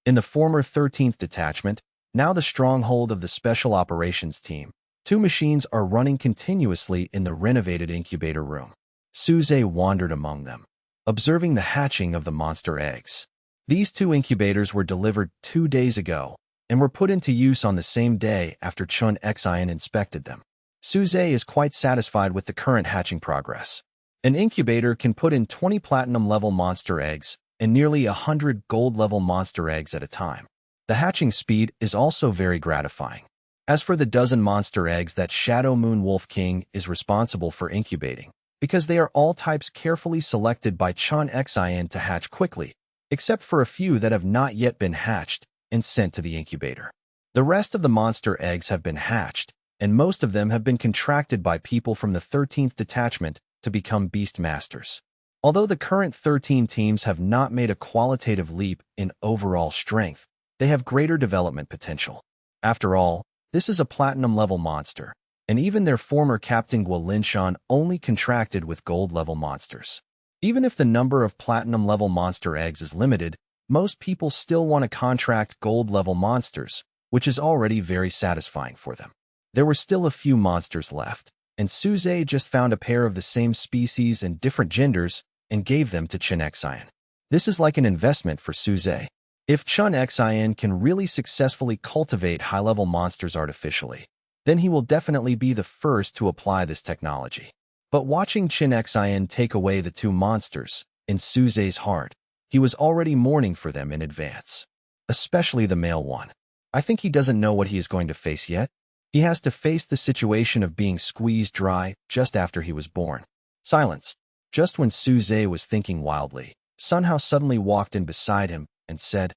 In the former 13th Detachment, now the stronghold of the Special Operations Team, two machines are running continuously in the renovated incubator room. Suze wandered among them, observing the hatching of the monster eggs. These two incubators were delivered 2 days ago and were put into use on the same day after Chun Xian inspected them. Suze is quite satisfied with the current hatching progress. An incubator can put in 20 platinum-level monster eggs and nearly 100 gold-level monster eggs at a time. The hatching speed is also very gratifying. As for the dozen monster eggs that Shadow Moon Wolf King is responsible for incubating, because they are all types carefully selected by Chun Xian to hatch quickly, except for a few that have not yet been hatched and sent to the incubator. The rest of the monster eggs have been hatched, and most of them have been contracted by people from the 13th Detachment to become beast masters. Although the current 13 teams have not made a qualitative leap in overall strength, they have greater development potential. After all, this is a platinum-level monster, and even their former captain Guo Linshan only contracted with gold-level monsters. Even if the number of platinum-level monster eggs is limited, most people still want to contract gold-level monsters, which is already very satisfying for them. There were still a few monsters left, and Suze just found a pair of the same species and different genders and gave them to Chun Xian. This is like an investment for Suze. If Chun Xian can really successfully cultivate high-level monsters artificially, then he will definitely be the first to apply this technology. But watching Chun Xian take away the two monsters, in Suze's heart, he was already mourning for them in advance. Especially the male one. I think he doesn't know what he is going to face yet. He has to face the situation of being squeezed dry just after he was born. Silence. Just when Suze was thinking wildly, Sun Hao suddenly walked in beside him and said,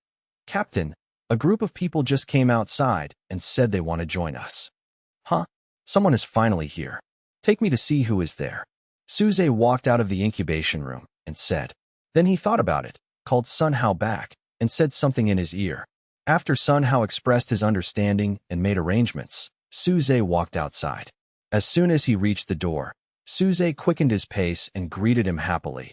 "Captain, a group of people just came outside and said they want to join us." "Huh? Someone is finally here. Take me to see who is there." Suze walked out of the incubation room and said. Then he thought about it, called Sun Hao back, and said something in his ear. After Sun Hao expressed his understanding and made arrangements, Suze walked outside. As soon as he reached the door, Suze quickened his pace and greeted him happily.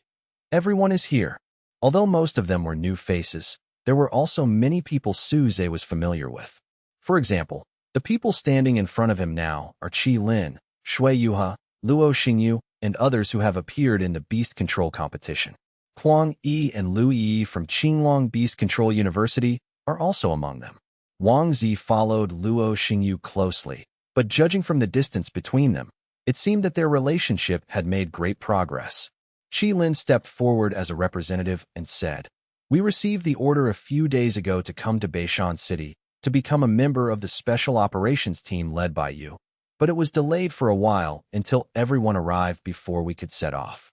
Everyone is here. Although most of them were new faces, there were also many people Suze was familiar with. For example, the people standing in front of him now are Qi Lin, Shui Yuha, Luo Xingyu, and others who have appeared in the Beast Control competition. Huang Yi and Lu Yi from Qinglong Beast Control University are also among them. Wang Zi followed Luo Xingyu closely, but judging from the distance between them, it seemed that their relationship had made great progress. Qi Lin stepped forward as a representative and said, "We received the order a few days ago to come to Beishan City to become a member of the Special Operations Team led by you, but it was delayed for a while until everyone arrived before we could set off."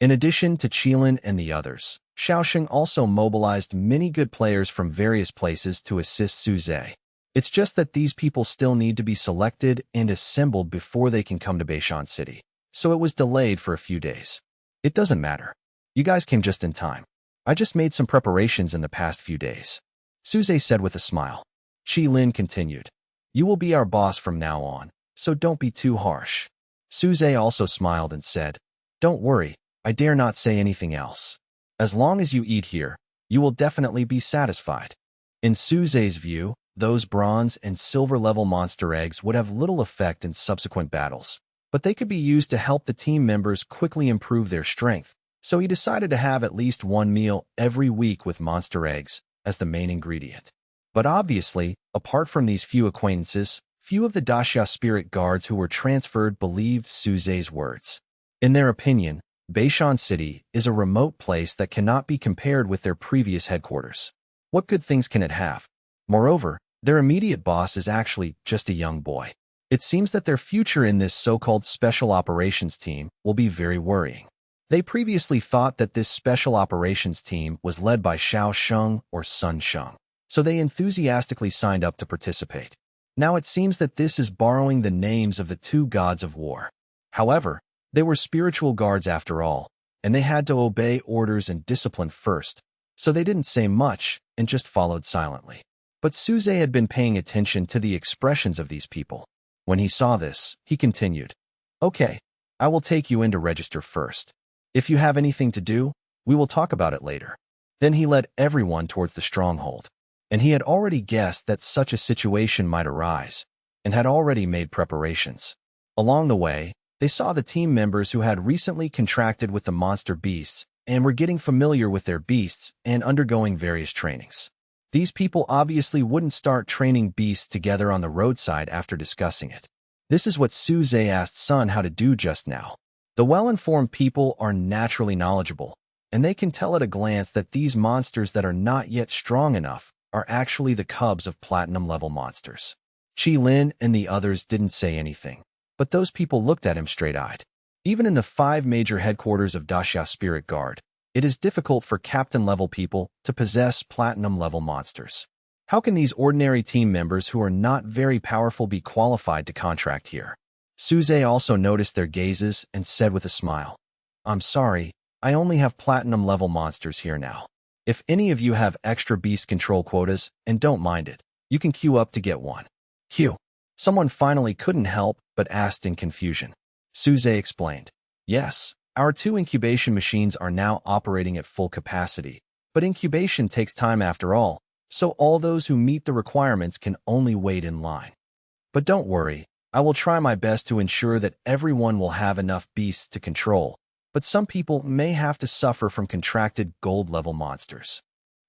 In addition to Qilin and the others, Shaoxing also mobilized many good players from various places to assist Suze. It's just that these people still need to be selected and assembled before they can come to Beishan City, so it was delayed for a few days. It doesn't matter. You guys came just in time. I just made some preparations in the past few days, Suze said with a smile. Qilin continued, "You will be our boss from now on, so don't be too harsh." Suze also smiled and said, "Don't worry. I dare not say anything else. As long as you eat here, you will definitely be satisfied." In Suze's view, those bronze and silver level monster eggs would have little effect in subsequent battles, but they could be used to help the team members quickly improve their strength, so he decided to have at least one meal every week with monster eggs as the main ingredient. But obviously, apart from these few acquaintances, few of the Daxia spirit guards who were transferred believed Suze's words. In their opinion, Beishan City is a remote place that cannot be compared with their previous headquarters. What good things can it have? Moreover, their immediate boss is actually just a young boy. It seems that their future in this so-called Special Operations Team will be very worrying. They previously thought that this Special Operations Team was led by Xiao Sheng or Sun Sheng, so they enthusiastically signed up to participate. Now it seems that this is borrowing the names of the two gods of war. However, they were spiritual guards after all, and they had to obey orders and discipline first, so they didn't say much and just followed silently. But Suze had been paying attention to the expressions of these people. When he saw this, he continued, "Okay, I will take you in to register first. If you have anything to do, we will talk about it later." Then he led everyone towards the stronghold. and he had already guessed that such a situation might arise, and had already made preparations. Along the way, they saw the team members who had recently contracted with the monster beasts and were getting familiar with their beasts and undergoing various trainings. These people obviously wouldn't start training beasts together on the roadside after discussing it. This is what Suze asked Sun how to do just now. The well-informed people are naturally knowledgeable, and they can tell at a glance that these monsters that are not yet strong enough are actually the cubs of platinum-level monsters. Qilin and the others didn't say anything, but those people looked at him straight-eyed. Even in the 5 major headquarters of Daxia Spirit Guard, it is difficult for captain-level people to possess platinum-level monsters. How can these ordinary team members who are not very powerful be qualified to contract here? Suze also noticed their gazes and said with a smile, "I'm sorry, I only have platinum-level monsters here now. If any of you have extra beast control quotas and don't mind it, you can queue up to get one." Queue. Someone finally couldn't help but asked in confusion. Suze explained, "Yes, our 2 incubation machines are now operating at full capacity, but incubation takes time after all, so all those who meet the requirements can only wait in line. But don't worry, I will try my best to ensure that everyone will have enough beasts to control, but some people may have to suffer from contracted gold-level monsters."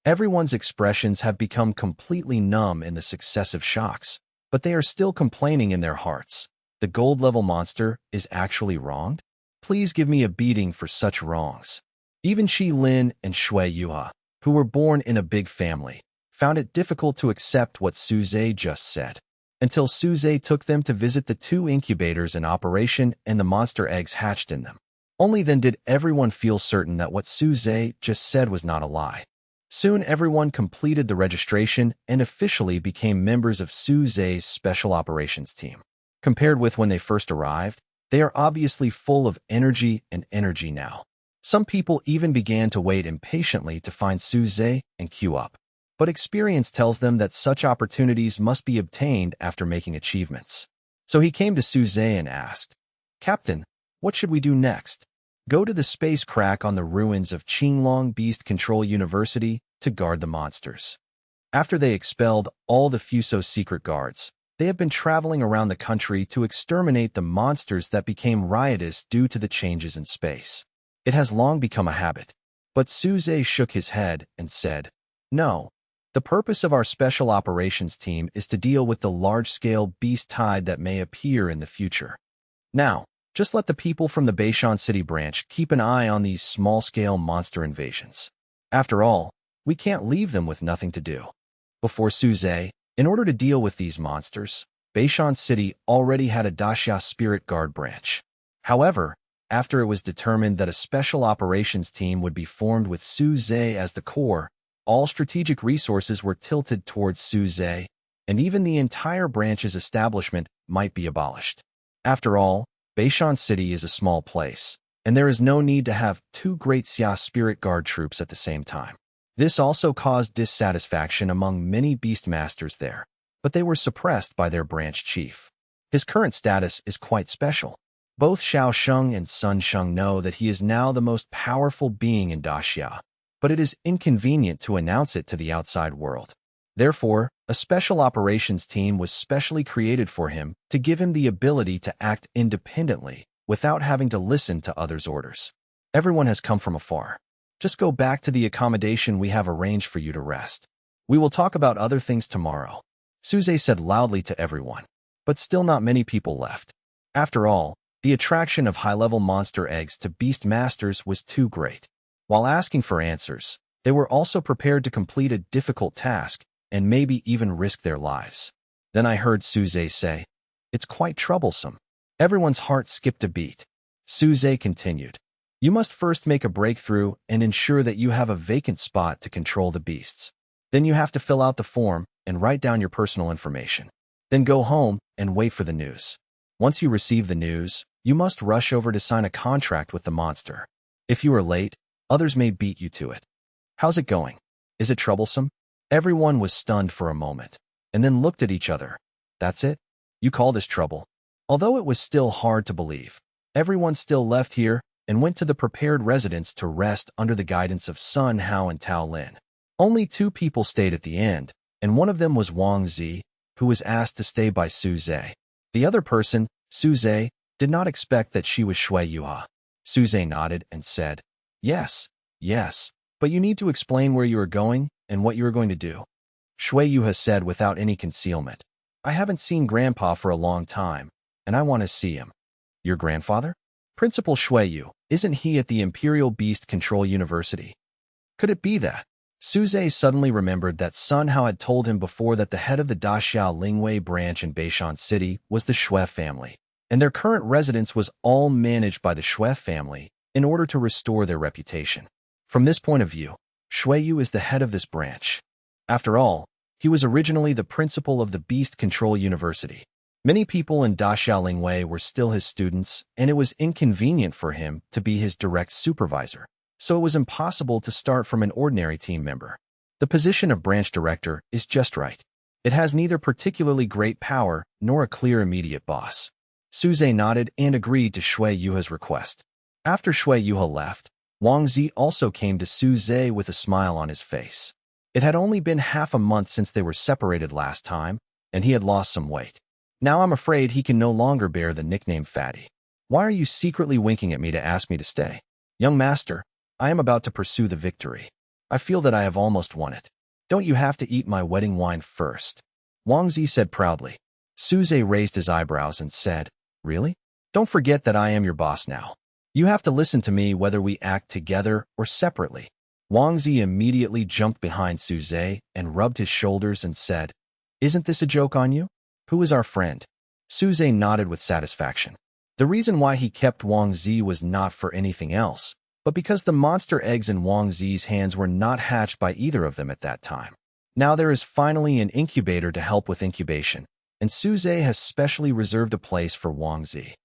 Everyone's expressions have become completely numb in the successive shocks, but they are still complaining in their hearts. The gold-level monster is actually wronged? Please give me a beating for such wrongs. Even Qilin and Shui Yuha, who were born in a big family, found it difficult to accept what Suze just said, until Suze took them to visit the 2 incubators in operation and the monster eggs hatched in them. Only then did everyone feel certain that what Suze just said was not a lie. Soon everyone completed the registration and officially became members of Suze's special operations team. Compared with when they first arrived, they are obviously full of energy now. Some people even began to wait impatiently to find Suze and queue up. But experience tells them that such opportunities must be obtained after making achievements. So he came to Suze and asked, "Captain, what should we do next?" "Go to the space crack on the ruins of Qinglong Beast Control University to guard the monsters." After they expelled all the Fuso secret guards, they have been traveling around the country to exterminate the monsters that became riotous due to the changes in space. It has long become a habit. But Suze shook his head and said, "No. The purpose of our special operations team is to deal with the large-scale beast tide that may appear in the future. Now, just let the people from the Beishan City branch keep an eye on these small-scale monster invasions. After all, we can't leave them with nothing to do." Before Suze, in order to deal with these monsters, Beishan City already had a Daxia Spirit Guard branch. However, after it was determined that a special operations team would be formed with Suze as the core, all strategic resources were tilted towards Suze, and even the entire branch's establishment might be abolished. After all, Beishan City is a small place, and there is no need to have 2 great Xia Spirit Guard troops at the same time. This also caused dissatisfaction among many beastmasters there, but they were suppressed by their branch chief. His current status is quite special. Both Xiao Sheng and Sun Sheng know that he is now the most powerful being in Daxia, but it is inconvenient to announce it to the outside world. Therefore, a special operations team was specially created for him to give him the ability to act independently without having to listen to others' orders. "Everyone has come from afar. Just go back to the accommodation we have arranged for you to rest. We will talk about other things tomorrow," Suze said loudly to everyone. But still not many people left. After all, the attraction of high-level monster eggs to beast masters was too great. While asking for answers, they were also prepared to complete a difficult task and maybe even risk their lives. Then I heard Suze say, "It's quite troublesome." Everyone's heart skipped a beat. Suze continued, "You must first make a breakthrough and ensure that you have a vacant spot to control the beasts. Then you have to fill out the form and write down your personal information. Then go home and wait for the news. Once you receive the news, you must rush over to sign a contract with the monster. If you are late, others may beat you to it. How's it going? Is it troublesome?" Everyone was stunned for a moment, and then looked at each other. "That's it? You call this trouble?" Although it was still hard to believe, everyone still left here and went to the prepared residence to rest under the guidance of Sun Hao and Tao Lin. Only 2 people stayed at the end, and one of them was Wang Zi, who was asked to stay by Su Zhe. The other person, Su Zhe, did not expect that she was Shui Yuha. Su Zhe nodded and said, Yes, yes, but you need to explain where you are going and what you are going to do. Shui Yuha said without any concealment, I haven't seen Grandpa for a long time, and I want to see him. Your grandfather? Principal Shui Yu, isn't he at the Imperial Beast Control University? Could it be that? Su Zhe suddenly remembered that Sun Hao had told him before that the head of the Daxiao Lingwei branch in Beishan City was the Shui family, and their current residence was all managed by the Shui family in order to restore their reputation. From this point of view, Shui Yu is the head of this branch. After all, he was originally the principal of the Beast Control University. Many people in Daxiao Lingwei were still his students, and it was inconvenient for him to be his direct supervisor, so it was impossible to start from an ordinary team member. The position of branch director is just right. It has neither particularly great power nor a clear immediate boss. Su Zhe nodded and agreed to Shui Yuha's request. After Shui Yuha left, Wang Zi also came to Su Zhe with a smile on his face. It had only been half a month since they were separated last time, and he had lost some weight. Now I'm afraid he can no longer bear the nickname Fatty. Why are you secretly winking at me to ask me to stay? Young master, I am about to pursue the victory. I feel that I have almost won it. Don't you have to eat my wedding wine first? Wang Zi said proudly. Su Zhe raised his eyebrows and said, Really? Don't forget that I am your boss now. You have to listen to me whether we act together or separately. Wang Zi immediately jumped behind Su Zhe and rubbed his shoulders and said, Isn't this a joke on you? Who is our friend? Su Zhe nodded with satisfaction. The reason why he kept Wang Zi was not for anything else, but because the monster eggs in Wang Zi's hands were not hatched by either of them at that time. Now there is finally an incubator to help with incubation, and Su Zhe has specially reserved a place for Wang Zi.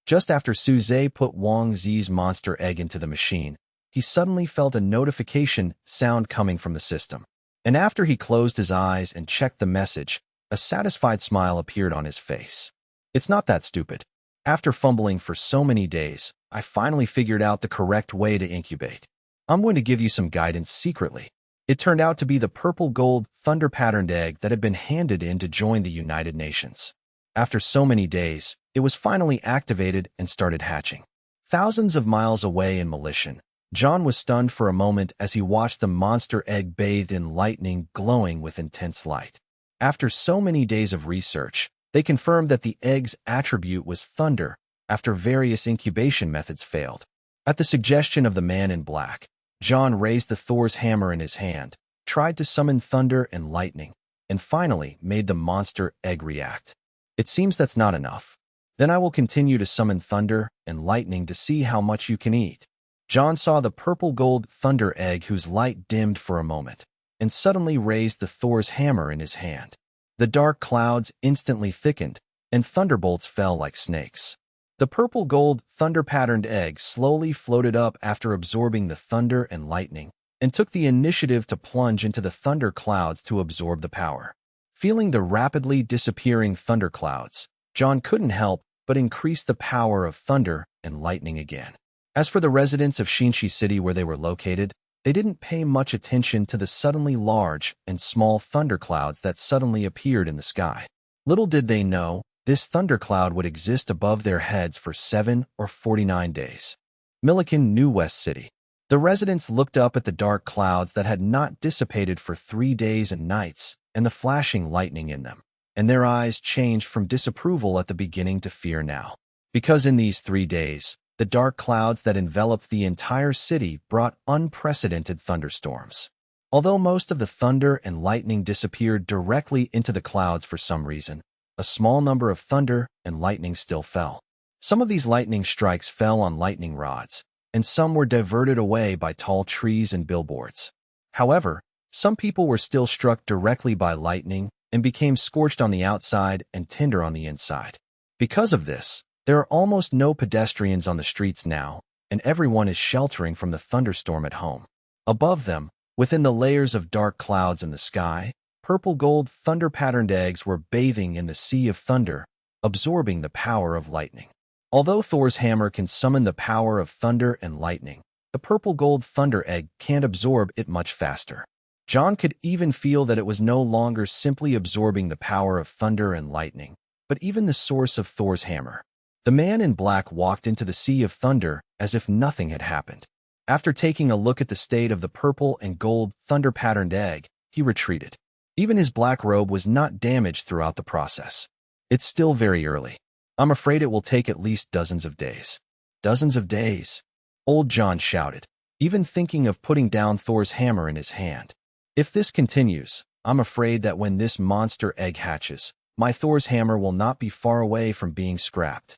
Just after Su Zhe put Wang Zi's monster egg into the machine, he suddenly felt a notification sound coming from the system. And after he closed his eyes and checked the message, a satisfied smile appeared on his face. It's not that stupid. After fumbling for so many days, I finally figured out the correct way to incubate. I'm going to give you some guidance secretly. It turned out to be the purple gold thunder-patterned egg that had been handed in to join the United Nations. After so many days, it was finally activated and started hatching. Thousands of miles away in Malaysian, John was stunned for a moment as he watched the monster egg bathed in lightning glowing with intense light. After so many days of research, they confirmed that the egg's attribute was thunder after various incubation methods failed. At the suggestion of the man in black, John raised the Thor's hammer in his hand, tried to summon thunder and lightning, and finally made the monster egg react. It seems that's not enough. Then I will continue to summon thunder and lightning to see how much you can eat. John saw the purple gold thunder egg whose light dimmed for a moment, and suddenly raised the Thor's hammer in his hand. The dark clouds instantly thickened, and thunderbolts fell like snakes. The purple gold thunder-patterned egg slowly floated up after absorbing the thunder and lightning, and took the initiative to plunge into the thunder clouds to absorb the power. Feeling the rapidly disappearing thunder clouds, John couldn't help but increase the power of thunder and lightning again. As for the residents of Xinxi City where they were located, they didn't pay much attention to the suddenly large and small thunderclouds that suddenly appeared in the sky. Little did they know, this thundercloud would exist above their heads for 7 or 49 days. Milliken, New West City. The residents looked up at the dark clouds that had not dissipated for 3 days and nights, and the flashing lightning in them, and their eyes changed from disapproval at the beginning to fear now. Because in these 3 days, the dark clouds that enveloped the entire city brought unprecedented thunderstorms. Although most of the thunder and lightning disappeared directly into the clouds for some reason, a small number of thunder and lightning still fell. Some of these lightning strikes fell on lightning rods, and some were diverted away by tall trees and billboards. However, some people were still struck directly by lightning and became scorched on the outside and tender on the inside. Because of this, there are almost no pedestrians on the streets now, and everyone is sheltering from the thunderstorm at home. Above them, within the layers of dark clouds in the sky, purple gold thunder-patterned eggs were bathing in the sea of thunder, absorbing the power of lightning. Although Thor's hammer can summon the power of thunder and lightning, the purple gold thunder egg can't absorb it much faster. John could even feel that it was no longer simply absorbing the power of thunder and lightning, but even the source of Thor's hammer. The man in black walked into the sea of thunder as if nothing had happened. After taking a look at the state of the purple and gold thunder-patterned egg, he retreated. Even his black robe was not damaged throughout the process. It's still very early. I'm afraid it will take at least dozens of days. Dozens of days? Old John shouted, even thinking of putting down Thor's hammer in his hand. If this continues, I'm afraid that when this monster egg hatches, my Thor's hammer will not be far away from being scrapped.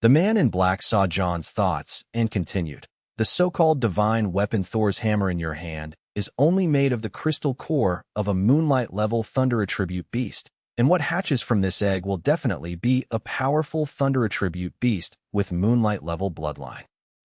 The man in black saw John's thoughts and continued. The so-called divine weapon Thor's hammer in your hand is only made of the crystal core of a moonlight-level thunder attribute beast, and what hatches from this egg will definitely be a powerful thunder attribute beast with moonlight-level bloodline.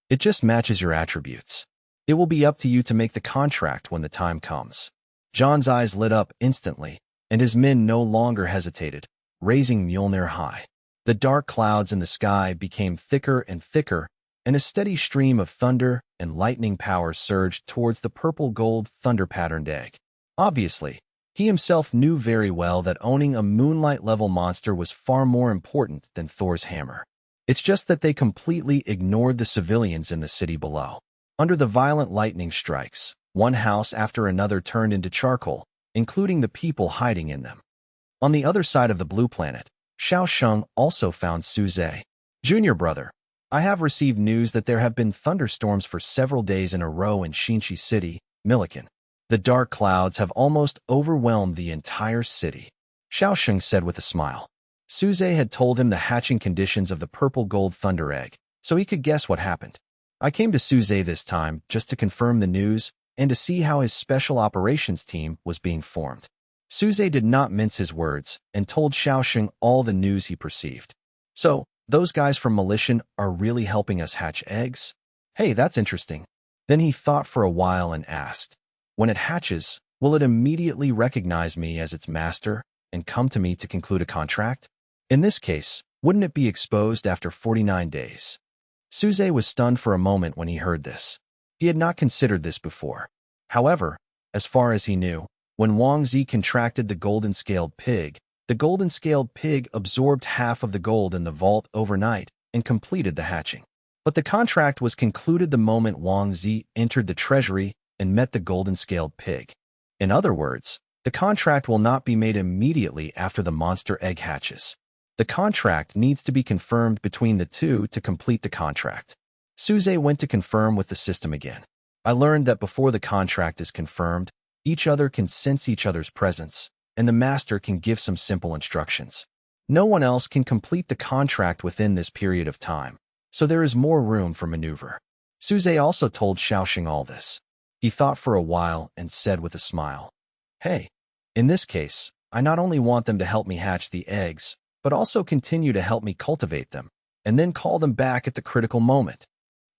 It just matches your attributes. It will be up to you to make the contract when the time comes. John's eyes lit up instantly, and his men no longer hesitated, raising Mjolnir high. The dark clouds in the sky became thicker and thicker, and a steady stream of thunder and lightning power surged towards the purple-gold thunder-patterned egg. Obviously, he himself knew very well that owning a moonlight-level monster was far more important than Thor's hammer. It's just that they completely ignored the civilians in the city below. Under the violent lightning strikes, one house after another turned into charcoal, including the people hiding in them. On the other side of the blue planet, Xiao Sheng also found Suze. Junior brother, I have received news that there have been thunderstorms for several days in a row in Xinchi City, Millikan. The dark clouds have almost overwhelmed the entire city, Xiao Sheng said with a smile. Suze had told him the hatching conditions of the purple-gold thunder egg, so he could guess what happened. I came to Suze this time just to confirm the news and to see how his special operations team was being formed. Suze did not mince his words and told Xiao Sheng all the news he perceived. So, those guys from Militian are really helping us hatch eggs? Hey, that's interesting. Then he thought for a while and asked, when it hatches, will it immediately recognize me as its master and come to me to conclude a contract? In this case, wouldn't it be exposed after 49 days? Suze was stunned for a moment when he heard this. He had not considered this before. However, as far as he knew, when Wang Zi contracted the golden-scaled pig, the golden-scaled pig absorbed half of the gold in the vault overnight and completed the hatching. But the contract was concluded the moment Wang Zi entered the treasury and met the golden-scaled pig. In other words, the contract will not be made immediately after the monster egg hatches. The contract needs to be confirmed between the two to complete the contract. Suze went to confirm with the system again. I learned that before the contract is confirmed, each other can sense each other's presence, and the master can give some simple instructions. No one else can complete the contract within this period of time, so there is more room for maneuver. Suze also told Xiao Sheng all this. He thought for a while and said with a smile, Hey, in this case, I not only want them to help me hatch the eggs, but also continue to help me cultivate them, and then call them back at the critical moment.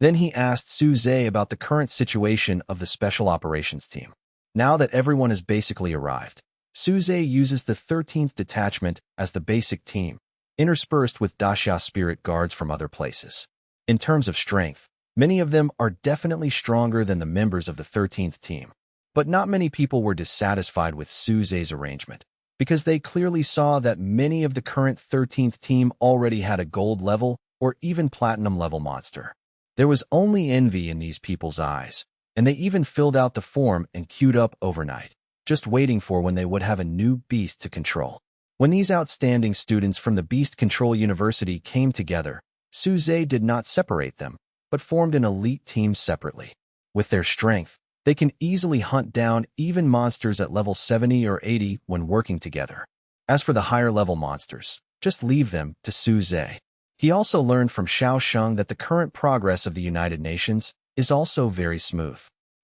Then he asked Suze about the current situation of the Special Operations Team. Now that everyone has basically arrived, Suze uses the 13th Detachment as the basic team, interspersed with Daxia spirit guards from other places. In terms of strength, many of them are definitely stronger than the members of the 13th team. But not many people were dissatisfied with Suze's arrangement, because they clearly saw that many of the current 13th team already had a gold level or even platinum level monster. There was only envy in these people's eyes, and they even filled out the form and queued up overnight, just waiting for when they would have a new beast to control. When these outstanding students from the Beast Control University came together, Suze did not separate them, but formed an elite team separately. With their strength, they can easily hunt down even monsters at level 70 or 80 when working together. As for the higher-level monsters, just leave them to Suze. He also learned from Xiao Sheng that the current progress of the United Nations is also very smooth.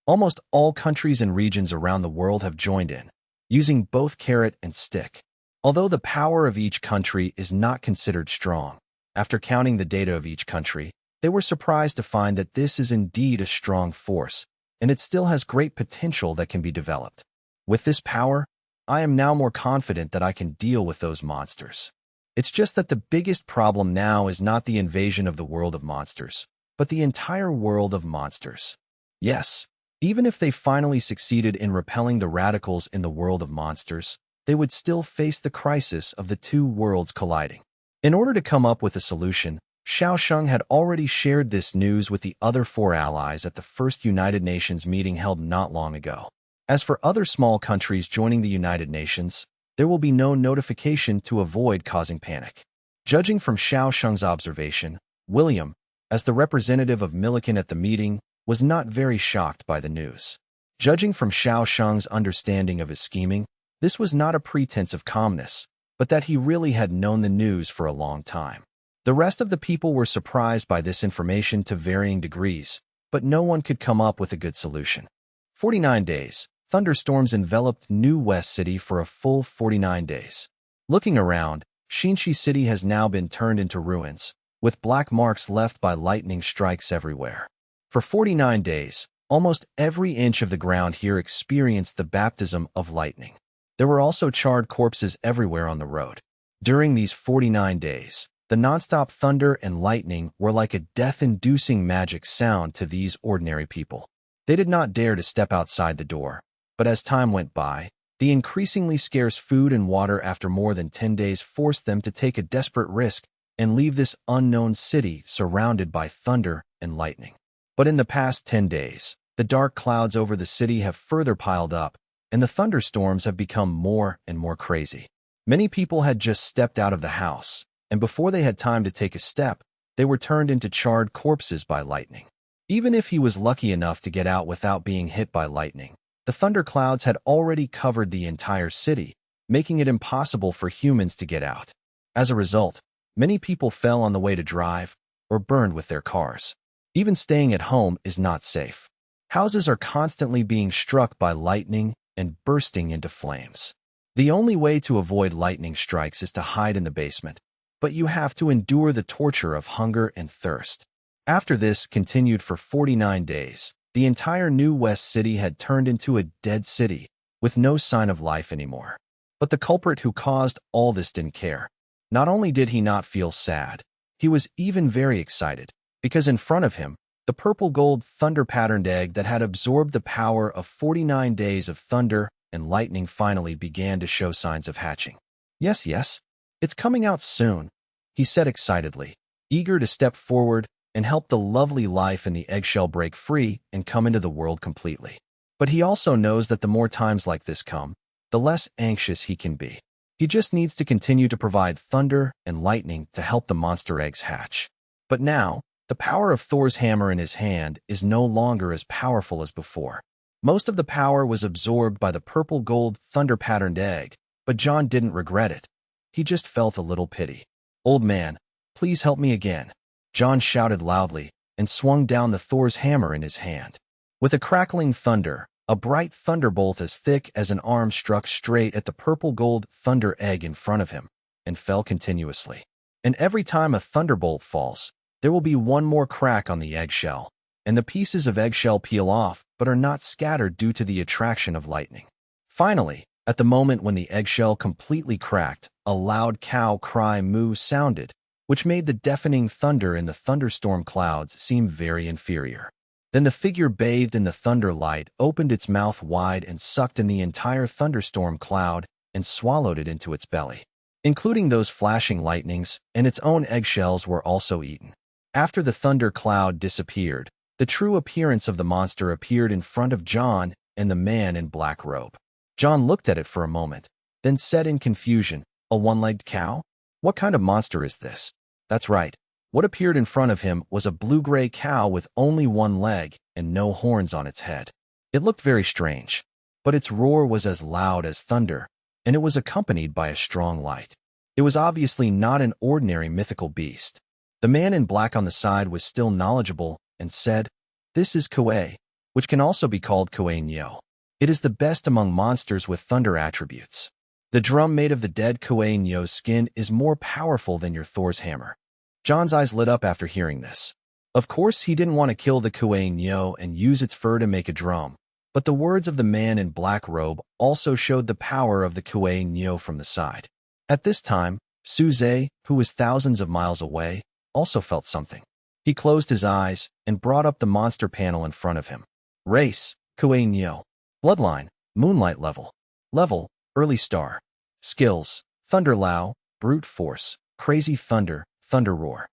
Almost all countries and regions around the world have joined in, using both carrot and stick. Although the power of each country is not considered strong, after counting the data of each country, they were surprised to find that this is indeed a strong force, and it still has great potential that can be developed. With this power, I am now more confident that I can deal with those monsters. It's just that the biggest problem now is not the invasion of the world of monsters, but the entire world of monsters. Yes, Even if they finally succeeded in repelling the radicals in the world of monsters, they would still face the crisis of the two worlds colliding. In order to come up with a solution, Xiao Sheng had already shared this news with the other four allies at the first United Nations meeting held not long ago. As for other small countries joining the United Nations, there will be no notification to avoid causing panic. Judging from Xiao Sheng's observation, William, as the representative of Millikan at the meeting, was not very shocked by the news. Judging from Xiao Sheng's understanding of his scheming, this was not a pretense of calmness, but that he really had known the news for a long time. The rest of the people were surprised by this information to varying degrees, but no one could come up with a good solution. 49 days. Thunderstorms enveloped New West City for a full 49 days. Looking around, Xinxi City has now been turned into ruins, with black marks left by lightning strikes everywhere. For 49 days, almost every inch of the ground here experienced the baptism of lightning. There were also charred corpses everywhere on the road. During these 49 days, the nonstop thunder and lightning were like a death-inducing magic sound to these ordinary people. They did not dare to step outside the door, but as time went by, the increasingly scarce food and water after more than 10 days forced them to take a desperate risk and leave this unknown city surrounded by thunder and lightning. But in the past 10 days, the dark clouds over the city have further piled up, and the thunderstorms have become more and more crazy. Many people had just stepped out of the house, and before they had time to take a step, they were turned into charred corpses by lightning. Even if he was lucky enough to get out without being hit by lightning, the thunderclouds had already covered the entire city, making it impossible for humans to get out. As a result, many people fell on the way to drive or burned with their cars. Even staying at home is not safe. Houses are constantly being struck by lightning and bursting into flames. The only way to avoid lightning strikes is to hide in the basement, but you have to endure the torture of hunger and thirst. After this continued for 49 days, the entire New West City had turned into a dead city, with no sign of life anymore. But the culprit who caused all this didn't care. Not only did he not feel sad, he was even very excited, because in front of him, the purple-gold thunder-patterned egg that had absorbed the power of 49 days of thunder and lightning finally began to show signs of hatching. Yes, it's coming out soon, he said excitedly, eager to step forward and help the lovely life in the eggshell break free and come into the world completely. But he also knows that the more times like this come, the less anxious he can be. He just needs to continue to provide thunder and lightning to help the monster eggs hatch. But now, the power of Thor's hammer in his hand is no longer as powerful as before. Most of the power was absorbed by the purple-gold thunder-patterned egg, but John didn't regret it. He just felt a little pity. "Old man, please help me again," John shouted loudly and swung down the Thor's hammer in his hand. With a crackling thunder, a bright thunderbolt as thick as an arm struck straight at the purple-gold thunder egg in front of him and fell continuously. And every time a thunderbolt falls, there will be one more crack on the eggshell, and the pieces of eggshell peel off but are not scattered due to the attraction of lightning. Finally, at the moment when the eggshell completely cracked, a loud cow cry moo sounded, which made the deafening thunder in the thunderstorm clouds seem very inferior. Then the figure bathed in the thunder light opened its mouth wide and sucked in the entire thunderstorm cloud and swallowed it into its belly. Including those flashing lightnings, and its own eggshells were also eaten. After the thunder cloud disappeared, the true appearance of the monster appeared in front of John and the man in black robe. John looked at it for a moment, then said in confusion, "A one-legged cow? What kind of monster is this?" That's right. What appeared in front of him was a blue-gray cow with only one leg and no horns on its head. It looked very strange, but its roar was as loud as thunder, and it was accompanied by a strong light. It was obviously not an ordinary mythical beast. The man in black on the side was still knowledgeable and said, "This is Kuei, which can also be called Kuei Nyo. It is the best among monsters with thunder attributes. The drum made of the dead Kuei Nyo's skin is more powerful than your Thor's hammer." John's eyes lit up after hearing this. Of course, he didn't want to kill the Kuei Nyo and use its fur to make a drum, but the words of the man in black robe also showed the power of the Kuei Nyo from the side. At this time, Suze, who was thousands of miles away, also felt something. He closed his eyes and brought up the monster panel in front of him. "Race, Kuei Nyo. Bloodline, Moonlight level. Level, Early Star. Skills, Thunder Lao, Brute Force, Crazy Thunder, Thunder Roar.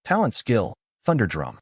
Talent skill, Thunder Drum.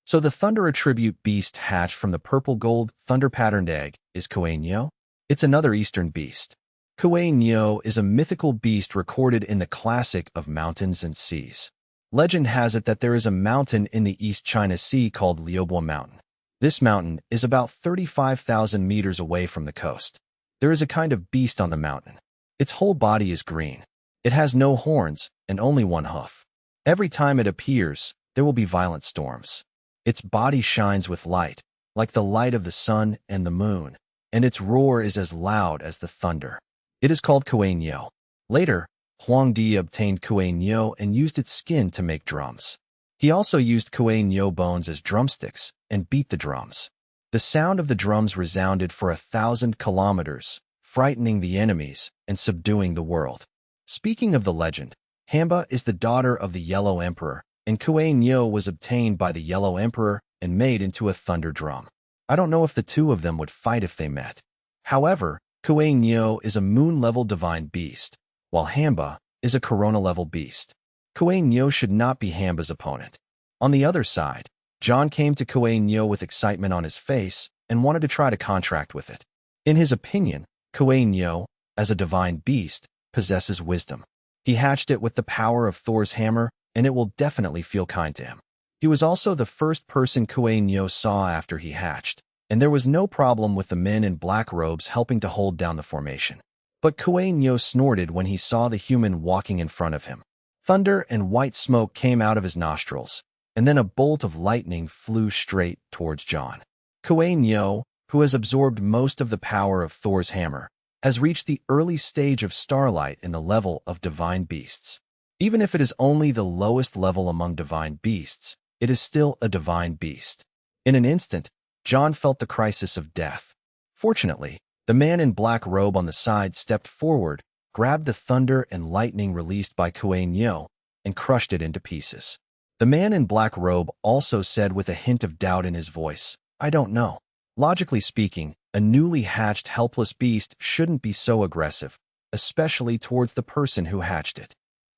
So the Thunder attribute beast hatched from the purple gold thunder patterned egg is Kuei Nyo. It's another Eastern beast. Kuei Nyo is a mythical beast recorded in the classic of mountains and seas. Legend has it that there is a mountain in the East China Sea called Liubo Mountain. This mountain is about 35,000 meters away from the coast. There is a kind of beast on the mountain. Its whole body is green. It has no horns and only one hoof. Every time it appears, there will be violent storms. Its body shines with light, like the light of the sun and the moon, and its roar is as loud as the thunder. It is called Kuei Nyo. Later, Huangdi obtained Kuei Nyo and used its skin to make drums. He also used Kuei Nyo bones as drumsticks and beat the drums. The sound of the drums resounded for 1,000 kilometers, frightening the enemies and subduing the world. Speaking of the legend, Hamba is the daughter of the Yellow Emperor, and Kuei Nyo was obtained by the Yellow Emperor and made into a thunder drum. I don't know if the two of them would fight if they met. However, Kuei Nyo is a moon-level divine beast, while Hamba is a corona-level beast. Kuei Nyo should not be Hamba's opponent. On the other side, John came to Kuei Nyo with excitement on his face and wanted to try to contract with it. In his opinion, Kuei Nyo, as a divine beast, possesses wisdom. He hatched it with the power of Thor's hammer, and it will definitely feel kind to him. He was also the first person Kuei Nyo saw after he hatched, and there was no problem with the men in black robes helping to hold down the formation. But Kuei Nyo snorted when he saw the human walking in front of him. Thunder and white smoke came out of his nostrils, and then a bolt of lightning flew straight towards John. Kuei Nyo, who has absorbed most of the power of Thor's hammer, has reached the early stage of starlight in the level of divine beasts. Even if it is only the lowest level among divine beasts, it is still a divine beast. In an instant, John felt the crisis of death. Fortunately, the man in black robe on the side stepped forward, grabbed the thunder and lightning released by Kuei Nyo, and crushed it into pieces. The man in black robe also said with a hint of doubt in his voice, "I don't know." Logically speaking, a newly hatched helpless beast shouldn't be so aggressive, especially towards the person who hatched it.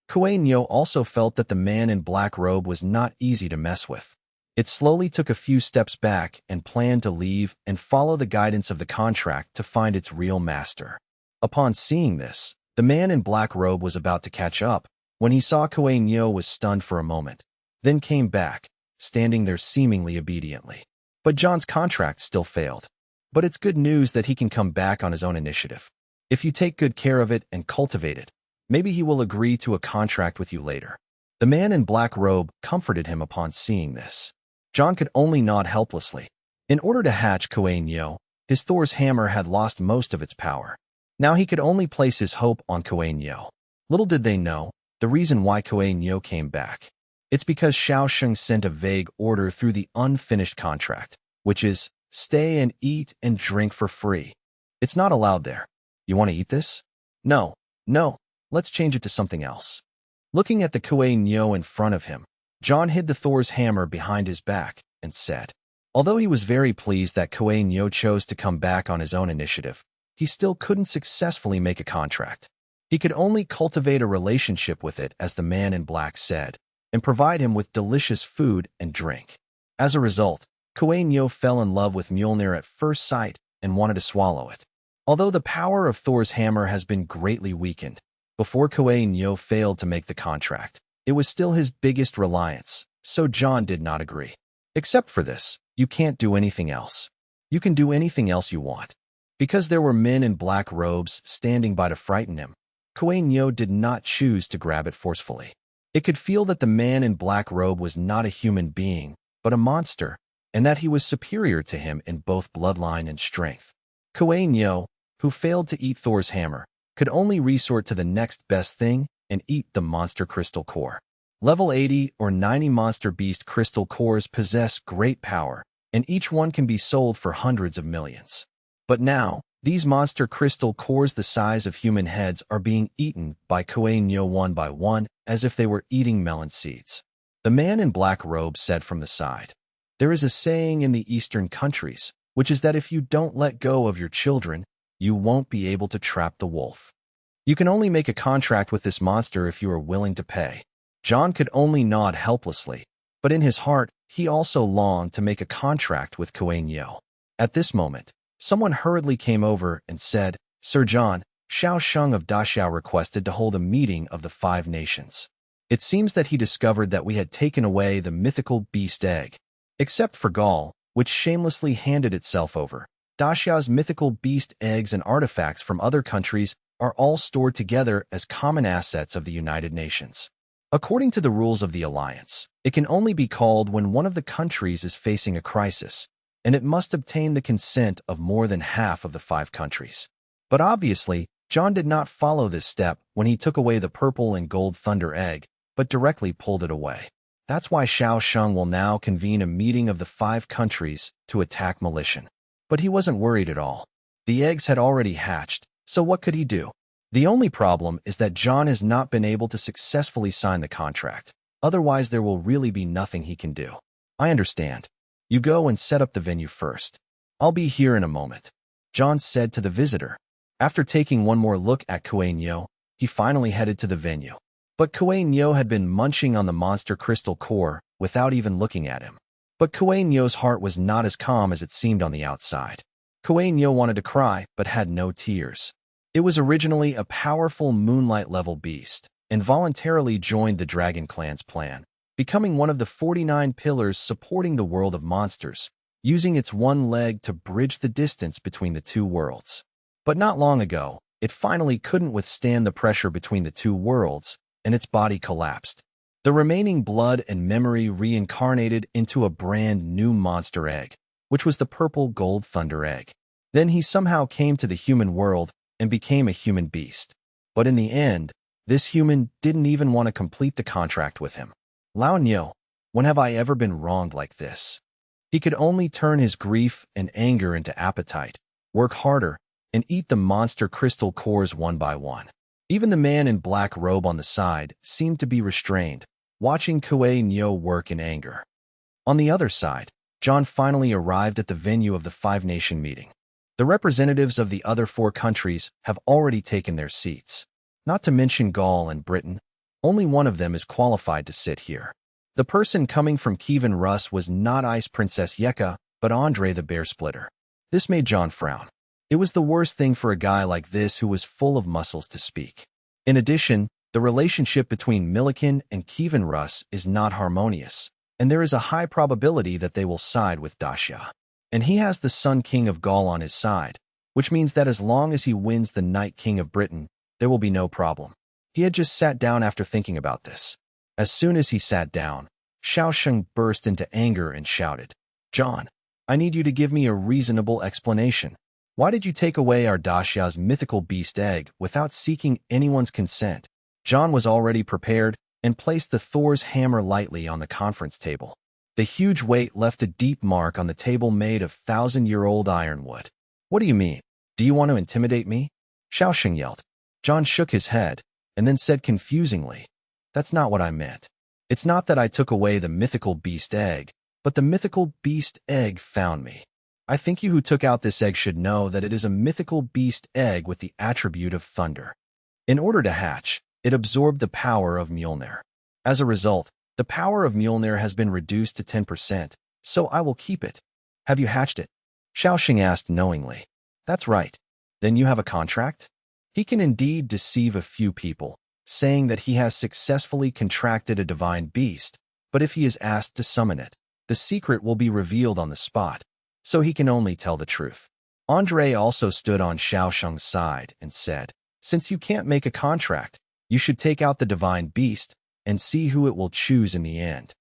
Kuei Nyo also felt that the man in black robe was not easy to mess with. It slowly took a few steps back and planned to leave and follow the guidance of the contract to find its real master. Upon seeing this, the man in black robe was about to catch up when he saw Kuei Nyo was stunned for a moment, then came back, standing there seemingly obediently. But John's contract still failed. But it's good news that he can come back on his own initiative. If you take good care of it and cultivate it, maybe he will agree to a contract with you later. The man in black robe comforted him upon seeing this. John could only nod helplessly. In order to hatch Kuei Nyo, his Thor's hammer had lost most of its power. Now he could only place his hope on Kuei Nyo. Little did they know the reason why Kuei Nyo came back. It's because Xiao Sheng sent a vague order through the unfinished contract, which is, stay and eat and drink for free. It's not allowed there. You want to eat this? No, let's change it to something else. Looking at the Kuei Nyo in front of him, John hid the Thor's hammer behind his back and said, although he was very pleased that Kuei Nyo chose to come back on his own initiative, he still couldn't successfully make a contract. He could only cultivate a relationship with it, as the man in black said, and provide him with delicious food and drink. As a result, Kuei Nyo fell in love with Mjolnir at first sight and wanted to swallow it. Although the power of Thor's hammer has been greatly weakened, before Kuei Nyo failed to make the contract, it was still his biggest reliance, so John did not agree. Except for this, you can't do anything else. You can do anything else you want. Because there were men in black robes standing by to frighten him, Kuei Nyo did not choose to grab it forcefully. It could feel that the man in black robe was not a human being, but a monster, and that he was superior to him in both bloodline and strength. Kuei Nyo, who failed to eat Thor's hammer, could only resort to the next best thing and eat the monster crystal core. Level 80 or 90 monster beast crystal cores possess great power, and each one can be sold for hundreds of millions. But now, these monster crystal cores the size of human heads are being eaten by Kuei Nyo one by one, as if they were eating melon seeds. The man in black robe said from the side, "There is a saying in the Eastern countries, which is that if you don't let go of your children, you won't be able to trap the wolf. You can only make a contract with this monster if you are willing to pay. John could only nod helplessly, but in his heart, he also longed to make a contract with Kuei Nyo. At this moment, someone hurriedly came over and said, "Sir John, Xiao Sheng of Daxiao requested to hold a meeting of the 5 nations. It seems that he discovered that we had taken away the mythical beast egg. Except for Gaul, which shamelessly handed itself over. Daxiao's mythical beast eggs and artifacts from other countries are all stored together as common assets of the United Nations. According to the rules of the Alliance, it can only be called when one of the countries is facing a crisis, and it must obtain the consent of more than half of the 5 countries. But obviously, John did not follow this step when he took away the purple and gold thunder egg, but directly pulled it away. That's why Xiao Sheng will now convene a meeting of the 5 countries to attack Militian. But he wasn't worried at all. The eggs had already hatched, so what could he do? The only problem is that John has not been able to successfully sign the contract. Otherwise, there will really be nothing he can do. I understand. You go and set up the venue first. I'll be here in a moment, John said to the visitor. After taking one more look at Kuei Nyo, he finally headed to the venue. But Kuei Nyo had been munching on the monster crystal core without even looking at him. But Kuei Nyo's heart was not as calm as it seemed on the outside. Kuei Nyo wanted to cry, but had no tears. It was originally a powerful moonlight-level beast, and voluntarily joined the Dragon Clan's plan, becoming one of the 49 pillars supporting the world of monsters, using its one leg to bridge the distance between the 2 worlds. But not long ago, it finally couldn't withstand the pressure between the 2 worlds, and its body collapsed. The remaining blood and memory reincarnated into a brand new monster egg, which was the purple gold thunder egg. Then he somehow came to the human world and became a human beast. But in the end, this human didn't even want to complete the contract with him. Lao Nyo, when have I ever been wronged like this? He could only turn his grief and anger into appetite, work harder, and eat the monster crystal cores one by one. Even the man in black robe on the side seemed to be restrained, watching Kuei Nyo work in anger. On the other side, John finally arrived at the venue of the 5-nation meeting. The representatives of the other 4 countries have already taken their seats. Not to mention Gaul and Britain, only one of them is qualified to sit here. The person coming from Kievan Rus was not Ice Princess Yeka, but Andre the Bear Splitter. This made John frown. It was the worst thing for a guy like this who was full of muscles to speak. In addition, the relationship between Milliken and Kievan Rus is not harmonious, and there is a high probability that they will side with Daxia. And he has the Sun King of Gaul on his side, which means that as long as he wins the Night King of Britain, there will be no problem. He had just sat down after thinking about this. As soon as he sat down, Xiao Sheng burst into anger and shouted, "John, I need you to give me a reasonable explanation. Why did you take away our Daxia's mythical beast egg without seeking anyone's consent?" John was already prepared and placed the Thor's hammer lightly on the conference table. The huge weight left a deep mark on the table made of 1,000-year-old ironwood. "What do you mean? Do you want to intimidate me?" Xiao Sheng yelled. John shook his head and then said confusingly, "That's not what I meant. It's not that I took away the mythical beast egg, but the mythical beast egg found me. I think you who took out this egg should know that it is a mythical beast egg with the attribute of thunder. In order to hatch, it absorbed the power of Mjolnir. As a result, the power of Mjolnir has been reduced to 10%, so I will keep it. Have you hatched it?" Xiao Sheng asked knowingly. "That's right. Then you have a contract?" He can indeed deceive a few people, saying that he has successfully contracted a divine beast, but if he is asked to summon it, the secret will be revealed on the spot, so he can only tell the truth. Andre also stood on Xiao Sheng's side and said, "Since you can't make a contract, you should take out the divine beast and see who it will choose in the end."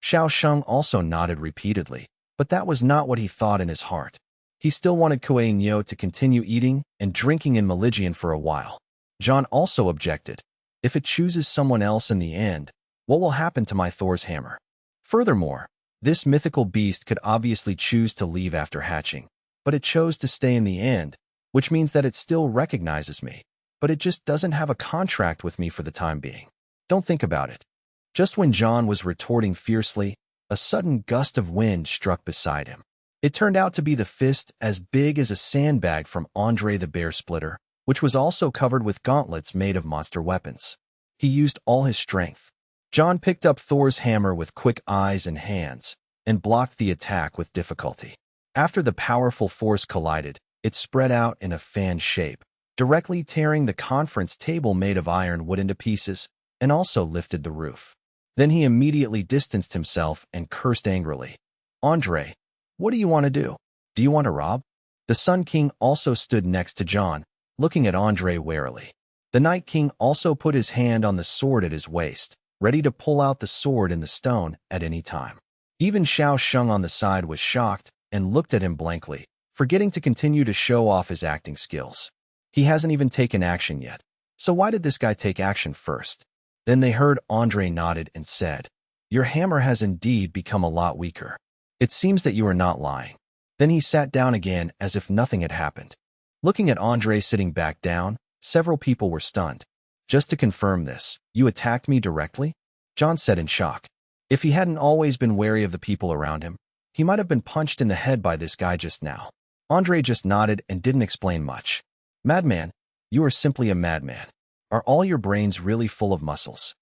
Xiao Sheng also nodded repeatedly, but that was not what he thought in his heart. He still wanted Kuei Nyo to continue eating and drinking in Meligian for a while. John also objected. If it chooses someone else in the end, what will happen to my Thor's hammer? Furthermore, this mythical beast could obviously choose to leave after hatching, but it chose to stay in the end, which means that it still recognizes me, but it just doesn't have a contract with me for the time being. Don't think about it. Just when John was retorting fiercely, a sudden gust of wind struck beside him. It turned out to be the fist as big as a sandbag from Andre the Bear Splitter, which was also covered with gauntlets made of monster weapons. He used all his strength. John picked up Thor's hammer with quick eyes and hands, and blocked the attack with difficulty. After the powerful force collided, it spread out in a fan shape, directly tearing the conference table made of ironwood into pieces, and also lifted the roof. Then he immediately distanced himself and cursed angrily. Andre, what do you want to do? Do you want to rob? The Sun King also stood next to John, looking at Andre warily. The Night King also put his hand on the sword at his waist, ready to pull out the sword in the stone at any time. Even Xiao Sheng on the side was shocked and looked at him blankly, forgetting to continue to show off his acting skills. He hasn't even taken action yet. So why did this guy take action first? Then they heard Andre nodded and said, "Your hammer has indeed become a lot weaker. It seems that you are not lying." Then he sat down again as if nothing had happened. Looking at Andre sitting back down, several people were stunned. "Just to confirm this, you attacked me directly?" John said in shock. If he hadn't always been wary of the people around him, he might have been punched in the head by this guy just now. Andre just nodded and didn't explain much. "Madman, you are simply a madman. Are all your brains really full of muscles?"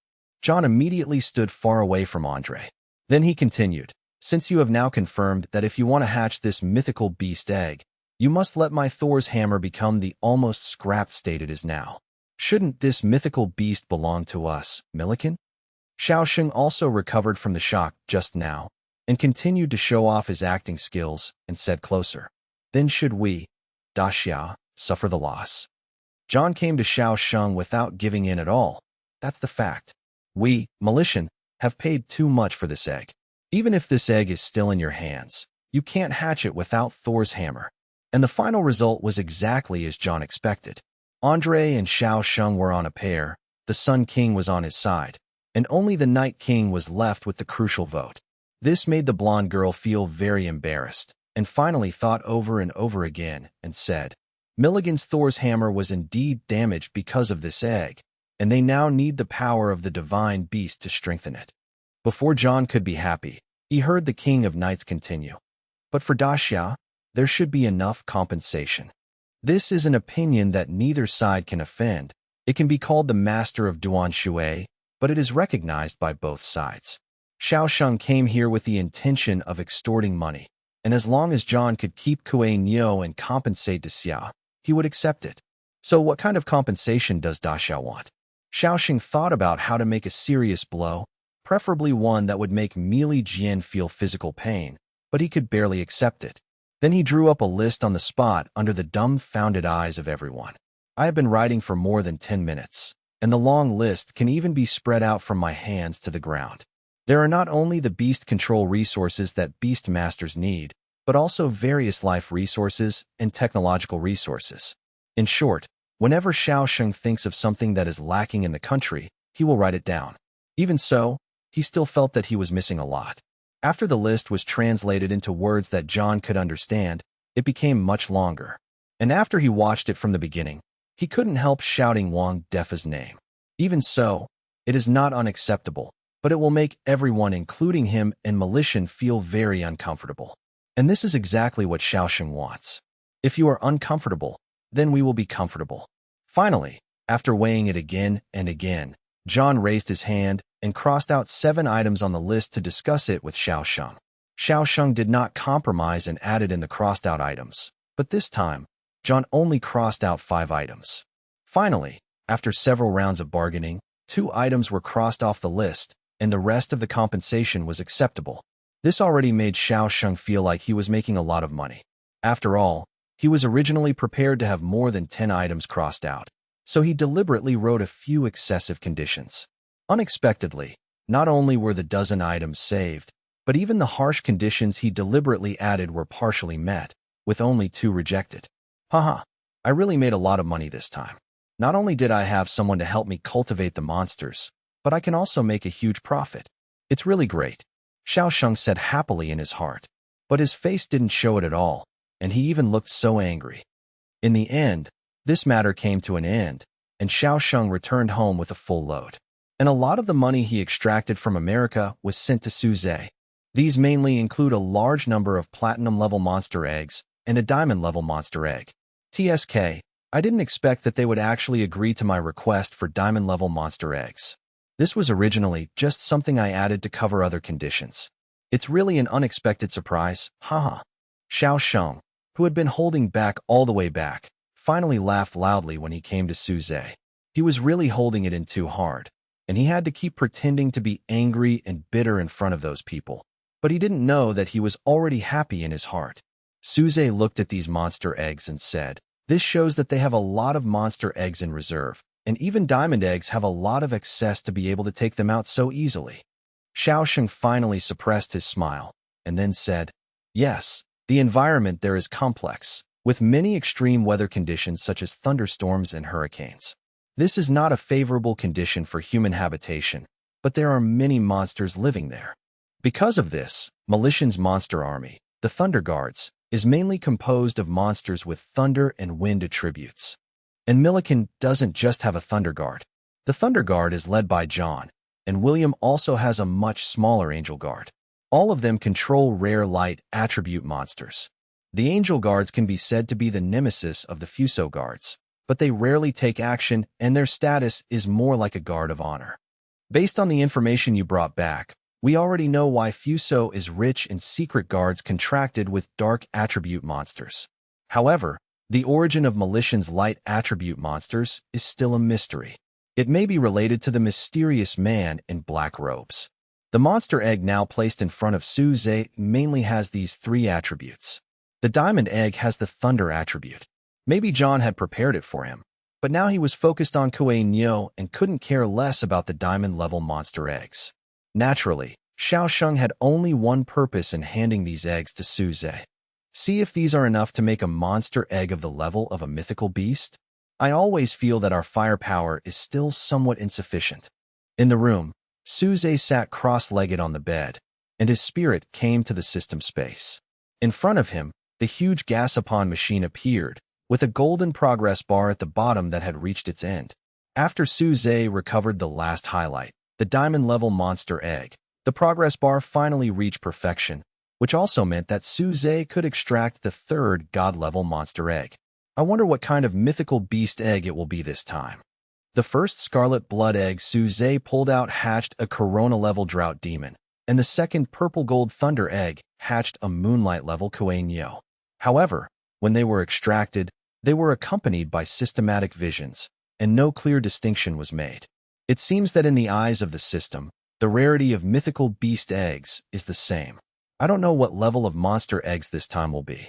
John immediately stood far away from Andre. Then he continued, "Since you have now confirmed that if you want to hatch this mythical beast egg, you must let my Thor's hammer become the almost scrapped state it is now. Shouldn't this mythical beast belong to us, Milliken?" Xiao Sheng also recovered from the shock just now, and continued to show off his acting skills, and said closer, "Then should we, Da Xia, suffer the loss?" John came to Xiao Sheng without giving in at all. "That's the fact. We, Militian, have paid too much for this egg. Even if this egg is still in your hands, you can't hatch it without Thor's hammer." And the final result was exactly as John expected. Andre and Xiao Sheng were on a pair, the Sun King was on his side, and only the Night King was left with the crucial vote. This made the blonde girl feel very embarrassed, and finally thought over and over again, and said, "Milligan's Thor's hammer was indeed damaged because of this egg, and they now need the power of the divine beast to strengthen it." Before John could be happy, he heard the King of Knights continue, "But for Da Xia, there should be enough compensation. This is an opinion that neither side can offend. It can be called the Master of Duan Shui, but it is recognized by both sides." Xiao Sheng came here with the intention of extorting money, and as long as John could keep Kuei Nio and compensate Da Xia, he would accept it. So what kind of compensation does Da Xia want? Xiao Sheng thought about how to make a serious blow, preferably one that would make Meili Jian feel physical pain, but he could barely accept it. Then he drew up a list on the spot under the dumbfounded eyes of everyone. "I have been writing for more than 10 minutes, and the long list can even be spread out from my hands to the ground. There are not only the beast control resources that beast masters need, but also various life resources and technological resources. In short, whenever Xiao Sheng thinks of something that is lacking in the country, he will write it down." Even so, he still felt that he was missing a lot. After the list was translated into words that John could understand, it became much longer. And after he watched it from the beginning, he couldn't help shouting Wang Defa's name. Even so, it is not unacceptable, but it will make everyone, including him and Militian, feel very uncomfortable. And this is exactly what Xiao Sheng wants. If you are uncomfortable, then we will be comfortable. Finally, after weighing it again and again, John raised his hand and crossed out 7 items on the list to discuss it with Xiao Sheng. Xiao Sheng did not compromise and added in the crossed out items, but this time, John only crossed out 5 items. Finally, after several rounds of bargaining, 2 items were crossed off the list, and the rest of the compensation was acceptable. This already made Xiao Sheng feel like he was making a lot of money. After all, he was originally prepared to have more than 10 items crossed out, so he deliberately wrote a few excessive conditions. Unexpectedly, not only were the dozen items saved, but even the harsh conditions he deliberately added were partially met, with only 2 rejected. Haha, I really made a lot of money this time. Not only did I have someone to help me cultivate the monsters, but I can also make a huge profit. It's really great, Xiao Sheng said happily in his heart. But his face didn't show it at all, and he even looked so angry. In the end, this matter came to an end, and Xiao Sheng returned home with a full load. And a lot of the money he extracted from America was sent to Suze. These mainly include a large number of platinum-level monster eggs and a diamond-level monster egg. TSK, I didn't expect that they would actually agree to my request for diamond-level monster eggs. This was originally just something I added to cover other conditions. It's really an unexpected surprise, haha. Xiao Sheng, who had been holding back all the way back, finally laughed loudly when he came to Suze. He was really holding it in too hard, and he had to keep pretending to be angry and bitter in front of those people. But he didn't know that he was already happy in his heart. Suze looked at these monster eggs and said, "This shows that they have a lot of monster eggs in reserve, and even diamond eggs have a lot of excess to be able to take them out so easily." Xiao Sheng finally suppressed his smile, and then said, "Yes, the environment there is complex, with many extreme weather conditions such as thunderstorms and hurricanes. This is not a favorable condition for human habitation, but there are many monsters living there. Because of this, Malishan's monster army, the Thunder Guards, is mainly composed of monsters with thunder and wind attributes. And Millikan doesn't just have a Thunder Guard. The Thunder Guard is led by John, and William also has a much smaller Angel Guard. All of them control rare light attribute monsters. The Angel Guards can be said to be the nemesis of the Fuso Guards, but they rarely take action and their status is more like a guard of honor. Based on the information you brought back, we already know why Fuso is rich in secret guards contracted with dark attribute monsters. However, the origin of Malishan's light attribute monsters is still a mystery. It may be related to the mysterious man in black robes. The monster egg now placed in front of Suze mainly has these three attributes. The diamond egg has the thunder attribute. Maybe John had prepared it for him, but now he was focused on Kuei Nyo and couldn't care less about the diamond-level monster eggs. Naturally, Xiao Sheng had only one purpose in handing these eggs to Suze. See if these are enough to make a monster egg of the level of a mythical beast? I always feel that our firepower is still somewhat insufficient. In the room, Suze sat cross-legged on the bed, and his spirit came to the system space. In front of him, the huge Gasapon machine appeared, with a golden progress bar at the bottom that had reached its end. After Suze recovered the last highlight, the diamond-level monster egg, the progress bar finally reached perfection, which also meant that Suze could extract the third god-level monster egg. I wonder what kind of mythical beast egg it will be this time. The first scarlet blood egg Suze pulled out hatched a corona-level drought demon, and the second purple-gold thunder egg hatched a moonlight-level Kuei Nyo. However, when they were extracted, they were accompanied by systematic visions, and no clear distinction was made. It seems that in the eyes of the system, the rarity of mythical beast eggs is the same. I don't know what level of monster eggs this time will be.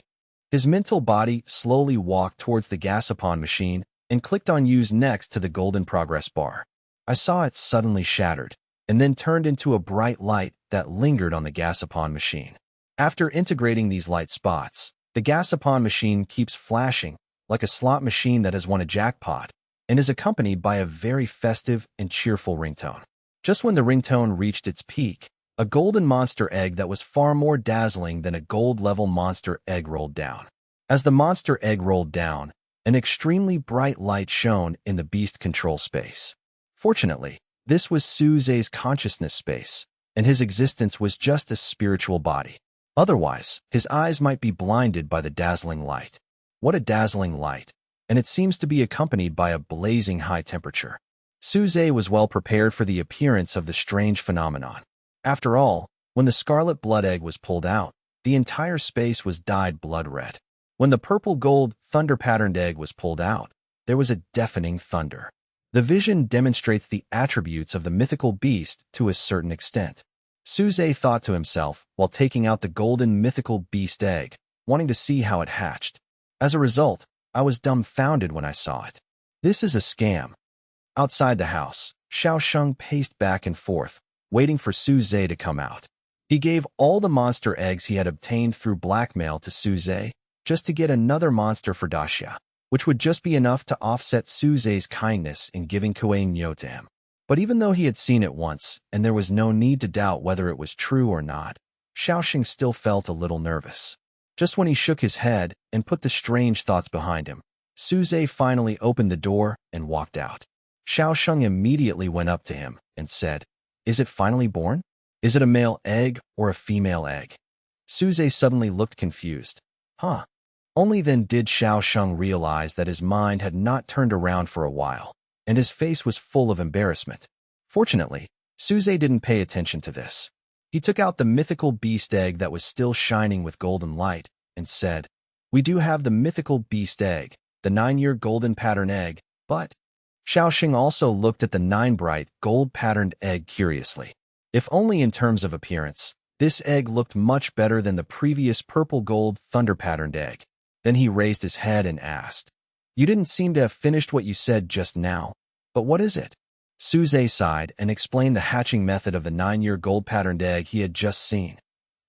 His mental body slowly walked towards the Gasapon machine and clicked on Use Next to the golden progress bar. I saw it suddenly shattered, and then turned into a bright light that lingered on the Gasapon machine. After integrating these light spots, the Gasapon machine keeps flashing like a slot machine that has won a jackpot, and is accompanied by a very festive and cheerful ringtone. Just when the ringtone reached its peak, a golden monster egg that was far more dazzling than a gold-level monster egg rolled down. As the monster egg rolled down, an extremely bright light shone in the beast control space. Fortunately, this was Suze's consciousness space, and his existence was just a spiritual body. Otherwise, his eyes might be blinded by the dazzling light. What a dazzling light! And it seems to be accompanied by a blazing high temperature. Suze was well prepared for the appearance of the strange phenomenon. After all, when the scarlet blood egg was pulled out, the entire space was dyed blood red. When the purple-gold, thunder-patterned egg was pulled out, there was a deafening thunder. The vision demonstrates the attributes of the mythical beast to a certain extent. Suze thought to himself while taking out the golden mythical beast egg, wanting to see how it hatched. As a result, I was dumbfounded when I saw it. This is a scam. Outside the house, Xiao Sheng paced back and forth, waiting for Suze to come out. He gave all the monster eggs he had obtained through blackmail to Suze, just to get another monster for Daxia, which would just be enough to offset Suze's kindness in giving Kuei Nyo to him. But even though he had seen it once, and there was no need to doubt whether it was true or not, Xiao Sheng still felt a little nervous. Just when he shook his head and put the strange thoughts behind him, Suze finally opened the door and walked out. Xiao Sheng immediately went up to him and said, "Is it finally born? Is it a male egg or a female egg? Suze suddenly looked confused. Huh. Only then did Xiao Sheng realize that his mind had not turned around for a while, and his face was full of embarrassment. Fortunately, Suze didn't pay attention to this. He took out the mythical beast egg that was still shining with golden light and said, "We do have the mythical beast egg, the 9-year golden pattern egg, but..." Xiaoxing also looked at the 9 bright, gold-patterned egg curiously. If only in terms of appearance, this egg looked much better than the previous purple-gold thunder-patterned egg. Then he raised his head and asked, "You didn't seem to have finished what you said just now, but what is it?" Suze sighed and explained the hatching method of the 9-year gold-patterned egg he had just seen.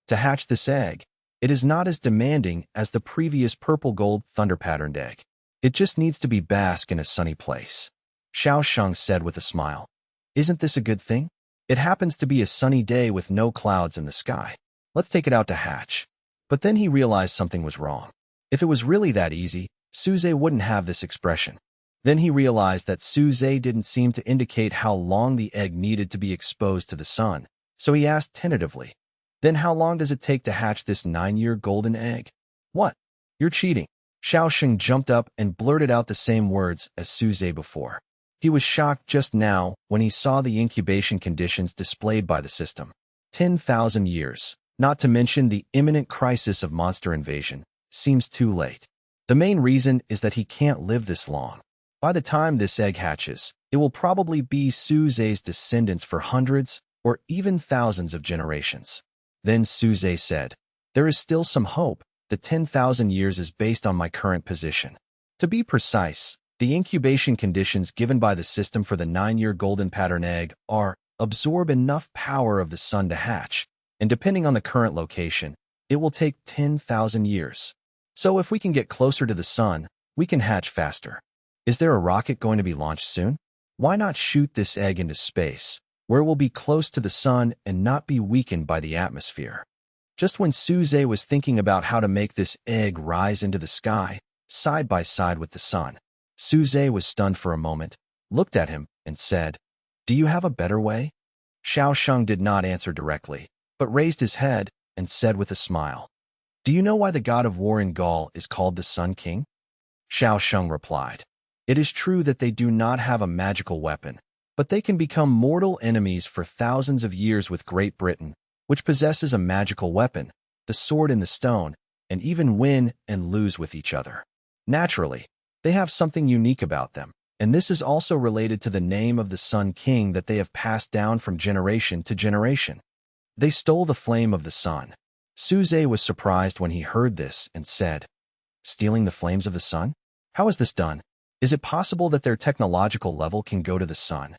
To hatch this egg, it is not as demanding as the previous purple-gold thunder-patterned egg. It just needs to be bask in a sunny place. Xiao Sheng said with a smile. "Isn't this a good thing? It happens to be a sunny day with no clouds in the sky. Let's take it out to hatch." But then he realized something was wrong. If it was really that easy, Suze wouldn't have this expression. Then he realized that Suze didn't seem to indicate how long the egg needed to be exposed to the sun, so he asked tentatively, "Then how long does it take to hatch this 9-year golden egg?" "What? You're cheating." Xiaoxing jumped up and blurted out the same words as Suze before. He was shocked just now when he saw the incubation conditions displayed by the system. 10,000 years, not to mention the imminent crisis of monster invasion, seems too late. The main reason is that he can't live this long. By the time this egg hatches, it will probably be Suze's descendants for hundreds or even thousands of generations. Then Suze said, "There is still some hope. The 10,000 years is based on my current position. To be precise, the incubation conditions given by the system for the 9-year golden pattern egg are absorb enough power of the sun to hatch, and depending on the current location, it will take 10,000 years. So if we can get closer to the sun, we can hatch faster. Is there a rocket going to be launched soon? Why not shoot this egg into space, where it will be close to the sun and not be weakened by the atmosphere?" Just when Suze was thinking about how to make this egg rise into the sky, side by side with the sun, Suze was stunned for a moment, looked at him, and said, "Do you have a better way?" Xiao Sheng did not answer directly, but raised his head and said with a smile, "Do you know why the god of war in Gaul is called the Sun King?" Xiao Sheng replied, "It is true that they do not have a magical weapon, but they can become mortal enemies for thousands of years with Great Britain, which possesses a magical weapon, the sword in the stone, and even win and lose with each other. Naturally, they have something unique about them, and this is also related to the name of the Sun King that they have passed down from generation to generation. They stole the flame of the sun." Suze was surprised when he heard this and said, "Stealing the flames of the sun? How is this done? Is it possible that their technological level can go to the sun?"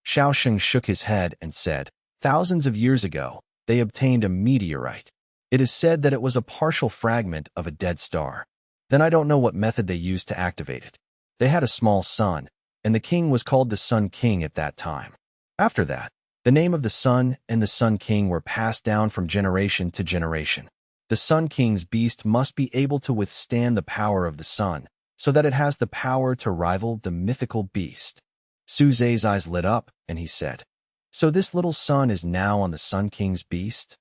Xiaoxing shook his head and said, "Thousands of years ago, they obtained a meteorite. It is said that it was a partial fragment of a dead star. Then I don't know what method they used to activate it. They had a small sun, and the king was called the Sun King at that time. After that, the name of the sun and the Sun King were passed down from generation to generation. The Sun King's beast must be able to withstand the power of the sun, so that it has the power to rival the mythical beast." Suze's eyes lit up, and he said, "So this little sun is now on the Sun King's beast?"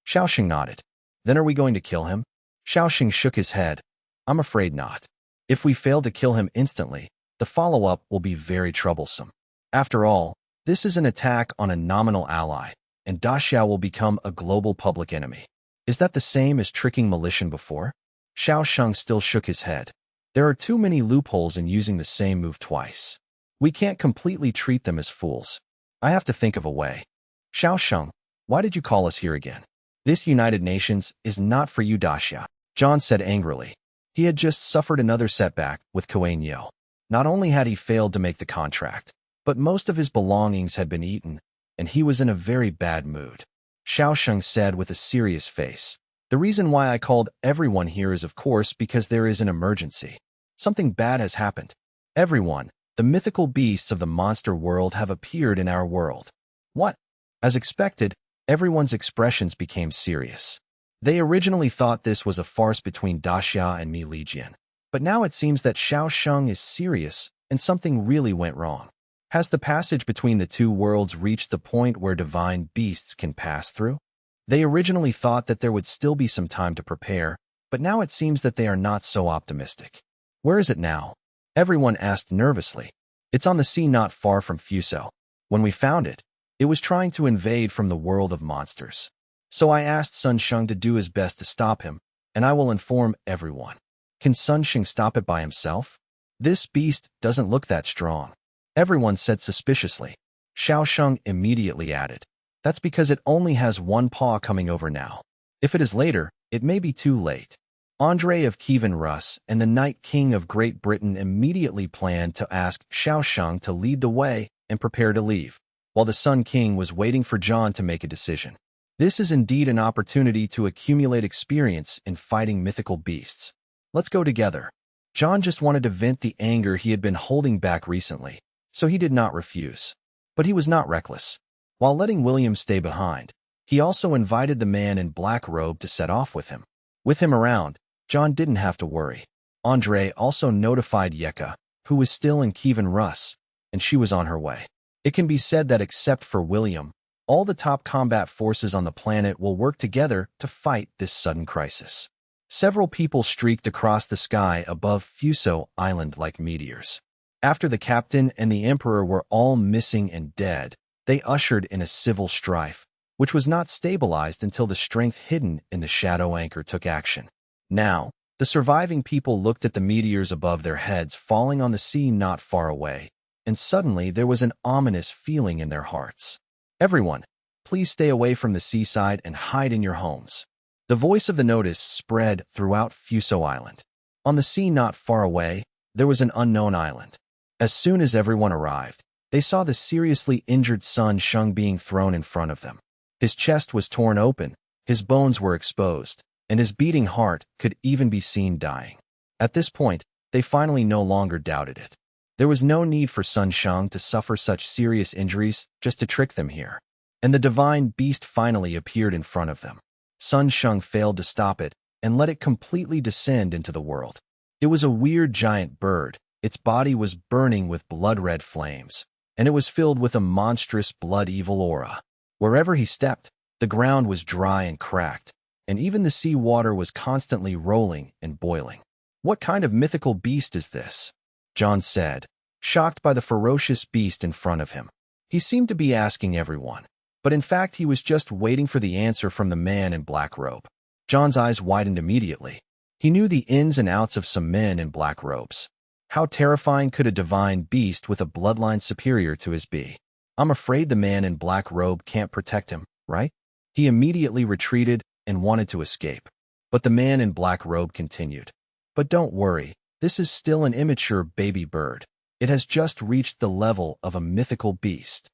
Xiaoxing nodded. "Then are we going to kill him?" Xiaoxing shook his head. "I'm afraid not. If we fail to kill him instantly, the follow-up will be very troublesome. After all, this is an attack on a nominal ally, and Daxia will become a global public enemy. Is that the same as tricking Militian before?" Xiao Sheng still shook his head. "There are too many loopholes in using the same move twice. We can't completely treat them as fools. I have to think of a way." "Xiao Sheng, why did you call us here again? This United Nations is not for you, Daxia," John said angrily. He had just suffered another setback with Kuan Yin. Not only had he failed to make the contract, but most of his belongings had been eaten, and he was in a very bad mood. Xiao Sheng said with a serious face, "The reason why I called everyone here is of course because there is an emergency. Something bad has happened. Everyone, the mythical beasts of the monster world have appeared in our world." "What?" As expected, everyone's expressions became serious. They originally thought this was a farce between Daxia and Mi Lijian, but now it seems that Xiao Sheng is serious and something really went wrong. Has the passage between the two worlds reached the point where divine beasts can pass through? They originally thought that there would still be some time to prepare, but now it seems that they are not so optimistic. Where is it now? Everyone asked nervously. It's on the sea not far from Fuso. When we found it, it was trying to invade from the world of monsters. So I asked Sun Sheng to do his best to stop him, and I will inform everyone. Can Sun Sheng stop it by himself? This beast doesn't look that strong. Everyone said suspiciously. Xiao Sheng immediately added, that's because it only has one paw coming over now. If it is later, it may be too late. Andre of Kievan Rus and the Night King of Great Britain immediately planned to ask Xiao Sheng to lead the way and prepare to leave, while the Sun King was waiting for John to make a decision. This is indeed an opportunity to accumulate experience in fighting mythical beasts. Let's go together. John just wanted to vent the anger he had been holding back recently, so he did not refuse. But he was not reckless. While letting William stay behind, he also invited the man in black robe to set off with him. With him around, John didn't have to worry. Andre also notified Yeka, who was still in Kievan Rus, and she was on her way. It can be said that except for William, all the top combat forces on the planet will work together to fight this sudden crisis. Several people streaked across the sky above Fuso Island like meteors. After the captain and the emperor were all missing and dead, they ushered in a civil strife, which was not stabilized until the strength hidden in the shadow anchor took action. Now, the surviving people looked at the meteors above their heads falling on the sea not far away, and suddenly there was an ominous feeling in their hearts. Everyone, please stay away from the seaside and hide in your homes. The voice of the notice spread throughout Fuso Island. On the sea not far away, there was an unknown island. As soon as everyone arrived, they saw the seriously injured Sun Sheng being thrown in front of them. His chest was torn open, his bones were exposed, and his beating heart could even be seen dying. At this point, they finally no longer doubted it. There was no need for Sun Sheng to suffer such serious injuries just to trick them here. And the divine beast finally appeared in front of them. Sun Sheng failed to stop it and let it completely descend into the world. It was a weird giant bird. Its body was burning with blood-red flames, and it was filled with a monstrous blood-evil aura. Wherever he stepped, the ground was dry and cracked, and even the sea water was constantly rolling and boiling. What kind of mythical beast is this? John said, shocked by the ferocious beast in front of him. He seemed to be asking everyone, but in fact he was just waiting for the answer from the man in black robe. John's eyes widened immediately. He knew the ins and outs of some men in black robes. How terrifying could a divine beast with a bloodline superior to his be? I'm afraid the man in black robe can't protect him, right? He immediately retreated and wanted to escape. But the man in black robe continued. But don't worry, this is still an immature baby bird. It has just reached the level of a mythical beast.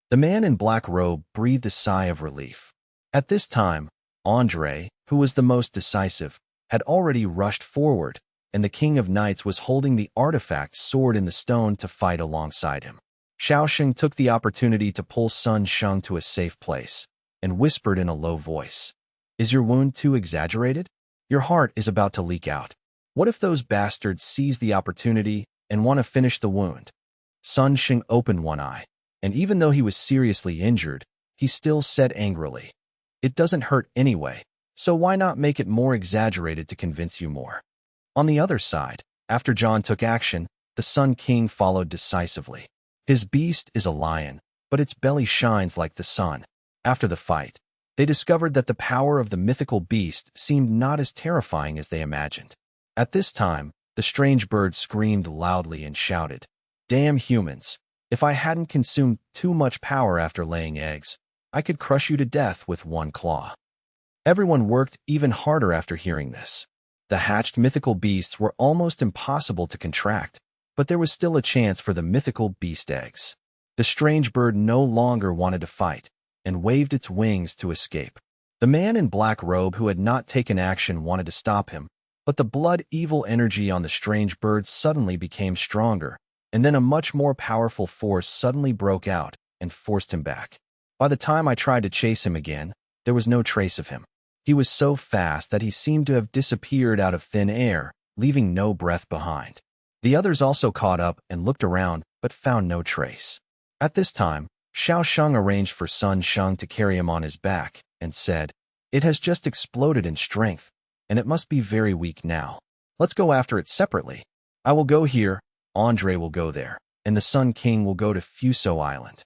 The man in black robe breathed a sigh of relief. At this time, Andre, who was the most decisive, had already rushed forward, and the King of Knights was holding the artifact sword in the stone to fight alongside him. Xiao Sheng took the opportunity to pull Sun Sheng to a safe place, and whispered in a low voice, "Is your wound too exaggerated? Your heart is about to leak out. What if those bastards seize the opportunity and want to finish the wound?" Sun Sheng opened one eye, and even though he was seriously injured, he still said angrily, "It doesn't hurt anyway, so why not make it more exaggerated to convince you more?" On the other side, after John took action, the Sun King followed decisively. His beast is a lion, but its belly shines like the sun. After the fight, they discovered that the power of the mythical beast seemed not as terrifying as they imagined. At this time, the strange bird screamed loudly and shouted, "Damn humans! If I hadn't consumed too much power after laying eggs, I could crush you to death with one claw." Everyone worked even harder after hearing this. The hatched mythical beasts were almost impossible to contract, but there was still a chance for the mythical beast eggs. The strange bird no longer wanted to fight, and waved its wings to escape. The man in black robe who had not taken action wanted to stop him, but the blood-evil energy on the strange bird suddenly became stronger, and then a much more powerful force suddenly broke out and forced him back. By the time I tried to chase him again, there was no trace of him. He was so fast that he seemed to have disappeared out of thin air, leaving no breath behind. The others also caught up and looked around, but found no trace. At this time, Xiao Sheng arranged for Sun Sheng to carry him on his back and said, "It has just exploded in strength, and it must be very weak now. Let's go after it separately. I will go here, Andre will go there, and the Sun King will go to Fuso Island."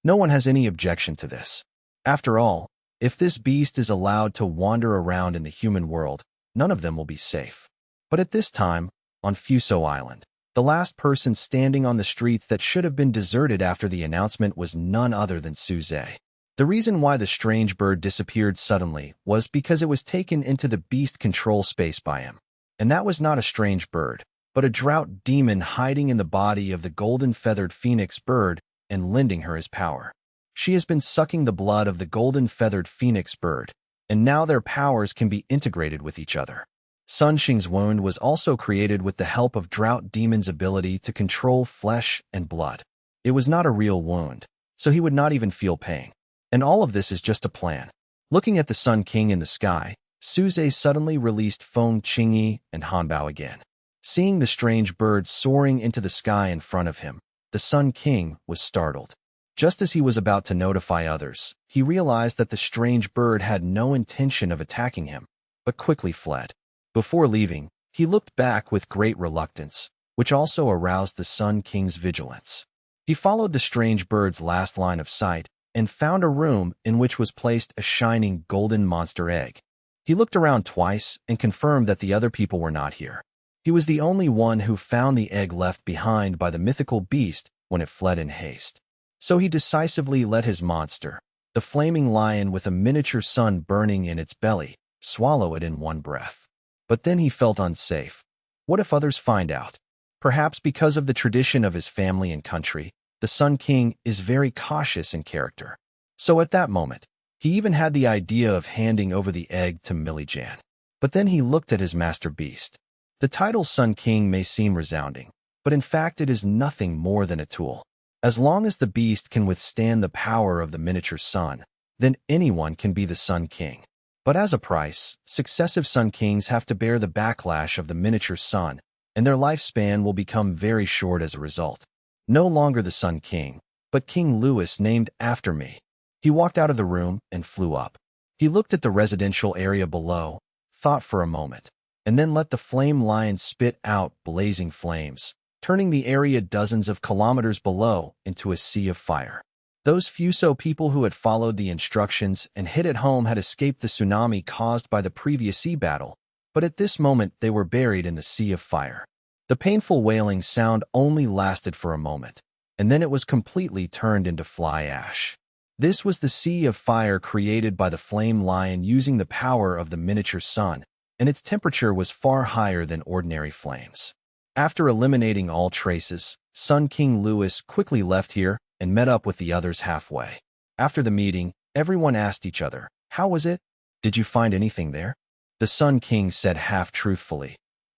No one has any objection to this. After all, if this beast is allowed to wander around in the human world, none of them will be safe. But at this time, on Fuso Island, the last person standing on the streets that should have been deserted after the announcement was none other than Suze. The reason why the strange bird disappeared suddenly was because it was taken into the beast control space by him. And that was not a strange bird, but a drought demon hiding in the body of the golden-feathered phoenix bird and lending her his power. She has been sucking the blood of the golden-feathered phoenix bird, and now their powers can be integrated with each other. Sun Sheng's wound was also created with the help of Drought Demon's ability to control flesh and blood. It was not a real wound, so he would not even feel pain. And all of this is just a plan. Looking at the Sun King in the sky, Suze suddenly released Feng Qingyi and Hanbao again. Seeing the strange bird soaring into the sky in front of him, the Sun King was startled. Just as he was about to notify others, he realized that the strange bird had no intention of attacking him, but quickly fled. Before leaving, he looked back with great reluctance, which also aroused the Sun King's vigilance. He followed the strange bird's last line of sight and found a room in which was placed a shining golden monster egg. He looked around twice and confirmed that the other people were not here. He was the only one who found the egg left behind by the mythical beast when it fled in haste. So he decisively let his monster, the flaming lion with a miniature sun burning in its belly, swallow it in one breath. But then he felt unsafe. What if others find out? Perhaps because of the tradition of his family and country, the Sun King is very cautious in character. So at that moment, he even had the idea of handing over the egg to Millijan. But then he looked at his master beast. The title Sun King may seem resounding, but in fact it is nothing more than a tool. As long as the beast can withstand the power of the miniature sun, then anyone can be the Sun King. But as a price, successive Sun Kings have to bear the backlash of the miniature sun, and their lifespan will become very short as a result. No longer the Sun King, but King Louis named after me. He walked out of the room and flew up. He looked at the residential area below, thought for a moment, and then let the flame lion spit out blazing flames, turning the area dozens of kilometers below into a sea of fire. Those Fuso people who had followed the instructions and hid at home had escaped the tsunami caused by the previous sea battle, but at this moment they were buried in the sea of fire. The painful wailing sound only lasted for a moment, and then it was completely turned into fly ash. This was the sea of fire created by the flame lion using the power of the miniature sun, and its temperature was far higher than ordinary flames. After eliminating all traces, Sun King Louis quickly left here and met up with the others halfway. After the meeting, everyone asked each other, "How was it? Did you find anything there?" The Sun King said half-truthfully,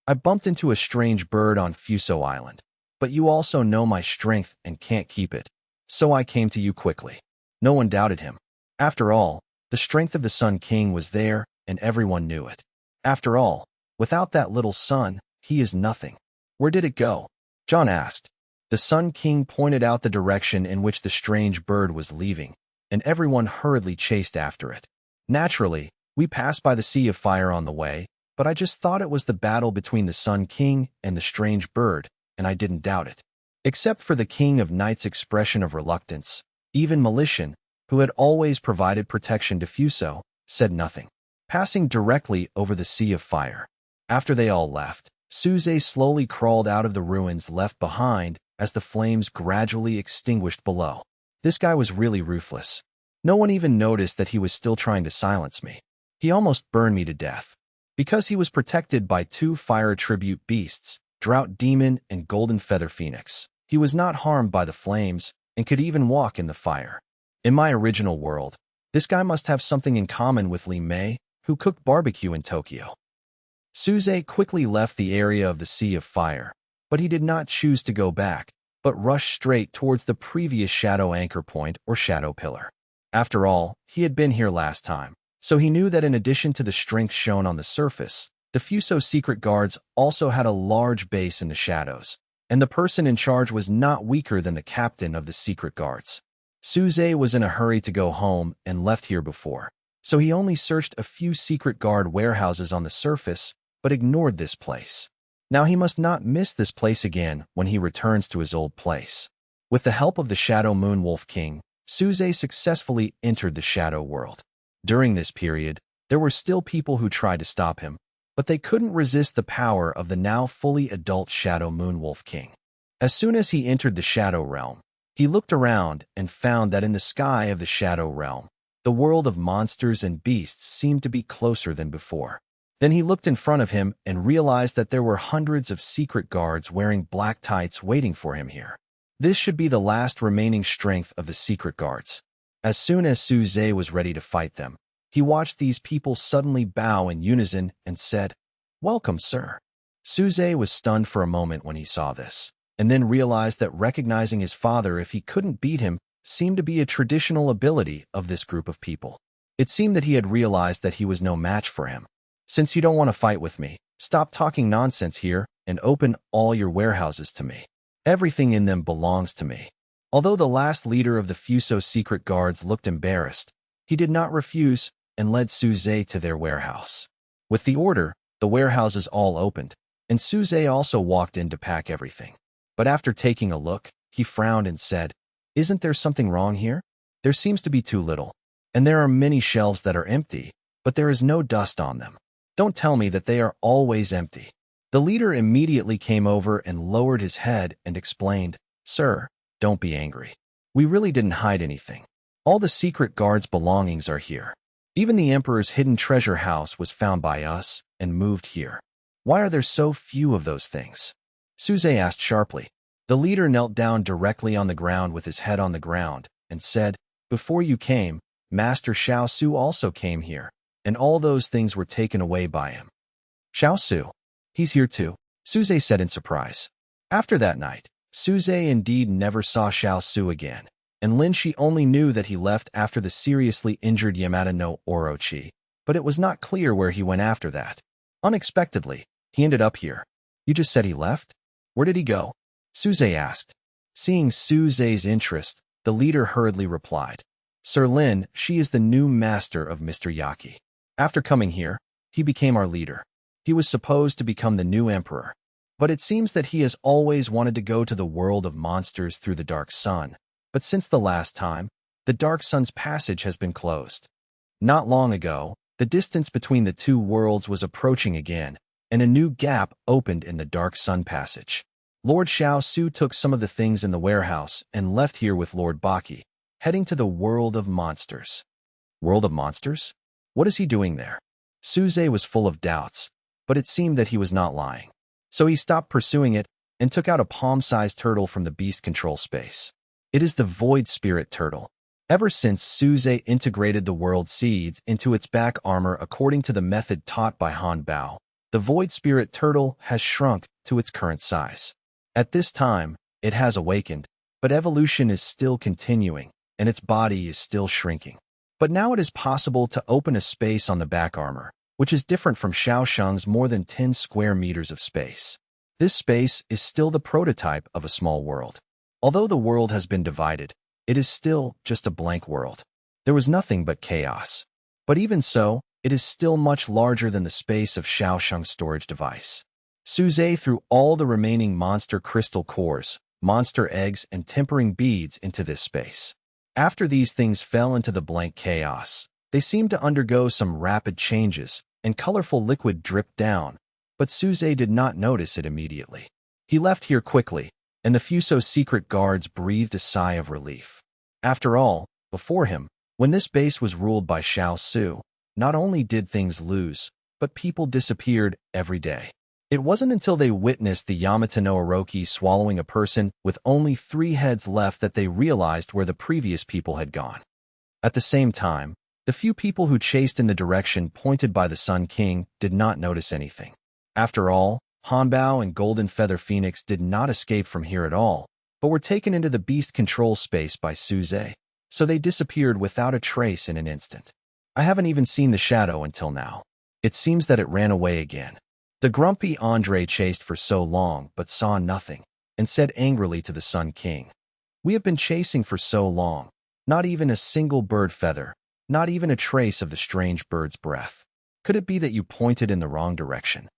"I bumped into a strange bird on Fuso Island, but you also know my strength and can't keep it, so I came to you quickly." No one doubted him. After all, the strength of the Sun King was there, and everyone knew it. After all, without that little sun, he is nothing. "Where did it go?" John asked. The Sun King pointed out the direction in which the strange bird was leaving, and everyone hurriedly chased after it. Naturally, we passed by the Sea of Fire on the way, but I just thought it was the battle between the Sun King and the strange bird, and I didn't doubt it. Except for the King of Night's expression of reluctance, even Melitian, who had always provided protection to Fuso, said nothing, passing directly over the Sea of Fire. After they all left, Suze slowly crawled out of the ruins left behind as the flames gradually extinguished below. This guy was really ruthless. No one even noticed that he was still trying to silence me. He almost burned me to death. Because he was protected by two fire attribute beasts, Drought Demon and Golden Feather Phoenix, he was not harmed by the flames and could even walk in the fire. In my original world, this guy must have something in common with Li Mei, who cooked barbecue in Tokyo. Suze quickly left the area of the Sea of Fire, but he did not choose to go back, but rushed straight towards the previous shadow anchor point or shadow pillar. After all, he had been here last time, so he knew that in addition to the strength shown on the surface, the Fuso secret guards also had a large base in the shadows, And the person in charge was not weaker than the captain of the secret guards. Suze was in a hurry to go home and left here before, so he only searched a few secret guard warehouses on the surface, but ignored this place. Now he must not miss this place again when he returns to his old place. With the help of the Shadow Moon Wolf King, Suze successfully entered the Shadow World. During this period, there were still people who tried to stop him, but they couldn't resist the power of the now fully adult Shadow Moon Wolf King. As soon as he entered the Shadow Realm, he looked around and found that in the sky of the Shadow Realm, the world of monsters and beasts seemed to be closer than before. Then he looked in front of him and realized that there were hundreds of secret guards wearing black tights waiting for him here. This should be the last remaining strength of the secret guards. As soon as Suze was ready to fight them, he watched these people suddenly bow in unison and said, "Welcome, sir." Suze was stunned for a moment when he saw this, and then realized that recognizing his father if he couldn't beat him seemed to be a traditional ability of this group of people. It seemed that he had realized that he was no match for him. "Since you don't want to fight with me, stop talking nonsense here and open all your warehouses to me. Everything in them belongs to me." Although the last leader of the Fuso secret guards looked embarrassed, he did not refuse and led Suze to their warehouse. With the order, the warehouses all opened, and Suze also walked in to pack everything. But after taking a look, he frowned and said, "Isn't there something wrong here? There seems to be too little, and there are many shelves that are empty, but there is no dust on them. Don't tell me that they are always empty." The leader immediately came over and lowered his head and explained, "Sir, don't be angry. We really didn't hide anything. All the secret guards' belongings are here. Even the Emperor's hidden treasure house was found by us and moved here. Why are there so few of those things?" Suze asked sharply. The leader knelt down directly on the ground with his head on the ground and said, "Before you came, Master Xiao Su also came here, and all those things were taken away by him." "Xiao Su? He's here too," Suze said in surprise. After that night, Suze indeed never saw Xiao Su again, and Lin Shi only knew that he left after the seriously injured Yamada no Orochi, but it was not clear where he went after that. Unexpectedly, he ended up here. "You just said he left? Where did he go?" Suze asked. Seeing Suze's interest, the leader hurriedly replied, "Sir Lin, she is the new master of Mr. Yaki. After coming here, he became our leader. He was supposed to become the new emperor, but it seems that he has always wanted to go to the world of monsters through the Dark Sun. But since the last time, the Dark Sun's passage has been closed. Not long ago, the distance between the two worlds was approaching again, and a new gap opened in the Dark Sun passage. Lord Xiao Su took some of the things in the warehouse and left here with Lord Baki, heading to the world of monsters." "World of monsters? What is he doing there?" Suze was full of doubts, but it seemed that he was not lying. So he stopped pursuing it and took out a palm-sized turtle from the beast control space. It is the Void Spirit Turtle. Ever since Suze integrated the world seeds into its back armor according to the method taught by Han Bao, the Void Spirit Turtle has shrunk to its current size. At this time, it has awakened, but evolution is still continuing, and its body is still shrinking. But now it is possible to open a space on the back armor, which is different from Xiaosheng's more than 10 square meters of space. This space is still the prototype of a small world. Although the world has been divided, it is still just a blank world. There was nothing but chaos. But even so, it is still much larger than the space of Xiaosheng's storage device. Suze threw all the remaining monster crystal cores, monster eggs, and tempering beads into this space. After these things fell into the blank chaos, they seemed to undergo some rapid changes, and colorful liquid dripped down, but Suze did not notice it immediately. He left here quickly, and the Fuso secret guards breathed a sigh of relief. After all, before him, when this base was ruled by Xiao Su, not only did things lose, but people disappeared every day. It wasn't until they witnessed the Yamata no Orochi swallowing a person with only 3 heads left that they realized where the previous people had gone. At the same time, the few people who chased in the direction pointed by the Sun King did not notice anything. After all, Hanbao and Golden Feather Phoenix did not escape from here at all, but were taken into the beast control space by Suze, so they disappeared without a trace in an instant. I haven't even seen the shadow until now. It seems that it ran away again. The grumpy Andre chased for so long but saw nothing, and said angrily to the Sun King, "We have been chasing for so long, not even a single bird feather, not even a trace of the strange bird's breath. Could it be that you pointed in the wrong direction?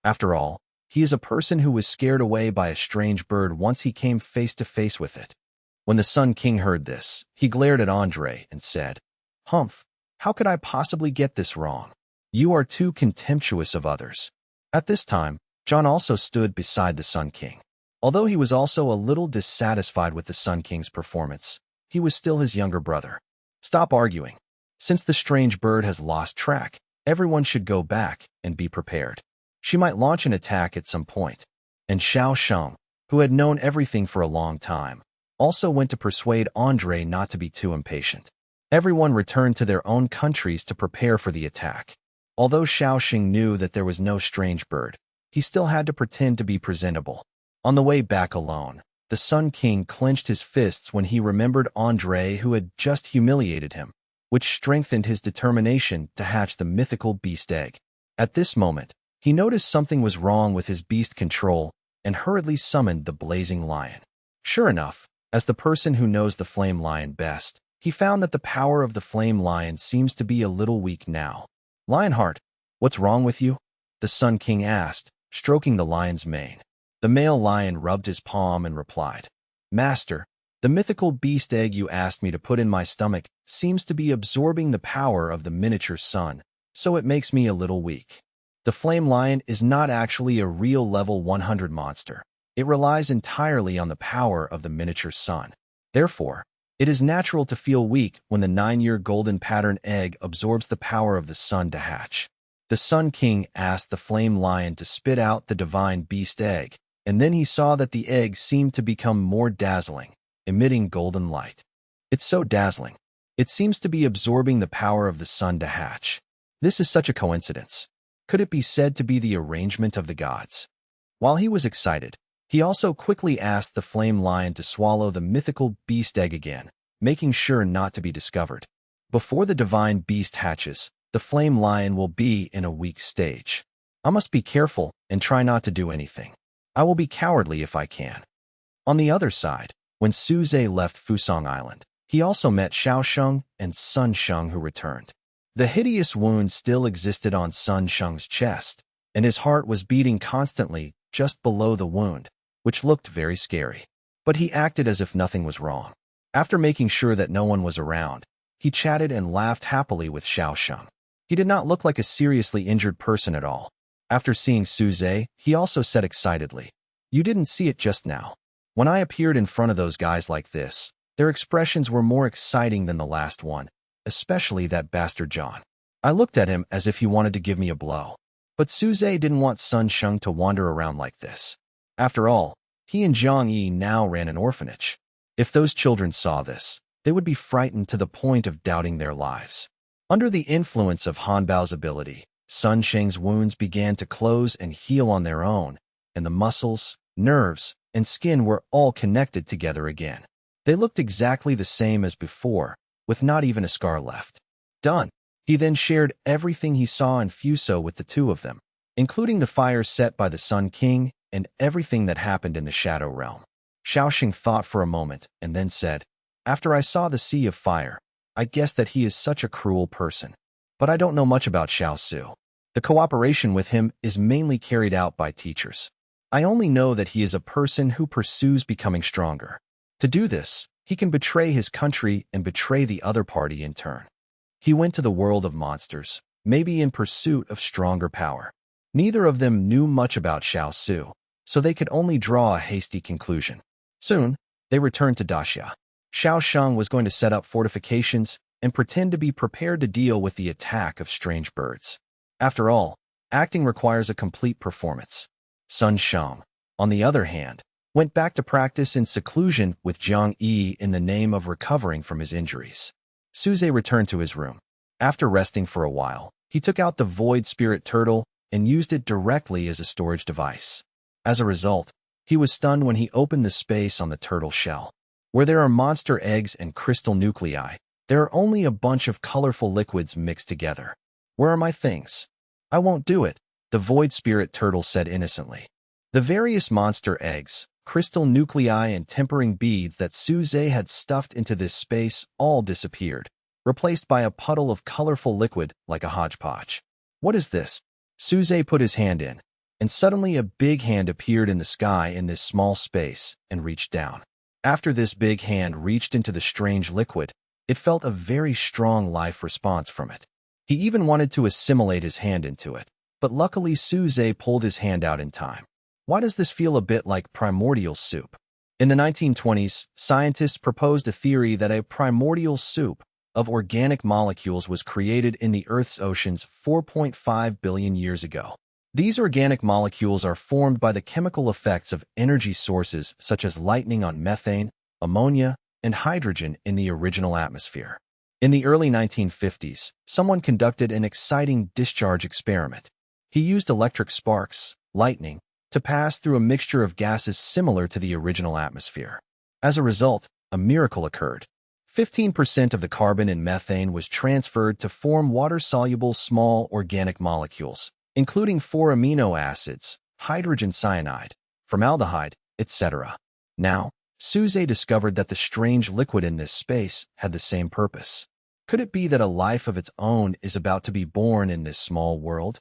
After all, he is a person who was scared away by a strange bird once he came face to face with it." When the Sun King heard this, he glared at Andre and said, "Humph, how could I possibly get this wrong? You are too contemptuous of others." At this time, John also stood beside the Sun King. Although he was also a little dissatisfied with the Sun King's performance, he was still his younger brother. "Stop arguing. Since the strange bird has lost track, everyone should go back and be prepared. She might launch an attack at some point." And Xiao Sheng, who had known everything for a long time, also went to persuade Andre not to be too impatient. Everyone returned to their own countries to prepare for the attack. Although Xiao Sheng knew that there was no strange bird, he still had to pretend to be presentable. On the way back alone, the Sun King clenched his fists when he remembered Andre, who had just humiliated him, which strengthened his determination to hatch the mythical beast egg. At this moment, he noticed something was wrong with his beast control and hurriedly summoned the blazing lion. Sure enough, as the person who knows the flame lion best, he found that the power of the flame lion seems to be a little weak now. "Lionheart, what's wrong with you?" the Sun King asked, stroking the lion's mane. The male lion rubbed his palm and replied, "Master, the mythical beast egg you asked me to put in my stomach seems to be absorbing the power of the miniature sun, so it makes me a little weak." The flame lion is not actually a real level 100 monster. It relies entirely on the power of the miniature sun. Therefore, it is natural to feel weak when the 9-year golden pattern egg absorbs the power of the sun to hatch. The Sun King asked the flame lion to spit out the divine beast egg, and then he saw that the egg seemed to become more dazzling, emitting golden light. "It's so dazzling. It seems to be absorbing the power of the sun to hatch. This is such a coincidence. Could it be said to be the arrangement of the gods?" While he was excited, he also quickly asked the flame lion to swallow the mythical beast egg again, making sure not to be discovered. Before the divine beast hatches, the flame lion will be in a weak stage. I must be careful and try not to do anything. I will be cowardly if I can. On the other side, when Suze left Fusong Island, he also met Xiao Sheng and Sun Sheng, who returned. The hideous wound still existed on Sun Sheng's chest, and his heart was beating constantly just below the wound, which looked very scary. But he acted as if nothing was wrong. After making sure that no one was around, he chatted and laughed happily with Xiao Sheng. He did not look like a seriously injured person at all. After seeing Suze, he also said excitedly, "You didn't see it just now. When I appeared in front of those guys like this, their expressions were more exciting than the last one, especially that bastard John. I looked at him as if he wanted to give me a blow. But Suze didn't want Sun Sheng to wander around like this. After all, he and Zhang Yi now ran an orphanage. If those children saw this, they would be frightened to the point of doubting their lives." Under the influence of Hanbao's ability, Sun Sheng's wounds began to close and heal on their own, and the muscles, nerves, and skin were all connected together again. They looked exactly the same as before, with not even a scar left. Done. He then shared everything he saw in Fuso with the two of them, including the fire set by the Sun King and everything that happened in the Shadow Realm. Xiaoxing thought for a moment and then said, "After I saw the Sea of Fire, I guessed that he is such a cruel person. But I don't know much about Xiao Su. The cooperation with him is mainly carried out by teachers. I only know that he is a person who pursues becoming stronger. To do this, he can betray his country and betray the other party in turn. He went to the world of monsters, maybe in pursuit of stronger power." Neither of them knew much about Xiao Su, so they could only draw a hasty conclusion. Soon, they returned to Daxia. Xiao Sheng was going to set up fortifications and pretend to be prepared to deal with the attack of strange birds. After all, acting requires a complete performance. Sun Sheng, on the other hand, went back to practice in seclusion with Zhang Yi in the name of recovering from his injuries. Suze returned to his room. After resting for a while, he took out the Void Spirit Turtle and used it directly as a storage device. As a result, he was stunned when he opened the space on the turtle shell. Where there are monster eggs and crystal nuclei, there are only a bunch of colorful liquids mixed together. Where are my things? I won't do it, the Void Spirit Turtle said innocently. The various monster eggs, Crystal nuclei and tempering beads that Suze had stuffed into this space all disappeared, replaced by a puddle of colorful liquid like a hodgepodge. What is this? Suze put his hand in, and suddenly a big hand appeared in the sky in this small space and reached down. After this big hand reached into the strange liquid, it felt a very strong life response from it. He even wanted to assimilate his hand into it, but luckily Suze pulled his hand out in time. Why does this feel a bit like primordial soup? In the 1920s, scientists proposed a theory that a primordial soup of organic molecules was created in the Earth's oceans 4.5 billion years ago. These organic molecules are formed by the chemical effects of energy sources such as lightning on methane, ammonia, and hydrogen in the original atmosphere. In the early 1950s, someone conducted an exciting discharge experiment. He used electric sparks, lightning, to pass through a mixture of gases similar to the original atmosphere. As a result, a miracle occurred. 15% of the carbon in methane was transferred to form water-soluble small organic molecules, including 4 amino acids, hydrogen cyanide, formaldehyde, etc. Now, Suze discovered that the strange liquid in this space had the same purpose. Could it be that a life of its own is about to be born in this small world?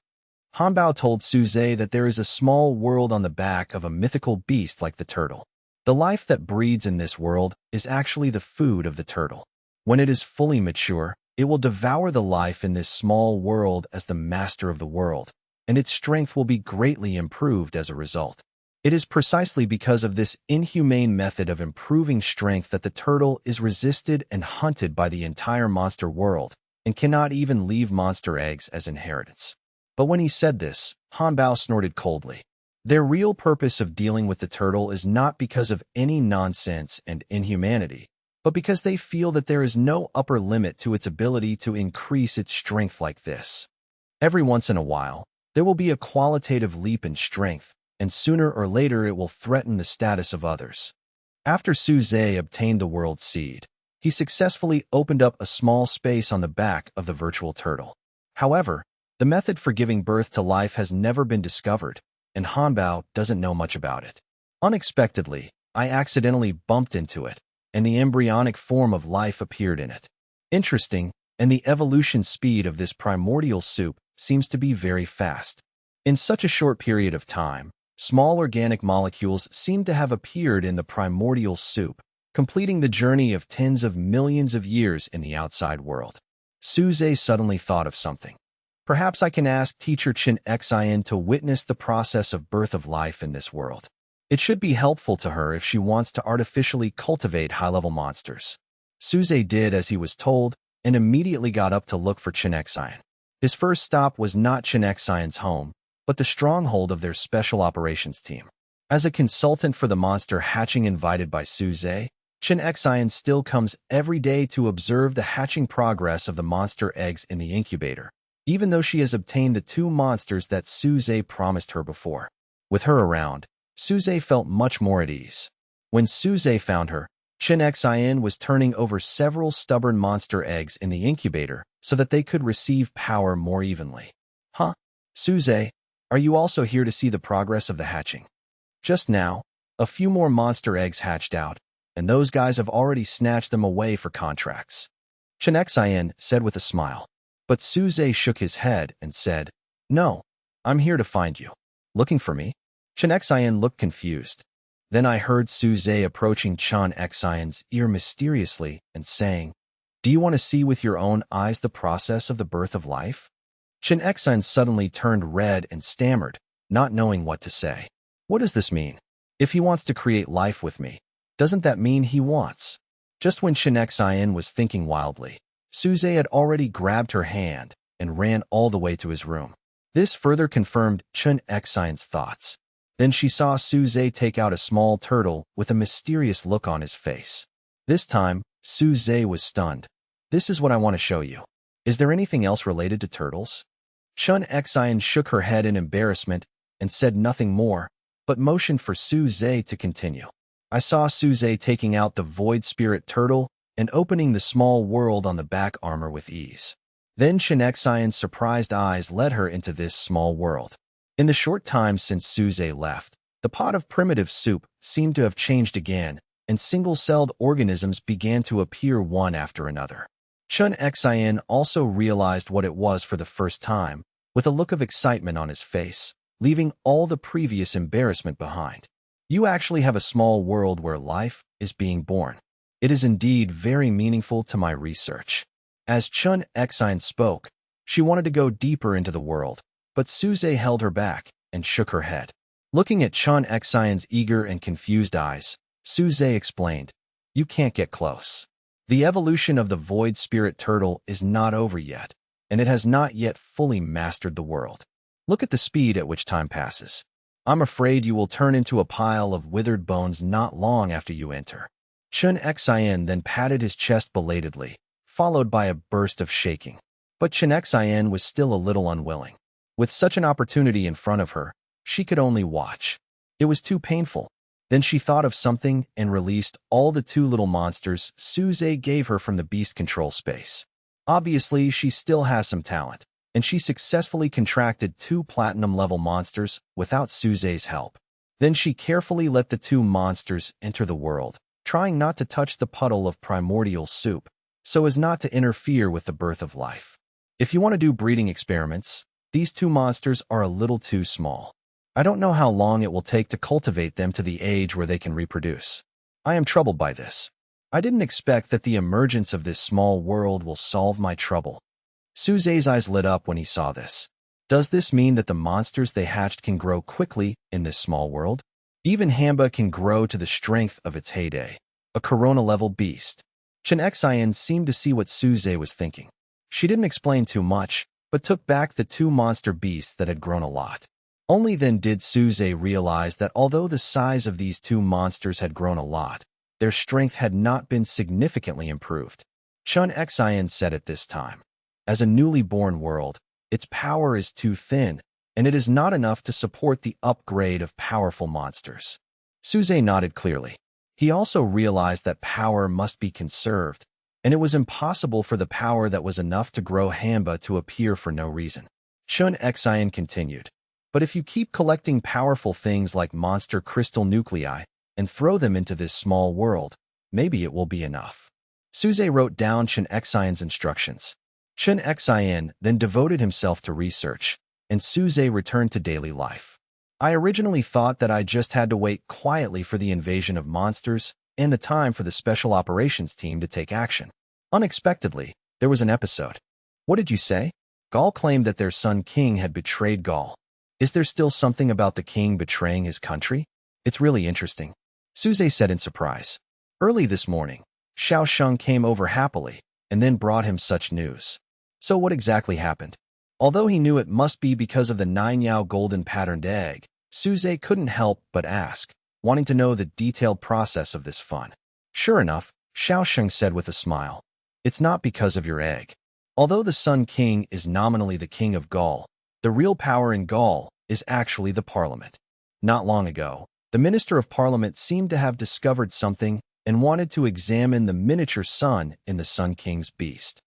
Hanbao told Suze that there is a small world on the back of a mythical beast like the turtle. The life that breeds in this world is actually the food of the turtle. When it is fully mature, it will devour the life in this small world as the master of the world, and its strength will be greatly improved as a result. It is precisely because of this inhumane method of improving strength that the turtle is resisted and hunted by the entire monster world and cannot even leave monster eggs as inheritance. But when he said this, Hanbao snorted coldly. Their real purpose of dealing with the turtle is not because of any nonsense and inhumanity, but because they feel that there is no upper limit to its ability to increase its strength like this. Every once in a while, there will be a qualitative leap in strength, and sooner or later it will threaten the status of others. After Suze obtained the world seed, he successfully opened up a small space on the back of the virtual turtle. However, the method for giving birth to life has never been discovered, and Hanbao doesn't know much about it. Unexpectedly, I accidentally bumped into it, and the embryonic form of life appeared in it. Interesting, and the evolution speed of this primordial soup seems to be very fast. In such a short period of time, small organic molecules seem to have appeared in the primordial soup, completing the journey of tens of millions of years in the outside world. Suze suddenly thought of something. Perhaps I can ask teacher Chen Xian to witness the process of birth of life in this world. It should be helpful to her if she wants to artificially cultivate high-level monsters. Suze did as he was told and immediately got up to look for Chen Xian. His first stop was not Chen Xian's home, but the stronghold of their special operations team. As a consultant for the monster hatching invited by Suze, Chen Xian still comes every day to observe the hatching progress of the monster eggs in the incubator, even though she has obtained the 2 monsters that Suze promised her before. With her around, Suze felt much more at ease. When Suze found her, Chen Xian was turning over several stubborn monster eggs in the incubator so that they could receive power more evenly. Huh? Suze, are you also here to see the progress of the hatching? Just now, a few more monster eggs hatched out, and those guys have already snatched them away for contracts. Chen Xian said with a smile. But Suze shook his head and said, "No, I'm here to find you." "Looking for me?" Chen Xian looked confused. Then I heard Suze approaching Chen Xian's ear mysteriously and saying, "Do you want to see with your own eyes the process of the birth of life?" Chen Xian suddenly turned red and stammered, not knowing what to say. What does this mean? If he wants to create life with me, doesn't that mean he wants? Just when Chen Xian was thinking wildly, Suze had already grabbed her hand and ran all the way to his room. This further confirmed Chen Xian's thoughts. Then she saw Suze take out a small turtle with a mysterious look on his face. This time, Suze was stunned. "This is what I want to show you. Is there anything else related to turtles?" Chen Xian shook her head in embarrassment and said nothing more, but motioned for Suze to continue. I saw Suze taking out the void spirit turtle and opening the small world on the back armor with ease. Then Chen Xian's surprised eyes led her into this small world. In the short time since Suze left, The pot of primitive soup seemed to have changed again, and single-celled organisms began to appear one after another. Chun Xin also realized what it was for the first time, with a look of excitement on his face, leaving all the previous embarrassment behind. You actually have a small world where life is being born. It is indeed very meaningful to my research. As Chun Xin spoke, she wanted to go deeper into the world, but Suze held her back and shook her head. Looking at Chun Xin's eager and confused eyes, Suze explained, "You can't get close. The evolution of the void spirit turtle is not over yet, and it has not yet fully mastered the world. Look at the speed at which time passes. I'm afraid you will turn into a pile of withered bones not long after you enter." Chun Xin then patted his chest belatedly, followed by a burst of shaking. But Chun Xin was still a little unwilling. With such an opportunity in front of her, she could only watch. It was too painful. Then she thought of something and released all the two little monsters Suze gave her from the beast control space. Obviously, she still has some talent, and she successfully contracted 2 platinum-level monsters without Suze's help. Then she carefully let the 2 monsters enter the world, trying not to touch the puddle of primordial soup, so as not to interfere with the birth of life. If you want to do breeding experiments, these 2 monsters are a little too small. I don't know how long it will take to cultivate them to the age where they can reproduce. I am troubled by this. I didn't expect that the emergence of this small world will solve my trouble. Suze's eyes lit up when he saw this. Does this mean that the monsters they hatched can grow quickly in this small world? Even Hamba can grow to the strength of its heyday, a corona-level beast. Chun Xin seemed to see what Suze was thinking. She didn't explain too much, but took back the 2 monster beasts that had grown a lot. Only then did Suze realize that although the size of these 2 monsters had grown a lot, their strength had not been significantly improved. Chun Xin said at this time, "As a newly born world, its power is too thin, and it is not enough to support the upgrade of powerful monsters." Suze nodded clearly. He also realized that power must be conserved, and it was impossible for the power that was enough to grow Hamba to appear for no reason. Chun Xin continued, "But if you keep collecting powerful things like monster crystal nuclei and throw them into this small world, maybe it will be enough." Suze wrote down Chun Xin's instructions. Chun Xin then devoted himself to research, and Suze returned to daily life. "I originally thought that I just had to wait quietly for the invasion of monsters and the time for the special operations team to take action. Unexpectedly, there was an episode." "What did you say?" "Gaul claimed that their son king had betrayed Gaul. Is there still something about the king betraying his country? It's really interesting," Suze said in surprise. "Early this morning, Xiao Sheng came over happily and then brought him such news." "So what exactly happened?" Although he knew it must be because of the 9-yao golden patterned egg, Suze couldn't help but ask, wanting to know the detailed process of this fun. "Sure enough," Xiao Sheng said with a smile, "it's not because of your egg. Although the Sun King is nominally the king of Gaul, the real power in Gaul is actually the parliament. Not long ago, the Minister of Parliament seemed to have discovered something and wanted to examine the miniature sun in the Sun King's beast.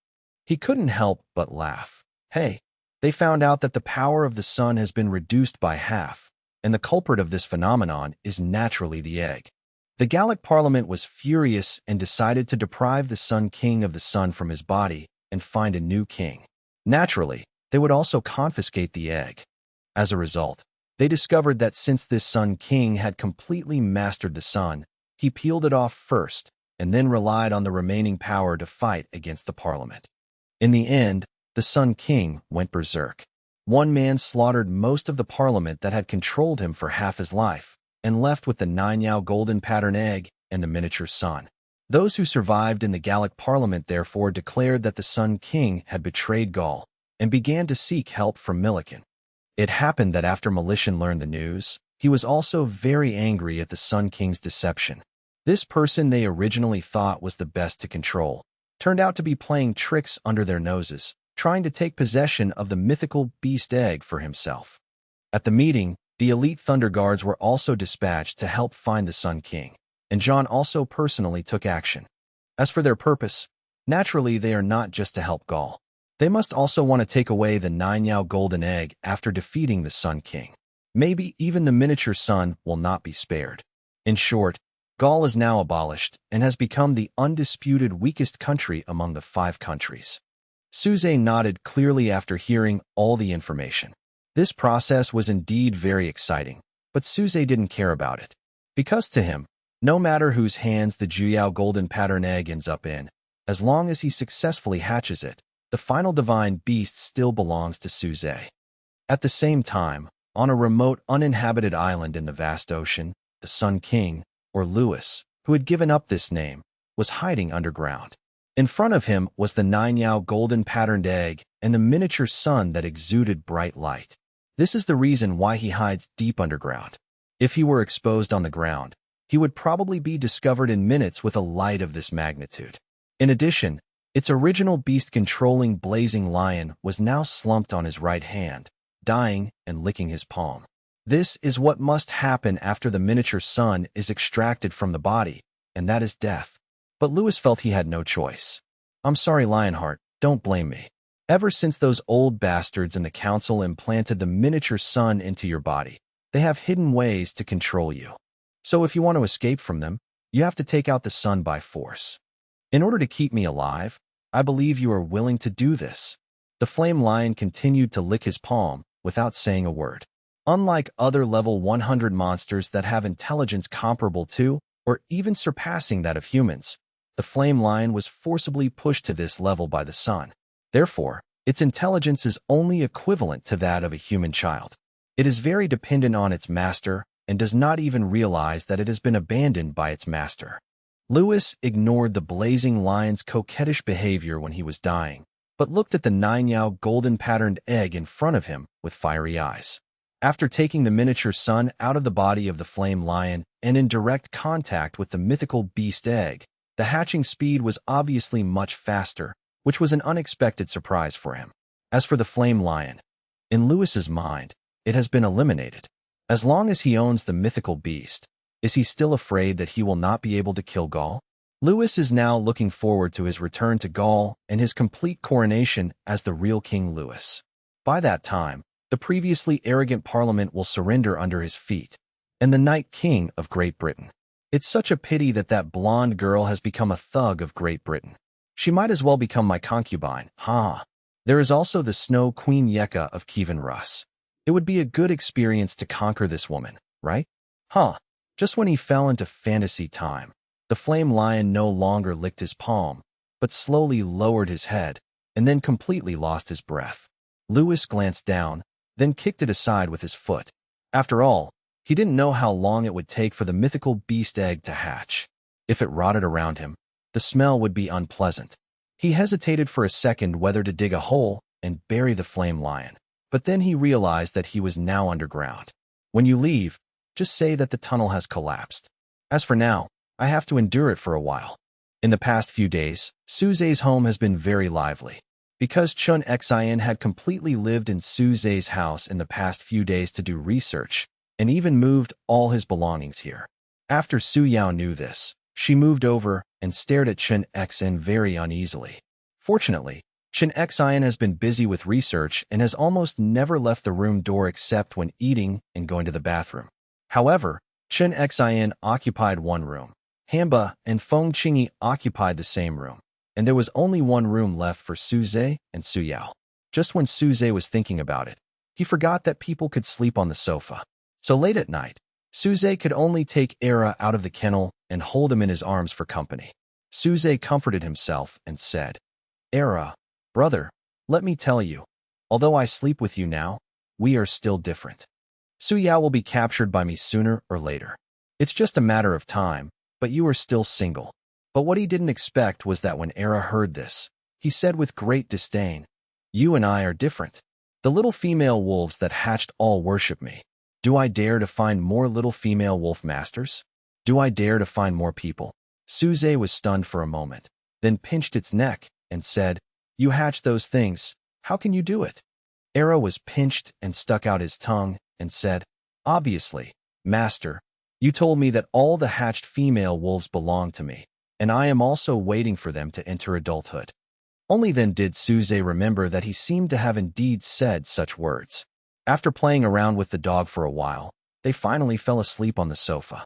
He couldn't help but laugh. Hey, they found out that the power of the sun has been reduced by half, and the culprit of this phenomenon is naturally the egg. The Gallic Parliament was furious and decided to deprive the Sun King of the sun from his body and find a new king. Naturally, they would also confiscate the egg. As a result, they discovered that since this Sun King had completely mastered the sun, he peeled it off first and then relied on the remaining power to fight against the Parliament. In the end, the Sun King went berserk. One man slaughtered most of the Parliament that had controlled him for half his life and left with the 9-yao golden pattern egg and the miniature sun. Those who survived in the Gallic Parliament therefore declared that the Sun King had betrayed Gaul and began to seek help from Millikan. It happened that after Militian learned the news, he was also very angry at the Sun King's deception. This person they originally thought was the best to control turned out to be playing tricks under their noses, trying to take possession of the mythical beast egg for himself. At the meeting, the elite Thunder Guards were also dispatched to help find the Sun King, and John also personally took action. As for their purpose, naturally they are not just to help Gaul. They must also want to take away the 9-yao golden egg after defeating the Sun King. Maybe even the miniature sun will not be spared. In short, Gaul is now abolished and has become the undisputed weakest country among the 5 countries. Suze nodded clearly after hearing all the information. This process was indeed very exciting, but Suze didn't care about it. Because to him, no matter whose hands the Juyao golden pattern egg ends up in, as long as he successfully hatches it, the final divine beast still belongs to Suze. At the same time, on a remote uninhabited island in the vast ocean, the Sun King, or Lewis, who had given up this name, was hiding underground. In front of him was the 9-yao golden patterned egg and the miniature sun that exuded bright light. This is the reason why he hides deep underground. If he were exposed on the ground, he would probably be discovered in minutes with a light of this magnitude. In addition, its original beast-controlling blazing lion was now slumped on his right hand, dying and licking his palm. This is what must happen after the miniature sun is extracted from the body, and that is death. But Lewis felt he had no choice. I'm sorry, Lionheart, don't blame me. Ever since those old bastards in the council implanted the miniature sun into your body, they have hidden ways to control you. So if you want to escape from them, you have to take out the sun by force. In order to keep me alive, I believe you are willing to do this. The flame lion continued to lick his palm without saying a word. Unlike other level 100 monsters that have intelligence comparable to, or even surpassing that of humans, the flame lion was forcibly pushed to this level by the sun. Therefore, its intelligence is only equivalent to that of a human child. It is very dependent on its master and does not even realize that it has been abandoned by its master. Lewis ignored the blazing lion's coquettish behavior when he was dying, but looked at the 9-yao golden patterned egg in front of him with fiery eyes. After taking the miniature sun out of the body of the flame lion and in direct contact with the mythical beast egg, the hatching speed was obviously much faster, which was an unexpected surprise for him. As for the flame lion, in Lewis's mind, it has been eliminated. As long as he owns the mythical beast, is he still afraid that he will not be able to kill Gaul? Lewis is now looking forward to his return to Gaul and his complete coronation as the real King Lewis. By that time, the previously arrogant parliament will surrender under his feet, and the Night King of Great Britain. It's such a pity that that blonde girl has become a thug of Great Britain. She might as well become my concubine, ha! There is also the Snow Queen Yeka of Kievan Rus. It would be a good experience to conquer this woman, right? Huh. Just when he fell into fantasy time, the flame lion no longer licked his palm, but slowly lowered his head, and then completely lost his breath. Lewis glanced down, then kicked it aside with his foot. After all, he didn't know how long it would take for the mythical beast egg to hatch. If it rotted around him, the smell would be unpleasant. He hesitated for a second whether to dig a hole and bury the flame lion, but then he realized that he was now underground. When you leave, just say that the tunnel has collapsed. As for now, I have to endure it for a while. In the past few days, Suze's home has been very lively. Because Chun Xin had completely lived in Suze's house in the past few days to do research, and even moved all his belongings here. After Su Yao knew this, she moved over and stared at Chun Xin very uneasily. Fortunately, Chun Xin has been busy with research and has almost never left the room door except when eating and going to the bathroom. However, Chun Xin occupied one room. Hamba and Feng Qingyi occupied the same room, and there was only one room left for Suze and Su Yao. Just when Suze was thinking about it, he forgot that people could sleep on the sofa. So late at night, Suze could only take Era out of the kennel and hold him in his arms for company. Suze comforted himself and said, Era, brother, let me tell you, although I sleep with you now, we are still different. Su Yao will be captured by me sooner or later. It's just a matter of time, but you are still single. But what he didn't expect was that when Era heard this, he said with great disdain, You and I are different. The little female wolves that hatched all worship me. Do I dare to find more little female wolf masters? Do I dare to find more people? Suze was stunned for a moment, then pinched its neck and said, You hatched those things. How can you do it? Era was pinched and stuck out his tongue and said, Obviously, master, you told me that all the hatched female wolves belong to me, and I am also waiting for them to enter adulthood. Only then did Suze remember that he seemed to have indeed said such words. After playing around with the dog for a while, they finally fell asleep on the sofa.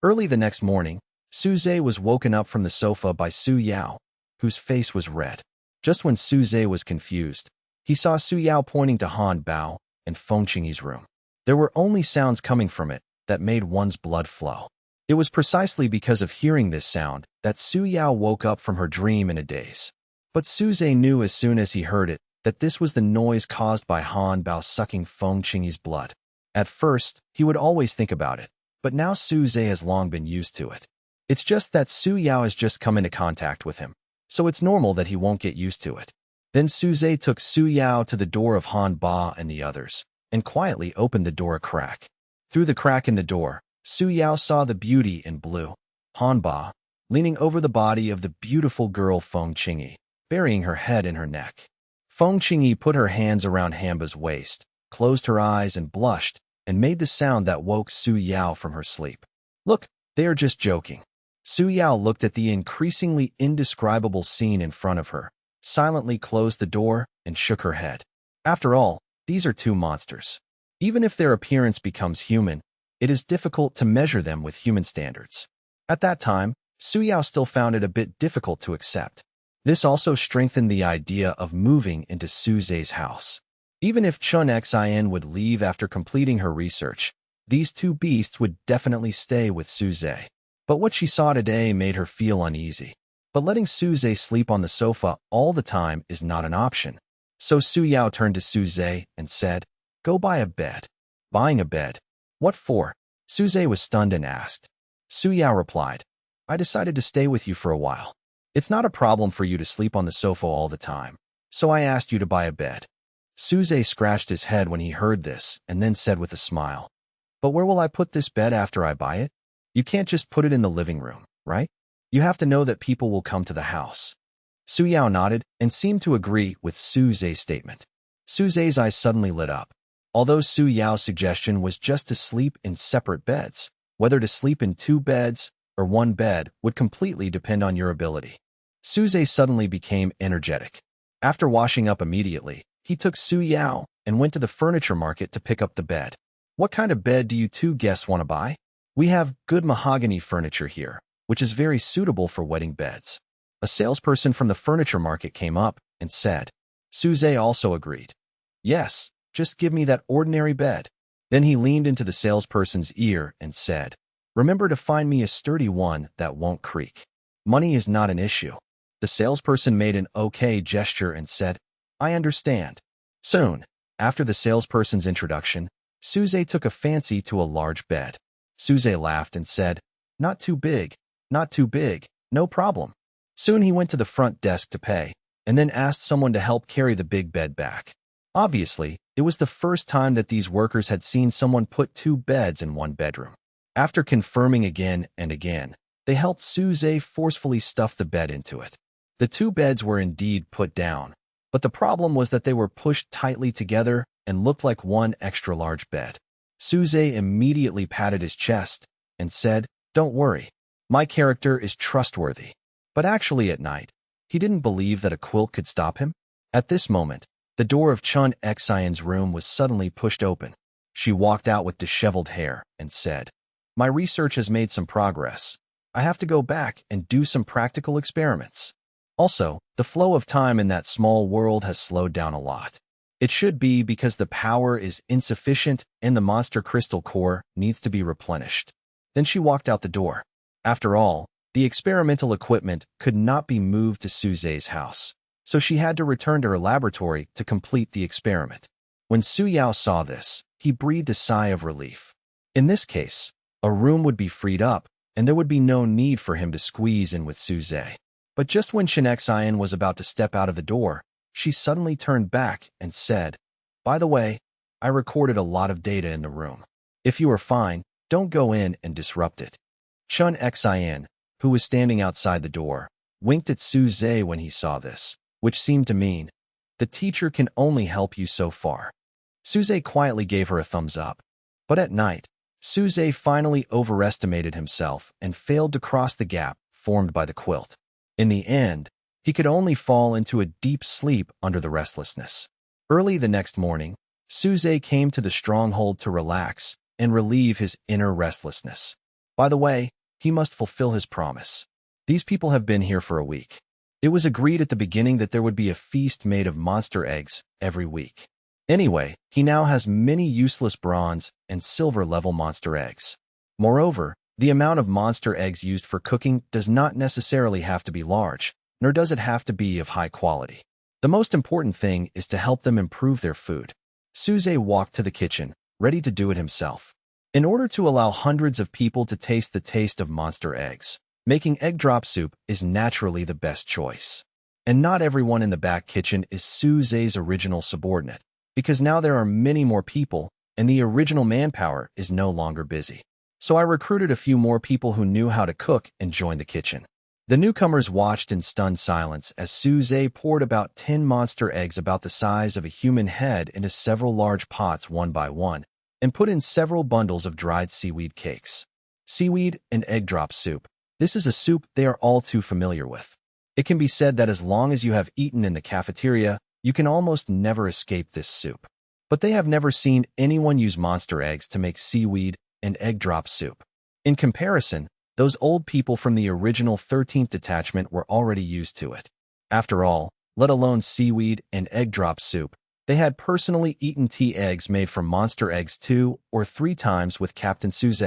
Early the next morning, Suze was woken up from the sofa by Su Yao, whose face was red. Just when Suze was confused, he saw Su Yao pointing to Han Bao and Feng Qingyi's room. There were only sounds coming from it that made one's blood flow. It was precisely because of hearing this sound that Su Yao woke up from her dream in a daze. But Suze knew as soon as he heard it that this was the noise caused by Han Bao sucking Feng Qingyi's blood. At first, he would always think about it, but now Suze has long been used to it. It's just that Su Yao has just come into contact with him, so it's normal that he won't get used to it. Then Suze took Su Yao to the door of Han Ba and the others, and quietly opened the door a crack. Through the crack in the door, Su Yao saw the beauty in blue, Han Ba, leaning over the body of the beautiful girl Feng Qingyi, burying her head in her neck. Feng Qingyi put her hands around Hanba's waist, closed her eyes and blushed, and made the sound that woke Su Yao from her sleep. Look, they are just joking. Su Yao looked at the increasingly indescribable scene in front of her, silently closed the door, and shook her head. After all, these are two monsters. Even if their appearance becomes human, it is difficult to measure them with human standards. At that time, Su Yao still found it a bit difficult to accept. This also strengthened the idea of moving into Suze's house. Even if Chun Xin would leave after completing her research, these two beasts would definitely stay with Suze. But what she saw today made her feel uneasy. But letting Suze sleep on the sofa all the time is not an option. So Su Yao turned to Suze and said, "Go buy a bed." Buying a bed? What for? Suze was stunned and asked. Su Yao replied, "I decided to stay with you for a while. It's not a problem for you to sleep on the sofa all the time, so I asked you to buy a bed." Suze scratched his head when he heard this and then said with a smile, "But where will I put this bed after I buy it? You can't just put it in the living room, right? You have to know that people will come to the house." Su Yao nodded and seemed to agree with Suze's statement. Suze's eyes suddenly lit up. Although Su Yao's suggestion was just to sleep in separate beds, whether to sleep in two beds or one bed would completely depend on your ability. Suze suddenly became energetic. After washing up immediately, he took Su Yao and went to the furniture market to pick up the bed. "What kind of bed do you two guests want to buy? We have good mahogany furniture here, which is very suitable for wedding beds." A salesperson from the furniture market came up and said. Suze also agreed. "Yes, just give me that ordinary bed." Then he leaned into the salesperson's ear and said, "Remember to find me a sturdy one that won't creak. Money is not an issue." The salesperson made an okay gesture and said, "I understand." Soon, after the salesperson's introduction, Suze took a fancy to a large bed. Suze laughed and said, "Not too big, not too big, no problem." Soon he went to the front desk to pay, and then asked someone to help carry the big bed back. Obviously, it was the first time that these workers had seen someone put two beds in one bedroom. After confirming again and again, they helped Suze forcefully stuff the bed into it. The two beds were indeed put down, but the problem was that they were pushed tightly together and looked like one extra-large bed. Suze immediately patted his chest and said, "Don't worry, my character is trustworthy." But actually at night, he didn't believe that a quilt could stop him. At this moment, the door of Chun Xion's room was suddenly pushed open. She walked out with disheveled hair and said, "My research has made some progress. I have to go back and do some practical experiments. Also, the flow of time in that small world has slowed down a lot. It should be because the power is insufficient and the monster crystal core needs to be replenished." Then she walked out the door. After all, the experimental equipment could not be moved to Suze's house, so she had to return to her laboratory to complete the experiment. When Su Yao saw this, he breathed a sigh of relief. In this case, a room would be freed up, and there would be no need for him to squeeze in with Suze. But just when Chun Xion was about to step out of the door, she suddenly turned back and said, "By the way, I recorded a lot of data in the room. If you are fine, don't go in and disrupt it." Chun Xion, who was standing outside the door, winked at Suze when he saw this, which seemed to mean, "The teacher can only help you so far." Suze quietly gave her a thumbs up. But at night, Suze finally overestimated himself and failed to cross the gap formed by the quilt. In the end, he could only fall into a deep sleep under the restlessness. Early the next morning, Suze came to the stronghold to relax and relieve his inner restlessness. By the way, he must fulfill his promise. These people have been here for a week. It was agreed at the beginning that there would be a feast made of monster eggs every week. Anyway, he now has many useless bronze and silver-level monster eggs. Moreover, the amount of monster eggs used for cooking does not necessarily have to be large, nor does it have to be of high quality. The most important thing is to help them improve their food. Suze walked to the kitchen, ready to do it himself. In order to allow hundreds of people to taste the taste of monster eggs, making egg drop soup is naturally the best choice. And not everyone in the back kitchen is Suze's original subordinate, because now there are many more people, and the original manpower is no longer busy. So I recruited a few more people who knew how to cook and joined the kitchen. The newcomers watched in stunned silence as Suze poured about 10 monster eggs about the size of a human head into several large pots one by one, and put in several bundles of dried seaweed cakes. Seaweed and egg drop soup. This is a soup they are all too familiar with. It can be said that as long as you have eaten in the cafeteria, you can almost never escape this soup. But they have never seen anyone use monster eggs to make seaweed and egg drop soup. In comparison, those old people from the original 13th detachment were already used to it. After all, let alone seaweed and egg drop soup, they had personally eaten tea eggs made from monster eggs 2 or 3 times with Captain Suze.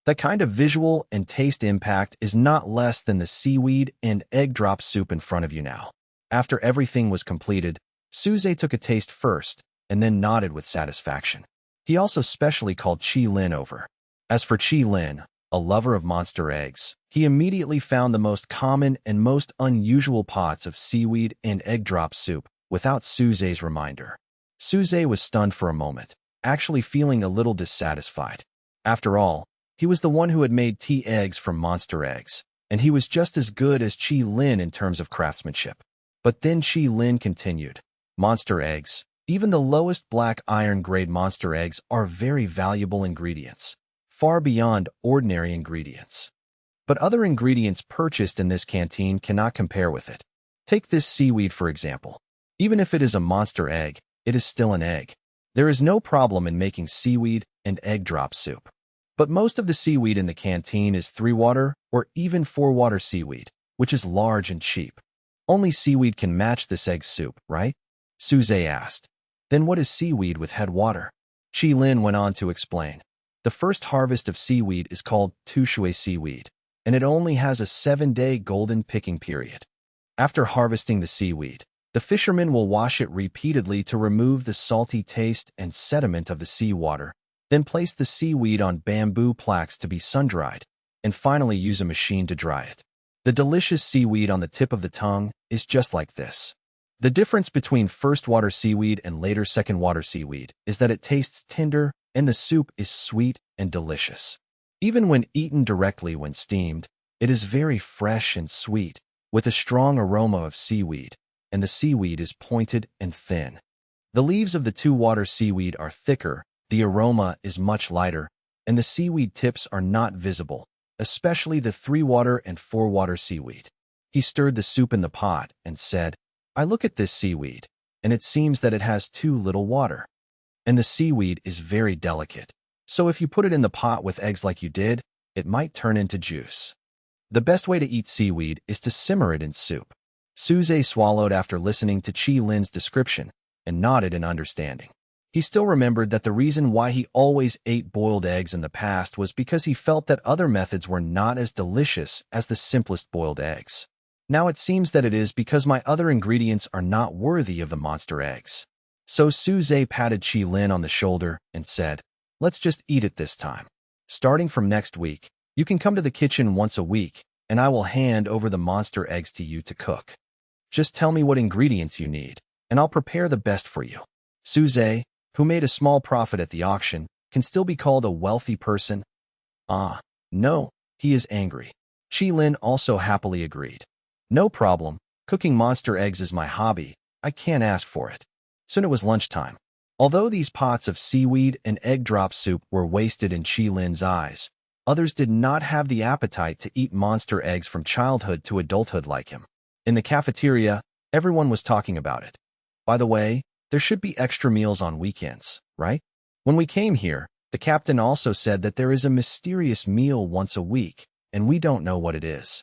That kind of visual and taste impact is not less than the seaweed and egg drop soup in front of you now. After everything was completed, Suze took a taste first and then nodded with satisfaction. He also specially called Chi Lin over. As for Chi Lin, a lover of monster eggs, he immediately found the most common and most unusual pots of seaweed and egg drop soup without Suze's reminder. Suze was stunned for a moment, actually feeling a little dissatisfied. After all, he was the one who had made tea eggs from monster eggs, and he was just as good as Chi Lin in terms of craftsmanship. But then Chi Lin continued, monster eggs, even the lowest black iron-grade monster eggs are very valuable ingredients, far beyond ordinary ingredients. But other ingredients purchased in this canteen cannot compare with it. Take this seaweed for example. Even if it is a monster egg, it is still an egg. There is no problem in making seaweed and egg drop soup. But most of the seaweed in the canteen is 3-water or even 4-water seaweed, which is large and cheap. Only seaweed can match this egg soup, right? Suze asked. Then what is seaweed with head water? Chi Lin went on to explain. The first harvest of seaweed is called Tushui seaweed, and it only has a 7-day golden picking period. After harvesting the seaweed, the fishermen will wash it repeatedly to remove the salty taste and sediment of the seawater, then place the seaweed on bamboo plaques to be sun-dried, and finally use a machine to dry it. The delicious seaweed on the tip of the tongue is just like this. The difference between first-water seaweed and later second-water seaweed is that it tastes tender and the soup is sweet and delicious. Even when eaten directly when steamed, it is very fresh and sweet, with a strong aroma of seaweed, and the seaweed is pointed and thin. The leaves of the 2-water seaweed are thicker, the aroma is much lighter, and the seaweed tips are not visible, especially the 3-water and 4-water seaweed. He stirred the soup in the pot and said, I look at this seaweed, and it seems that it has too little water. And the seaweed is very delicate, so if you put it in the pot with eggs like you did, it might turn into juice. The best way to eat seaweed is to simmer it in soup. Suze swallowed after listening to Chi Lin's description and nodded in understanding. He still remembered that the reason why he always ate boiled eggs in the past was because he felt that other methods were not as delicious as the simplest boiled eggs. Now it seems that it is because my other ingredients are not worthy of the monster eggs. So Suze patted Chi Lin on the shoulder and said, let's just eat it this time. Starting from next week, you can come to the kitchen once a week, and I will hand over the monster eggs to you to cook. Just tell me what ingredients you need, and I'll prepare the best for you. Suze, who made a small profit at the auction, can still be called a wealthy person. Ah, no, he is angry. Chi Lin also happily agreed. No problem, cooking monster eggs is my hobby, I can't ask for it. Soon it was lunchtime. Although these pots of seaweed and egg drop soup were wasted in Chi Lin's eyes, others did not have the appetite to eat monster eggs from childhood to adulthood like him. In the cafeteria, everyone was talking about it. By the way, there should be extra meals on weekends, right? When we came here, the captain also said that there is a mysterious meal once a week, and we don't know what it is.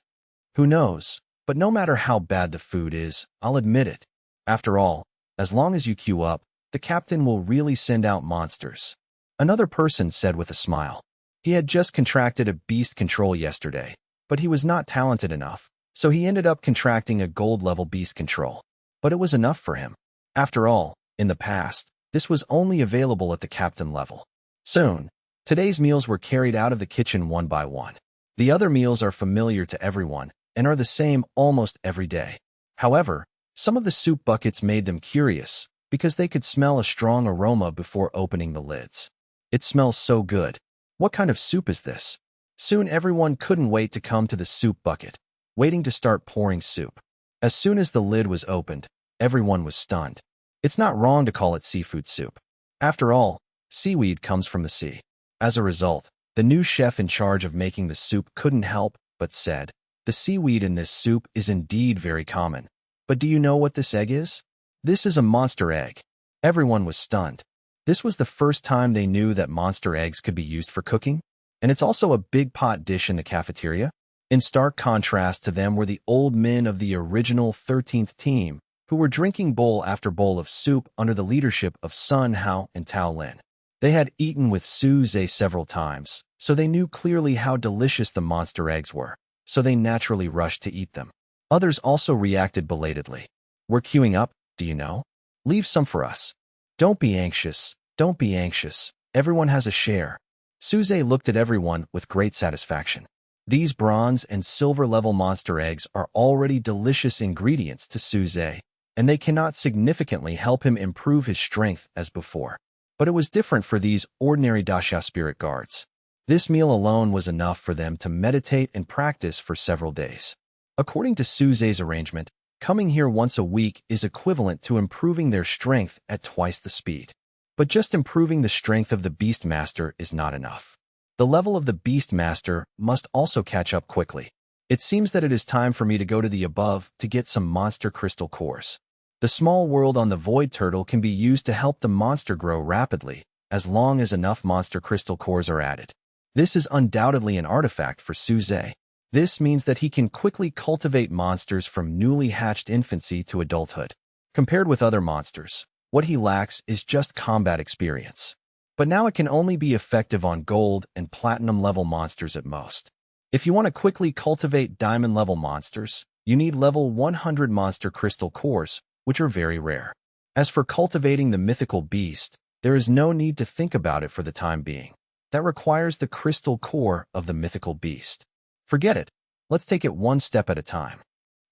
Who knows? But no matter how bad the food is, I'll admit it. After all, as long as you queue up, the captain will really send out monsters. Another person said with a smile. He had just contracted a beast control yesterday, but he was not talented enough, so he ended up contracting a gold-level beast control. But it was enough for him. After all, in the past, this was only available at the captain level. Soon, today's meals were carried out of the kitchen one by one. The other meals are familiar to everyone and are the same almost every day. However, some of the soup buckets made them curious because they could smell a strong aroma before opening the lids. It smells so good. What kind of soup is this? Soon everyone couldn't wait to come to the soup bucket, waiting to start pouring soup. As soon as the lid was opened, everyone was stunned. It's not wrong to call it seafood soup. After all, seaweed comes from the sea. As a result, the new chef in charge of making the soup couldn't help but said, "The seaweed in this soup is indeed very common. But do you know what this egg is? This is a monster egg." Everyone was stunned. This was the first time they knew that monster eggs could be used for cooking, and it's also a big pot dish in the cafeteria. In stark contrast to them were the old men of the original 13th team, who were drinking bowl after bowl of soup under the leadership of Sun Hao and Tao Lin. They had eaten with Su Zhe several times, so they knew clearly how delicious the monster eggs were, so they naturally rushed to eat them. Others also reacted belatedly. "We're queuing up, do you know? Leave some for us. Don't be anxious, don't be anxious. Everyone has a share." Su Zhe looked at everyone with great satisfaction. These bronze and silver-level monster eggs are already delicious ingredients to Su Zhe, and they cannot significantly help him improve his strength as before. But it was different for these ordinary Daxia spirit guards. This meal alone was enough for them to meditate and practice for several days. According to Su Zhe's arrangement, coming here once a week is equivalent to improving their strength at twice the speed. But just improving the strength of the Beast Master is not enough. The level of the Beast Master must also catch up quickly. It seems that it is time for me to go to the above to get some monster crystal cores. The small world on the Void Turtle can be used to help the monster grow rapidly, as long as enough monster crystal cores are added. This is undoubtedly an artifact for Su Zhe. This means that he can quickly cultivate monsters from newly hatched infancy to adulthood. Compared with other monsters, what he lacks is just combat experience. But now it can only be effective on gold and platinum level monsters at most. If you want to quickly cultivate diamond level monsters, you need level 100 monster crystal cores, which are very rare. As for cultivating the mythical beast, there is no need to think about it for the time being. That requires the crystal core of the mythical beast. Forget it. Let's take it one step at a time.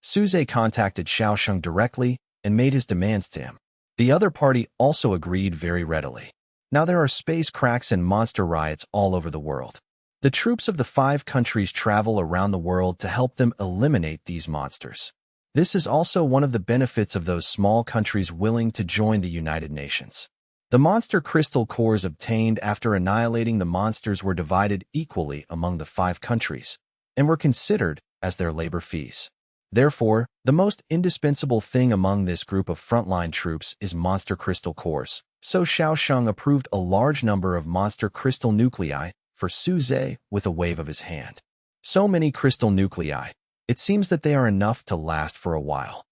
Su Zhe contacted Xiaosheng directly and made his demands to him. The other party also agreed very readily. Now there are space cracks and monster riots all over the world. The troops of the 5 countries travel around the world to help them eliminate these monsters. This is also one of the benefits of those small countries willing to join the United Nations. The monster crystal cores obtained after annihilating the monsters were divided equally among the 5 countries, and were considered as their labor fees. Therefore, the most indispensable thing among this group of frontline troops is monster crystal cores, so Xiaosheng approved a large number of monster crystal nuclei for Su Zhe with a wave of his hand. So many crystal nuclei. It seems that they are enough to last for a while.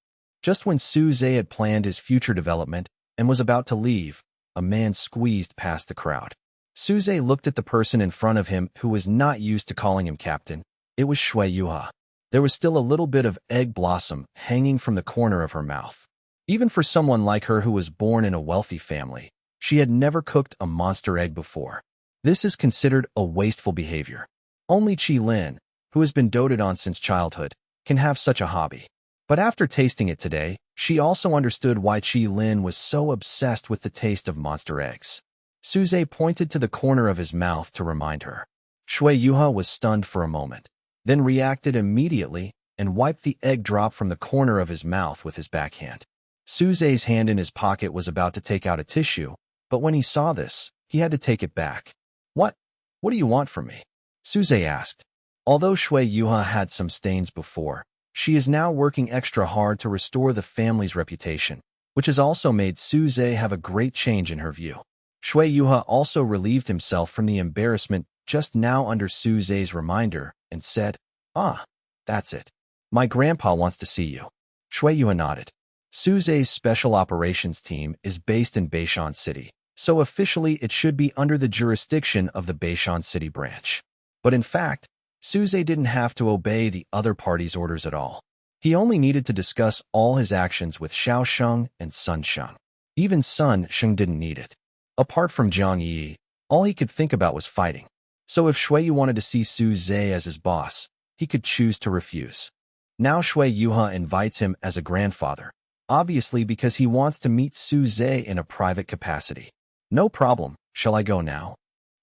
Just when Su Zhe had planned his future development and was about to leave, a man squeezed past the crowd. Su Zhe looked at the person in front of him who was not used to calling him captain. It was Shui Yuha. There was still a little bit of egg blossom hanging from the corner of her mouth. Even for someone like her who was born in a wealthy family, she had never cooked a monster egg before. This is considered a wasteful behavior. Only Qi Lin, who has been doted on since childhood, can have such a hobby. But after tasting it today, she also understood why Qi Lin was so obsessed with the taste of monster eggs. Su Zhe pointed to the corner of his mouth to remind her. Shui Yuha was stunned for a moment, then reacted immediately and wiped the egg drop from the corner of his mouth with his backhand. Su Zhe's hand in his pocket was about to take out a tissue, but when he saw this, he had to take it back. What? What do you want from me?" Su Zhe asked. Although Shui Yuha had some stains before, she is now working extra hard to restore the family's reputation, which has also made Su Zhe have a great change in her view. Shui Yuha also relieved himself from the embarrassment just now under Su Zhe's reminder and said, "Ah, that's it. My grandpa wants to see you." Shui Yuha nodded. Su Zhe's special operations team is based in Beishan City, so officially it should be under the jurisdiction of the Beishan City branch. But in fact, Su Zhe didn't have to obey the other party's orders at all. He only needed to discuss all his actions with Xiao Sheng and Sun Sheng. Even Sun Sheng didn't need it. Apart from Jiang Yi, all he could think about was fighting. So if Shui Yu wanted to see Su Zhe as his boss, he could choose to refuse. Now Shui Yuha invites him as a grandfather, obviously because he wants to meet Su Zhe in a private capacity. "No problem, shall I go now?"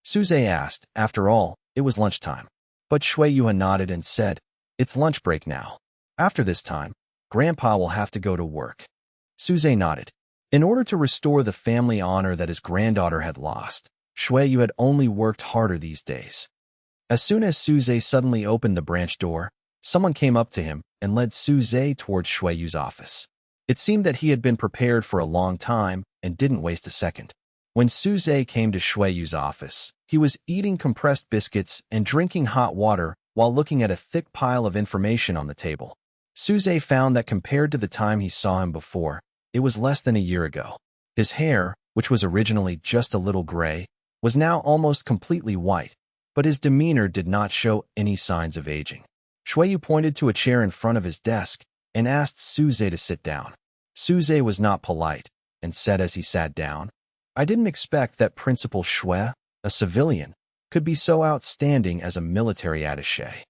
Su Zhe asked. After all, it was lunchtime. But Shui Yuha nodded and said, "It's lunch break now. After this time, Grandpa will have to go to work." Su Zhe nodded. In order to restore the family honor that his granddaughter had lost, Shui Yu had only worked harder these days. As soon as Su Zhe suddenly opened the branch door, someone came up to him and led Su Zhe towards Shui Yu's office. It seemed that he had been prepared for a long time and didn't waste a second. When Su Zhe came to Shui Yu's office, he was eating compressed biscuits and drinking hot water while looking at a thick pile of information on the table. Su Zhe found that compared to the time he saw him before, it was less than a year ago. His hair, which was originally just a little gray, was now almost completely white, but his demeanor did not show any signs of aging. Shui Yu pointed to a chair in front of his desk and asked Su Zhe to sit down. Su Zhe was not polite and said as he sat down, "I didn't expect that Principal Shui, a civilian, could be so outstanding as a military attaché."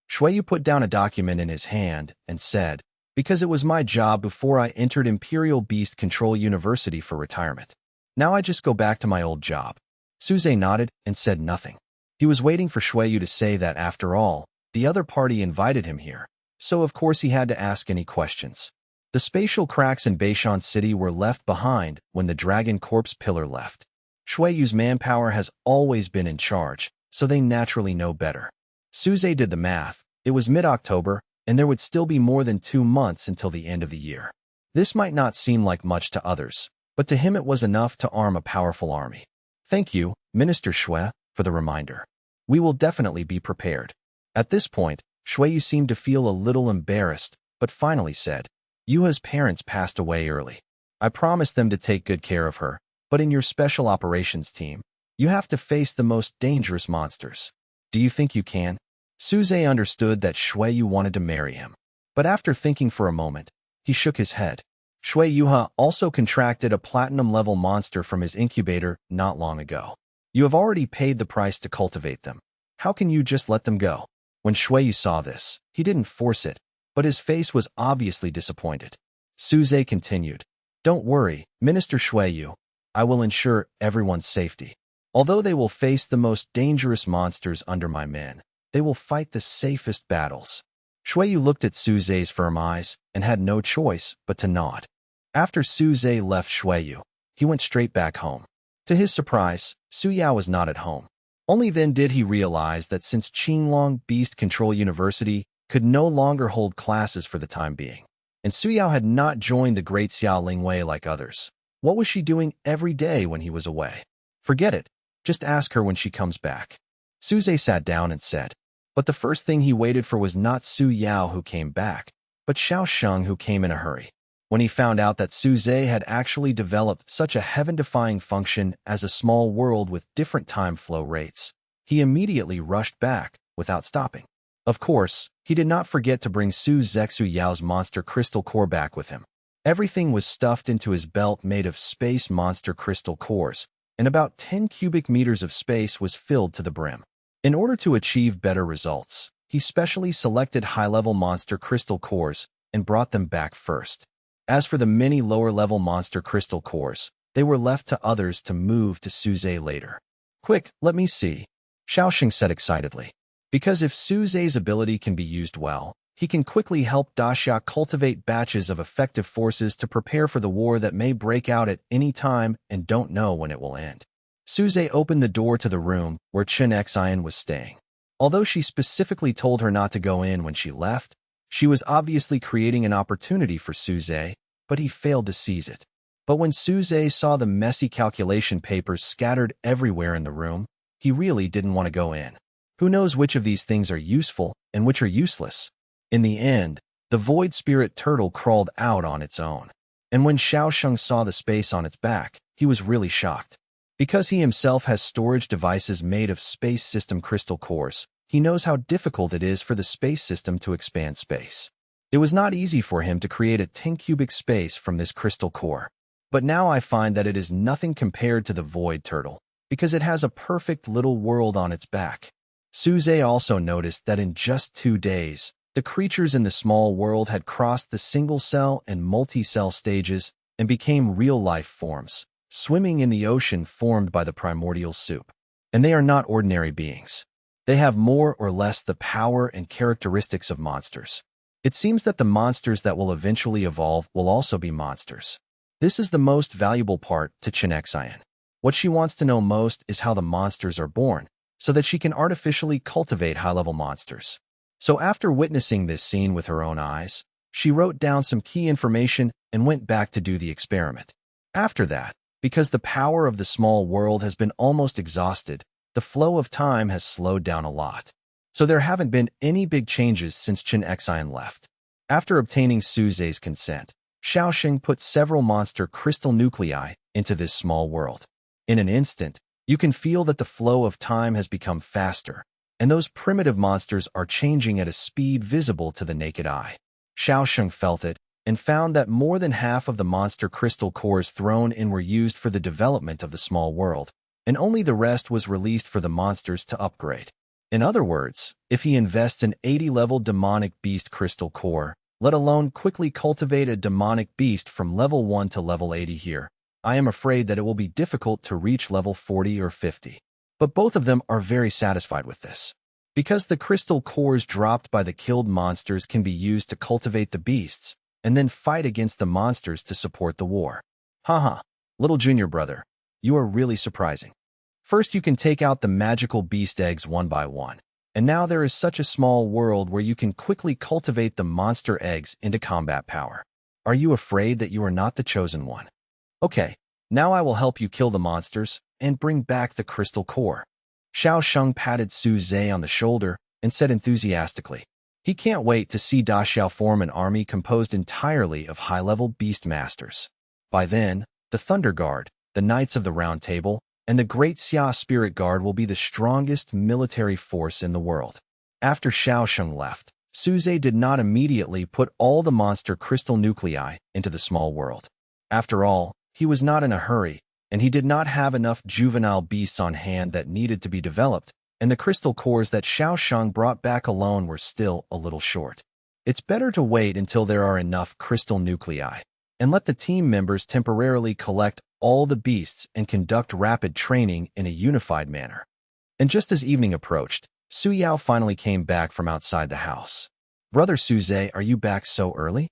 Shui Yu put down a document in his hand and said, "Because it was my job before I entered Imperial Beast Control University for retirement. Now I just go back to my old job." Su Zhe nodded and said nothing. He was waiting for Shui Yu to say that after all, the other party invited him here, so of course he had to ask any questions. The spatial cracks in Beishan City were left behind when the Dragon Corpse pillar left. Shui Yu's manpower has always been in charge, so they naturally know better. Su Zhe did the math. It was mid-October, and there would still be more than 2 months until the end of the year. This might not seem like much to others, but to him it was enough to arm a powerful army. "Thank you, Minister Shui, for the reminder. We will definitely be prepared." At this point, Shui Yu seemed to feel a little embarrassed, but finally said, "Yuha's parents passed away early. I promised them to take good care of her, but in your special operations team, you have to face the most dangerous monsters. Do you think you can?" Su Zhe understood that Shui Yu wanted to marry him, but after thinking for a moment, he shook his head. Shui Yuha also contracted a platinum-level monster from his incubator not long ago. You have already paid the price to cultivate them. How can you just let them go? When Shui Yu saw this, he didn't force it, but his face was obviously disappointed. Su Zhe continued, "Don't worry, Minister Shui Yu. I will ensure everyone's safety. Although they will face the most dangerous monsters under my men, they will fight the safest battles." Shui Yu looked at Su Zhe's firm eyes and had no choice but to nod. After Su Zhe left Shui Yu, he went straight back home. To his surprise, Su Yao was not at home. Only then did he realize that since Qinglong Beast Control University could no longer hold classes for the time being, and Su Yao had not joined the Great Xia Lingwei like others, what was she doing every day when he was away? Forget it. Just ask her when she comes back. Su Zhe sat down and said, but the first thing he waited for was not Su Yao who came back, but Xiao Sheng who came in a hurry. When he found out that Su Zhe had actually developed such a heaven-defying function as a small world with different time flow rates, he immediately rushed back without stopping. Of course, he did not forget to bring Su Zexu Yao's monster crystal core back with him. Everything was stuffed into his belt made of space monster crystal cores, and about 10 cubic meters of space was filled to the brim. In order to achieve better results, he specially selected high-level monster crystal cores and brought them back first. As for the many lower-level monster crystal cores, they were left to others to move to Su Zhe later. Quick, let me see, Xiaoxing said excitedly. Because if Su Zhe's ability can be used well, he can quickly help Daxia cultivate batches of effective forces to prepare for the war that may break out at any time and don't know when it will end. Su Zhe opened the door to the room where Chen Xian was staying. Although she specifically told her not to go in when she left, she was obviously creating an opportunity for Su Zhe, but he failed to seize it. But when Suze saw the messy calculation papers scattered everywhere in the room, he really didn't want to go in. Who knows which of these things are useful and which are useless? In the end, the void spirit turtle crawled out on its own. And when Xiaosheng saw the space on its back, he was really shocked. Because he himself has storage devices made of space system crystal cores, he knows how difficult it is for the space system to expand space. It was not easy for him to create a 10-cubic space from this crystal core. But now I find that it is nothing compared to the void turtle, because it has a perfect little world on its back. Suze also noticed that in just 2 days, the creatures in the small world had crossed the single-cell and multi-cell stages and became real-life forms, swimming in the ocean formed by the primordial soup. And they are not ordinary beings. They have more or less the power and characteristics of monsters. It seems that the monsters that will eventually evolve will also be monsters. This is the most valuable part to Xian. What she wants to know most is how the monsters are born, so that she can artificially cultivate high-level monsters. So after witnessing this scene with her own eyes, she wrote down some key information and went back to do the experiment. After that, because the power of the small world has been almost exhausted, the flow of time has slowed down a lot. So there haven't been any big changes since Xian left. After obtaining Suze's consent, Xiaosheng put several monster crystal nuclei into this small world. In an instant, you can feel that the flow of time has become faster, and those primitive monsters are changing at a speed visible to the naked eye. Xiaosheng felt it and found that more than half of the monster crystal cores thrown in were used for the development of the small world, and only the rest was released for the monsters to upgrade. In other words, if he invests an 80-level demonic beast crystal core, let alone quickly cultivate a demonic beast from level 1 to level 80 here, I am afraid that it will be difficult to reach level 40 or 50. But both of them are very satisfied with this. Because the crystal cores dropped by the killed monsters can be used to cultivate the beasts, and then fight against the monsters to support the war. Haha, little junior brother, you are really surprising. First you can take out the magical beast eggs one by one. And now there is such a small world where you can quickly cultivate the monster eggs into combat power. Are you afraid that you are not the chosen one? Okay, now I will help you kill the monsters and bring back the crystal core. Xiaosheng patted Suze on the shoulder and said enthusiastically, he can't wait to see Da Xiao form an army composed entirely of high-level beast masters. By then, the Thunder Guard, the Knights of the Round Table, and the Great Xia Spirit Guard will be the strongest military force in the world. After Xiaosheng left, Suze did not immediately put all the monster crystal nuclei into the small world. After all, he was not in a hurry, and he did not have enough juvenile beasts on hand that needed to be developed, and the crystal cores that Xiaosheng brought back alone were still a little short. It's better to wait until there are enough crystal nuclei, and let the team members temporarily collect all the beasts and conduct rapid training in a unified manner. And just as evening approached, Su Yao finally came back from outside the house. Brother Suze, are you back so early?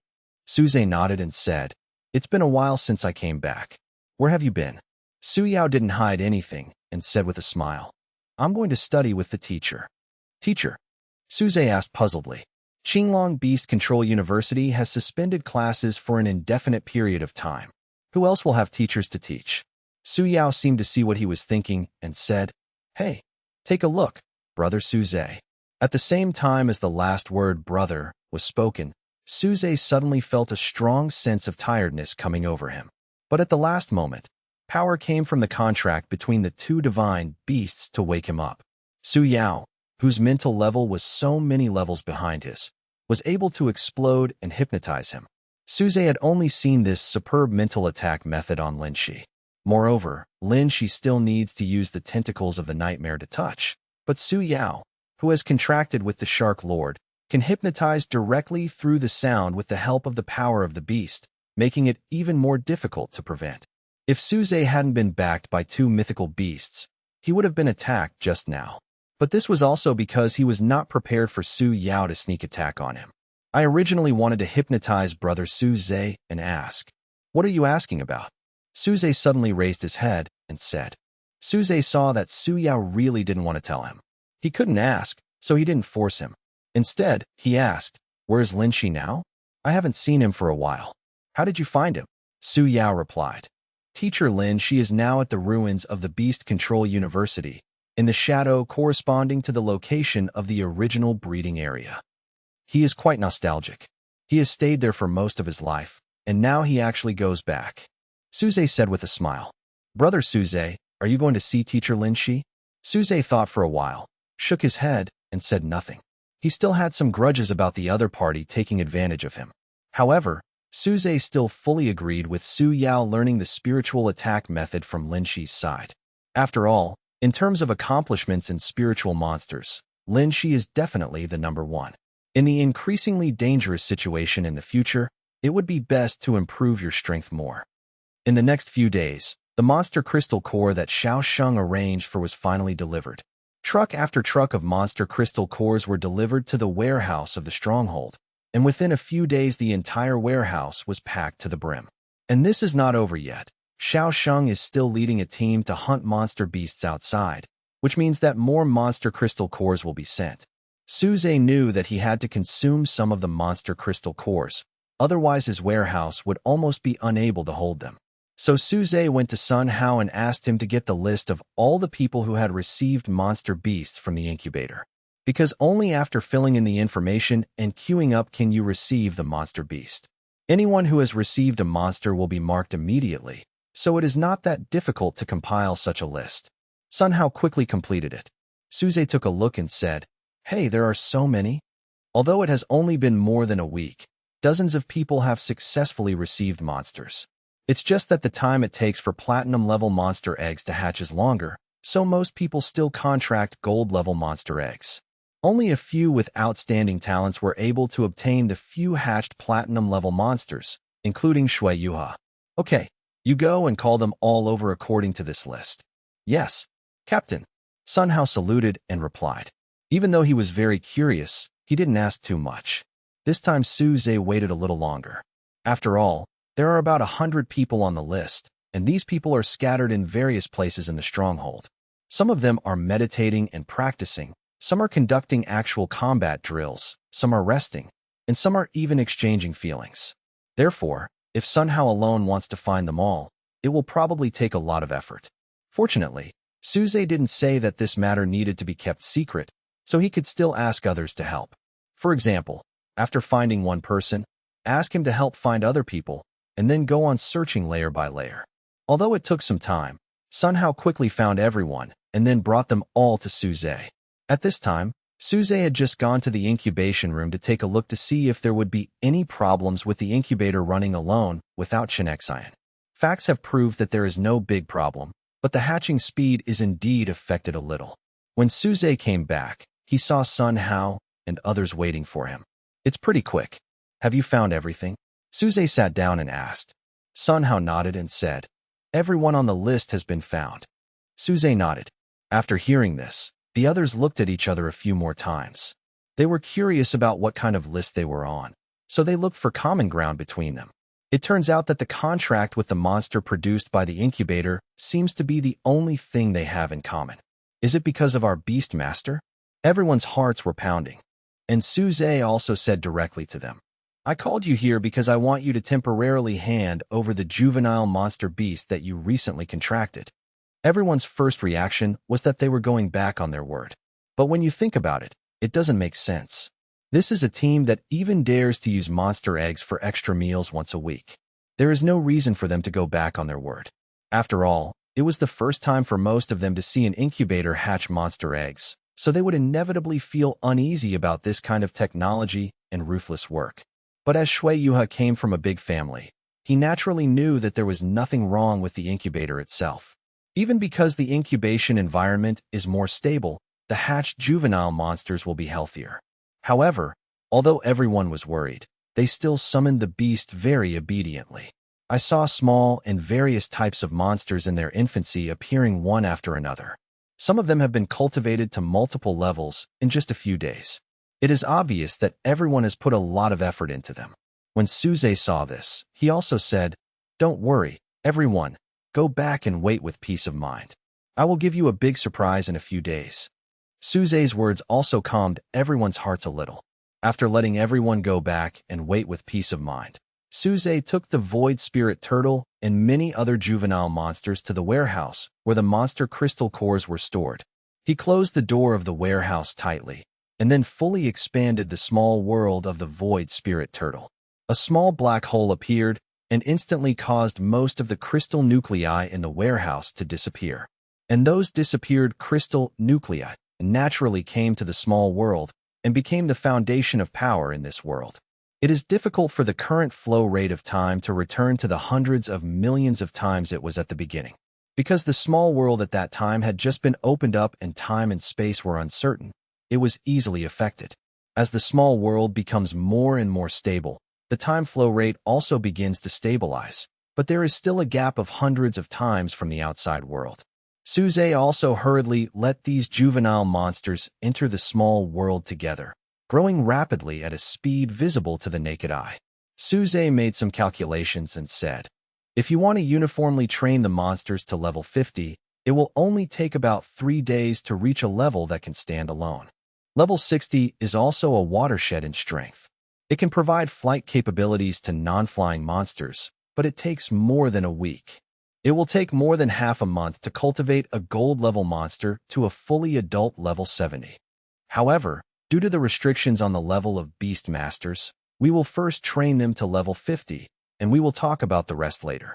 Suze nodded and said, it's been a while since I came back. Where have you been? Su Yao didn't hide anything and said with a smile, I'm going to study with the teacher. Teacher? Suze asked puzzledly. Qinglong Beast Control University has suspended classes for an indefinite period of time. Who else will have teachers to teach? Su Yao seemed to see what he was thinking and said, hey, take a look, Brother Suze. At the same time as the last word brother was spoken, Suze suddenly felt a strong sense of tiredness coming over him. But at the last moment, power came from the contract between the two divine beasts to wake him up. Su Yao, whose mental level was so many levels behind his, was able to explode and hypnotize him. Suze had only seen this superb mental attack method on Lin Shi. Moreover, Lin Shi still needs to use the tentacles of the nightmare to touch, but Su Yao, who has contracted with the Shark Lord, can hypnotize directly through the sound with the help of the power of the beast, making it even more difficult to prevent. If Suze hadn't been backed by two mythical beasts, he would have been attacked just now. But this was also because he was not prepared for Su Yao to sneak attack on him. I originally wanted to hypnotize Brother Suze and ask, what are you asking about? Suze suddenly raised his head and said. Suze saw that Su Yao really didn't want to tell him. He couldn't ask, so he didn't force him. Instead, he asked, where's Lin Shi now? I haven't seen him for a while. How did you find him? Su Yao replied. Teacher Lin, she is now at the ruins of the Beast Control University, in the shadow corresponding to the location of the original breeding area. He is quite nostalgic. He has stayed there for most of his life, and now he actually goes back. Suze said with a smile. Brother Suze, are you going to see Teacher Lin Shi? Suze thought for a while, shook his head, and said nothing. He still had some grudges about the other party taking advantage of him. However, Suze still fully agreed with Su Yao learning the spiritual attack method from Lin Shi's side. After all, in terms of accomplishments in spiritual monsters, Lin Shi is definitely the number one. In the increasingly dangerous situation in the future, it would be best to improve your strength more. In the next few days, the monster crystal core that Xiao Sheng arranged for was finally delivered. Truck after truck of monster crystal cores were delivered to the warehouse of the stronghold, and within a few days the entire warehouse was packed to the brim. And this is not over yet. Xiao Sheng is still leading a team to hunt monster beasts outside, which means that more monster crystal cores will be sent. Suze knew that he had to consume some of the monster crystal cores, otherwise his warehouse would almost be unable to hold them. So Suze went to Sun Hao and asked him to get the list of all the people who had received monster beasts from the incubator. Because only after filling in the information and queuing up can you receive the monster beast. Anyone who has received a monster will be marked immediately, so it is not that difficult to compile such a list. Sun Hao quickly completed it. Suze took a look and said, Hey, there are so many. Although it has only been more than a week, dozens of people have successfully received monsters. It's just that the time it takes for platinum-level monster eggs to hatch is longer, so most people still contract gold-level monster eggs. Only a few with outstanding talents were able to obtain the few hatched platinum-level monsters, including Shui Yuha. Okay, you go and call them all over according to this list. Yes, Captain. Sun Hao saluted and replied. Even though he was very curious, he didn't ask too much. This time Suze waited a little longer. After all, there are about 100 people on the list, and these people are scattered in various places in the stronghold. Some of them are meditating and practicing, some are conducting actual combat drills, some are resting, and some are even exchanging feelings. Therefore, if Sun Hao alone wants to find them all, it will probably take a lot of effort. Fortunately, Suze didn't say that this matter needed to be kept secret, so he could still ask others to help. For example, after finding one person, ask him to help find other people, and then go on searching layer by layer. Although it took some time, Sun Hao quickly found everyone and then brought them all to Suze. At this time, Suze had just gone to the incubation room to take a look to see if there would be any problems with the incubator running alone without Shinexian. Facts have proved that there is no big problem, but the hatching speed is indeed affected a little. When Suze came back, he saw Sun Hao and others waiting for him. It's pretty quick. Have you found everything? Suze sat down and asked. Sun Hao nodded and said, Everyone on the list has been found. Suze nodded. After hearing this, the others looked at each other a few more times. They were curious about what kind of list they were on, so they looked for common ground between them. It turns out that the contract with the monster produced by the incubator seems to be the only thing they have in common. Is it because of our beast master? Everyone's hearts were pounding. And Suze also said directly to them, I called you here because I want you to temporarily hand over the juvenile monster beast that you recently contracted. Everyone's first reaction was that they were going back on their word. But when you think about it, it doesn't make sense. This is a team that even dares to use monster eggs for extra meals once a week. There is no reason for them to go back on their word. After all, it was the first time for most of them to see an incubator hatch monster eggs, so they would inevitably feel uneasy about this kind of technology and ruthless work. But as Shui Yuha came from a big family, he naturally knew that there was nothing wrong with the incubator itself. Even because the incubation environment is more stable, the hatched juvenile monsters will be healthier. However, although everyone was worried, they still summoned the beast very obediently. I saw small and various types of monsters in their infancy appearing one after another. Some of them have been cultivated to multiple levels in just a few days. It is obvious that everyone has put a lot of effort into them. When Suze saw this, he also said, Don't worry, everyone. Go back and wait with peace of mind. I will give you a big surprise in a few days. Suze's words also calmed everyone's hearts a little. After letting everyone go back and wait with peace of mind, Suze took the void spirit turtle and many other juvenile monsters to the warehouse where the monster crystal cores were stored. He closed the door of the warehouse tightly and then fully expanded the small world of the void spirit turtle. A small black hole appeared and instantly caused most of the crystal nuclei in the warehouse to disappear. And those disappeared crystal nuclei naturally came to the small world and became the foundation of power in this world. It is difficult for the current flow rate of time to return to the hundreds of millions of times it was at the beginning, because the small world at that time had just been opened up and time and space were uncertain. It was easily affected. As the small world becomes more and more stable, the time flow rate also begins to stabilize, but there is still a gap of hundreds of times from the outside world. Suze also hurriedly let these juvenile monsters enter the small world together, growing rapidly at a speed visible to the naked eye. Suze made some calculations and said, "If you want to uniformly train the monsters to level 50, it will only take about 3 days to reach a level that can stand alone. Level 60 is also a watershed in strength. It can provide flight capabilities to non-flying monsters, but it takes more than a week. It will take more than half a month to cultivate a gold-level monster to a fully adult level 70. However, due to the restrictions on the level of beast masters, we will first train them to level 50, and we will talk about the rest later."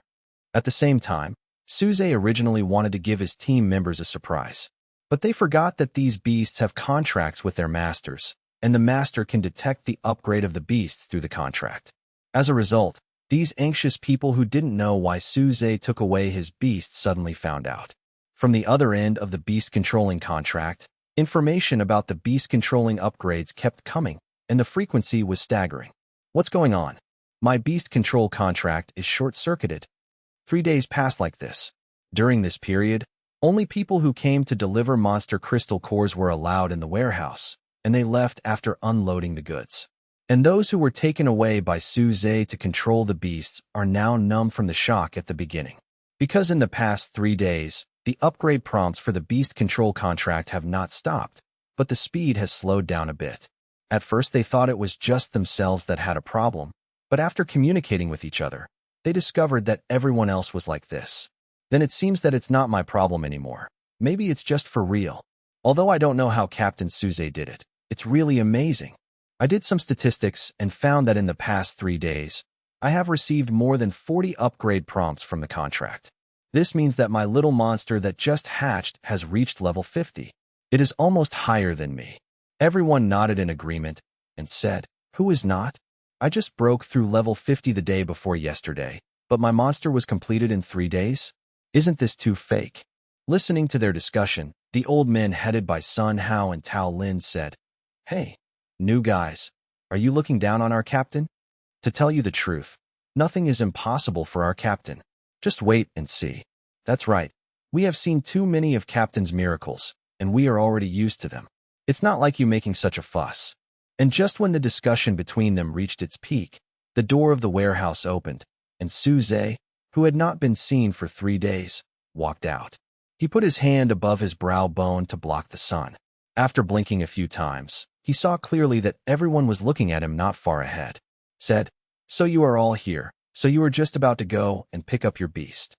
At the same time, Suze originally wanted to give his team members a surprise, but they forgot that these beasts have contracts with their masters, and the master can detect the upgrade of the beasts through the contract. As a result, these anxious people who didn't know why Suze took away his beasts suddenly found out. From the other end of the beast-controlling contract, information about the beast-controlling upgrades kept coming, and the frequency was staggering. "What's going on? My beast control contract is short-circuited. 3 days passed like this. During this period, only people who came to deliver monster crystal cores were allowed in the warehouse, and they left after unloading the goods. And those who were taken away by Suze to control the beasts are now numb from the shock at the beginning. Because in the past 3 days, the upgrade prompts for the beast control contract have not stopped, but the speed has slowed down a bit. At first they thought it was just themselves that had a problem, but after communicating with each other, they discovered that everyone else was like this. Then it seems that it's not my problem anymore. Maybe it's just for real. Although I don't know how Captain Suze did it, it's really amazing. I did some statistics and found that in the past 3 days, I have received more than 40 upgrade prompts from the contract. This means that my little monster that just hatched has reached level 50. It is almost higher than me." Everyone nodded in agreement and said, "Who is not? I just broke through level 50 the day before yesterday, but my monster was completed in 3 days? Isn't this too fake?" Listening to their discussion, the old men headed by Sun Hao and Tao Lin said, "Hey, new guys, are you looking down on our captain? To tell you the truth, nothing is impossible for our captain. Just wait and see. That's right, we have seen too many of Captain's miracles, and we are already used to them. It's not like you making such a fuss." And just when the discussion between them reached its peak, the door of the warehouse opened, and Suze, who had not been seen for 3 days, walked out. He put his hand above his brow bone to block the sun. After blinking a few times, he saw clearly that everyone was looking at him not far ahead. Said, "So you are all here, so you are just about to go and pick up your beast."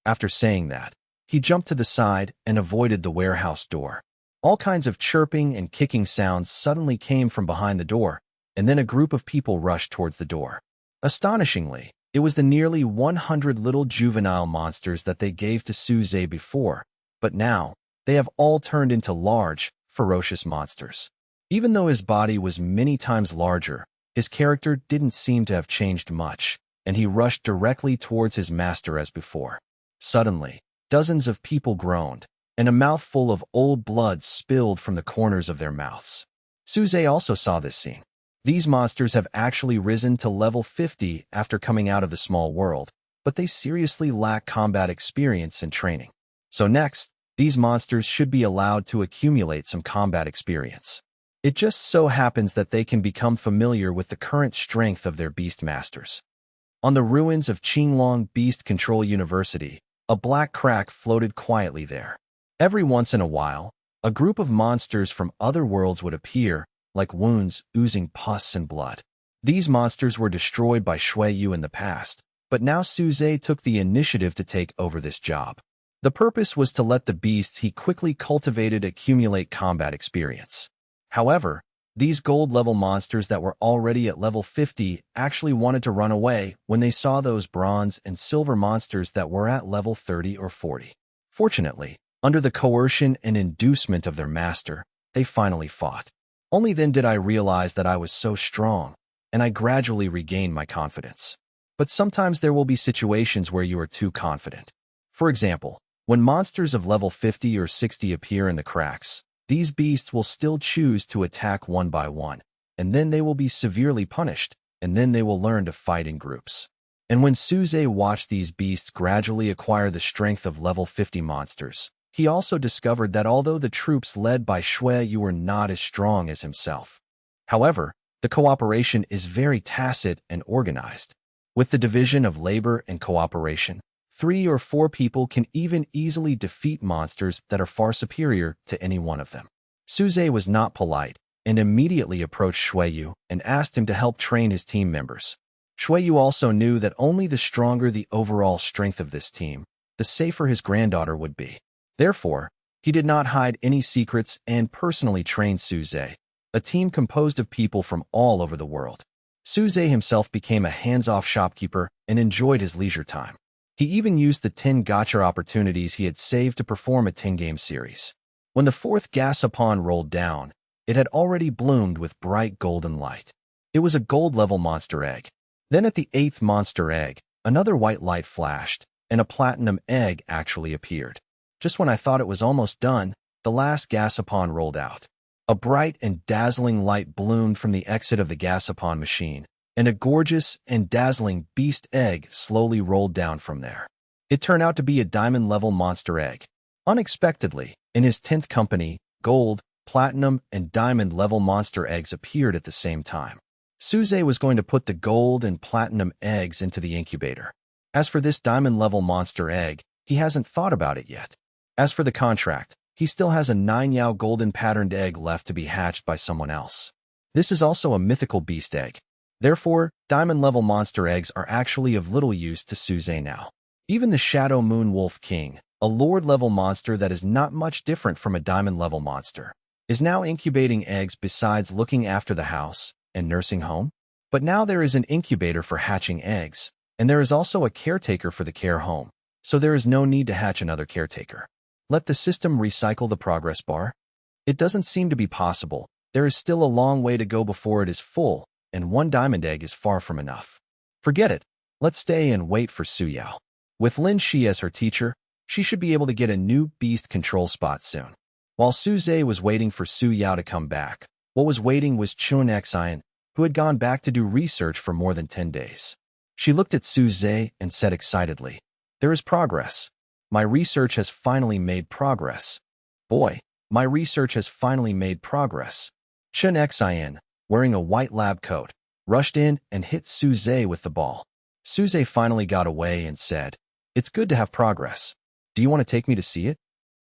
After saying that, he jumped to the side and avoided the warehouse door. All kinds of chirping and kicking sounds suddenly came from behind the door, and then a group of people rushed towards the door. Astonishingly, it was the nearly 100 little juvenile monsters that they gave to Suze before, but now, they have all turned into large, ferocious monsters. Even though his body was many times larger, his character didn't seem to have changed much, and he rushed directly towards his master as before. Suddenly, dozens of people groaned, and a mouthful of old blood spilled from the corners of their mouths. Suze also saw this scene. These monsters have actually risen to level 50 after coming out of the small world, but they seriously lack combat experience and training. So next, these monsters should be allowed to accumulate some combat experience. It just so happens that they can become familiar with the current strength of their beast masters. On the ruins of Qinglong Beast Control University, a black crack floated quietly there. Every once in a while, a group of monsters from other worlds would appear, like wounds oozing pus and blood. These monsters were destroyed by Shui Yu in the past, but now Suze took the initiative to take over this job. The purpose was to let the beasts he quickly cultivated accumulate combat experience. However, these gold-level monsters that were already at level 50 actually wanted to run away when they saw those bronze and silver monsters that were at level 30 or 40. Fortunately, under the coercion and inducement of their master, they finally fought. Only then did I realize that I was so strong, and I gradually regained my confidence. But sometimes there will be situations where you are too confident. For example, when monsters of level 50 or 60 appear in the cracks, these beasts will still choose to attack one by one, and then they will be severely punished, and then they will learn to fight in groups. And when Suze watched these beasts gradually acquire the strength of level 50 monsters, he also discovered that although the troops led by Shui Yu were not as strong as himself. However, the cooperation is very tacit and organized. With the division of labor and cooperation, 3 or 4 people can even easily defeat monsters that are far superior to any one of them. Suze was not polite and immediately approached Shui Yu and asked him to help train his team members. Shui Yu also knew that only the stronger the overall strength of this team, the safer his granddaughter would be. Therefore, he did not hide any secrets and personally trained Suze, a team composed of people from all over the world. Suze himself became a hands-off shopkeeper and enjoyed his leisure time. He even used the 10 gacha opportunities he had saved to perform a 10-game series. When the 4th Gasapon rolled down, it had already bloomed with bright golden light. It was a gold-level monster egg. Then at the 8th monster egg, another white light flashed, and a platinum egg actually appeared. Just when I thought it was almost done, the last Gasapon rolled out. A bright and dazzling light bloomed from the exit of the Gasapon machine, and a gorgeous and dazzling beast egg slowly rolled down from there. It turned out to be a diamond-level monster egg. Unexpectedly, in his 10th company, gold, platinum, and diamond-level monster eggs appeared at the same time. Suze was going to put the gold and platinum eggs into the incubator. As for this diamond-level monster egg, he hasn't thought about it yet. As for the contract, he still has a 9-yao golden patterned egg left to be hatched by someone else. This is also a mythical beast egg. Therefore, diamond-level monster eggs are actually of little use to Suze now. Even the Shadow Moon Wolf King, a lord-level monster that is not much different from a diamond-level monster, is now incubating eggs besides looking after the house and nursing home. But now there is an incubator for hatching eggs, and there is also a caretaker for the care home, so there is no need to hatch another caretaker. Let the system recycle the progress bar? It doesn't seem to be possible. There is still a long way to go before it is full, and 1 diamond egg is far from enough. Forget it. Let's stay and wait for Su Yao. With Lin Shi as her teacher, she should be able to get a new beast control spot soon. While Suze was waiting for Su Yao to come back, what was waiting was Chun Xian, who had gone back to do research for more than 10 days. She looked at Suze and said excitedly, "There is progress. My research has finally made progress. Boy, my research has finally made progress." Chun Xian, wearing a white lab coat, rushed in and hit Suze with the ball. Suze finally got away and said, "It's good to have progress. Do you want to take me to see it?"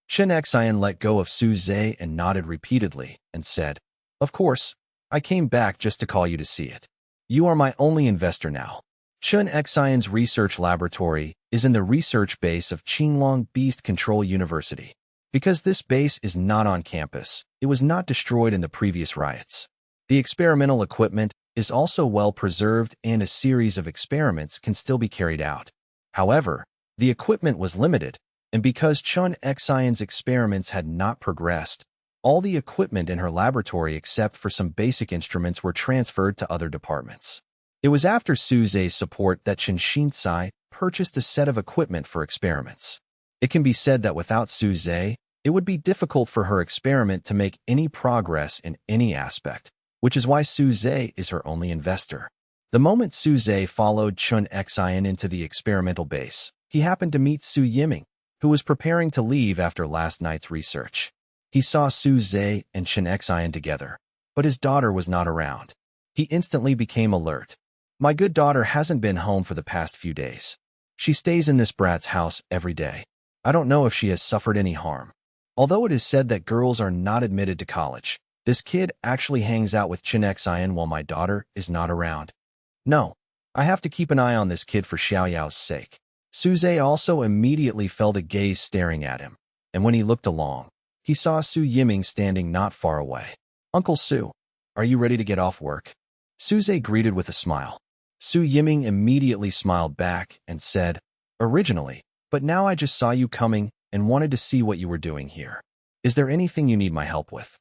Chun Xian let go of Suze and nodded repeatedly and said, "Of course, I came back just to call you to see it. You are my only investor now." Chun Xian's research laboratory is in the research base of Qinglong Beast Control University. Because this base is not on campus, it was not destroyed in the previous riots. The experimental equipment is also well preserved and a series of experiments can still be carried out. However, the equipment was limited, and because Chun Xian's experiments had not progressed, all the equipment in her laboratory except for some basic instruments were transferred to other departments. It was after Suze's support that Chen Xinsai purchased a set of equipment for experiments. It can be said that without Suze, it would be difficult for her experiment to make any progress in any aspect, which is why Suze is her only investor. The moment Suze followed Chun Xian into the experimental base, he happened to meet Su Yiming, who was preparing to leave after last night's research. He saw Suze and Chun Xian together, but his daughter was not around. He instantly became alert. "My good daughter hasn't been home for the past few days. She stays in this brat's house every day. I don't know if she has suffered any harm." Although it is said that girls are not admitted to college, This kid actually hangs out with Xian while my daughter is not around. No, I have to keep an eye on this kid for Xiaoyao's sake. Suze also immediately felt a gaze staring at him, and when he looked along, he saw Su Yiming standing not far away. Uncle Su, are you ready to get off work? Suze greeted with a smile. Su Yiming immediately smiled back and said, originally, but now I just saw you coming and wanted to see what you were doing here. Is there anything you need my help with?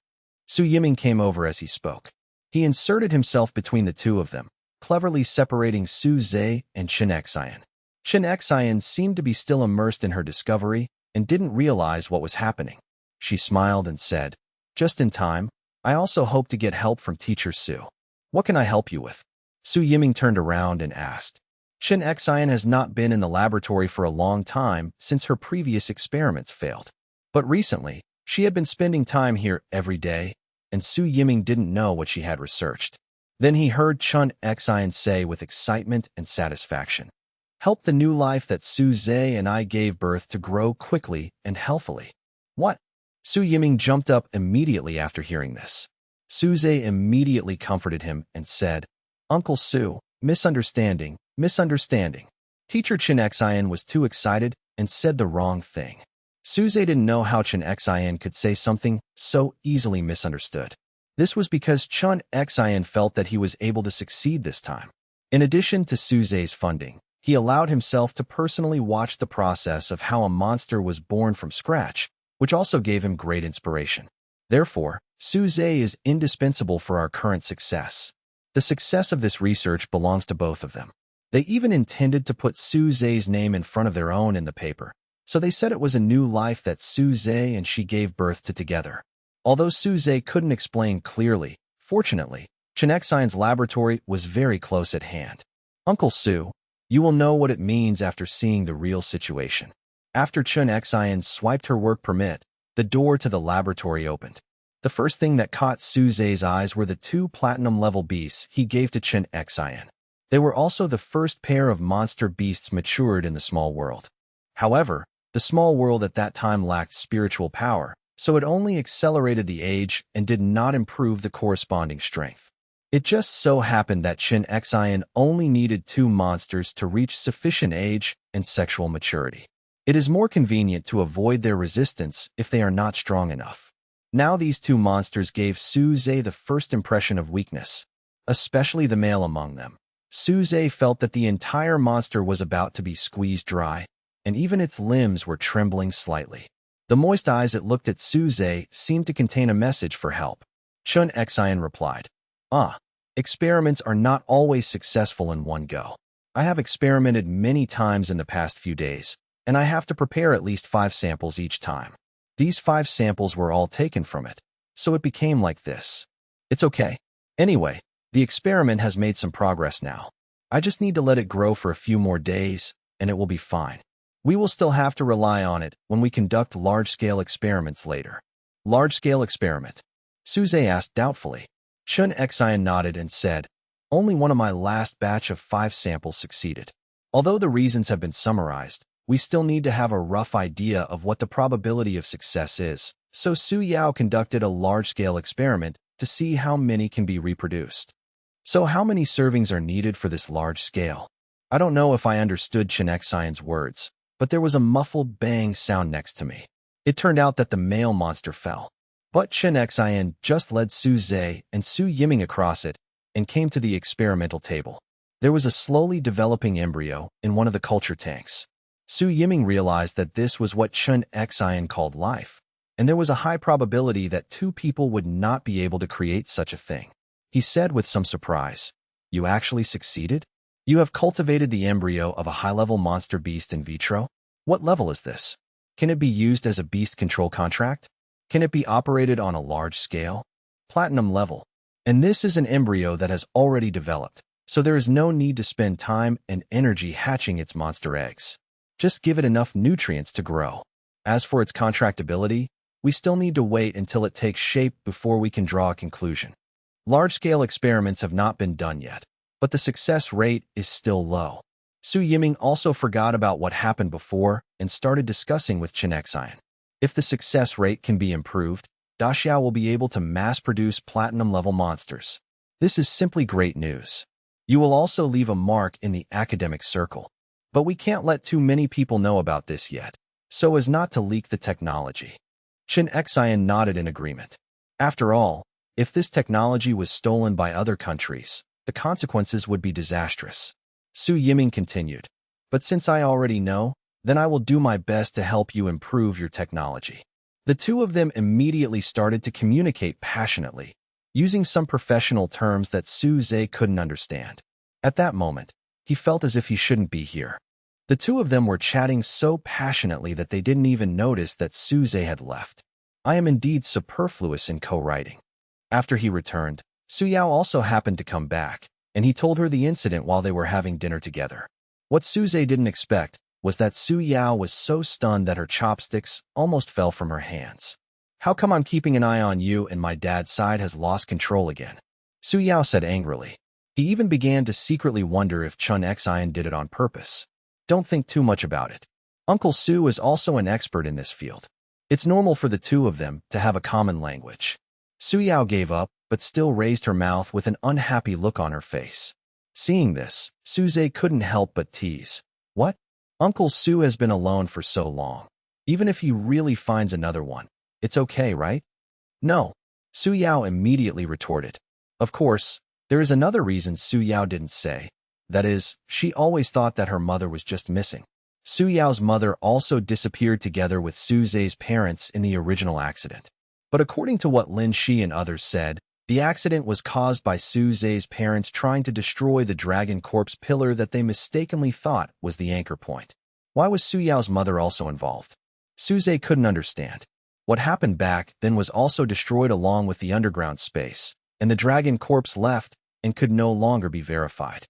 Su Yiming came over as he spoke. He inserted himself between the two of them, cleverly separating Su Zhe and Xian. Xian seemed to be still immersed in her discovery and didn't realize what was happening. She smiled and said, just in time, I also hope to get help from Teacher Su. What can I help you with? Su Yiming turned around and asked. Xian has not been in the laboratory for a long time since her previous experiments failed. But recently, she had been spending time here every day, and Su Yiming didn't know what she had researched. Then he heard Xian say with excitement and satisfaction, help the new life that Su Zhe and I gave birth to grow quickly and healthily. What? Su Yiming jumped up immediately after hearing this. Su Zhe immediately comforted him and said, Uncle Su, misunderstanding. Teacher Xian was too excited and said the wrong thing. Su Zhe didn't know how Xian could say something so easily misunderstood. This was because Xian felt that he was able to succeed this time. In addition to Su Zhe's funding, he allowed himself to personally watch the process of how a monster was born from scratch, which also gave him great inspiration. Therefore, Su Zhe is indispensable for our current success. The success of this research belongs to both of them. They even intended to put Su Zhe's name in front of their own in the paper, so they said it was a new life that Su Zhe and she gave birth to together. Although Su Zhe couldn't explain clearly, fortunately, Xian's laboratory was very close at hand. Uncle Su, you will know what it means after seeing the real situation. After Xian swiped her work permit, the door to the laboratory opened. The first thing that caught Su Zhe's eyes were the 2 platinum-level beasts he gave to Xian. They were also the first pair of monster beasts matured in the small world. However, the small world at that time lacked spiritual power, so it only accelerated the age and did not improve the corresponding strength. It just so happened that Xian only needed 2 monsters to reach sufficient age and sexual maturity. It is more convenient to avoid their resistance if they are not strong enough. Now these 2 monsters gave Su Zhe the first impression of weakness, especially the male among them. Su Zhe felt that the entire monster was about to be squeezed dry, and even its limbs were trembling slightly. The moist eyes that looked at Su Zhe seemed to contain a message for help. Xian replied, experiments are not always successful in one go. I have experimented many times in the past few days, and I have to prepare at least 5 samples each time. These 5 samples were all taken from it, so it became like this. It's okay. Anyway, the experiment has made some progress now. I just need to let it grow for a few more days, and it will be fine. We will still have to rely on it when we conduct large-scale experiments later. Large-scale experiment? Su Zhe asked doubtfully. Xian nodded and said, only one of my last batch of 5 samples succeeded. Although the reasons have been summarized, we still need to have a rough idea of what the probability of success is, so Su Yao conducted a large-scale experiment to see how many can be reproduced. So how many servings are needed for this large scale? I don't know if I understood Xian's words, but there was a muffled bang sound next to me. It turned out that the male monster fell. But Xian just led Su Zhe and Su Yiming across it and came to the experimental table. There was a slowly developing embryo in one of the culture tanks. Su Yiming realized that this was what Xian called life, and there was a high probability that 2 people would not be able to create such a thing. He said with some surprise, you actually succeeded? You have cultivated the embryo of a high-level monster beast in vitro? What level is this? Can it be used as a beast control contract? Can it be operated on a large scale? Platinum level. And this is an embryo that has already developed, so there is no need to spend time and energy hatching its monster eggs. Just give it enough nutrients to grow. As for its contractability, we still need to wait until it takes shape before we can draw a conclusion. Large-scale experiments have not been done yet, but the success rate is still low. Su Yiming also forgot about what happened before and started discussing with Xian. If the success rate can be improved, Daxiao will be able to mass-produce platinum-level monsters. This is simply great news. You will also leave a mark in the academic circle. But we can't let too many people know about this yet, so as not to leak the technology. Chen Xian nodded in agreement. After all, if this technology was stolen by other countries, the consequences would be disastrous. Su Yiming continued. But since I already know, then I will do my best to help you improve your technology. The two of them immediately started to communicate passionately, using some professional terms that Su Zhe couldn't understand. At that moment, he felt as if he shouldn't be here. The two of them were chatting so passionately that they didn't even notice that Su Zhe had left. I am indeed superfluous in co-writing. After he returned, Su Yao also happened to come back, and he told her the incident while they were having dinner together. What Su Zhe didn't expect was that Su Yao was so stunned that her chopsticks almost fell from her hands. How come I'm keeping an eye on you and my dad's side has lost control again? Su Yao said angrily. He even began to secretly wonder if Chen Xian did it on purpose. Don't think too much about it. Uncle Su is also an expert in this field. It's normal for the two of them to have a common language. Su Yao gave up, but still raised her mouth with an unhappy look on her face. Seeing this, Su Zhe couldn't help but tease. What? Uncle Su has been alone for so long. Even if he really finds another one, it's okay, right? No. Su Yao immediately retorted. Of course, there is another reason Su Yao didn't say. That is, she always thought that her mother was just missing. Su Yao's mother also disappeared together with Su Zhe's parents in the original accident. But according to what Lin Shi and others said, the accident was caused by Su Zhe's parents trying to destroy the dragon corpse pillar that they mistakenly thought was the anchor point. Why was Su Yao's mother also involved? Su Zhe couldn't understand. What happened back then was also destroyed along with the underground space, and the dragon corpse left and could no longer be verified.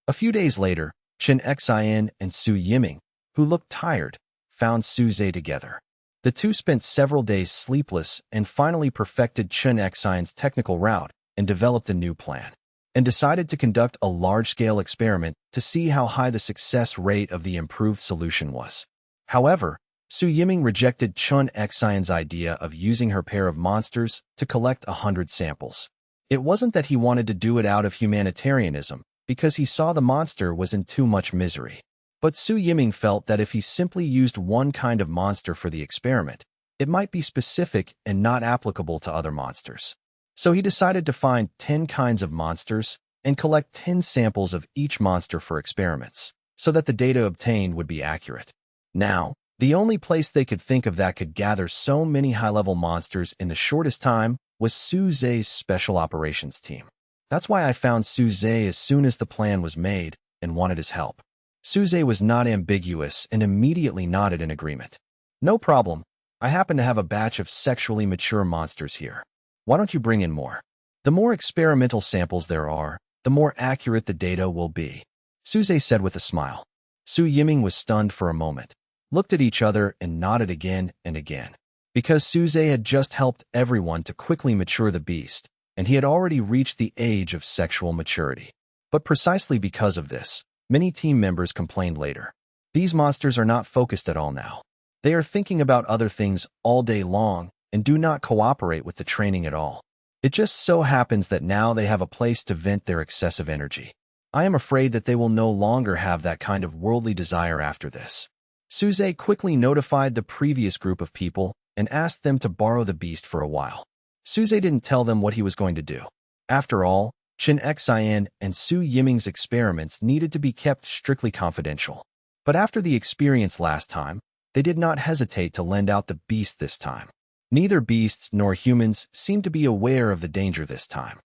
A few days later, Chen Xian and Su Yiming, who looked tired, found Su Zhe together. The two spent several days sleepless and finally perfected Chen Xian's technical route and developed a new plan, and decided to conduct a large-scale experiment to see how high the success rate of the improved solution was. However, Su Yiming rejected Chen Xian's idea of using her pair of monsters to collect 100 samples. It wasn't that he wanted to do it out of humanitarianism, because he saw the monster was in too much misery. But Su Yiming felt that if he simply used one kind of monster for the experiment, it might be specific and not applicable to other monsters. So he decided to find 10 kinds of monsters and collect 10 samples of each monster for experiments, so that the data obtained would be accurate. Now, the only place they could think of that could gather so many high-level monsters in the shortest time was Su Zhe's special operations team. That's why I found Su Zhe as soon as the plan was made and wanted his help. Su Zhe was not ambiguous and immediately nodded in agreement. No problem. I happen to have a batch of sexually mature monsters here. Why don't you bring in more? The more experimental samples there are, the more accurate the data will be, Su Zhe said with a smile. Su Yiming was stunned for a moment, looked at each other and nodded again and again. Because Su Zhe had just helped everyone to quickly mature the beast, and he had already reached the age of sexual maturity. But precisely because of this, many team members complained later. These monsters are not focused at all now. They are thinking about other things all day long and do not cooperate with the training at all. It just so happens that now they have a place to vent their excessive energy. I am afraid that they will no longer have that kind of worldly desire after this. Su Zhe quickly notified the previous group of people and asked them to borrow the beast for a while. Su Zhe didn't tell them what he was going to do. After all, Chen Xian and Su Yiming's experiments needed to be kept strictly confidential. But after the experience last time, they did not hesitate to lend out the beast this time. Neither beasts nor humans seemed to be aware of the danger this time.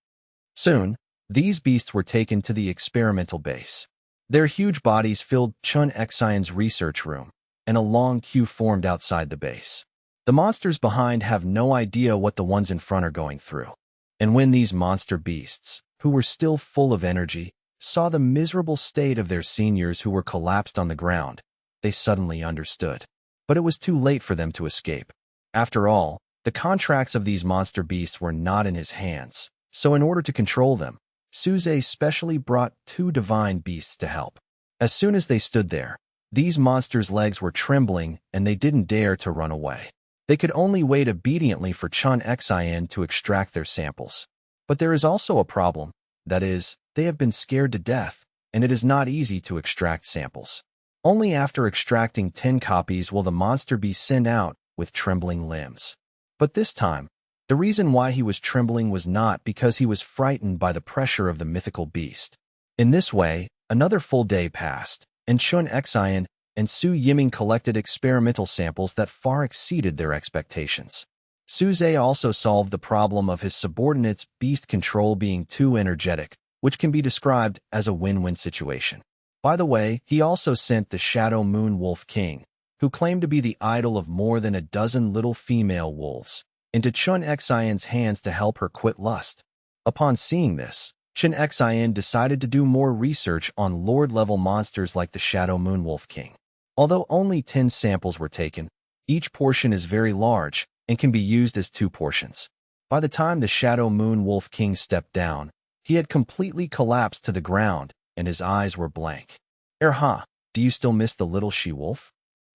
Soon, these beasts were taken to the experimental base. Their huge bodies filled Chen Xian's research room, and a long queue formed outside the base. The monsters behind have no idea what the ones in front are going through. And when these monster beasts, who were still full of energy, saw the miserable state of their seniors who were collapsed on the ground, they suddenly understood. But it was too late for them to escape. After all, the contracts of these monster beasts were not in his hands, so in order to control them, Su Zhe specially brought 2 divine beasts to help. As soon as they stood there, these monsters' legs were trembling and they didn't dare to run away. They could only wait obediently for Chun Xin to extract their samples. But there is also a problem, that is, they have been scared to death, and it is not easy to extract samples. Only after extracting 10 copies will the monster be sent out with trembling limbs. But this time, the reason why he was trembling was not because he was frightened by the pressure of the mythical beast. In this way, another full day passed, and Chun Xin and Su Yiming collected experimental samples that far exceeded their expectations. Suze also solved the problem of his subordinate's beast control being too energetic, which can be described as a win-win situation. By the way, he also sent the Shadow Moon Wolf King, who claimed to be the idol of more than a dozen little female wolves, into Chun Xin's hands to help her quit lust. Upon seeing this, Chun Xin decided to do more research on Lord-level monsters like the Shadow Moon Wolf King. Although only 10 samples were taken, each portion is very large and can be used as 2 portions. By the time the Shadow Moon Wolf King stepped down, he had completely collapsed to the ground and his eyes were blank. "Ha, do you still miss the little she-wolf?"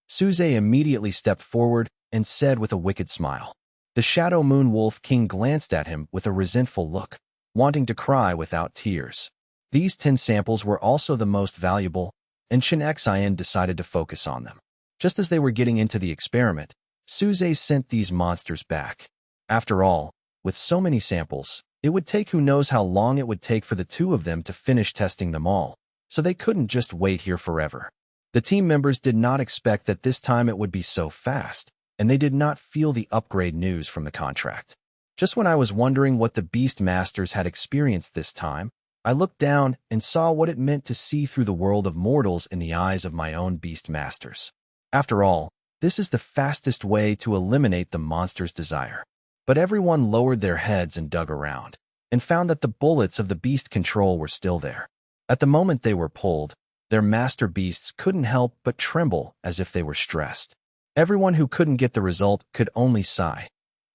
Suze immediately stepped forward and said with a wicked smile. The Shadow Moon Wolf King glanced at him with a resentful look, wanting to cry without tears. These 10 samples were also the most valuable, and Chun Xin decided to focus on them. Just as they were getting into the experiment, Suze sent these monsters back. After all, with so many samples, it would take who knows how long it would take for the 2 of them to finish testing them all, so they couldn't just wait here forever. The team members did not expect that this time it would be so fast, and they did not feel the upgrade news from the contract. Just when I was wondering what the Beast Masters had experienced this time, I looked down and saw what it meant to see through the world of mortals in the eyes of my own Beast Masters. After all, this is the fastest way to eliminate the monster's desire. But everyone lowered their heads and dug around, and found that the bullets of the beast control were still there. At the moment they were pulled, their master beasts couldn't help but tremble as if they were stressed. Everyone who couldn't get the result could only sigh.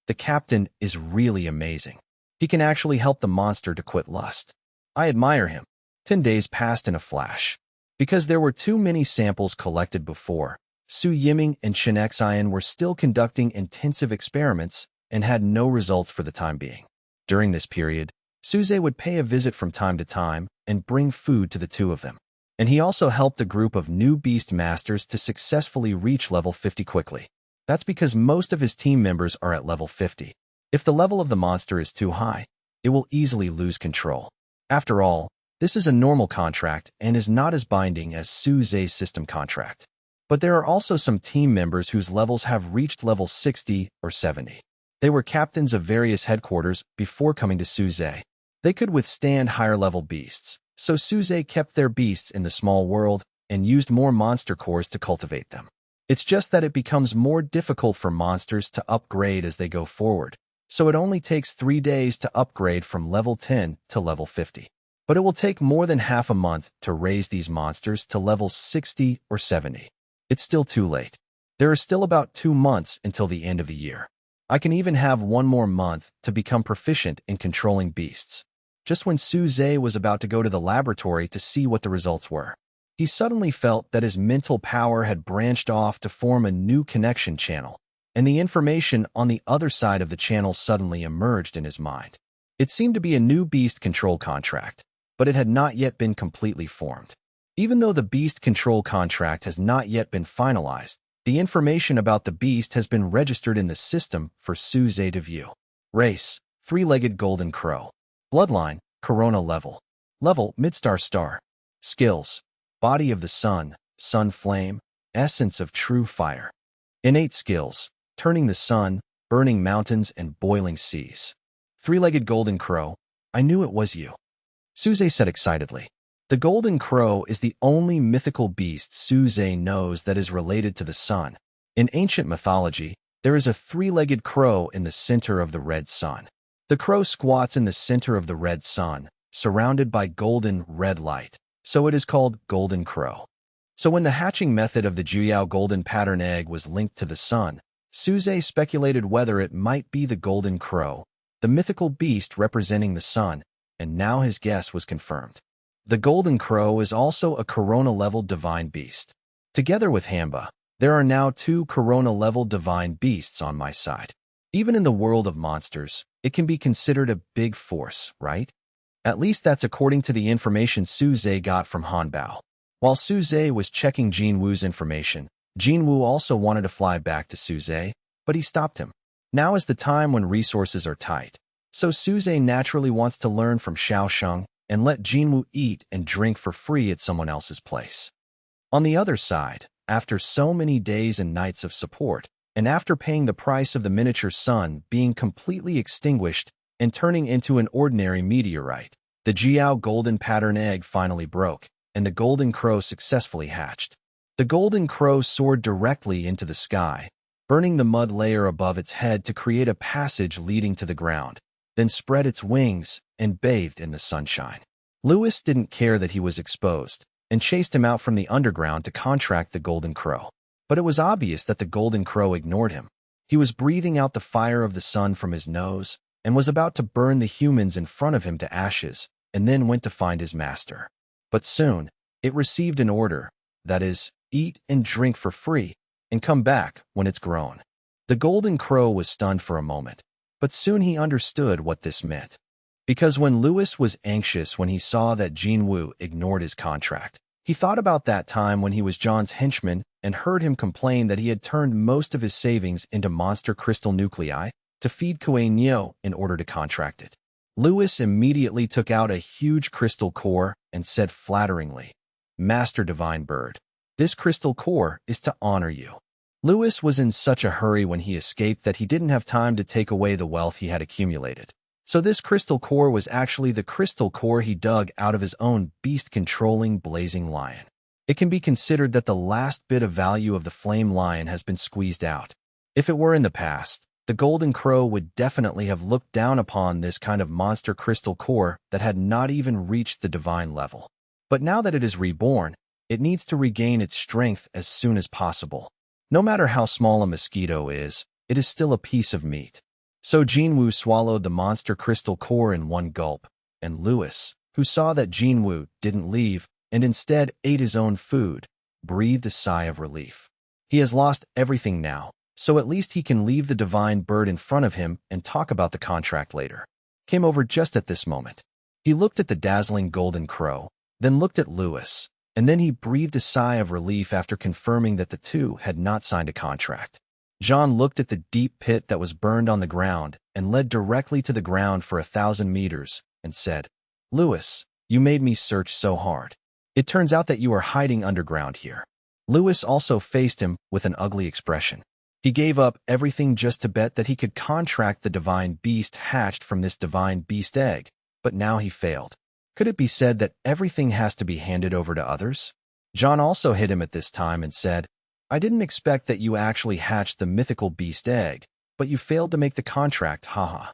The captain is really amazing. He can actually help the monster to quit lust. I admire him. 10 days passed in a flash. Because there were too many samples collected before, Su Yiming and Chun Xin were still conducting intensive experiments and had no results for the time being. During this period, Suze would pay a visit from time to time and bring food to the 2 of them. And he also helped a group of new Beast Masters to successfully reach level 50 quickly. That's because most of his team members are at level 50. If the level of the monster is too high, it will easily lose control. After all, this is a normal contract and is not as binding as Suze's system contract. But there are also some team members whose levels have reached level 60 or 70. They were captains of various headquarters before coming to Suze. They could withstand higher-level beasts, so Suze kept their beasts in the small world and used more monster cores to cultivate them. It's just that it becomes more difficult for monsters to upgrade as they go forward, so it only takes 3 days to upgrade from level 10 to level 50. But it will take more than half a month to raise these monsters to levels 60 or 70. It's still too late. There are still about 2 months until the end of the year. I can even have 1 more month to become proficient in controlling beasts. Just when Suze was about to go to the laboratory to see what the results were, he suddenly felt that his mental power had branched off to form a new connection channel, and the information on the other side of the channel suddenly emerged in his mind. It seemed to be a new beast control contract, but it had not yet been completely formed. Even though the beast control contract has not yet been finalized, the information about the beast has been registered in the system for Suze to view. Race, 3-legged golden crow. Bloodline, Corona level. Level, Midstar star. Skills, body of the sun, sun flame, essence of true fire. Innate skills, turning the sun, burning mountains and boiling seas. 3-legged golden crow, I knew it was you. Suze said excitedly. The golden crow is the only mythical beast Suze knows that is related to the sun. In ancient mythology, there is a 3-legged crow in the center of the red sun. The crow squats in the center of the red sun, surrounded by golden red light, so it is called golden crow. So when the hatching method of the Juyao golden pattern egg was linked to the sun, Suze speculated whether it might be the golden crow, the mythical beast representing the sun, and now his guess was confirmed. The golden crow is also a Corona-level divine beast. Together with Hamba, There are now 2 Corona-level divine beasts on my side. Even in the world of monsters, it can be considered a big force, right? At least that's according to the information Suze got from Hanbao. While Suze was checking Jinwoo's information, Jinwoo also wanted to fly back to Suze, but he stopped him. Now is the time when resources are tight, so Suze naturally wants to learn from Xiaosheng and let Jinwoo eat and drink for free at someone else's place. On the other side, after so many days and nights of support, and after paying the price of the miniature sun being completely extinguished and turning into an ordinary meteorite, the Jiao golden pattern egg finally broke, and the golden crow successfully hatched. The golden crow soared directly into the sky, burning the mud layer above its head to create a passage leading to the ground, then spread its wings and bathed in the sunshine. Lewis didn't care that he was exposed, and chased him out from the underground to contract the golden crow. But it was obvious that the golden crow ignored him. He was breathing out the fire of the sun from his nose, and was about to burn the humans in front of him to ashes, and then went to find his master. But soon, it received an order, that is, eat and drink for free, and come back when it's grown. The golden crow was stunned for a moment, but soon he understood what this meant. Because when Lewis was anxious when he saw that Jinwoo ignored his contract, he thought about that time when he was John's henchman and heard him complain that he had turned most of his savings into monster crystal nuclei to feed Kuei Nyo in order to contract it. Lewis immediately took out a huge crystal core and said flatteringly, "Master Divine Bird, this crystal core is to honor you." Lewis was in such a hurry when he escaped that he didn't have time to take away the wealth he had accumulated. So this crystal core was actually the crystal core he dug out of his own beast-controlling blazing lion. It can be considered that the last bit of value of the flame lion has been squeezed out. If it were in the past, the golden crow would definitely have looked down upon this kind of monster crystal core that had not even reached the divine level. But now that it is reborn, it needs to regain its strength as soon as possible. No matter how small a mosquito is, it is still a piece of meat. So Jinwoo swallowed the monster crystal core in one gulp, and Lewis, who saw that Jinwoo didn't leave and instead ate his own food, breathed a sigh of relief. He has lost everything now, so at least he can leave the divine bird in front of him and talk about the contract later. Came over just at this moment. He looked at the dazzling golden crow, then looked at Lewis, and then he breathed a sigh of relief after confirming that the two had not signed a contract. John looked at the deep pit that was burned on the ground and led directly to the ground for 1,000 meters and said, "Lewis, you made me search so hard. It turns out that you are hiding underground here." Lewis also faced him with an ugly expression. He gave up everything just to bet that he could contract the divine beast hatched from this divine beast egg, but now he failed. Could it be said that everything has to be handed over to others? John also hit him at this time and said, "I didn't expect that you actually hatched the mythical beast egg, but you failed to make the contract, haha.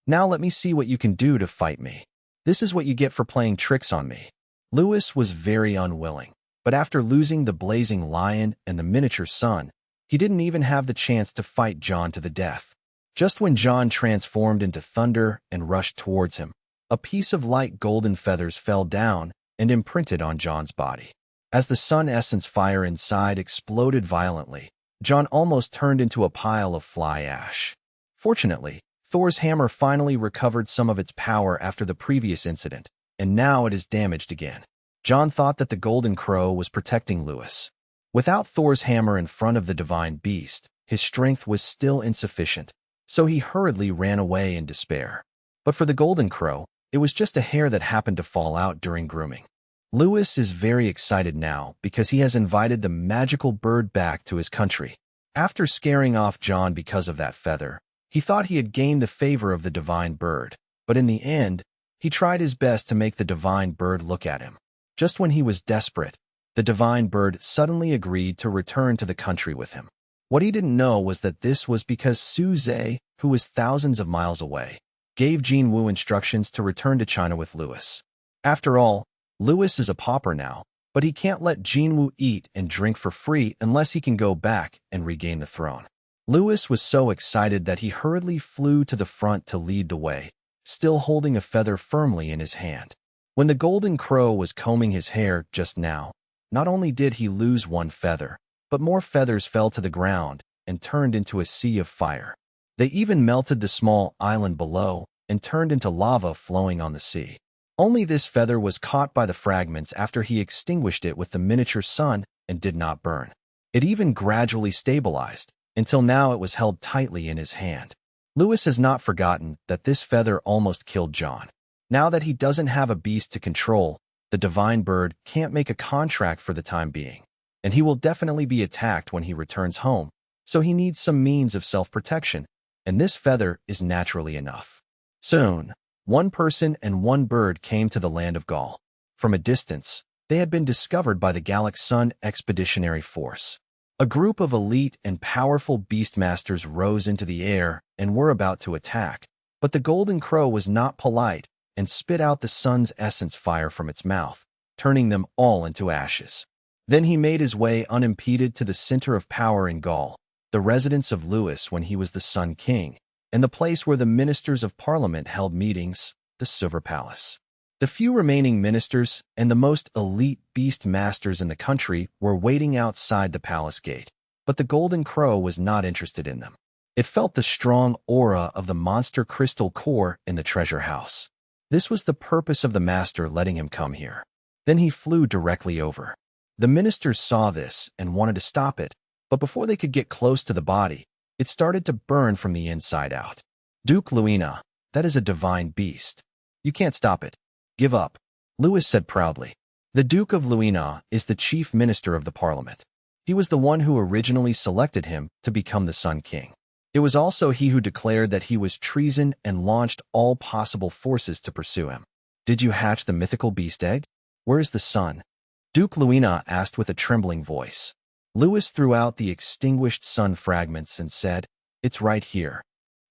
Now let me see what you can do to fight me. This is what you get for playing tricks on me." Lewis was very unwilling, but after losing the blazing lion and the miniature sun, he didn't even have the chance to fight John to the death. Just when John transformed into thunder and rushed towards him, a piece of light golden feathers fell down and imprinted on John's body. As the sun essence fire inside exploded violently, John almost turned into a pile of fly ash. Fortunately, Thor's hammer finally recovered some of its power after the previous incident, and now it is damaged again. John thought that the golden crow was protecting Lewis. Without Thor's hammer in front of the divine beast, his strength was still insufficient, so he hurriedly ran away in despair. But for the golden crow, it was just a hair that happened to fall out during grooming. Lewis is very excited now because he has invited the magical bird back to his country. After scaring off John because of that feather, he thought he had gained the favor of the divine bird, but in the end, he tried his best to make the divine bird look at him. Just when he was desperate, the divine bird suddenly agreed to return to the country with him. What he didn't know was that this was because Suze, who was thousands of miles away, gave Jinwoo instructions to return to China with Lewis. After all, Lewis is a pauper now, but he can't let Jinwoo eat and drink for free unless he can go back and regain the throne. Lewis was so excited that he hurriedly flew to the front to lead the way, still holding a feather firmly in his hand. When the golden crow was combing his hair just now, not only did he lose one feather, but more feathers fell to the ground and turned into a sea of fire. They even melted the small island below and turned into lava flowing on the sea. Only this feather was caught by the fragments after he extinguished it with the miniature sun and did not burn. It even gradually stabilized, until now it was held tightly in his hand. Lewis has not forgotten that this feather almost killed John. Now that he doesn't have a beast to control, the divine bird can't make a contract for the time being, and he will definitely be attacked when he returns home, so he needs some means of self-protection, and this feather is naturally enough. Soon, one person and one bird came to the land of Gaul. From a distance, they had been discovered by the Gallic Sun Expeditionary Force. A group of elite and powerful beastmasters rose into the air and were about to attack, but the golden crow was not polite and spit out the sun's essence fire from its mouth, turning them all into ashes. Then he made his way unimpeded to the center of power in Gaul, the residence of Lewis when he was the Sun King, and the place where the ministers of parliament held meetings, the Silver Palace. The few remaining ministers and the most elite beast masters in the country were waiting outside the palace gate, but the golden crow was not interested in them. It felt the strong aura of the monster crystal core in the treasure house. This was the purpose of the master letting him come here. Then he flew directly over. The ministers saw this and wanted to stop it, but before they could get close to the body, it started to burn from the inside out. Duke Luina, that is a divine beast. You can't stop it. Give up, Lewis said proudly. The Duke of Luina is the chief minister of the parliament. He was the one who originally selected him to become the Sun King. It was also he who declared that he was treason and launched all possible forces to pursue him. Did you hatch the mythical beast egg? Where is the sun? Duke Luina asked with a trembling voice. Lewis threw out the extinguished sun fragments and said, "It's right here."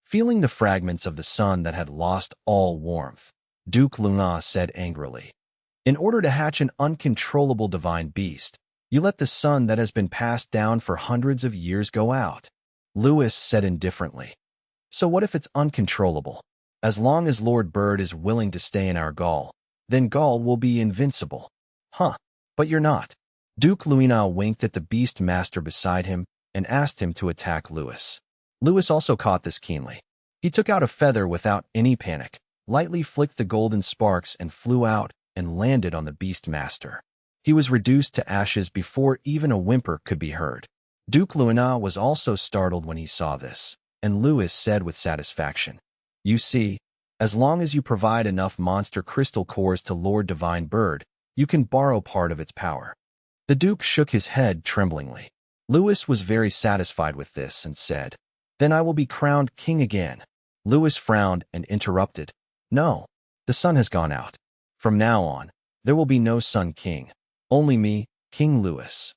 Feeling the fragments of the sun that had lost all warmth, Duke Luina said angrily, "In order to hatch an uncontrollable divine beast, you let the sun that has been passed down for hundreds of years go out." Lewis said indifferently, "So what if it's uncontrollable? As long as Lord Bird is willing to stay in our Gaul, then Gaul will be invincible." Huh, but you're not. Duke Luina winked at the beast master beside him and asked him to attack Lewis. Lewis also caught this keenly. He took out a feather without any panic, lightly flicked the golden sparks and flew out and landed on the beast master. He was reduced to ashes before even a whimper could be heard. Duke Luina was also startled when he saw this, and Lewis said with satisfaction, "You see, as long as you provide enough monster crystal cores to Lord Divine Bird, you can borrow part of its power." The Duke shook his head tremblingly. Lewis was very satisfied with this and said, "Then I will be crowned king again." Lewis frowned and interrupted, "No, the sun has gone out. From now on, there will be no Sun King. Only me, King Lewis."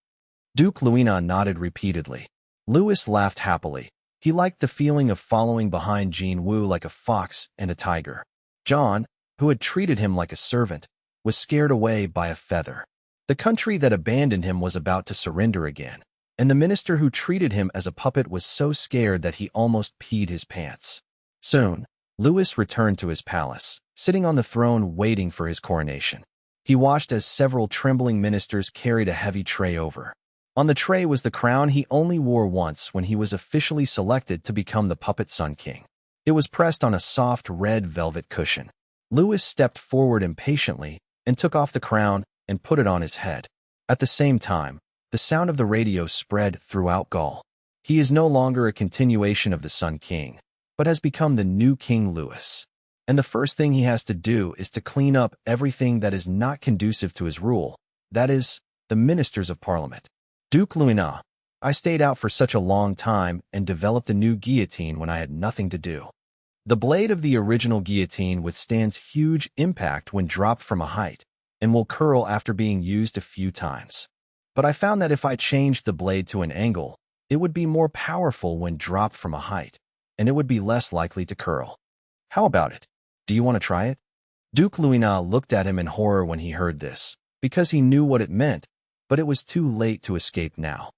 Duke Luina nodded repeatedly. Lewis laughed happily. He liked the feeling of following behind Jean Wu like a fox and a tiger. John, who had treated him like a servant, was scared away by a feather. The country that abandoned him was about to surrender again, and the minister who treated him as a puppet was so scared that he almost peed his pants. Soon, Lewis returned to his palace, sitting on the throne waiting for his coronation. He watched as several trembling ministers carried a heavy tray over. On the tray was the crown he only wore once when he was officially selected to become the puppet Sun King. It was pressed on a soft red velvet cushion. Lewis stepped forward impatiently and took off the crown and put it on his head. At the same time, the sound of the radio spread throughout Gaul. He is no longer a continuation of the Sun King, but has become the new King Lewis. And the first thing he has to do is to clean up everything that is not conducive to his rule, that is, the ministers of parliament. Duke Luina, I stayed out for such a long time and developed a new guillotine when I had nothing to do. The blade of the original guillotine withstands huge impact when dropped from a height, and will curl after being used a few times. But I found that if I changed the blade to an angle, it would be more powerful when dropped from a height, and it would be less likely to curl. How about it? Do you want to try it? Duke Luina looked at him in horror when he heard this, because he knew what it meant, but it was too late to escape now.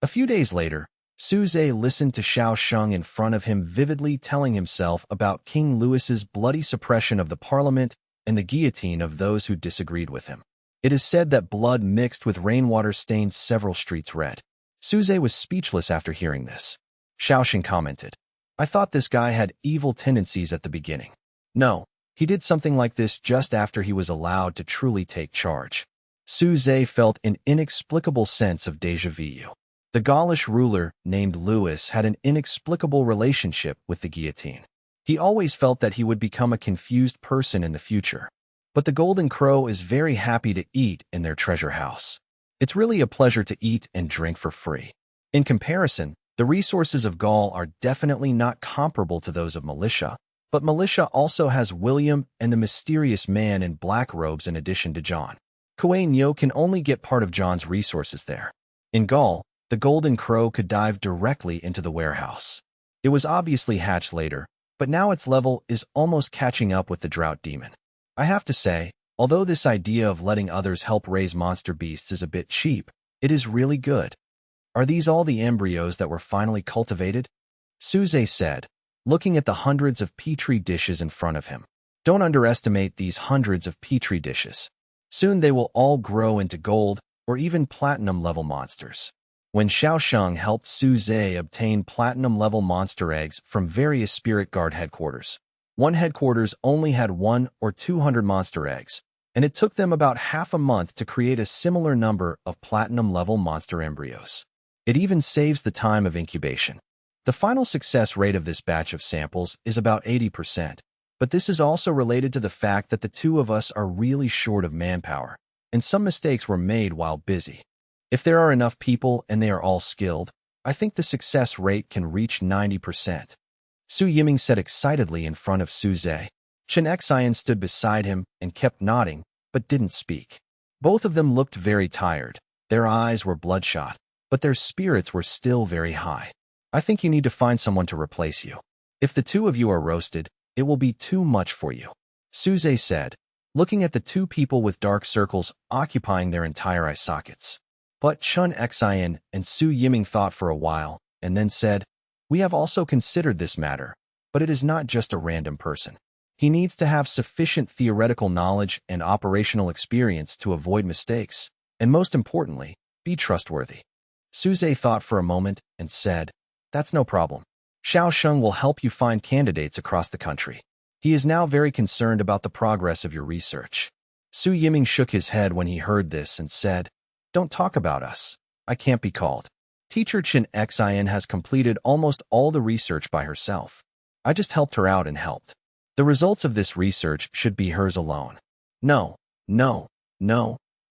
A few days later, Suze listened to Xiao Sheng in front of him vividly telling himself about King Louis's bloody suppression of the parliament and the guillotine of those who disagreed with him. It is said that blood mixed with rainwater stained several streets red. Suze was speechless after hearing this. Xiaoxing commented, I thought this guy had evil tendencies at the beginning. No, he did something like this just after he was allowed to truly take charge. Suze felt an inexplicable sense of déjà vu. The Gaulish ruler named Louis had an inexplicable relationship with the guillotine. He always felt that he would become a confused person in the future. But the Golden Crow is very happy to eat in their treasure house. It's really a pleasure to eat and drink for free. In comparison, the resources of Gaul are definitely not comparable to those of Militia, but Militia also has William and the mysterious man in black robes in addition to John. Kuei Nyo can only get part of John's resources there. In Gaul, the Golden Crow could dive directly into the warehouse. It was obviously hatched later, but now its level is almost catching up with the Drought Demon. I have to say, although this idea of letting others help raise monster beasts is a bit cheap, it is really good. Are these all the embryos that were finally cultivated? Suze said, looking at the hundreds of petri dishes in front of him. Don't underestimate these hundreds of petri dishes. Soon they will all grow into gold or even platinum-level monsters. When Xiaoxing helped Suze obtain platinum-level monster eggs from various spirit guard headquarters, one headquarters only had 100 or 200 monster eggs, and it took them about half a month to create a similar number of platinum-level monster embryos. It even saves the time of incubation. The final success rate of this batch of samples is about 80%, but this is also related to the fact that the two of us are really short of manpower, and some mistakes were made while busy. If there are enough people and they are all skilled, I think the success rate can reach 90%. Su Yiming said excitedly in front of Suze. Chen Xian stood beside him and kept nodding, but didn't speak. Both of them looked very tired. Their eyes were bloodshot, but their spirits were still very high. I think you need to find someone to replace you. If the two of you are roasted, it will be too much for you, Suze said, looking at the two people with dark circles occupying their entire eye sockets. But Chen Xian and Su Yiming thought for a while, and then said, We have also considered this matter, but it is not just a random person. He needs to have sufficient theoretical knowledge and operational experience to avoid mistakes, and most importantly, be trustworthy. Suze thought for a moment and said, That's no problem. Xiaoxing will help you find candidates across the country. He is now very concerned about the progress of your research. Su Yiming shook his head when he heard this and said, Don't talk about us. I can't be called. Teacher Chen Xian has completed almost all the research by herself. I just helped her out and helped. The results of this research should be hers alone. No.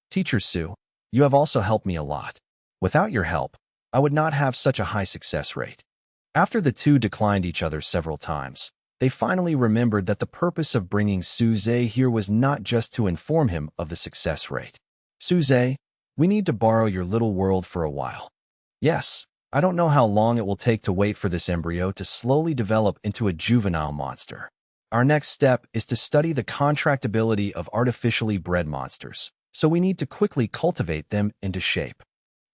Teacher Su, you have also helped me a lot. Without your help, I would not have such a high success rate. After the two declined each other several times, they finally remembered that the purpose of bringing Suze here was not just to inform him of the success rate. Suze, we need to borrow your little world for a while. Yes, I don't know how long it will take to wait for this embryo to slowly develop into a juvenile monster. Our next step is to study the contractibility of artificially bred monsters, so we need to quickly cultivate them into shape.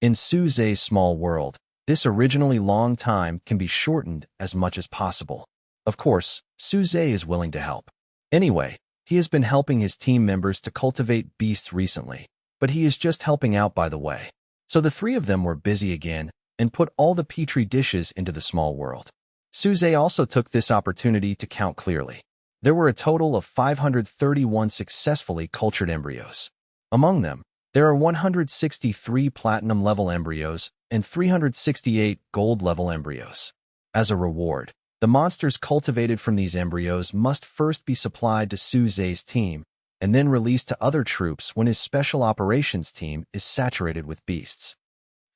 In Suze's small world, this originally long time can be shortened as much as possible. Of course, Suze is willing to help. Anyway, he has been helping his team members to cultivate beasts recently, but he is just helping out by the way. So the three of them were busy again and put all the petri dishes into the small world. Suze also took this opportunity to count clearly. There were a total of 531 successfully cultured embryos. Among them, there are 163 platinum-level embryos and 368 gold-level embryos. As a reward, the monsters cultivated from these embryos must first be supplied to Suze's team and then released to other troops when his special operations team is saturated with beasts.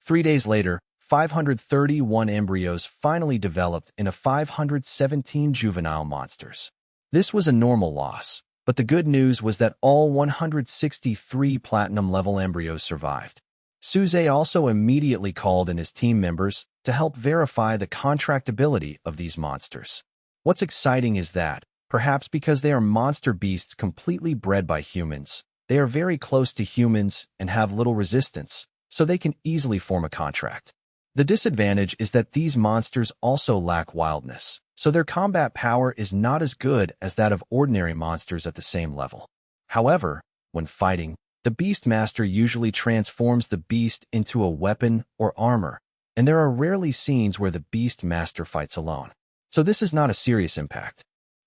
3 days later, 531 embryos finally developed into 517 juvenile monsters. This was a normal loss, but the good news was that all 163 platinum-level embryos survived. Suze also immediately called in his team members to help verify the contractibility of these monsters. What's exciting is that, perhaps because they are monster beasts completely bred by humans, they are very close to humans and have little resistance, so they can easily form a contract. The disadvantage is that these monsters also lack wildness, so their combat power is not as good as that of ordinary monsters at the same level. However, when fighting, the Beastmaster usually transforms the beast into a weapon or armor, and there are rarely scenes where the Beast Master fights alone. So this is not a serious impact.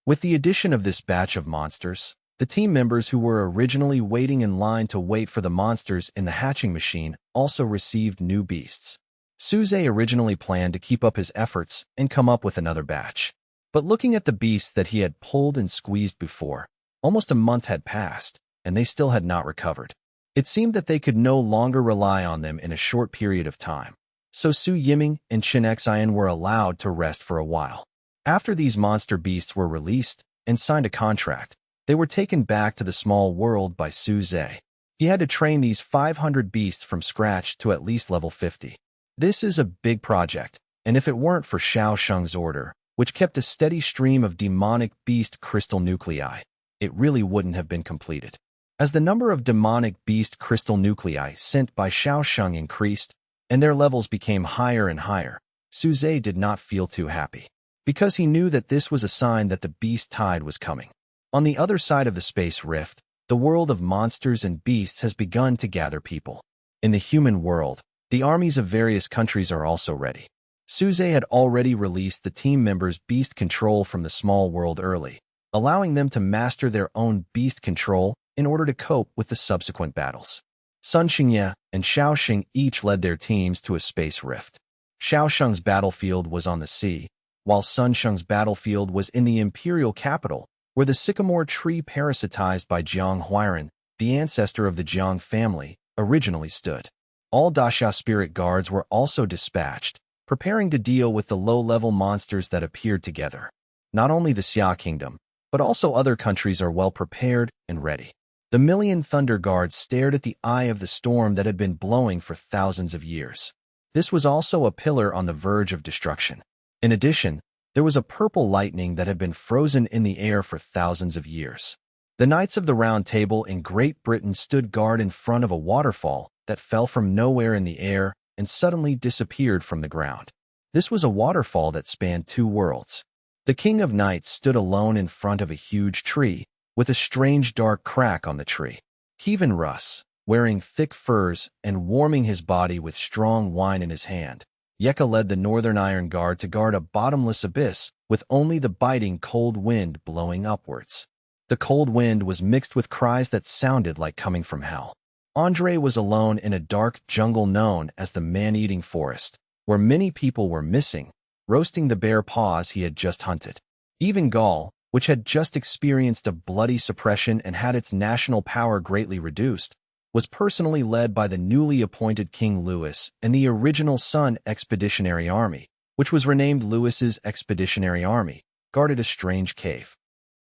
With the addition of this batch of monsters, the team members who were originally waiting in line to wait for the monsters in the hatching machine also received new beasts. Suze originally planned to keep up his efforts and come up with another batch. But looking at the beasts that he had pulled and squeezed before, almost a month had passed, and they still had not recovered. It seemed that they could no longer rely on them in a short period of time. So Su Yiming and Chen Xian were allowed to rest for a while. After these monster beasts were released and signed a contract, they were taken back to the small world by Su Zhe. He had to train these 500 beasts from scratch to at least level 50. This is a big project, and if it weren't for Xiao Sheng's order, which kept a steady stream of demonic beast crystal nuclei, it really wouldn't have been completed. As the number of demonic beast crystal nuclei sent by Xiao Sheng increased, and their levels became higher and higher, Su Zhe did not feel too happy, because he knew that this was a sign that the beast tide was coming. On the other side of the space rift, the world of monsters and beasts has begun to gather people. In the human world, the armies of various countries are also ready. Su Zhe had already released the team members' beast control from the small world early, allowing them to master their own beast control in order to cope with the subsequent battles. Sun Xingye and Xiao Sheng each led their teams to a space rift. Xiao Sheng's battlefield was on the sea, while Sun Sheng's battlefield was in the imperial capital, where the sycamore tree parasitized by Jiang Huairan, the ancestor of the Jiang family, originally stood. All Dasha spirit guards were also dispatched, preparing to deal with the low-level monsters that appeared together. Not only the Xia Kingdom, but also other countries are well prepared and ready. The Million Thunder Guards stared at the eye of the storm that had been blowing for thousands of years. This was also a pillar on the verge of destruction. In addition, there was a purple lightning that had been frozen in the air for thousands of years. The Knights of the Round Table in Great Britain stood guard in front of a waterfall that fell from nowhere in the air and suddenly disappeared from the ground. This was a waterfall that spanned two worlds. The King of Knights stood alone in front of a huge tree, with a strange dark crack on the tree. Kevin Russ, wearing thick furs and warming his body with strong wine in his hand, Yeka led the Northern Iron Guard to guard a bottomless abyss with only the biting cold wind blowing upwards. The cold wind was mixed with cries that sounded like coming from hell. Andre was alone in a dark jungle known as the Man-Eating Forest, where many people were missing, roasting the bear paws he had just hunted. Even Gaul, which had just experienced a bloody suppression and had its national power greatly reduced, was personally led by the newly appointed King Louis and the original Sun Expeditionary Army, which was renamed Louis's Expeditionary Army, guarded a strange cave.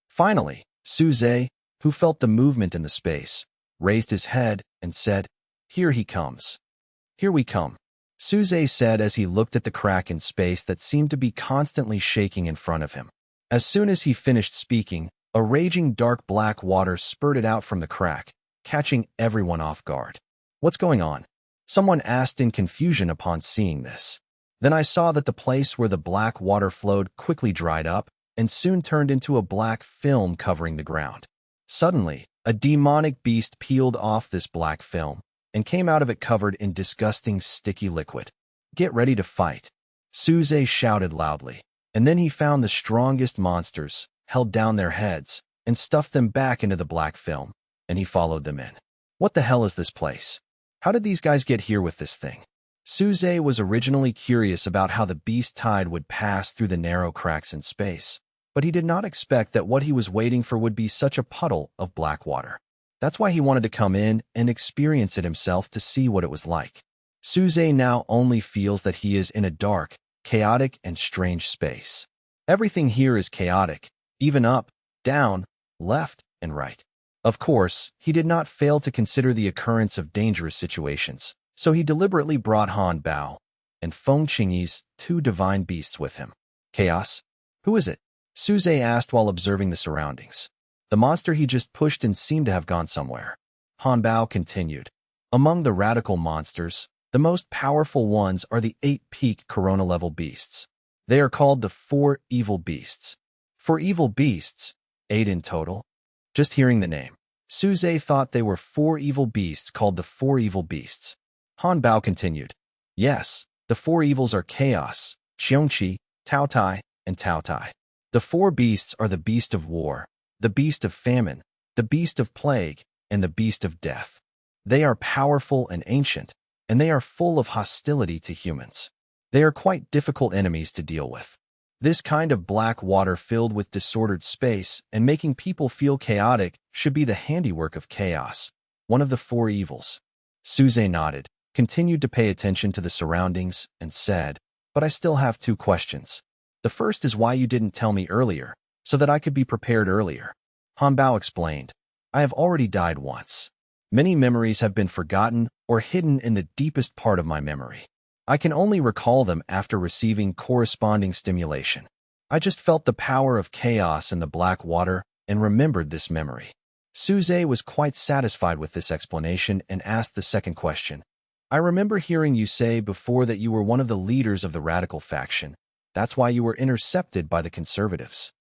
Finally, Su Zhe, who felt the movement in the space, raised his head and said, "Here he comes. Here we come," Su Zhe said as he looked at the crack in space that seemed to be constantly shaking in front of him. As soon as he finished speaking, a raging dark black water spurted out from the crack, catching everyone off guard. "What's going on?" someone asked in confusion upon seeing this. Then I saw that the place where the black water flowed quickly dried up and soon turned into a black film covering the ground. Suddenly, a demonic beast peeled off this black film and came out of it covered in disgusting sticky liquid. "Get ready to fight," Su Zhe shouted loudly. And then he found the strongest monsters, held down their heads, and stuffed them back into the black film, and he followed them in. What the hell is this place? How did these guys get here with this thing? Su Zhe was originally curious about how the beast tide would pass through the narrow cracks in space, but he did not expect that what he was waiting for would be such a puddle of black water. That's why he wanted to come in and experience it himself to see what it was like. Su Zhe now only feels that he is in a dark, chaotic, and strange space. Everything here is chaotic, even up, down, left, and right. Of course, he did not fail to consider the occurrence of dangerous situations, so he deliberately brought Han Bao and Feng Qingyi's two divine beasts with him. Chaos? Who is it? Su Zhe asked while observing the surroundings. The monster he just pushed in seemed to have gone somewhere. Han Bao continued. Among the radical monsters, the most powerful ones are the 8-peak Corona-level beasts. They are called the 4 evil beasts. 4 evil beasts, 8 in total. Just hearing the name, Su Zhe thought they were 4 evil beasts called the 4 evil beasts. Han Bao continued. Yes, The four evils are chaos, xiongqi, taotai, and taotai. The four beasts are the beast of war, the beast of famine, the beast of plague, and the beast of death. They are powerful and ancient, and they are full of hostility to humans. They are quite difficult enemies to deal with. This kind of black water filled with disordered space and making people feel chaotic should be the handiwork of chaos, one of the four evils. Suze nodded, continued to pay attention to the surroundings, and said, "But I still have two questions. The first is why you didn't tell me earlier, so that I could be prepared earlier." Hanbao explained, "I have already died once. Many memories have been forgotten or hidden in the deepest part of my memory. I can only recall them after receiving corresponding stimulation. I just felt the power of chaos in the black water and remembered this memory." Suze was quite satisfied with this explanation and asked the second question. "I remember hearing you say before that you were one of the leaders of the radical faction. That's why you were intercepted by the conservatives.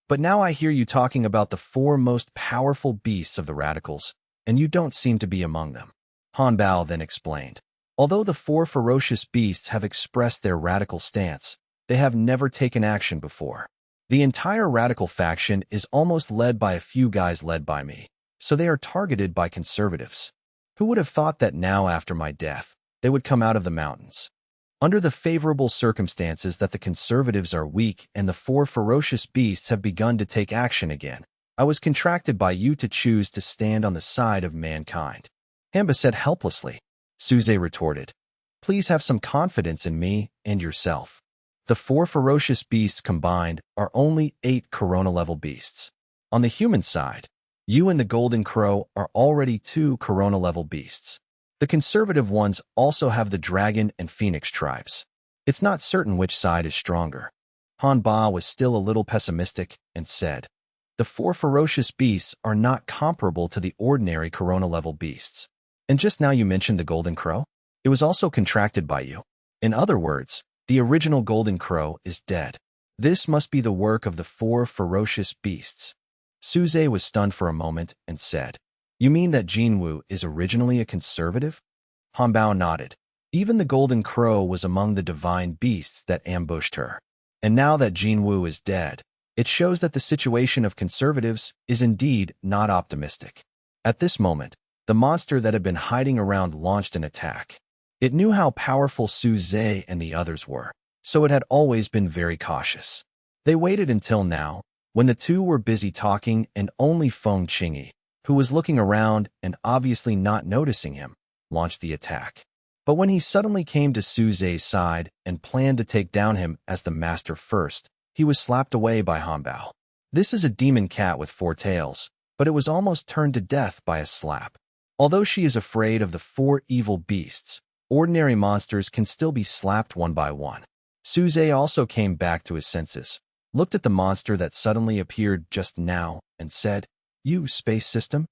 But now I hear you talking about the four most powerful beasts of the radicals, and you don't seem to be among them." Hanbao then explained, "Although the four ferocious beasts have expressed their radical stance, they have never taken action before. The entire radical faction is almost led by a few guys led by me, so they are targeted by conservatives. Who would have thought that now after my death, they would come out of the mountains? Under the favorable circumstances that the conservatives are weak and the four ferocious beasts have begun to take action again, I was contracted by you to choose to stand on the side of mankind." Hamba said helplessly. Suze retorted, "Please have some confidence in me and yourself. The four ferocious beasts combined are only 8 corona-level beasts. On the human side, you and the Golden Crow are already 2 corona-level beasts. The conservative ones also have the Dragon and Phoenix tribes. It's not certain which side is stronger." Hanba was still a little pessimistic and said, "The four ferocious beasts are not comparable to the ordinary corona-level beasts. And just now you mentioned the Golden Crow? It was also contracted by you. In other words, the original Golden Crow is dead. This must be the work of the four ferocious beasts." Suze was stunned for a moment and said, "You mean that Jinwu is originally a conservative?" Hanbao nodded. "Even the Golden Crow was among the divine beasts that ambushed her. And now that Jinwu is dead, it shows that the situation of conservatives is indeed not optimistic." At this moment, the monster that had been hiding around launched an attack. It knew how powerful Suze and the others were, so it had always been very cautious. They waited until now, when the two were busy talking and only Feng Qingyi, who was looking around and obviously not noticing him, launched the attack. But when he suddenly came to Suze's side and planned to take down him as the master first, he was slapped away by Hanbao. This is a demon cat with 4 tails, but it was almost turned to death by a slap. Although she is afraid of the 4 evil beasts, ordinary monsters can still be slapped one by one. Suze also came back to his senses, looked at the monster that suddenly appeared just now, and said, "You, space system?"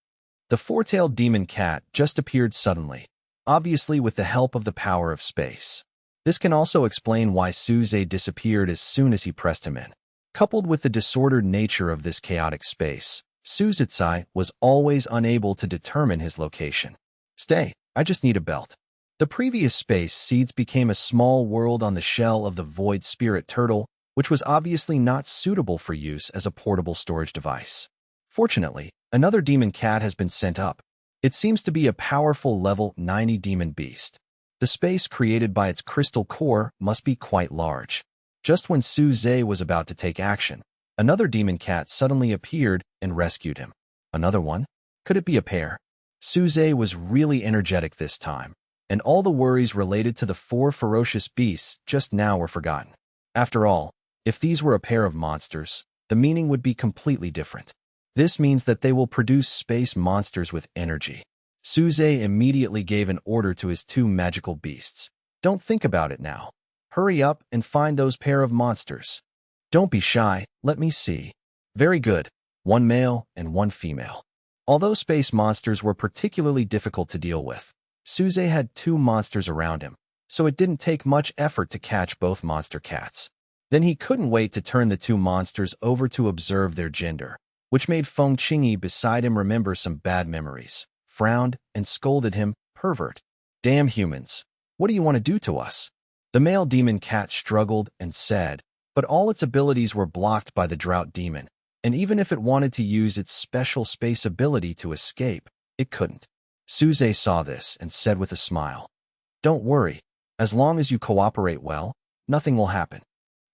The 4-tailed demon cat just appeared suddenly, obviously with the help of the power of space. This can also explain why Suze disappeared as soon as he pressed him in. Coupled with the disordered nature of this chaotic space, Suzetsai was always unable to determine his location. "Stay, I just need a belt." The previous space seeds became a small world on the shell of the void spirit turtle, which was obviously not suitable for use as a portable storage device. Fortunately, another demon cat has been sent up. It seems to be a powerful level 90 demon beast. The space created by its crystal core must be quite large. Just when Suze was about to take action, another demon cat suddenly appeared and rescued him. Another one? Could it be a pair? Suze was really energetic this time, and all the worries related to the 4 ferocious beasts just now were forgotten. After all, if these were a pair of monsters, the meaning would be completely different. This means that they will produce space monsters with energy. Suze immediately gave an order to his 2 magical beasts. "Don't think about it now. Hurry up and find those pair of monsters. Don't be shy, let me see." "Very good. 1 male and 1 female." Although space monsters were particularly difficult to deal with, Suze had 2 monsters around him, so it didn't take much effort to catch both monster cats. Then he couldn't wait to turn the 2 monsters over to observe their gender, which made Feng Qingyi beside him remember some bad memories, frowned, and scolded him, "Pervert. Damn humans. What do you want to do to us?" The male demon cat struggled and said, but all its abilities were blocked by the drought demon, and even if it wanted to use its special space ability to escape, it couldn't. Suze saw this and said with a smile, "Don't worry. As long as you cooperate well, nothing will happen."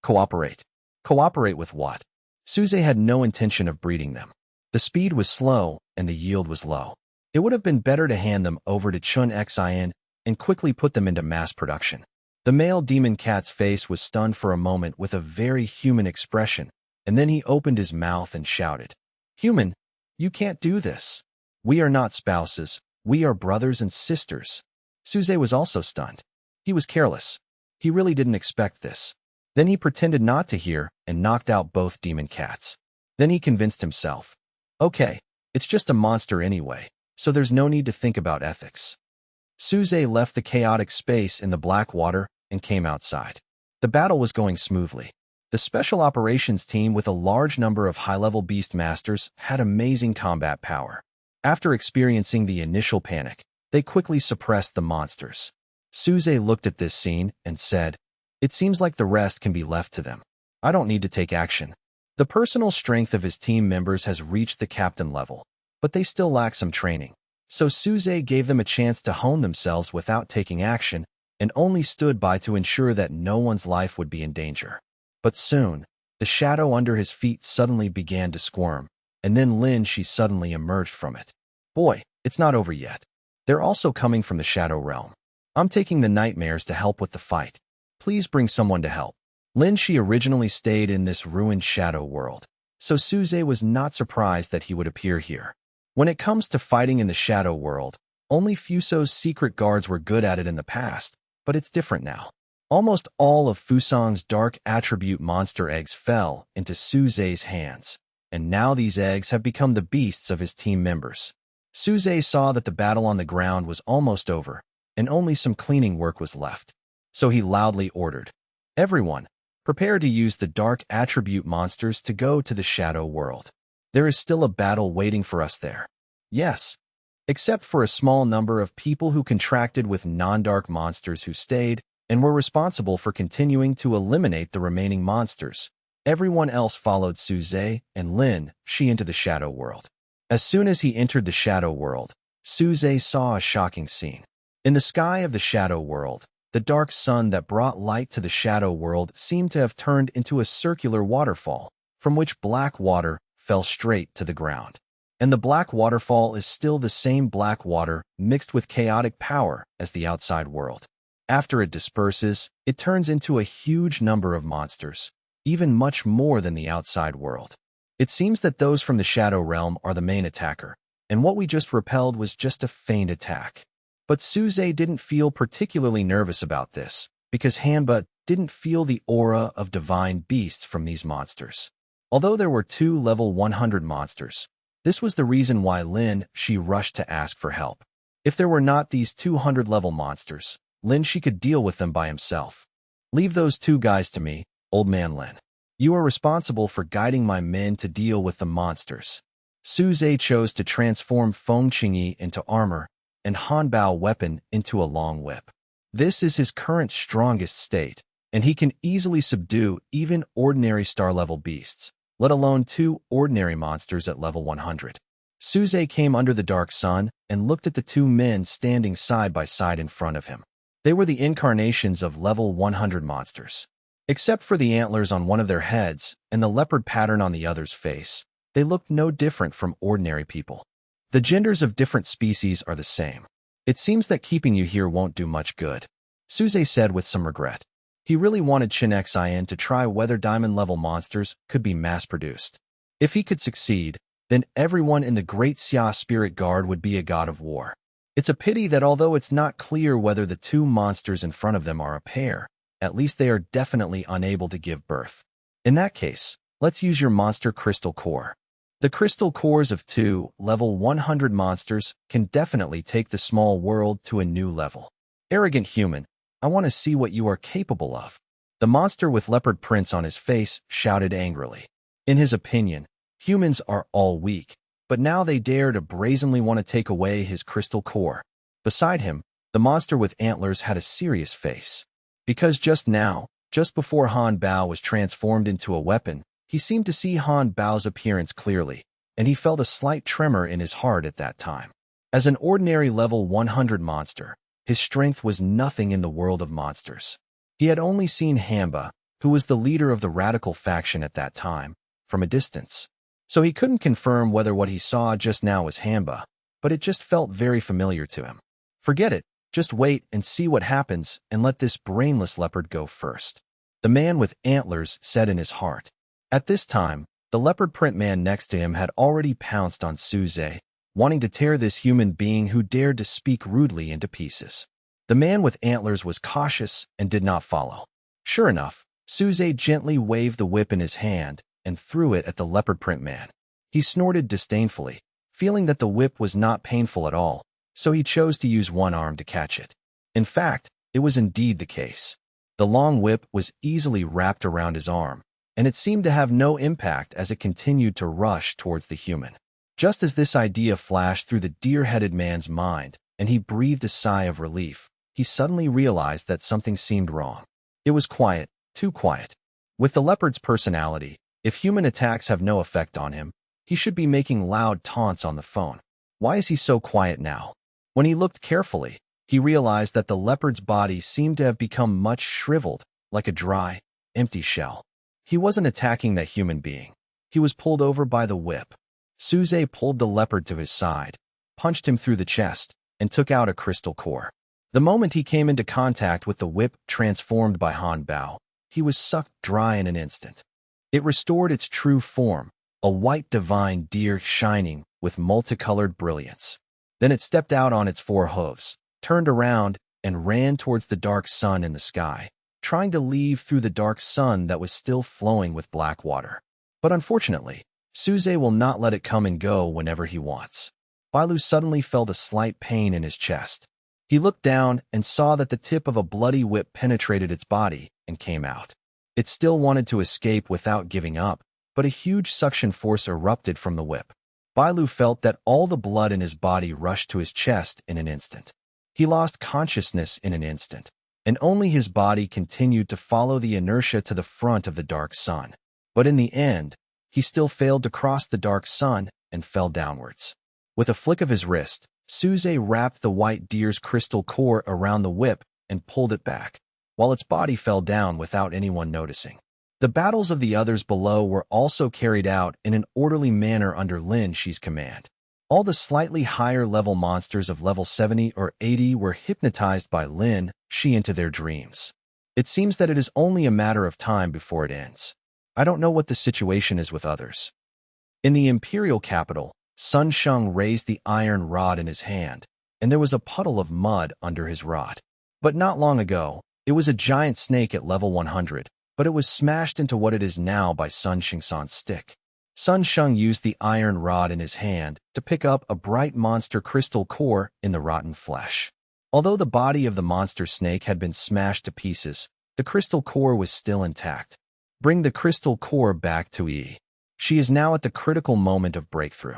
Cooperate. Cooperate with what? Suze had no intention of breeding them. The speed was slow and the yield was low. It would have been better to hand them over to Chun Xin and quickly put them into mass production. The male demon cat's face was stunned for a moment with a very human expression, and then he opened his mouth and shouted, "Human, you can't do this. We are not spouses. We are brothers and sisters." Suze was also stunned. He was careless. He really didn't expect this. Then he pretended not to hear and knocked out both demon cats. Then he convinced himself, "Okay, it's just a monster anyway, so there's no need to think about ethics." Suze left the chaotic space in the black water and came outside. The battle was going smoothly. The special operations team with a large number of high-level beast masters had amazing combat power. After experiencing the initial panic, they quickly suppressed the monsters. Suze looked at this scene and said, "It seems like the rest can be left to them. I don't need to take action." The personal strength of his team members has reached the captain level, but they still lack some training. So Suze gave them a chance to hone themselves without taking action and only stood by to ensure that no one's life would be in danger. But soon, the shadow under his feet suddenly began to squirm, and then she suddenly emerged from it. "Boy, it's not over yet. They're also coming from the shadow realm. I'm taking the nightmares to help with the fight. Please bring someone to help." She originally stayed in this ruined shadow world, so Suze was not surprised that he would appear here. When it comes to fighting in the shadow world, only Fuso's secret guards were good at it in the past, but it's different now. Almost all of Fusang's dark attribute monster eggs fell into Suze's hands, and now these eggs have become the beasts of his team members. Suze saw that the battle on the ground was almost over, and only some cleaning work was left. So he loudly ordered, "Everyone, prepare to use the dark attribute monsters to go to the shadow world. There is still a battle waiting for us there." Yes, except for a small number of people who contracted with non-dark monsters who stayed and were responsible for continuing to eliminate the remaining monsters. Everyone else followed Suze and she into the shadow world. As soon as he entered the shadow world, Suze saw a shocking scene. In the sky of the shadow world, the dark sun that brought light to the shadow world seemed to have turned into a circular waterfall, from which black water fell straight to the ground. And the black waterfall is still the same black water mixed with chaotic power as the outside world. After it disperses, it turns into a huge number of monsters, even much more than the outside world. It seems that those from the shadow realm are the main attacker, and what we just repelled was just a feigned attack. But Suze didn't feel particularly nervous about this, because Hanba didn't feel the aura of divine beasts from these monsters. Although there were 2 level 100 monsters, this was the reason why she rushed to ask for help. If there were not these 200 level monsters, she could deal with them by himself. "Leave those 2 guys to me, old man Lin. You are responsible for guiding my men to deal with the monsters." Suze chose to transform Feng Qingyi into armor and Hanbao weapon into a long whip. This is his current strongest state, and he can easily subdue even ordinary star-level beasts, let alone 2 ordinary monsters at level 100. Suze came under the dark sun and looked at the 2 men standing side by side in front of him. They were the incarnations of level 100 monsters. Except for the antlers on one of their heads and the leopard pattern on the other's face, they looked no different from ordinary people. The genders of different species are the same. "It seems that keeping you here won't do much good," Suze said with some regret. He really wanted Chun Xin to try whether diamond-level monsters could be mass-produced. If he could succeed, then everyone in the Great Xia Spirit Guard would be a god of war. It's a pity that although it's not clear whether the 2 monsters in front of them are a pair, at least they are definitely unable to give birth. In that case, let's use your monster crystal core. The crystal cores of 2 level 100 monsters can definitely take the small world to a new level. "Arrogant human, I want to see what you are capable of." The monster with leopard prints on his face shouted angrily. In his opinion, humans are all weak, but now they dare to brazenly want to take away his crystal core. Beside him, the monster with antlers had a serious face. Because just now, just before Han Bao was transformed into a weapon, he seemed to see Han Bao's appearance clearly, and he felt a slight tremor in his heart at that time. As an ordinary level 100 monster, his strength was nothing in the world of monsters. He had only seen Hamba, who was the leader of the radical faction at that time, from a distance. So he couldn't confirm whether what he saw just now was Hamba, but it just felt very familiar to him. Forget it, just wait and see what happens and let this brainless leopard go first. The man with antlers said in his heart. At this time, the leopard print man next to him had already pounced on Suze, wanting to tear this human being who dared to speak rudely into pieces. The man with antlers was cautious and did not follow. Sure enough, Suze gently waved the whip in his hand and threw it at the leopard print man. He snorted disdainfully, feeling that the whip was not painful at all, so he chose to use one arm to catch it. In fact, it was indeed the case. The long whip was easily wrapped around his arm, and it seemed to have no impact as it continued to rush towards the human. Just as this idea flashed through the deer-headed man's mind, and he breathed a sigh of relief, he suddenly realized that something seemed wrong. It was quiet, too quiet. With the leopard's personality, if human attacks have no effect on him, he should be making loud taunts on the phone. Why is he so quiet now? When he looked carefully, he realized that the leopard's body seemed to have become much shriveled, like a dry, empty shell. He wasn't attacking that human being. He was pulled over by the whip. Suze pulled the leopard to his side, punched him through the chest, and took out a crystal core. The moment he came into contact with the whip transformed by Han Bao, he was sucked dry in an instant. It restored its true form, a white divine deer shining with multicolored brilliance. Then it stepped out on its four hooves, turned around, and ran towards the dark sun in the sky, trying to leave through the dark sun that was still flowing with black water. But unfortunately, Suze will not let it come and go whenever he wants. Bailu suddenly felt a slight pain in his chest. He looked down and saw that the tip of a bloody whip penetrated its body and came out. It still wanted to escape without giving up, but a huge suction force erupted from the whip. Bailu felt that all the blood in his body rushed to his chest in an instant. He lost consciousness in an instant, and only his body continued to follow the inertia to the front of the dark sun. But in the end, he still failed to cross the dark sun and fell downwards. With a flick of his wrist, Suze wrapped the white deer's crystal core around the whip and pulled it back, while its body fell down without anyone noticing. The battles of the others below were also carried out in an orderly manner under Lin Shi's command. All the slightly higher-level monsters of level 70 or 80 were hypnotized by Lin Shi into their dreams. It seems that it is only a matter of time before it ends. I don't know what the situation is with others. In the imperial capital, Sun Sheng raised the iron rod in his hand, and there was a puddle of mud under his rod. But not long ago, it was a giant snake at level 100, but it was smashed into what it is now by Sun Shengsan's stick. Sun Sheng used the iron rod in his hand to pick up a bright monster crystal core in the rotten flesh. Although the body of the monster snake had been smashed to pieces, the crystal core was still intact. Bring the crystal core back to Yi. She is now at the critical moment of breakthrough,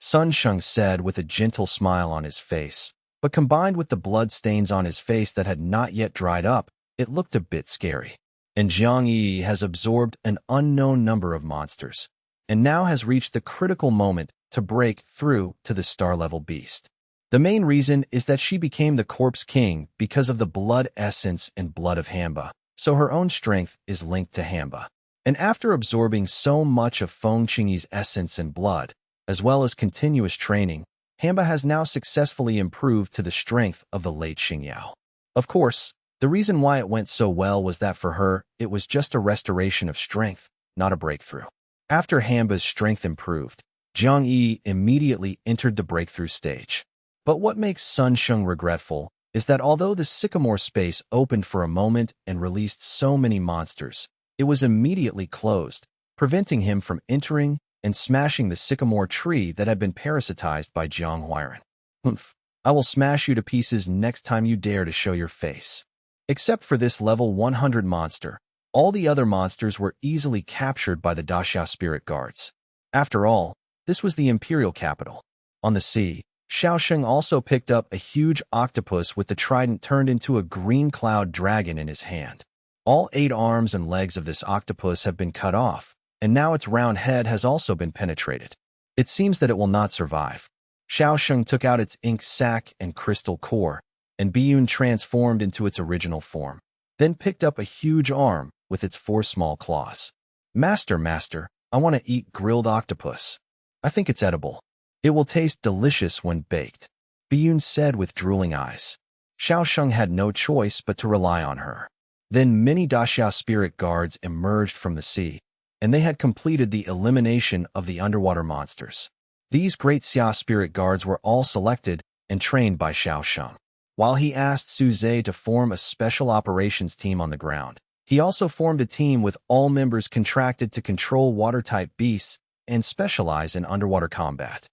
Sun Sheng said with a gentle smile on his face, but combined with the blood stains on his face that had not yet dried up, it looked a bit scary. And Jiang Yi has absorbed an unknown number of monsters, and now has reached the critical moment to break through to the star-level beast. The main reason is that she became the corpse king because of the blood essence and blood of Hamba, so her own strength is linked to Hamba. And after absorbing so much of Feng Qingyi's essence and blood, as well as continuous training, Hamba has now successfully improved to the strength of the late Xingyao. Of course, the reason why it went so well was that for her, it was just a restoration of strength, not a breakthrough. After Hamba's strength improved, Jiang Yi immediately entered the breakthrough stage. But what makes Sun Sheng regretful is that although the sycamore space opened for a moment and released so many monsters, it was immediately closed, preventing him from entering and smashing the sycamore tree that had been parasitized by Jiang Huairan. Humph, I will smash you to pieces next time you dare to show your face. Except for this level 100 monster, all the other monsters were easily captured by the Daxia spirit guards. After all, this was the imperial capital. On the sea, Xiaosheng also picked up a huge octopus with the trident turned into a green cloud dragon in his hand. All 8 arms and legs of this octopus have been cut off, and now its round head has also been penetrated. It seems that it will not survive. Xiaosheng took out its ink sac and crystal core, and Biyun transformed into its original form, then picked up a huge arm with its 4 small claws. Master, I want to eat grilled octopus. I think it's edible. It will taste delicious when baked, Biyun said with drooling eyes. Xiaosheng had no choice but to rely on her. Then many Daxia spirit guards emerged from the sea, and they had completed the elimination of the underwater monsters. These great Xia spirit guards were all selected and trained by Xiaosheng. While he asked Suze to form a special operations team on the ground, he also formed a team with all members contracted to control water-type beasts and specialize in underwater combat.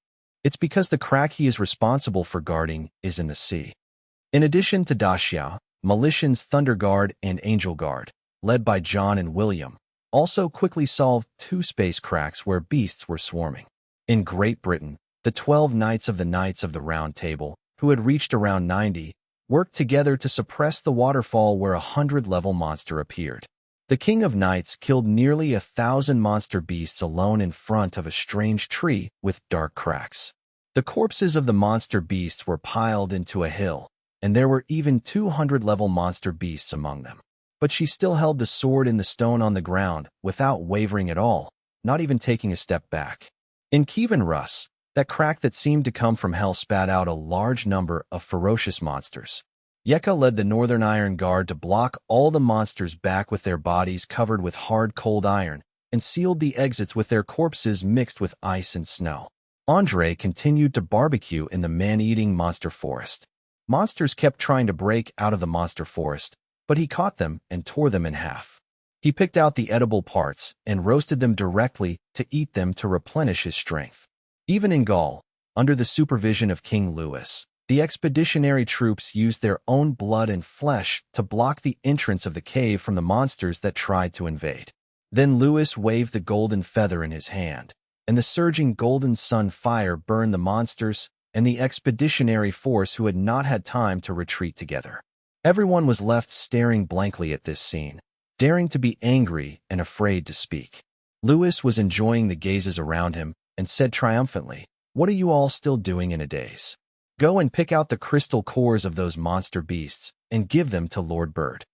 It's because the crack he is responsible for guarding is in the sea. In addition to Daxia, Militians Thunder Guard and Angel Guard, led by John and William, also quickly solved 2 space cracks where beasts were swarming. In Great Britain, the 12 Knights of the Round Table, who had reached around 90, worked together to suppress the waterfall where a 100-level monster appeared. The King of Knights killed nearly 1,000 monster beasts alone in front of a strange tree with dark cracks. The corpses of the monster beasts were piled into a hill, and there were even 200-level monster beasts among them. But she still held the sword in the stone on the ground without wavering at all, not even taking a step back. In Kievan Rus, that crack that seemed to come from hell spat out a large number of ferocious monsters. Yeka led the Northern Iron Guard to block all the monsters back with their bodies covered with hard cold iron and sealed the exits with their corpses mixed with ice and snow. Andre continued to barbecue in the man-eating monster forest. Monsters kept trying to break out of the monster forest, but he caught them and tore them in half. He picked out the edible parts and roasted them directly to eat them to replenish his strength. Even in Gaul, under the supervision of King Louis, the expeditionary troops used their own blood and flesh to block the entrance of the cave from the monsters that tried to invade. Then Louis waved the golden feather in his hand, and the surging golden sun fire burned the monsters and the expeditionary force who had not had time to retreat together. Everyone was left staring blankly at this scene, daring to be angry and afraid to speak. Louis was enjoying the gazes around him and said triumphantly, "What are you all still doing in a daze? Go and pick out the crystal cores of those monster beasts and give them to Lord Bird."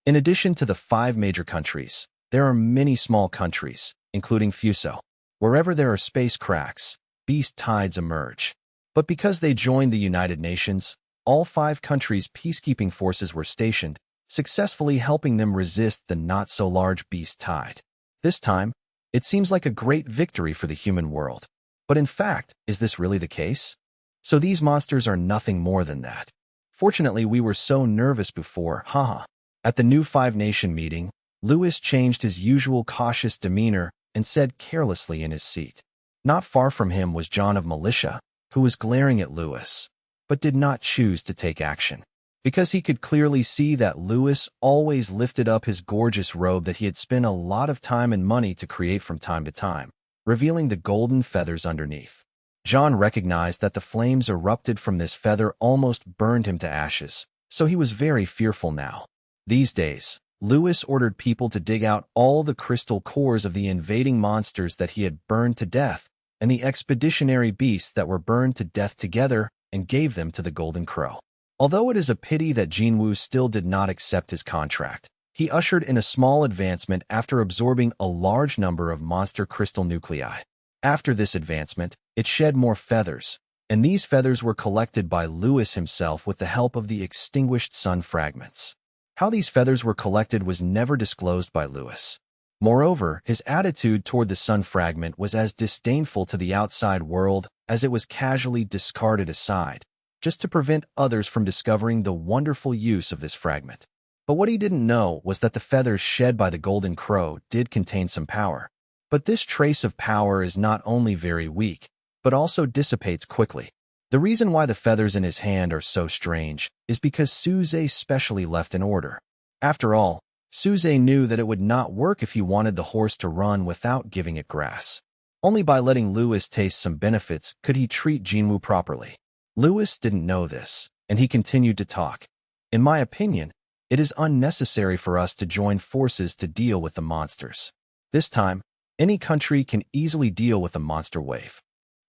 In addition to the 5 major countries, there are many small countries, including Fuso. Wherever there are space cracks, beast tides emerge. But because they joined the United Nations, all 5 countries' peacekeeping forces were stationed, successfully helping them resist the not-so-large beast tide. This time, it seems like a great victory for the human world. But in fact, is this really the case? So these monsters are nothing more than that. Fortunately, we were so nervous before, haha. At the new 5-nation meeting, Louis changed his usual cautious demeanor and said carelessly in his seat. Not far from him was John of Militia, who was glaring at Louis, but did not choose to take action, because he could clearly see that Louis always lifted up his gorgeous robe that he had spent a lot of time and money to create from time to time, revealing the golden feathers underneath. John recognized that the flames erupted from this feather almost burned him to ashes, so he was very fearful now. These days, Louis ordered people to dig out all the crystal cores of the invading monsters that he had burned to death, and the expeditionary beasts that were burned to death together, and gave them to the Golden Crow. Although it is a pity that Jinwu still did not accept his contract, he ushered in a small advancement after absorbing a large number of monster crystal nuclei. After this advancement, it shed more feathers, and these feathers were collected by Louis himself with the help of the extinguished sun fragments. How these feathers were collected was never disclosed by Louis. Moreover, his attitude toward the sun fragment was as disdainful to the outside world as it was casually discarded aside, just to prevent others from discovering the wonderful use of this fragment. But what he didn't know was that the feathers shed by the Golden Crow did contain some power. But this trace of power is not only very weak, but also dissipates quickly. The reason why the feathers in his hand are so strange is because Suze specially left an order. After all, Suze knew that it would not work if he wanted the horse to run without giving it grass. Only by letting Louis taste some benefits could he treat Jinwu properly. Lewis didn't know this, and he continued to talk. In my opinion, it is unnecessary for us to join forces to deal with the monsters. This time, any country can easily deal with the monster wave.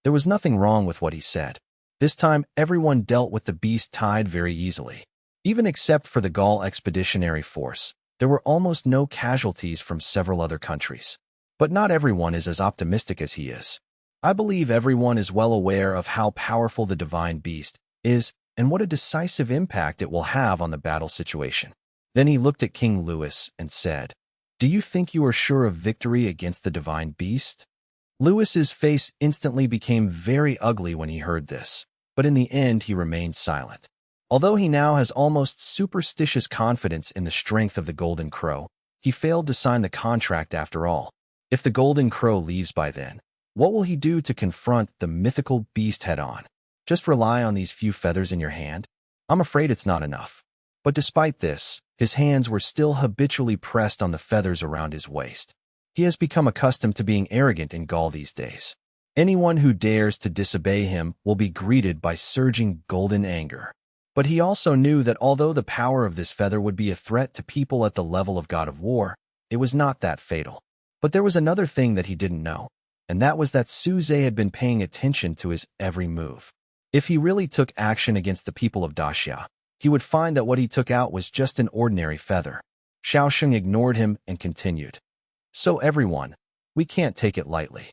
There was nothing wrong with what he said. This time, everyone dealt with the beast tide very easily. Even except for the Gaul Expeditionary Force, there were almost no casualties from several other countries. But not everyone is as optimistic as he is. I believe everyone is well aware of how powerful the divine beast is and what a decisive impact it will have on the battle situation. Then he looked at King Louis and said, "Do you think you are sure of victory against the divine beast?" Louis's face instantly became very ugly when he heard this, but in the end he remained silent. Although he now has almost superstitious confidence in the strength of the Golden Crow, he failed to sign the contract after all. If the Golden Crow leaves by then, what will he do to confront the mythical beast head-on? Just rely on these few feathers in your hand? I'm afraid it's not enough. But despite this, his hands were still habitually pressed on the feathers around his waist. He has become accustomed to being arrogant in Gaul these days. Anyone who dares to disobey him will be greeted by surging golden anger. But he also knew that although the power of this feather would be a threat to people at the level of God of War, it was not that fatal. But there was another thing that he didn't know, and that was that Suze had been paying attention to his every move. If he really took action against the people of Dacia, he would find that what he took out was just an ordinary feather. Xiaosheng ignored him and continued. "So everyone, we can't take it lightly.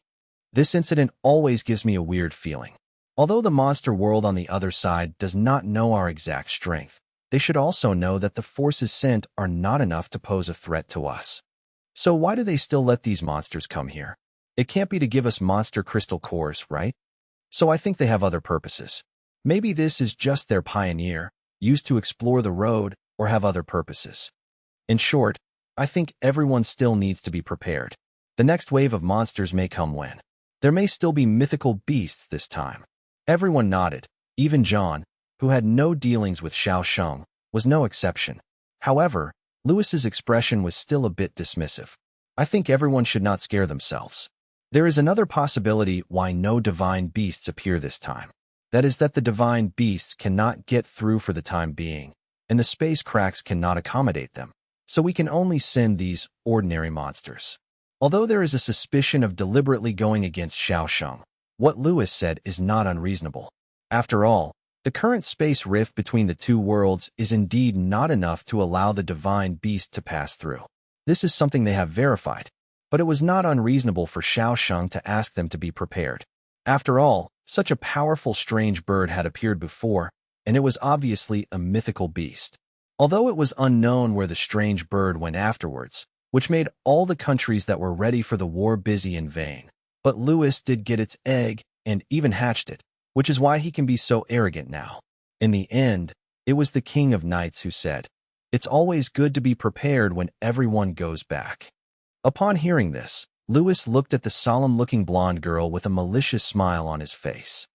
This incident always gives me a weird feeling. Although the monster world on the other side does not know our exact strength, they should also know that the forces sent are not enough to pose a threat to us. So why do they still let these monsters come here? It can't be to give us monster crystal cores, right? So I think they have other purposes. Maybe this is just their pioneer, used to explore the road, or have other purposes. In short, I think everyone still needs to be prepared. The next wave of monsters may come when. There may still be mythical beasts this time." Everyone nodded. Even John, who had no dealings with Xiaosheng, was no exception. However, Louis's expression was still a bit dismissive. "I think everyone should not scare themselves. There is another possibility why no divine beasts appear this time. That is that the divine beasts cannot get through for the time being, and the space cracks cannot accommodate them. So we can only send these ordinary monsters." Although there is a suspicion of deliberately going against Xiaosheng, what Louis said is not unreasonable. After all, the current space rift between the two worlds is indeed not enough to allow the divine beast to pass through. This is something they have verified, but it was not unreasonable for Xiaosheng to ask them to be prepared. After all, such a powerful strange bird had appeared before, and it was obviously a mythical beast. Although it was unknown where the strange bird went afterwards, which made all the countries that were ready for the war busy in vain. But Louis did get its egg and even hatched it, which is why he can be so arrogant now. In the end, it was the King of Knights who said, "It's always good to be prepared when everyone goes back." Upon hearing this, Louis looked at the solemn-looking blonde girl with a malicious smile on his face.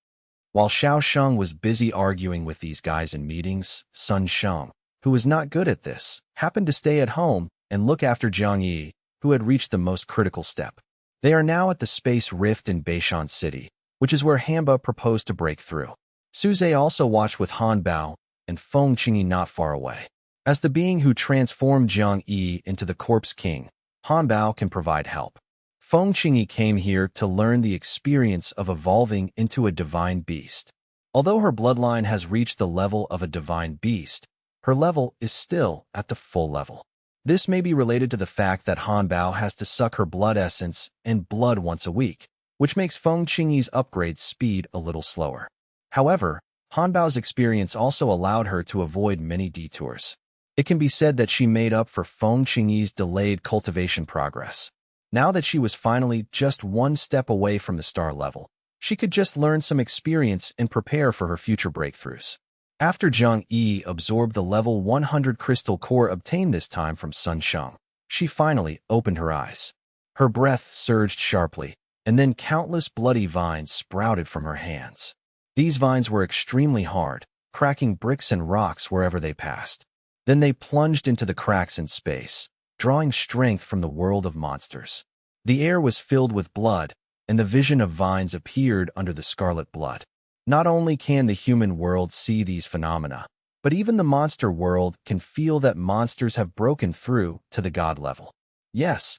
While Xiaosheng was busy arguing with these guys in meetings, Sun Sheng, who was not good at this, happened to stay at home and look after Jiang Yi, who had reached the most critical step. They are now at the space rift in Beishan City, which is where Hamba proposed to break through. Suze also watched with Han Bao and Feng Qingyi not far away. As the being who transformed Jiang Yi into the Corpse King, Han Bao can provide help. Feng Qingyi came here to learn the experience of evolving into a divine beast. Although her bloodline has reached the level of a divine beast, her level is still at the full level. This may be related to the fact that Han Bao has to suck her blood essence and blood once a week, which makes Feng Qingyi's upgrade speed a little slower. However, Han Bao's experience also allowed her to avoid many detours. It can be said that she made up for Feng Qingyi's delayed cultivation progress. Now that she was finally just one step away from the star level, she could just learn some experience and prepare for her future breakthroughs. After Jiang Yi absorbed the level 100 crystal core obtained this time from Sun Sheng, she finally opened her eyes. Her breath surged sharply, and then countless bloody vines sprouted from her hands. These vines were extremely hard, cracking bricks and rocks wherever they passed. Then they plunged into the cracks in space, drawing strength from the world of monsters. The air was filled with blood, and the vision of vines appeared under the scarlet blood. Not only can the human world see these phenomena, but even the monster world can feel that monsters have broken through to the god level. Yes,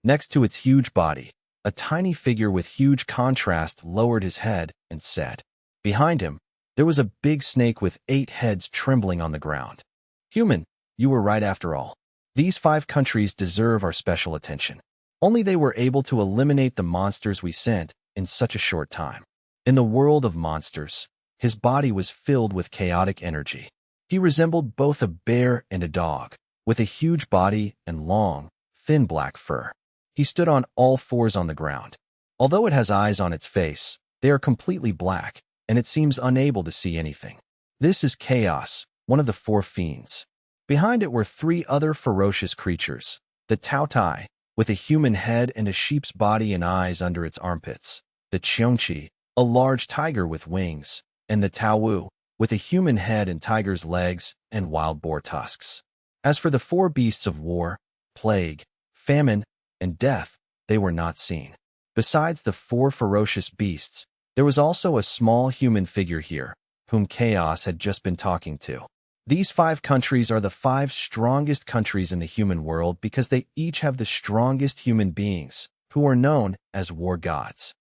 next to its huge body, a tiny figure with huge contrast lowered his head and said. Behind him, there was a big snake with 8 heads trembling on the ground. Human, you were right after all. These 5 countries deserve our special attention. Only they were able to eliminate the monsters we sent in such a short time. In the world of monsters, his body was filled with chaotic energy. He resembled both a bear and a dog, with a huge body and long, thin black fur. He stood on all 4s on the ground. Although it has eyes on its face, they are completely black, and it seems unable to see anything. This is Chaos, one of the 4 fiends. Behind it were 3 other ferocious creatures, the Tao Tai, with a human head and a sheep's body and eyes under its armpits, the Cheonchi, a large tiger with wings, and the Tao Wu, with a human head and tiger's legs and wild boar tusks. As for the 4 beasts of war, plague, famine, and death, they were not seen. Besides the 4 ferocious beasts, there was also a small human figure here, whom Chaos had just been talking to. These 5 countries are the 5 strongest countries in the human world because they each have the strongest human beings, who are known as war gods.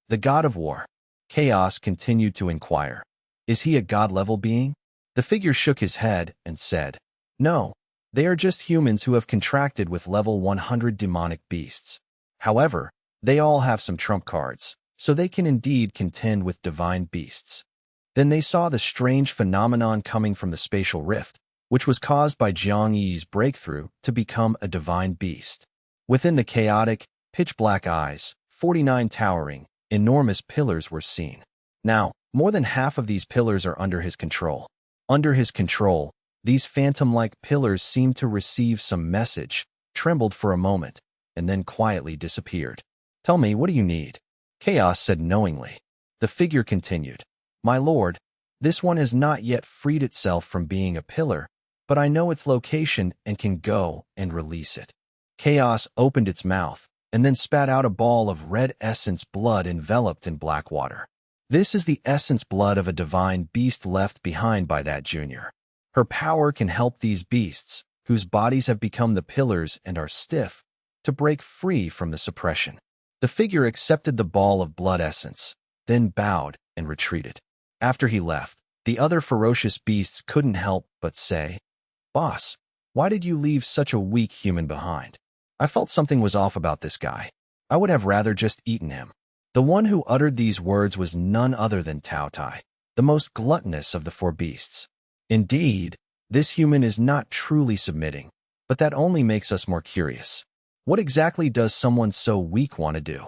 The god of war. Chaos continued to inquire. Is he a god-level being? The figure shook his head and said, no, they are just humans who have contracted with level 100 demonic beasts. However, they all have some trump cards, so they can indeed contend with divine beasts. Then they saw the strange phenomenon coming from the spatial rift, which was caused by Jiang Yi's breakthrough to become a divine beast. Within the chaotic, pitch-black eyes, 49 towering, enormous pillars were seen. Now, more than half of these pillars are under his control. Under his control, these phantom-like pillars seemed to receive some message, trembled for a moment, and then quietly disappeared. Tell me, what do you need? Chaos said knowingly. The figure continued. My lord, this one has not yet freed itself from being a pillar, but I know its location and can go and release it. Chaos opened its mouth, and then spat out a ball of red essence blood enveloped in black water. This is the essence blood of a divine beast left behind by that junior. Her power can help these beasts, whose bodies have become the pillars and are stiff, to break free from the suppression. The figure accepted the ball of blood essence, then bowed and retreated. After he left, the other ferocious beasts couldn't help but say, Boss, why did you leave such a weak human behind? I felt something was off about this guy. I would have rather just eaten him. The one who uttered these words was none other than Tao Tai, the most gluttonous of the 4 beasts. Indeed, this human is not truly submitting, but that only makes us more curious. What exactly does someone so weak want to do?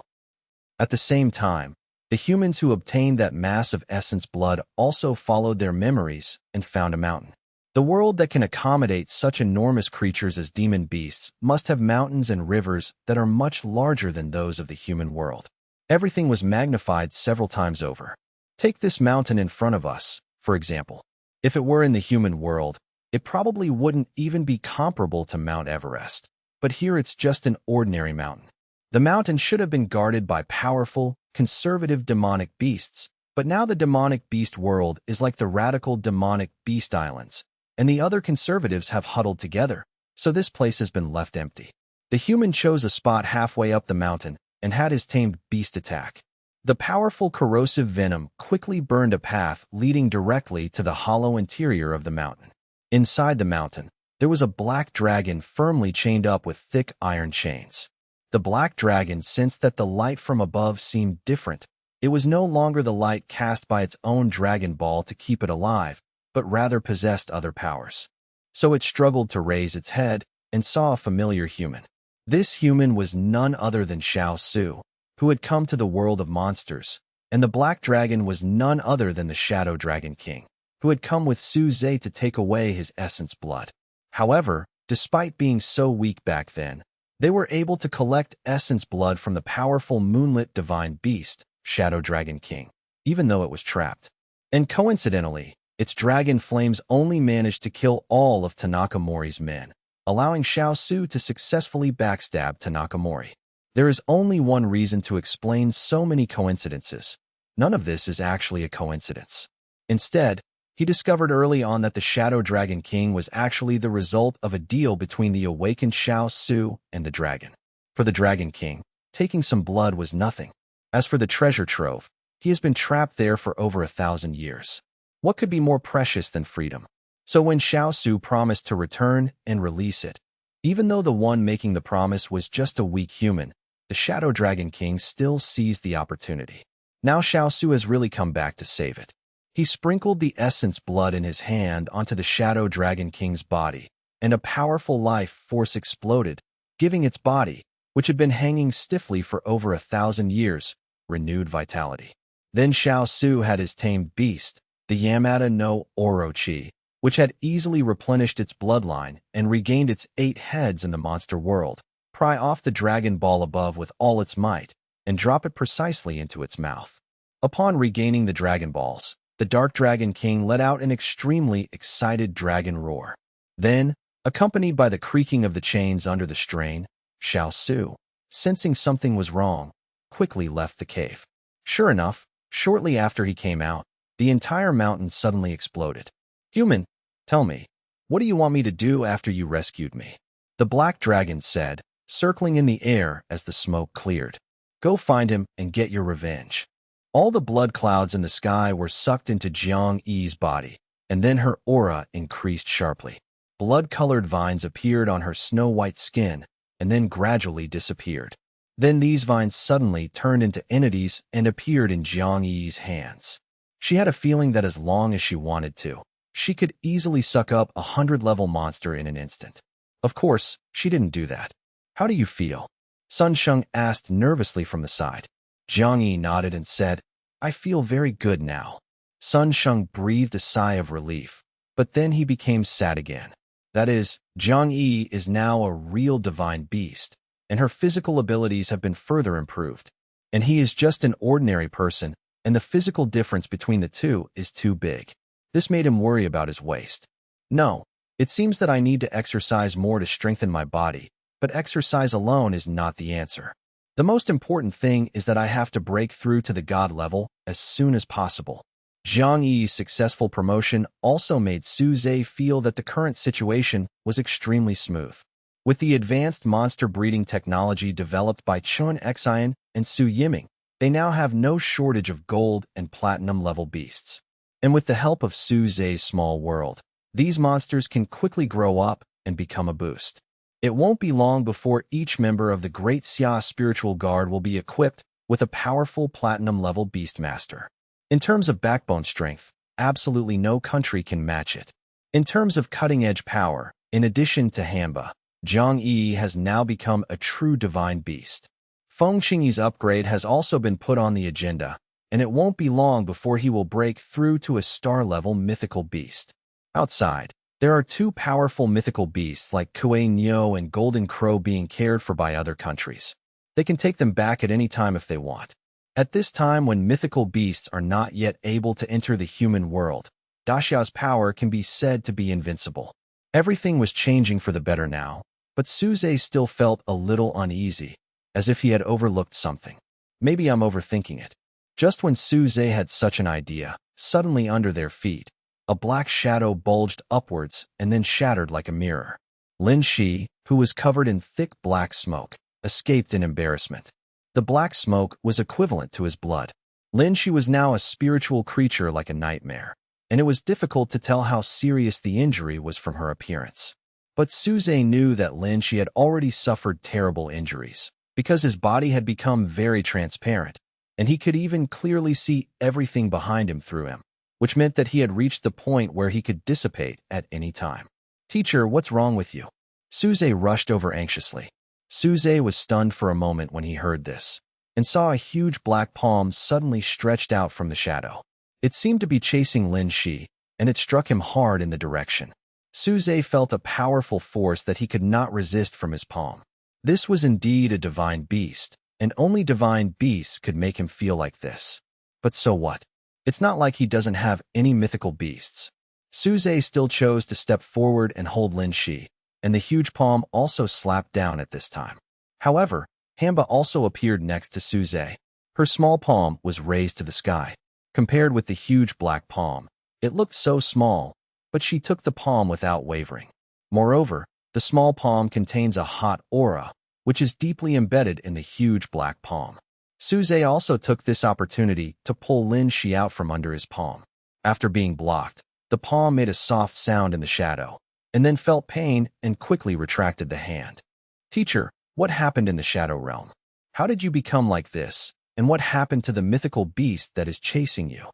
At the same time, the humans who obtained that mass of essence blood also followed their memories and found a mountain. The world that can accommodate such enormous creatures as demon beasts must have mountains and rivers that are much larger than those of the human world. Everything was magnified several times over. Take this mountain in front of us, for example. If it were in the human world, it probably wouldn't even be comparable to Mount Everest. But here it's just an ordinary mountain. The mountain should have been guarded by powerful, conservative demonic beasts, but now the demonic beast world is like the radical demonic beast islands, and the other conservatives have huddled together, so this place has been left empty. The human chose a spot halfway up the mountain and had his tamed beast attack. The powerful corrosive venom quickly burned a path leading directly to the hollow interior of the mountain. Inside the mountain, there was a black dragon firmly chained up with thick iron chains. The black dragon sensed that the light from above seemed different. It was no longer the light cast by its own dragon ball to keep it alive, but rather possessed other powers. So it struggled to raise its head and saw a familiar human. This human was none other than Xiao Su, who had come to the world of monsters, and the black dragon was none other than the Shadow Dragon King, who had come with Su Zhe to take away his essence blood. However, despite being so weak back then, they were able to collect essence blood from the powerful moonlit divine beast, Shadow Dragon King, even though it was trapped. And coincidentally, its dragon flames only managed to kill all of Tanaka Mori's men, allowing Xiao Su to successfully backstab Tanaka Mori. There is only one reason to explain so many coincidences. None of this is actually a coincidence. Instead, he discovered early on that the Shadow Dragon King was actually the result of a deal between the awakened Xiao Su and the dragon. For the Dragon King, taking some blood was nothing. As for the treasure trove, he has been trapped there for over 1,000 years. What could be more precious than freedom? So when Xiao Su promised to return and release it, even though the one making the promise was just a weak human, the Shadow Dragon King still seized the opportunity. Now Xiao Su has really come back to save it. He sprinkled the essence blood in his hand onto the Shadow Dragon King's body, and a powerful life force exploded, giving its body, which had been hanging stiffly for over 1,000 years, renewed vitality. Then Xiao Su had his tamed beast, the Yamada no Orochi, which had easily replenished its bloodline and regained its 8 heads in the monster world, pry off the Dragon Ball above with all its might, and drop it precisely into its mouth. Upon regaining the Dragon Balls, the Dark Dragon King let out an extremely excited dragon roar. Then, accompanied by the creaking of the chains under the strain, Xiao Su, sensing something was wrong, quickly left the cave. Sure enough, shortly after he came out, the entire mountain suddenly exploded. "Human, tell me, what do you want me to do after you rescued me?" The black dragon said, circling in the air as the smoke cleared. "Go find him and get your revenge." All the blood clouds in the sky were sucked into Jiang Yi's body, and then her aura increased sharply. Blood-colored vines appeared on her snow-white skin, and then gradually disappeared. Then these vines suddenly turned into entities and appeared in Jiang Yi's hands. She had a feeling that as long as she wanted to, she could easily suck up a 100-level monster in an instant. Of course, she didn't do that. "How do you feel?" Sun Sheng asked nervously from the side. Jiang Yi nodded and said, "I feel very good now." Sun Sheng breathed a sigh of relief, but then he became sad again. That is, Jiang Yi is now a real divine beast, and her physical abilities have been further improved. And he is just an ordinary person, and the physical difference between the two is too big. This made him worry about his waist. "No, it seems that I need to exercise more to strengthen my body, but exercise alone is not the answer. The most important thing is that I have to break through to the god level as soon as possible." Jiang Yi's successful promotion also made Su Zhe feel that the current situation was extremely smooth. With the advanced monster breeding technology developed by Chun Xian and Su Yiming, they now have no shortage of gold and platinum level beasts. And with the help of Su Zhe's small world, these monsters can quickly grow up and become a boost. It won't be long before each member of the Great Xia Spiritual Guard will be equipped with a powerful platinum-level beastmaster. In terms of backbone strength, absolutely no country can match it. In terms of cutting-edge power, in addition to Hamba, Jiang Yi has now become a true divine beast. Feng Qingyi's upgrade has also been put on the agenda, and it won't be long before he will break through to a star-level mythical beast. Outside, there are 2 powerful mythical beasts like Kuei Nyo and Golden Crow being cared for by other countries. They can take them back at any time if they want. At this time when mythical beasts are not yet able to enter the human world, Daxia's power can be said to be invincible. Everything was changing for the better now, but Su Zhe still felt a little uneasy, as if he had overlooked something. Maybe I'm overthinking it. Just when Su Zhe had such an idea, suddenly under their feet, a black shadow bulged upwards and then shattered like a mirror. Lin Shi, who was covered in thick black smoke, escaped in embarrassment. The black smoke was equivalent to his blood. Lin Shi was now a spiritual creature like a nightmare, and it was difficult to tell how serious the injury was from her appearance. But Su Zhe knew that Lin Shi had already suffered terrible injuries, because his body had become very transparent, and he could even clearly see everything behind him through him, which meant that he had reached the point where he could dissipate at any time. "Teacher, what's wrong with you?" Su Zhe rushed over anxiously. Su Zhe was stunned for a moment when he heard this, and saw a huge black palm suddenly stretched out from the shadow. It seemed to be chasing Lin Shi, and it struck him hard in the direction. Su Zhe felt a powerful force that he could not resist from his palm. This was indeed a divine beast, and only divine beasts could make him feel like this. But so what? It's not like he doesn't have any mythical beasts. Su Zhe still chose to step forward and hold Lin Shi, and the huge palm also slapped down at this time. However, Hamba also appeared next to Su Zhe. Her small palm was raised to the sky. Compared with the huge black palm, it looked so small, but she took the palm without wavering. Moreover, the small palm contains a hot aura, which is deeply embedded in the huge black palm. Suze also took this opportunity to pull Lin Shi out from under his palm. After being blocked, the palm made a soft sound in the shadow, and then felt pain and quickly retracted the hand. Teacher, what happened in the shadow realm? How did you become like this, and what happened to the mythical beast that is chasing you?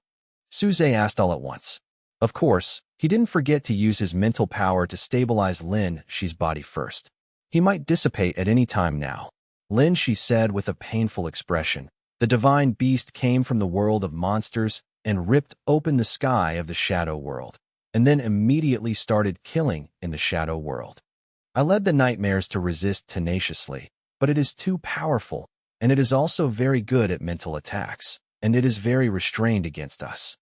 Suze asked all at once. Of course, he didn't forget to use his mental power to stabilize Lin Shi's body first. He might dissipate at any time now. Lin Shi said with a painful expression. The divine beast came from the world of monsters and ripped open the sky of the shadow world, and then immediately started killing in the shadow world. I led the nightmares to resist tenaciously, but it is too powerful, and it is also very good at mental attacks, and it is very restrained against us.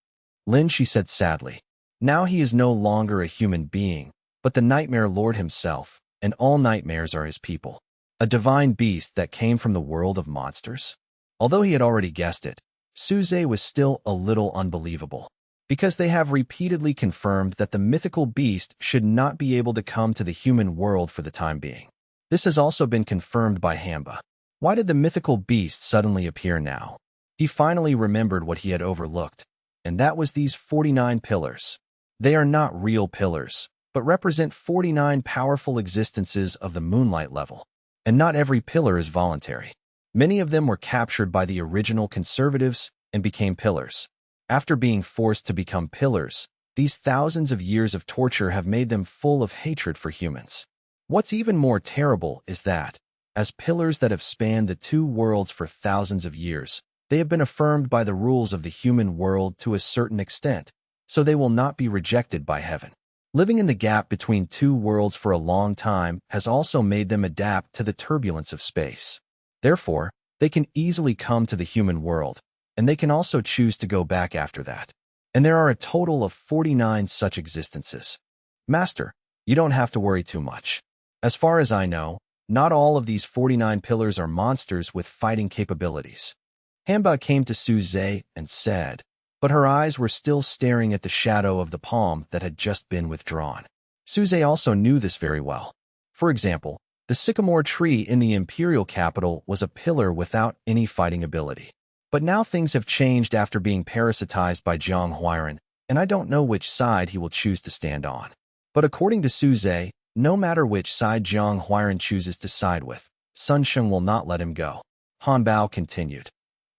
Lin Shi said sadly. Now he is no longer a human being, but the Nightmare Lord himself, and all nightmares are his people. A divine beast that came from the world of monsters? Although he had already guessed it, Suze was still a little unbelievable, because they have repeatedly confirmed that the mythical beast should not be able to come to the human world for the time being. This has also been confirmed by Hamba. Why did the mythical beast suddenly appear now? He finally remembered what he had overlooked, and that was these 49 pillars. They are not real pillars, but represent 49 powerful existences of the moonlight level. And not every pillar is voluntary. Many of them were captured by the original conservatives and became pillars. After being forced to become pillars, these thousands of years of torture have made them full of hatred for humans. What's even more terrible is that, as pillars that have spanned the two worlds for thousands of years, they have been affirmed by the rules of the human world to a certain extent, so they will not be rejected by heaven. Living in the gap between two worlds for a long time has also made them adapt to the turbulence of space. Therefore, they can easily come to the human world, and they can also choose to go back after that. And there are a total of 49 such existences. Master, you don't have to worry too much. As far as I know, not all of these 49 pillars are monsters with fighting capabilities. Hamba came to Suze and said, but her eyes were still staring at the shadow of the palm that had just been withdrawn. Suze also knew this very well. For example, the sycamore tree in the imperial capital was a pillar without any fighting ability. But now things have changed after being parasitized by Jiang Huiran, and I don't know which side he will choose to stand on. But according to Suze, no matter which side Jiang Huiran chooses to side with, Sun Sheng will not let him go. Han Bao continued.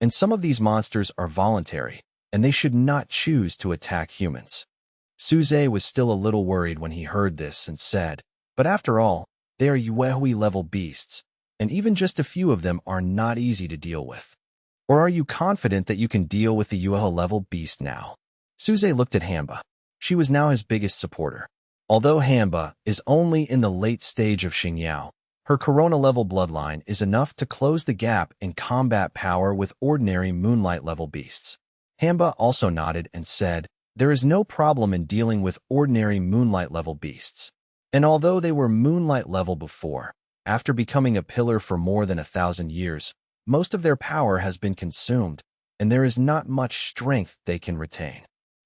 And some of these monsters are voluntary, and they should not choose to attack humans. Suze was still a little worried when he heard this and said, but after all, they are Yuehui-level beasts, and even just a few of them are not easy to deal with. Or are you confident that you can deal with the Yuehui-level beast now? Suze looked at Hamba. She was now his biggest supporter. Although Hamba is only in the late stage of Xingyao, her Corona-level bloodline is enough to close the gap in combat power with ordinary Moonlight-level beasts. Hamba also nodded and said, there is no problem in dealing with ordinary Moonlight-level beasts. And although they were Moonlight-level before, after becoming a pillar for more than 1,000 years, most of their power has been consumed, and there is not much strength they can retain.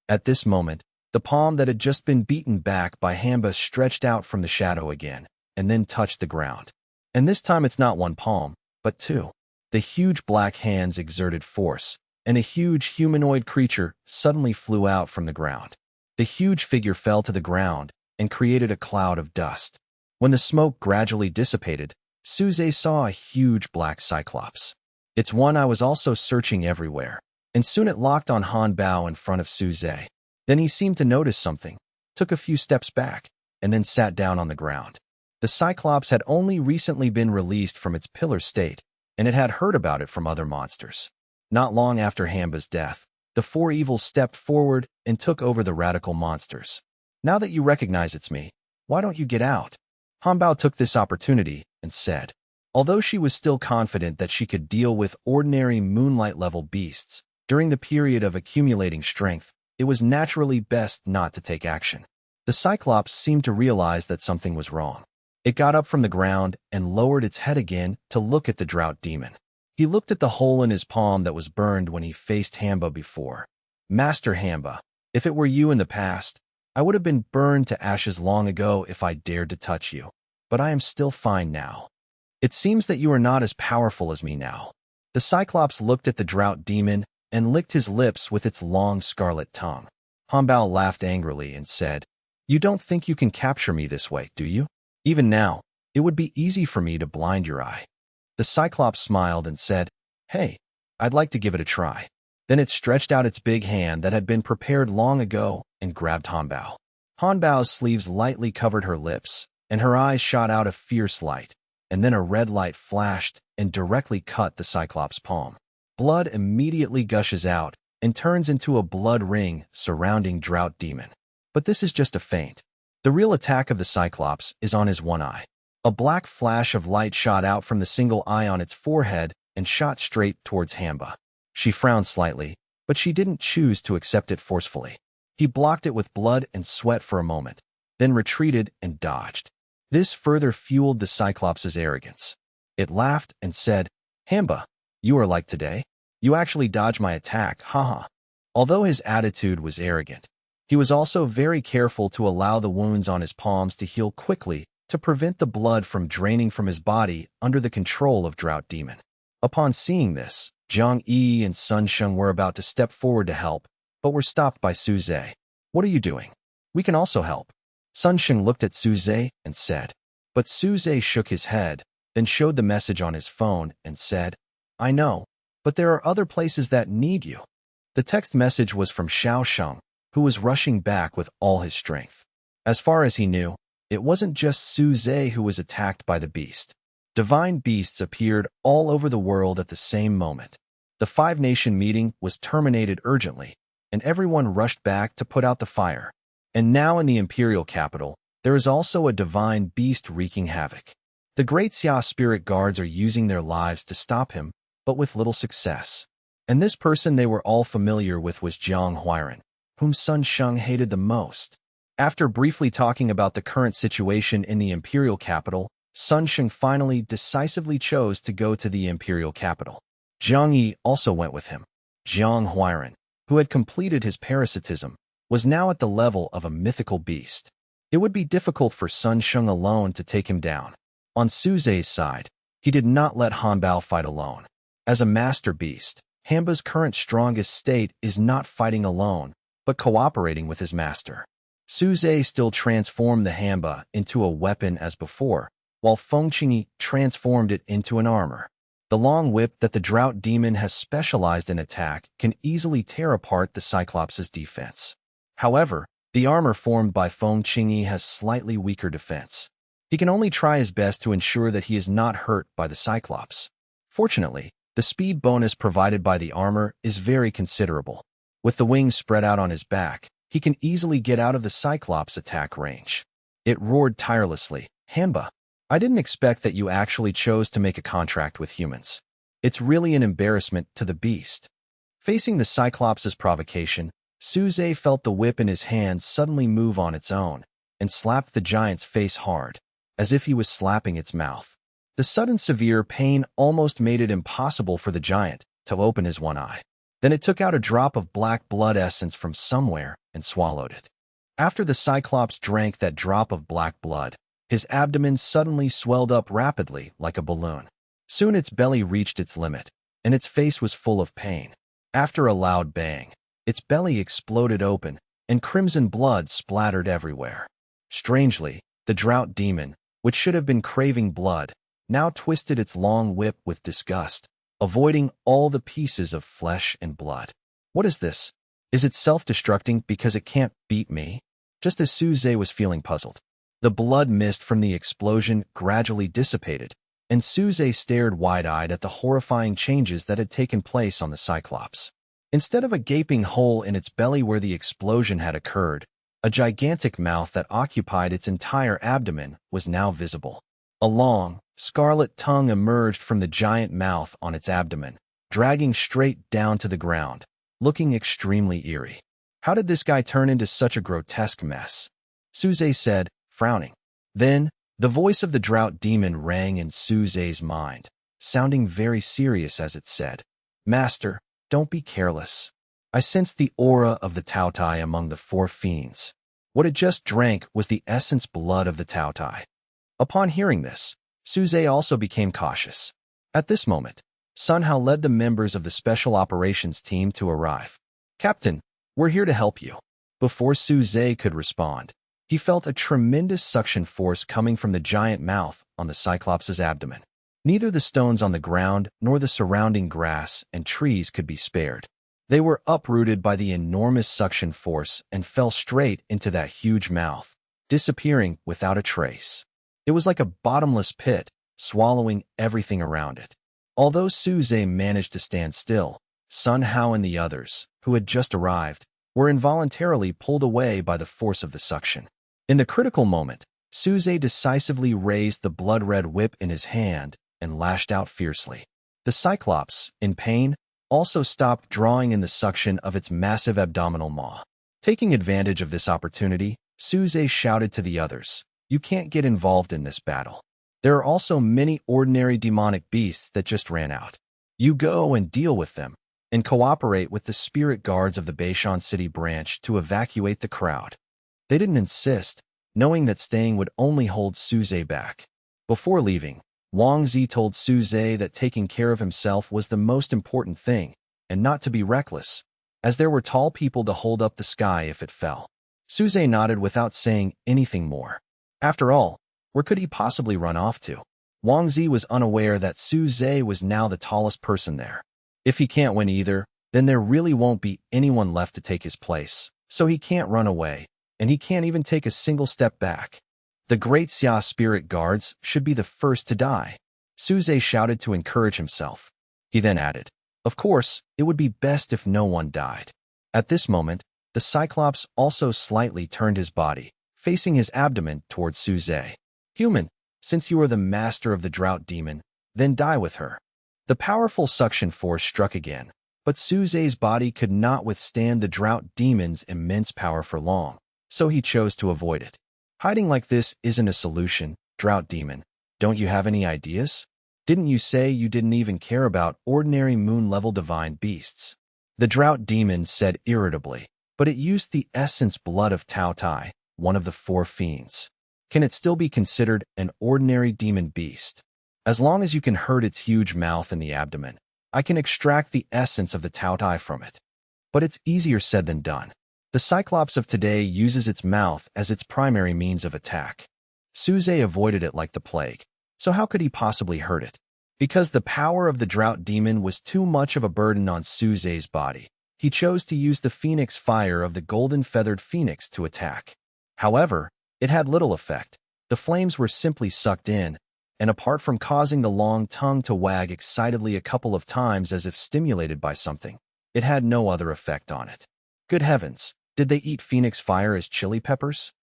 At this moment, the palm that had just been beaten back by Hamba stretched out from the shadow again, and then touched the ground. And this time it's not one palm, but two. The huge black hands exerted force, and a huge humanoid creature suddenly flew out from the ground. The huge figure fell to the ground and created a cloud of dust. When the smoke gradually dissipated, Suze saw a huge black cyclops. It's one I was also searching everywhere, and soon it locked on Han Bao in front of Suze. Then he seemed to notice something, took a few steps back, and then sat down on the ground. The cyclops had only recently been released from its pillar state, and it had heard about it from other monsters. Not long after Hamba's death, the four evils stepped forward and took over the radical monsters. Now that you recognize it's me, why don't you get out? Han Bao took this opportunity and said, although she was still confident that she could deal with ordinary Moonlight-level beasts, during the period of accumulating strength, it was naturally best not to take action. The Cyclops seemed to realize that something was wrong. It got up from the ground and lowered its head again to look at the drought demon. He looked at the hole in his palm that was burned when he faced Hamba before. Master Hamba, if it were you in the past, I would have been burned to ashes long ago if I dared to touch you. But I am still fine now. It seems that you are not as powerful as me now. The Cyclops looked at the drought demon and licked his lips with its long scarlet tongue. Hambao laughed angrily and said, "You don't think you can capture me this way, do you? Even now, it would be easy for me to blind your eye." The Cyclops smiled and said, "Hey, I'd like to give it a try." Then it stretched out its big hand that had been prepared long ago and grabbed Hanbao. Hanbao's sleeves lightly covered her lips, and her eyes shot out a fierce light, and then a red light flashed and directly cut the Cyclops' palm. Blood immediately gushes out and turns into a blood ring surrounding Drought Demon. But this is just a feint. The real attack of the Cyclops is on his one eye. A black flash of light shot out from the single eye on its forehead and shot straight towards Hamba. She frowned slightly, but she didn't choose to accept it forcefully. He blocked it with blood and sweat for a moment, then retreated and dodged. This further fueled the Cyclops' arrogance. It laughed and said, "Hamba, you are like today. You actually dodged my attack, haha." Although his attitude was arrogant, he was also very careful to allow the wounds on his palms to heal quickly to prevent the blood from draining from his body under the control of Drought Demon. Upon seeing this, Zhang Yi and Sun Sheng were about to step forward to help, but were stopped by Su Zhe. "What are you doing? We can also help." Sun Sheng looked at Su Zhe and said, but Su Zhe shook his head, then showed the message on his phone and said, "I know, but there are other places that need you." The text message was from Xiao Sheng, who was rushing back with all his strength. As far as he knew, it wasn't just Su Zhe who was attacked by the beast. Divine beasts appeared all over the world at the same moment. The five-nation meeting was terminated urgently, and everyone rushed back to put out the fire. And now in the imperial capital, there is also a divine beast wreaking havoc. The great Xia spirit guards are using their lives to stop him, but with little success. And this person they were all familiar with was Jiang Huiran, whom Sun Sheng hated the most. After briefly talking about the current situation in the imperial capital, Sun Sheng finally decisively chose to go to the imperial capital. Zhang Yi also went with him. Jiang Huiran, who had completed his parasitism, was now at the level of a mythical beast. It would be difficult for Sun Sheng alone to take him down. On Su Zhe's side, he did not let Hanbao fight alone. As a master beast, Hamba's current strongest state is not fighting alone, but cooperating with his master. Su Zhe still transformed the Hamba into a weapon as before, while Feng Qingyi transformed it into an armor. The long whip that the Drought Demon has specialized in attack can easily tear apart the Cyclops' defense. However, the armor formed by Feng Qingyi has slightly weaker defense. He can only try his best to ensure that he is not hurt by the Cyclops. Fortunately, the speed bonus provided by the armor is very considerable. With the wings spread out on his back, he can easily get out of the Cyclops' attack range. It roared tirelessly, "Hamba, I didn't expect that you actually chose to make a contract with humans. It's really an embarrassment to the beast." Facing the Cyclops' provocation, Su Zhe felt the whip in his hand suddenly move on its own and slapped the giant's face hard, as if he was slapping its mouth. The sudden severe pain almost made it impossible for the giant to open his one eye. Then it took out a drop of black blood essence from somewhere and swallowed it. After the Cyclops drank that drop of black blood, his abdomen suddenly swelled up rapidly like a balloon. Soon its belly reached its limit, and its face was full of pain. After a loud bang, its belly exploded open, and crimson blood splattered everywhere. Strangely, the Drought Demon, which should have been craving blood, now twisted its long whip with disgust, avoiding all the pieces of flesh and blood. "What is this? Is it self-destructing because it can't beat me?" Just as Su Zhe was feeling puzzled, the blood mist from the explosion gradually dissipated, and Su Zhe stared wide-eyed at the horrifying changes that had taken place on the Cyclops. Instead of a gaping hole in its belly where the explosion had occurred, a gigantic mouth that occupied its entire abdomen was now visible. A long, scarlet tongue emerged from the giant mouth on its abdomen, dragging straight down to the ground, looking extremely eerie. "How did this guy turn into such a grotesque mess?" Su Zhe said, frowning. Then, the voice of the Drought Demon rang in Su Zhe's mind. sounding very serious as it said, "Master, don't be careless." I sensed the aura of the Taotai among the four fiends. What it just drank was the essence blood of the Taotai. Upon hearing this, Suze also became cautious. At this moment, Sun Hao led the members of the Special Operations Team to arrive. "Captain, we're here to help you." Before Suze could respond, he felt a tremendous suction force coming from the giant mouth on the Cyclops' abdomen. Neither the stones on the ground nor the surrounding grass and trees could be spared. They were uprooted by the enormous suction force and fell straight into that huge mouth, disappearing without a trace. It was like a bottomless pit, swallowing everything around it. Although Suze managed to stand still, Sun Hao and the others, who had just arrived, were involuntarily pulled away by the force of the suction. In the critical moment, Suze decisively raised the blood-red whip in his hand and lashed out fiercely. The Cyclops, in pain, also stopped drawing in the suction of its massive abdominal maw. Taking advantage of this opportunity, Suze shouted to the others, "You can't get involved in this battle. There are also many ordinary demonic beasts that just ran out. You go and deal with them, and cooperate with the spirit guards of the Beishan City branch to evacuate the crowd." They didn't insist, knowing that staying would only hold Suze back. Before leaving, Wang Zi told Suze that taking care of himself was the most important thing, and not to be reckless, as there were tall people to hold up the sky if it fell. Suze nodded without saying anything more. After all, where could he possibly run off to? Wang Zi was unaware that Suze was now the tallest person there. If he can't win either, then there really won't be anyone left to take his place, so he can't run away, and he can't even take a single step back. The great Xia spirit guards should be the first to die, Suze shouted to encourage himself. He then added, "Of course, it would be best if no one died." At this moment, the Cyclops also slightly turned his body, facing his abdomen towards Suze. "Human, since you are the master of the drought demon, then die with her." The powerful suction force struck again, but Suze's body could not withstand the drought demon's immense power for long, so he chose to avoid it. "Hiding like this isn't a solution, drought demon. Don't you have any ideas? Didn't you say you didn't even care about ordinary moon-level divine beasts?" The drought demon said irritably, "But it used the essence blood of Taotai, one of the four fiends. Can it still be considered an ordinary demon beast? As long as you can hurt its huge mouth in the abdomen, I can extract the essence of the Taotai from it. But it's easier said than done. The Cyclops of today uses its mouth as its primary means of attack. Suze avoided it like the plague, so how could he possibly hurt it? Because the power of the drought demon was too much of a burden on Suze's body, he chose to use the phoenix fire of the golden-feathered phoenix to attack. However, it had little effect. The flames were simply sucked in, and apart from causing the long tongue to wag excitedly a couple of times as if stimulated by something, it had no other effect on it. Good heavens, did they eat phoenix fire as chili peppers?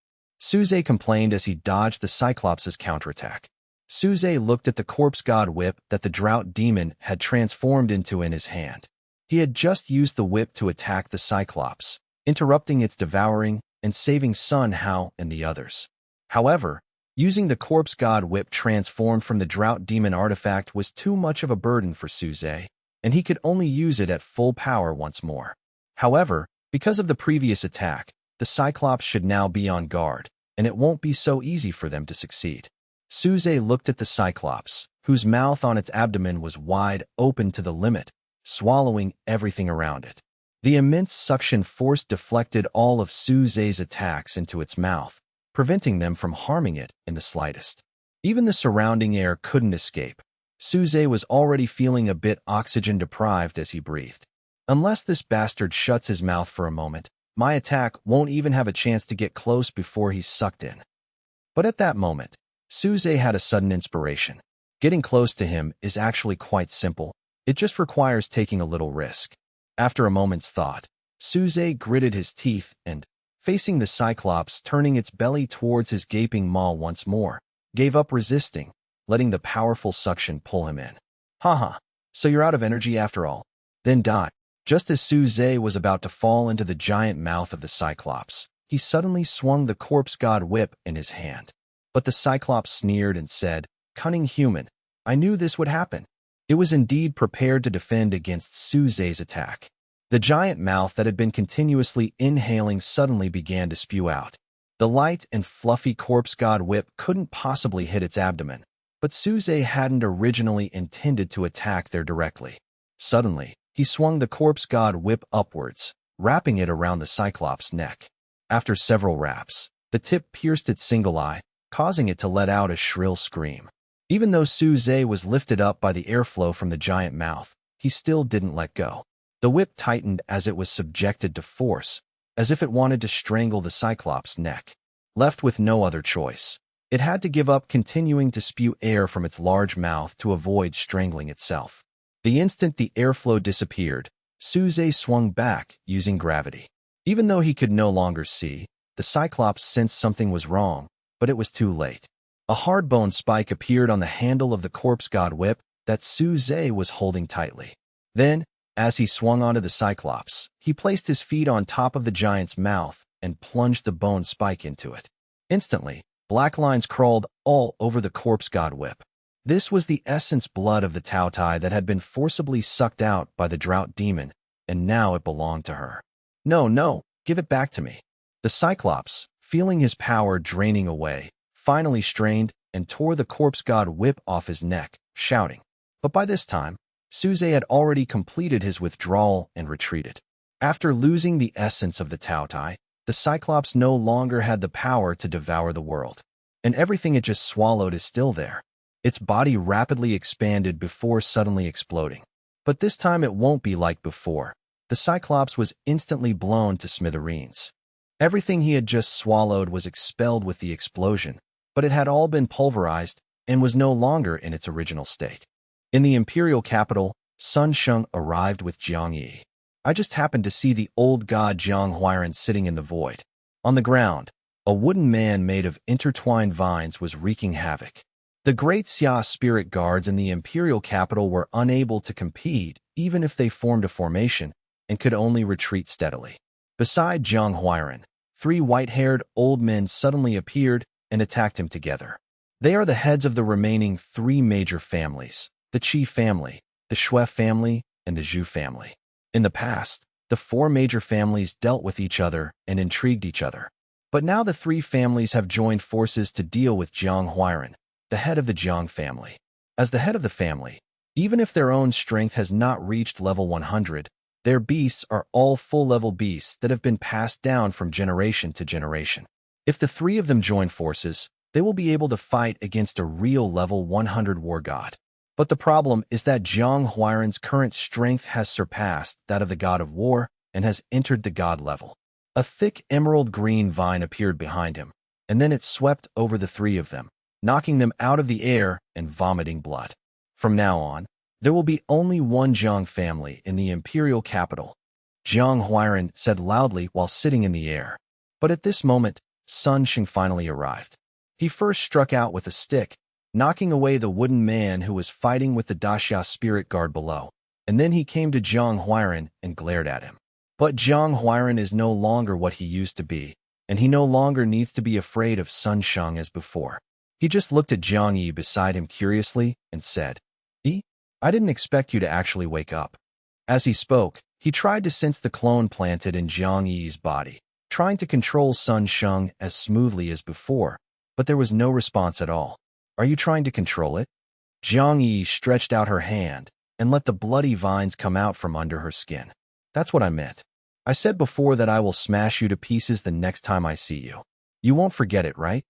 Suze complained as he dodged the Cyclops' counterattack. Suze looked at the corpse god whip that the drought demon had transformed into in his hand. He had just used the whip to attack the Cyclops, interrupting its devouring and saving Sun Hao and the others. However, using the corpse god whip transformed from the drought demon artifact was too much of a burden for Suze, and he could only use it at full power once more. However, because of the previous attack, the Cyclops should now be on guard, and it won't be so easy for them to succeed. Suze looked at the Cyclops, whose mouth on its abdomen was wide open to the limit, swallowing everything around it. The immense suction force deflected all of Suze's attacks into its mouth, preventing them from harming it in the slightest. Even the surrounding air couldn't escape. Suze was already feeling a bit oxygen-deprived as he breathed. "Unless this bastard shuts his mouth for a moment, my attack won't even have a chance to get close before he's sucked in." But at that moment, Suze had a sudden inspiration. Getting close to him is actually quite simple. It just requires taking a little risk. After a moment's thought, Suze gritted his teeth and, facing the Cyclops turning its belly towards his gaping maw once more, gave up resisting, letting the powerful suction pull him in. "Haha, so you're out of energy after all? Then die." Just as Suze was about to fall into the giant mouth of the Cyclops, he suddenly swung the corpse god whip in his hand. But the Cyclops sneered and said, "Cunning human, I knew this would happen. It was indeed prepared to defend against Suze's attack. The giant mouth that had been continuously inhaling suddenly began to spew out. The light and fluffy corpse god whip couldn't possibly hit its abdomen, but Suze hadn't originally intended to attack there directly. Suddenly, he swung the corpse god whip upwards, wrapping it around the Cyclops' neck. After several wraps, the tip pierced its single eye, causing it to let out a shrill scream. Even though Suze was lifted up by the airflow from the giant mouth, he still didn't let go. The whip tightened as it was subjected to force, as if it wanted to strangle the Cyclops' neck. Left with no other choice, it had to give up continuing to spew air from its large mouth to avoid strangling itself. The instant the airflow disappeared, Suze swung back using gravity. Even though he could no longer see, the Cyclops sensed something was wrong, but it was too late. A hard-bone spike appeared on the handle of the corpse god whip that Suze was holding tightly. Then, as he swung onto the Cyclops, he placed his feet on top of the giant's mouth and plunged the bone spike into it. Instantly, black lines crawled all over the corpse god whip. This was the essence blood of the Tautai that had been forcibly sucked out by the drought demon, and now it belonged to her. No, give it back to me. The Cyclops, feeling his power draining away, finally strained and tore the corpse god whip off his neck, shouting. But by this time, Suze had already completed his withdrawal and retreated. After losing the essence of the Tautai, the Cyclops no longer had the power to devour the world, and everything it just swallowed is still there. Its body rapidly expanded before suddenly exploding. But this time it won't be like before. The Cyclops was instantly blown to smithereens. Everything he had just swallowed was expelled with the explosion, but it had all been pulverized and was no longer in its original state. In the imperial capital, Sun Sheng arrived with Jiang Yi. I just happened to see the old god Jiang Huairan sitting in the void. On the ground, a wooden man made of intertwined vines was wreaking havoc. The great Xia spirit guards in the imperial capital were unable to compete even if they formed a formation and could only retreat steadily. Beside Jiang Huairan, 3 white-haired old men suddenly appeared and attacked him together. They are the heads of the remaining 3 major families, the Qi family, the Shui family, and the Zhu family. In the past, the 4 major families dealt with each other and intrigued each other. But now the 3 families have joined forces to deal with Jiang Huairan, the head of the Jiang family. As the head of the family, even if their own strength has not reached level 100, their beasts are all full-level beasts that have been passed down from generation to generation. If the 3 of them join forces, they will be able to fight against a real level 100 war god. But the problem is that Jiang Huairan's current strength has surpassed that of the god of war and has entered the god level. A thick emerald green vine appeared behind him, and then it swept over the 3 of them, knocking them out of the air and vomiting blood. From now on, there will be only one Jiang family in the imperial capital, Jiang Huairan said loudly while sitting in the air. But at this moment, Sun Sheng finally arrived. He first struck out with a stick, knocking away the wooden man who was fighting with the Daxia spirit guard below, and then he came to Jiang Huairan and glared at him. But Jiang Huairan is no longer what he used to be, and he no longer needs to be afraid of Sun Sheng as before. He just looked at Jiang Yi beside him curiously and said, I didn't expect you to actually wake up. As he spoke, he tried to sense the clone planted in Jiang Yi's body, trying to control Sun Sheng as smoothly as before, but there was no response at all. Are you trying to control it? Jiang Yi stretched out her hand and let the bloody vines come out from under her skin. That's what I meant. I said before that I will smash you to pieces the next time I see you. You won't forget it, right?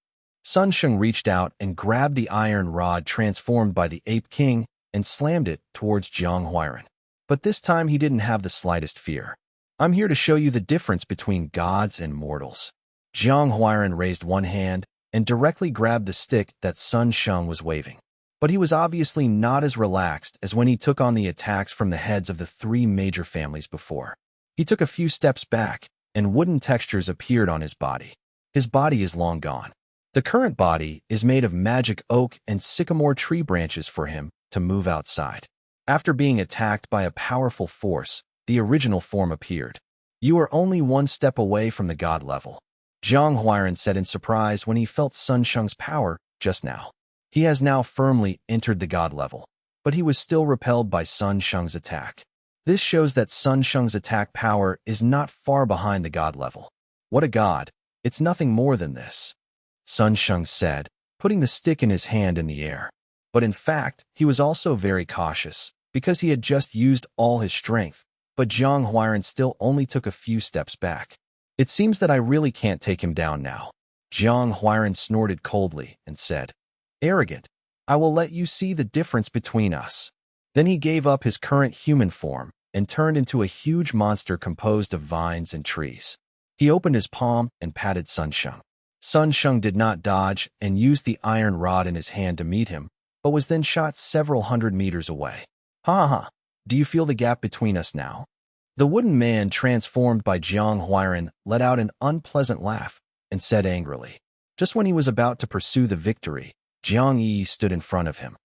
Sun Sheng reached out and grabbed the iron rod transformed by the Ape King and slammed it towards Jiang Huairan. But this time he didn't have the slightest fear. I'm here to show you the difference between gods and mortals. Jiang Huairan raised one hand and directly grabbed the stick that Sun Sheng was waving. But he was obviously not as relaxed as when he took on the attacks from the heads of the 3 major families before. He took a few steps back, and wooden textures appeared on his body. His body is long gone. The current body is made of magic oak and sycamore tree branches for him to move outside. After being attacked by a powerful force, the original form appeared. You are only 1 step away from the god level, Jiang Huairan said in surprise when he felt Sun Sheng's power just now. He has now firmly entered the god level. but he was still repelled by Sun Sheng's attack. This shows that Sun Sheng's attack power is not far behind the god level. What a god! It's nothing more than this, Sun Sheng said, putting the stick in his hand in the air. But in fact, he was also very cautious, because he had just used all his strength, but Jiang Huairan still only took a few steps back. It seems that I really can't take him down now. Jiang Huairan snorted coldly and said, Arrogant, I will let you see the difference between us. Then he gave up his current human form and turned into a huge monster composed of vines and trees. He opened his palm and patted Sun Sheng. Sun Sheng did not dodge and used the iron rod in his hand to meet him, but was then shot several hundred meters away. Ha ha! Do you feel the gap between us now? The wooden man, transformed by Jiang Huairan, let out an unpleasant laugh and said angrily. Just when he was about to pursue the victory, Jiang Yi stood in front of him.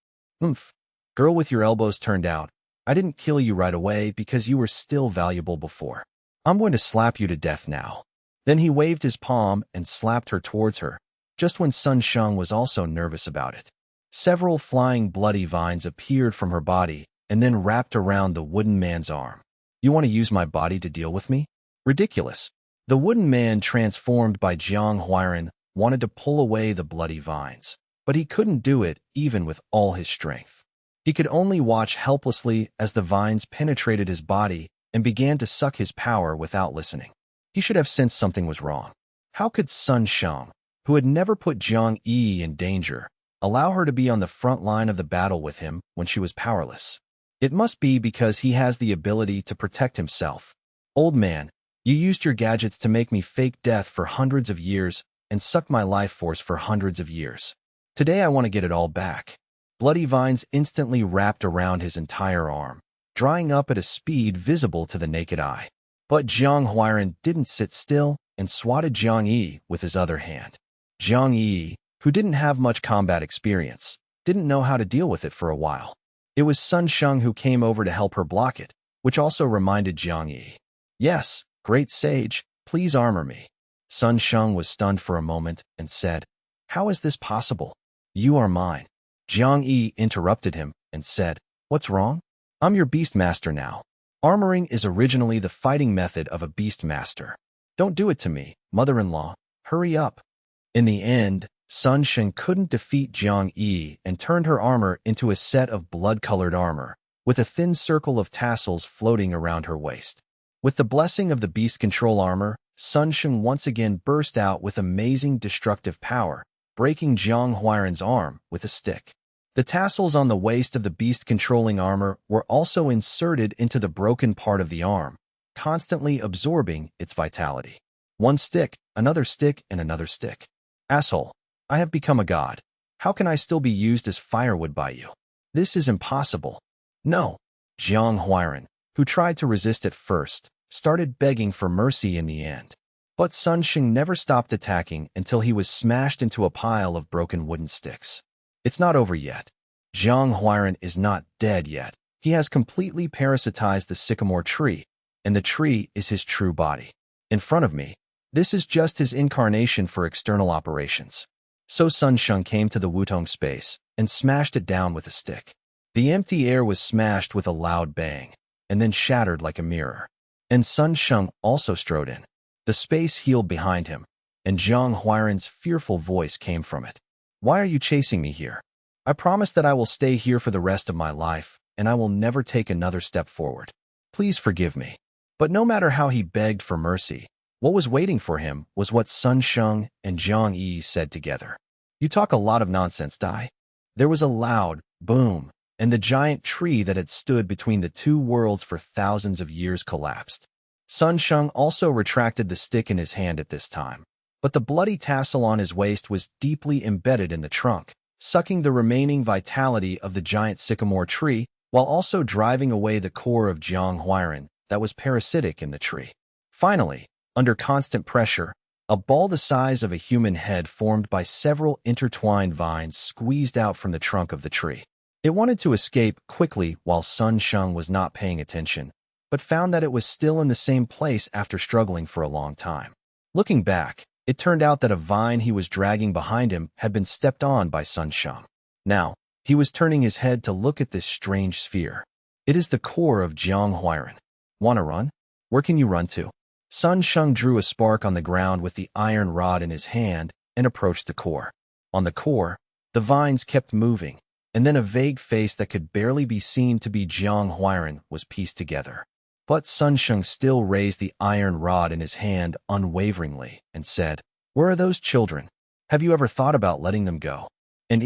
Oomph! Girl with your elbows turned out, I didn't kill you right away because you were still valuable before. I'm going to slap you to death now. Then he waved his palm and slapped her towards her, just when Sun Sheng was also nervous about it. Several flying bloody vines appeared from her body and then wrapped around the wooden man's arm. You want to use my body to deal with me? Ridiculous. The wooden man, transformed by Jiang Huairan, wanted to pull away the bloody vines, but he couldn't do it even with all his strength. He could only watch helplessly as the vines penetrated his body and began to suck his power without listening. He should have sensed something was wrong. How could Sun Sheng, who had never put Jiang Yi in danger, allow her to be on the front line of the battle with him when she was powerless? It must be because he has the ability to protect himself. Old man, you used your gadgets to make me fake death for hundreds of years and suck my life force for hundreds of years. Today I want to get it all back. Bloody vines instantly wrapped around his entire arm, drying up at a speed visible to the naked eye. But Jiang Huairan didn't sit still and swatted Jiang Yi with his other hand. Jiang Yi, who didn't have much combat experience, didn't know how to deal with it for a while. It was Sun Sheng who came over to help her block it, which also reminded Jiang Yi. Yes, great sage, please armor me. Sun Sheng was stunned for a moment and said, How is this possible? You are mine. Jiang Yi interrupted him and said, What's wrong? I'm your beast master now. Armoring is originally the fighting method of a beast master. Don't do it to me, mother-in-law. Hurry up. In the end, Sun Sheng couldn't defeat Jiang Yi and turned her armor into a set of blood-colored armor, with a thin circle of tassels floating around her waist. With the blessing of the beast control armor, Sun Sheng once again burst out with amazing destructive power, breaking Jiang Huairan's arm with a stick. The tassels on the waist of the beast-controlling armor were also inserted into the broken part of the arm, constantly absorbing its vitality. One stick, another stick, and another stick. Asshole, I have become a god. How can I still be used as firewood by you? This is impossible. No. Jiang Huairan, who tried to resist at first, started begging for mercy in the end. But Sun Sheng never stopped attacking until he was smashed into a pile of broken wooden sticks. It's not over yet. Jiang Huairan is not dead yet. He has completely parasitized the sycamore tree, and the tree is his true body. In front of me, this is just his incarnation for external operations. So Sun Sheng came to the Wutong space and smashed it down with a stick. The empty air was smashed with a loud bang, and then shattered like a mirror. And Sun Sheng also strode in. The space healed behind him, and Jiang Huairan's fearful voice came from it. Why are you chasing me here? I promise that I will stay here for the rest of my life, and I will never take another step forward. Please forgive me. But no matter how he begged for mercy, what was waiting for him was what Sun Sheng and Jiang Yi said together. You talk a lot of nonsense, Dai. There was a loud boom, and the giant tree that had stood between the two worlds for thousands of years collapsed. Sun Sheng also retracted the stick in his hand at this time, but the bloody tassel on his waist was deeply embedded in the trunk, sucking the remaining vitality of the giant sycamore tree while also driving away the core of Jiang Huairan that was parasitic in the tree. Finally, under constant pressure, a ball the size of a human head formed by several intertwined vines squeezed out from the trunk of the tree. It wanted to escape quickly while Sun Sheng was not paying attention, but found that it was still in the same place after struggling for a long time. Looking back, it turned out that a vine he was dragging behind him had been stepped on by Sun Sheng. Now, He was turning his head to look at this strange sphere. It is the core of Jianghuiren. Wanna run? Where can you run to? Sun Sheng drew a spark on the ground with the iron rod in his hand and approached the core. On the core, the vines kept moving, and then a vague face that could barely be seen to be Jianghuiren was pieced together. But Sun Sheng still raised the iron rod in his hand unwaveringly and said, "Where are those children? Have you ever thought about letting them go? And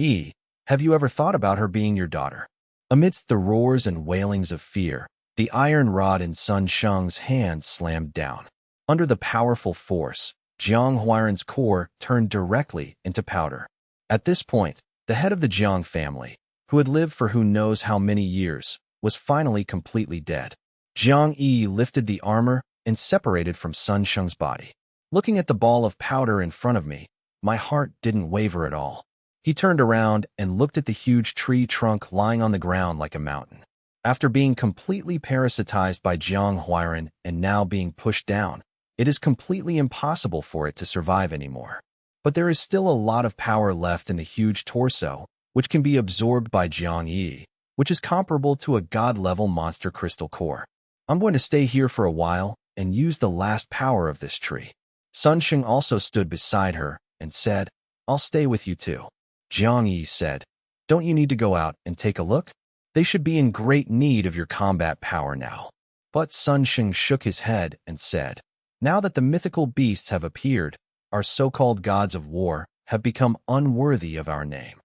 have you ever thought about her being your daughter?" Amidst the roars and wailings of fear, the iron rod in Sun Sheng's hand slammed down. Under the powerful force, Jiang Huiren's core turned directly into powder. At this point, the head of the Jiang family, who had lived for who knows how many years, was finally completely dead. Jiang Yi lifted the armor and separated from Sun Sheng's body. Looking at the ball of powder in front of me, my heart didn't waver at all. He turned around and looked at the huge tree trunk lying on the ground like a mountain. After being completely parasitized by Jiang Huiren and now being pushed down, it is completely impossible for it to survive anymore. But there is still a lot of power left in the huge torso, which can be absorbed by Jiang Yi, which is comparable to a god-level monster crystal core. I'm going to stay here for a while and use the last power of this tree. Sun Sheng also stood beside her and said, "I'll stay with you too." Jiang Yi said, "Don't you need to go out and take a look? They should be in great need of your combat power now." But Sun Sheng shook his head and said, "Now that the mythical beasts have appeared, our so-called gods of war have become unworthy of our name.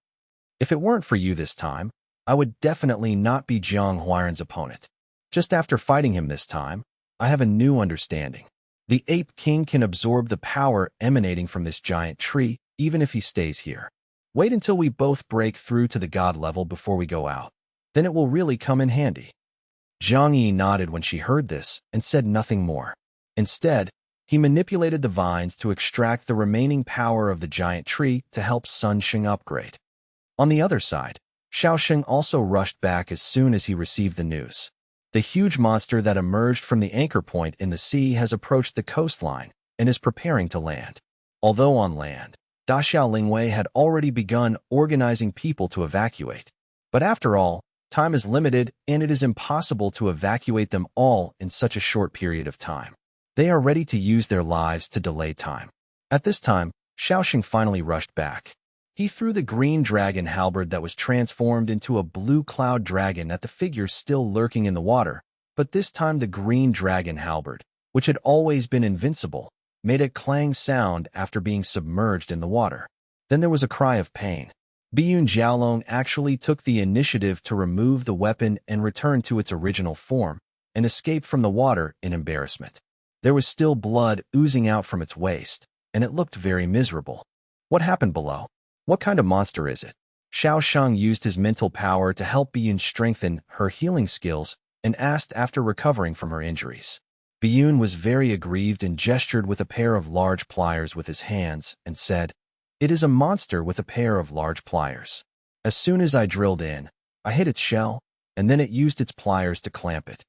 If it weren't for you this time, I would definitely not be Jiang Huiren's opponent. Just after fighting him this time, I have a new understanding. The Ape King can absorb the power emanating from this giant tree, even if he stays here. Wait until we both break through to the god level before we go out. Then it will really come in handy." Jiang Yi nodded when she heard this and said nothing more. Instead, he manipulated the vines to extract the remaining power of the giant tree to help Sun Sheng upgrade. On the other side, Xiaosheng also rushed back as soon as he received the news. The huge monster that emerged from the anchor point in the sea has approached the coastline and is preparing to land. Although on land, Da Xiaolingwei had already begun organizing people to evacuate. But after all, time is limited and it is impossible to evacuate them all in such a short period of time. They are ready to use their lives to delay time. At this time, Xiaosheng finally rushed back. He threw the green dragon halberd that was transformed into a blue cloud dragon at the figure still lurking in the water, but this time the green dragon halberd, which had always been invincible, made a clang sound after being submerged in the water. Then there was a cry of pain. Biyun Jiaolong actually took the initiative to remove the weapon and return to its original form, and escape from the water in embarrassment. There was still blood oozing out from its waist, and it looked very miserable. What happened below? What kind of monster is it? Xiaosheng used his mental power to help Biyun strengthen her healing skills and asked after recovering from her injuries. Biyun was very aggrieved and gestured with a pair of large pliers with his hands and said, "It is a monster with a pair of large pliers. As soon as I drilled in, I hit its shell, and then it used its pliers to clamp it.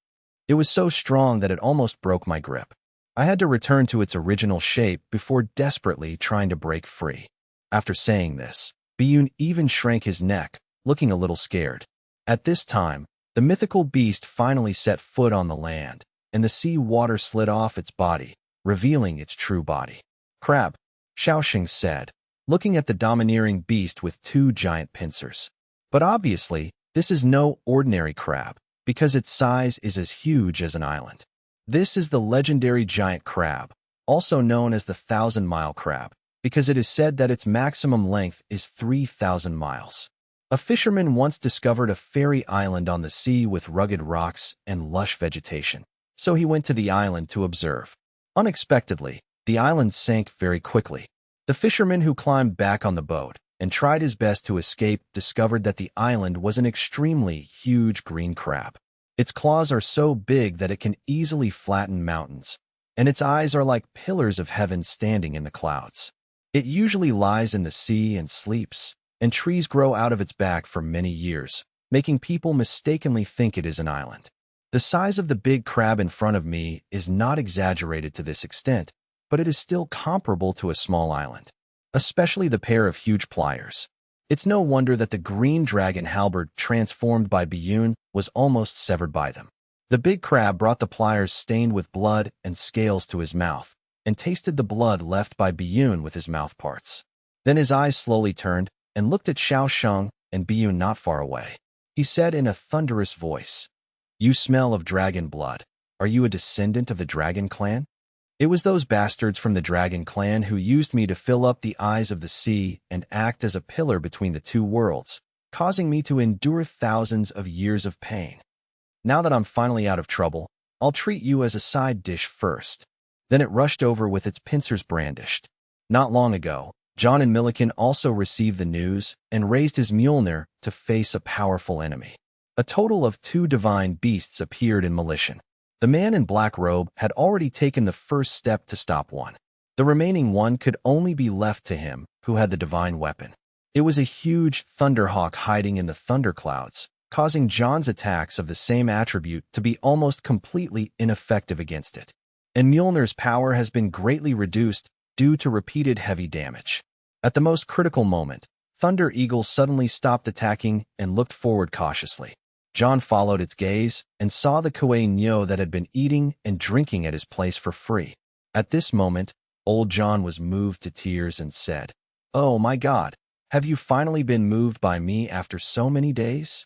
It was so strong that it almost broke my grip. I had to return to its original shape before desperately trying to break free." After saying this, Biyun even shrank his neck, looking a little scared. At this time, the mythical beast finally set foot on the land, and the sea water slid off its body, revealing its true body. "Crab," Xiaosheng said, looking at the domineering beast with two giant pincers. But obviously, this is no ordinary crab, because its size is as huge as an island. This is the legendary giant crab, also known as the 1,000-mile crab, because it is said that its maximum length is 3,000 miles. A fisherman once discovered a fairy island on the sea with rugged rocks and lush vegetation, so he went to the island to observe. Unexpectedly, the island sank very quickly. The fisherman who climbed back on the boat and tried his best to escape discovered that the island was an extremely huge green crab. Its claws are so big that it can easily flatten mountains, and its eyes are like pillars of heaven standing in the clouds. It usually lies in the sea and sleeps, and trees grow out of its back for many years, making people mistakenly think it is an island. The size of the big crab in front of me is not exaggerated to this extent, but it is still comparable to a small island, especially the pair of huge pliers. It's no wonder that the green dragon halberd transformed by Biyun was almost severed by them. The big crab brought the pliers stained with blood and scales to his mouth, and tasted the blood left by Biyun with his mouth parts. Then his eyes slowly turned and looked at Xiao Sheng and Biyun not far away. He said in a thunderous voice, "You smell of dragon blood. Are you a descendant of the dragon clan?" It was those bastards from the dragon clan who used me to fill up the eyes of the sea and act as a pillar between the two worlds, causing me to endure thousands of years of pain. Now that I'm finally out of trouble, I'll treat you as a side dish first. Then it rushed over with its pincers brandished. Not long ago, John and Milliken also received the news and raised his Mjolnir to face a powerful enemy. A total of 2 divine beasts appeared in Milition. The man in black robe had already taken the first step to stop one. The remaining one could only be left to him who had the divine weapon. It was a huge thunderhawk hiding in the thunderclouds, causing John's attacks of the same attribute to be almost completely ineffective against it. And Mjolnir's power has been greatly reduced due to repeated heavy damage. At the most critical moment, Thunder Eagle suddenly stopped attacking and looked forward cautiously. John followed its gaze and saw the Kuei Nyo that had been eating and drinking at his place for free. At this moment, old John was moved to tears and said, "Oh my God, have you finally been moved by me after so many days?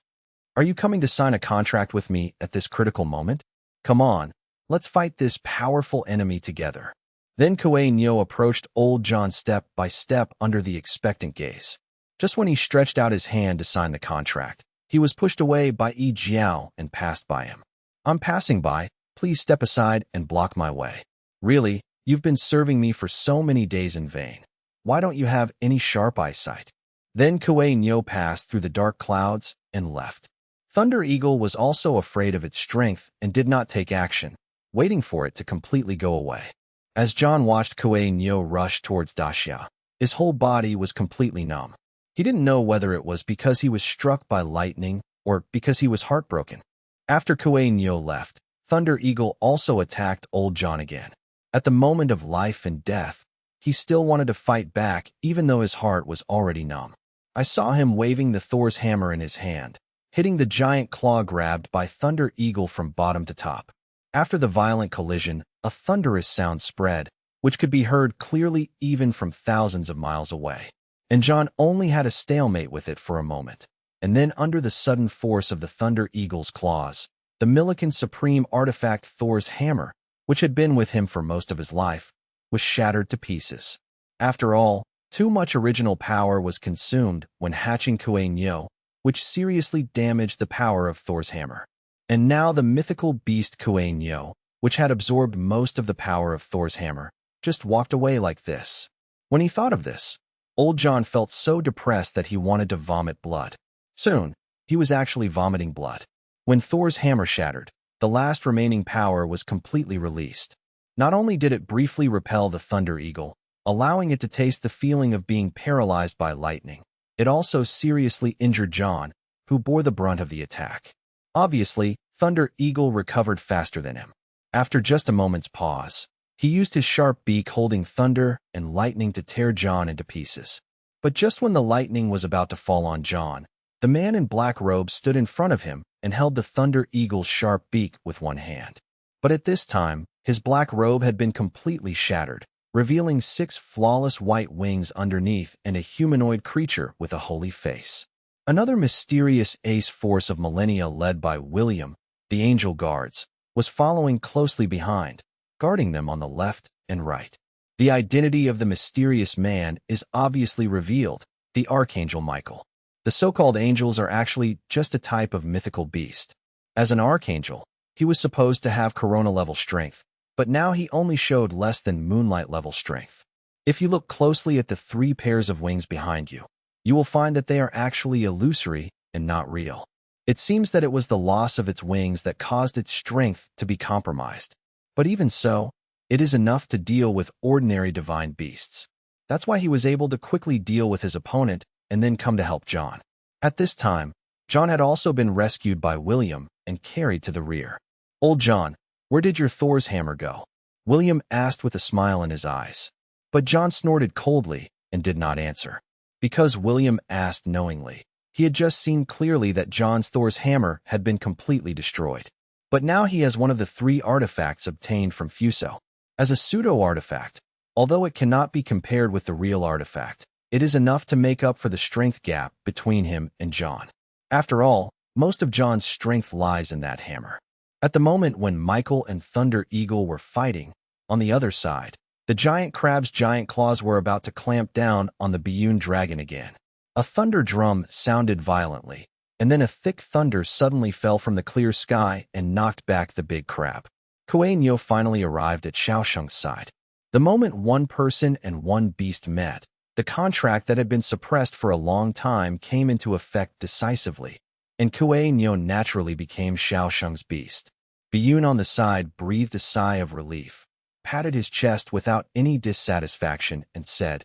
Are you coming to sign a contract with me at this critical moment? Come on, let's fight this powerful enemy together." Then Kuei Nyo approached old John step by step under the expectant gaze. Just when he stretched out his hand to sign the contract, he was pushed away by Yi Jiao and passed by him. "I'm passing by. Please step aside and block my way. Really, you've been serving me for so many days in vain. Why don't you have any sharp eyesight?" Then Kuei Nyo passed through the dark clouds and left. Thunder Eagle was also afraid of its strength and did not take action, waiting for it to completely go away. As John watched Kuei Nyo rush towards Daxia, his whole body was completely numb. He didn't know whether it was because he was struck by lightning or because he was heartbroken. After Kuei Nyo left, Thunder Eagle also attacked old John again. At the moment of life and death, he still wanted to fight back even though his heart was already numb. I saw him waving the Thor's hammer in his hand, hitting the giant claw grabbed by Thunder Eagle from bottom to top. After the violent collision, a thunderous sound spread, which could be heard clearly even from thousands of miles away. And John only had a stalemate with it for a moment. And then under the sudden force of the Thunder Eagle's claws, the Milliken Supreme artifact Thor's hammer, which had been with him for most of his life, was shattered to pieces. After all, too much original power was consumed when hatching Kuei Nyo, which seriously damaged the power of Thor's hammer. And now the mythical beast Kuei Nyo, which had absorbed most of the power of Thor's hammer, just walked away like this. When he thought of this, old John felt so depressed that he wanted to vomit blood. Soon, he was actually vomiting blood. When Thor's hammer shattered, the last remaining power was completely released. Not only did it briefly repel the Thunder Eagle, allowing it to taste the feeling of being paralyzed by lightning, it also seriously injured John, who bore the brunt of the attack. Obviously, Thunder Eagle recovered faster than him. After just a moment's pause, he used his sharp beak holding thunder and lightning to tear John into pieces. But just when the lightning was about to fall on John, the man in black robe stood in front of him and held the Thunder Eagle's sharp beak with one hand. But at this time, his black robe had been completely shattered, revealing 6 flawless white wings underneath and a humanoid creature with a holy face. Another mysterious ace force of millennia led by William, the Angel Guards, was following closely behind, guarding them on the left and right. The identity of the mysterious man is obviously revealed, the Archangel Michael. The so-called angels are actually just a type of mythical beast. As an archangel, he was supposed to have corona-level strength, but now he only showed less than moonlight-level strength. If you look closely at the 3 pairs of wings behind you, you will find that they are actually illusory and not real. It seems that it was the loss of its wings that caused its strength to be compromised. But even so, it is enough to deal with ordinary divine beasts. That's why he was able to quickly deal with his opponent and then come to help John. At this time, John had also been rescued by William and carried to the rear. "Old John, where did your Thor's hammer go?" William asked with a smile in his eyes. But John snorted coldly and did not answer. Because William asked knowingly. He had just seen clearly that John Thor's hammer had been completely destroyed. But now he has one of the 3 artifacts obtained from Fuso. As a pseudo-artifact, although it cannot be compared with the real artifact, it is enough to make up for the strength gap between him and John. After all, most of John's strength lies in that hammer. At the moment when Michael and Thunder Eagle were fighting, on the other side, the giant crab's giant claws were about to clamp down on the Biyun dragon again. A thunder drum sounded violently, and then a thick thunder suddenly fell from the clear sky and knocked back the big crab. Kuei Nyo finally arrived at Xiaosheng's side. The moment one person and one beast met, the contract that had been suppressed for a long time came into effect decisively, and Kuei Nyo naturally became Xiaosheng's beast. Biyun on the side breathed a sigh of relief, patted his chest without any dissatisfaction, and said,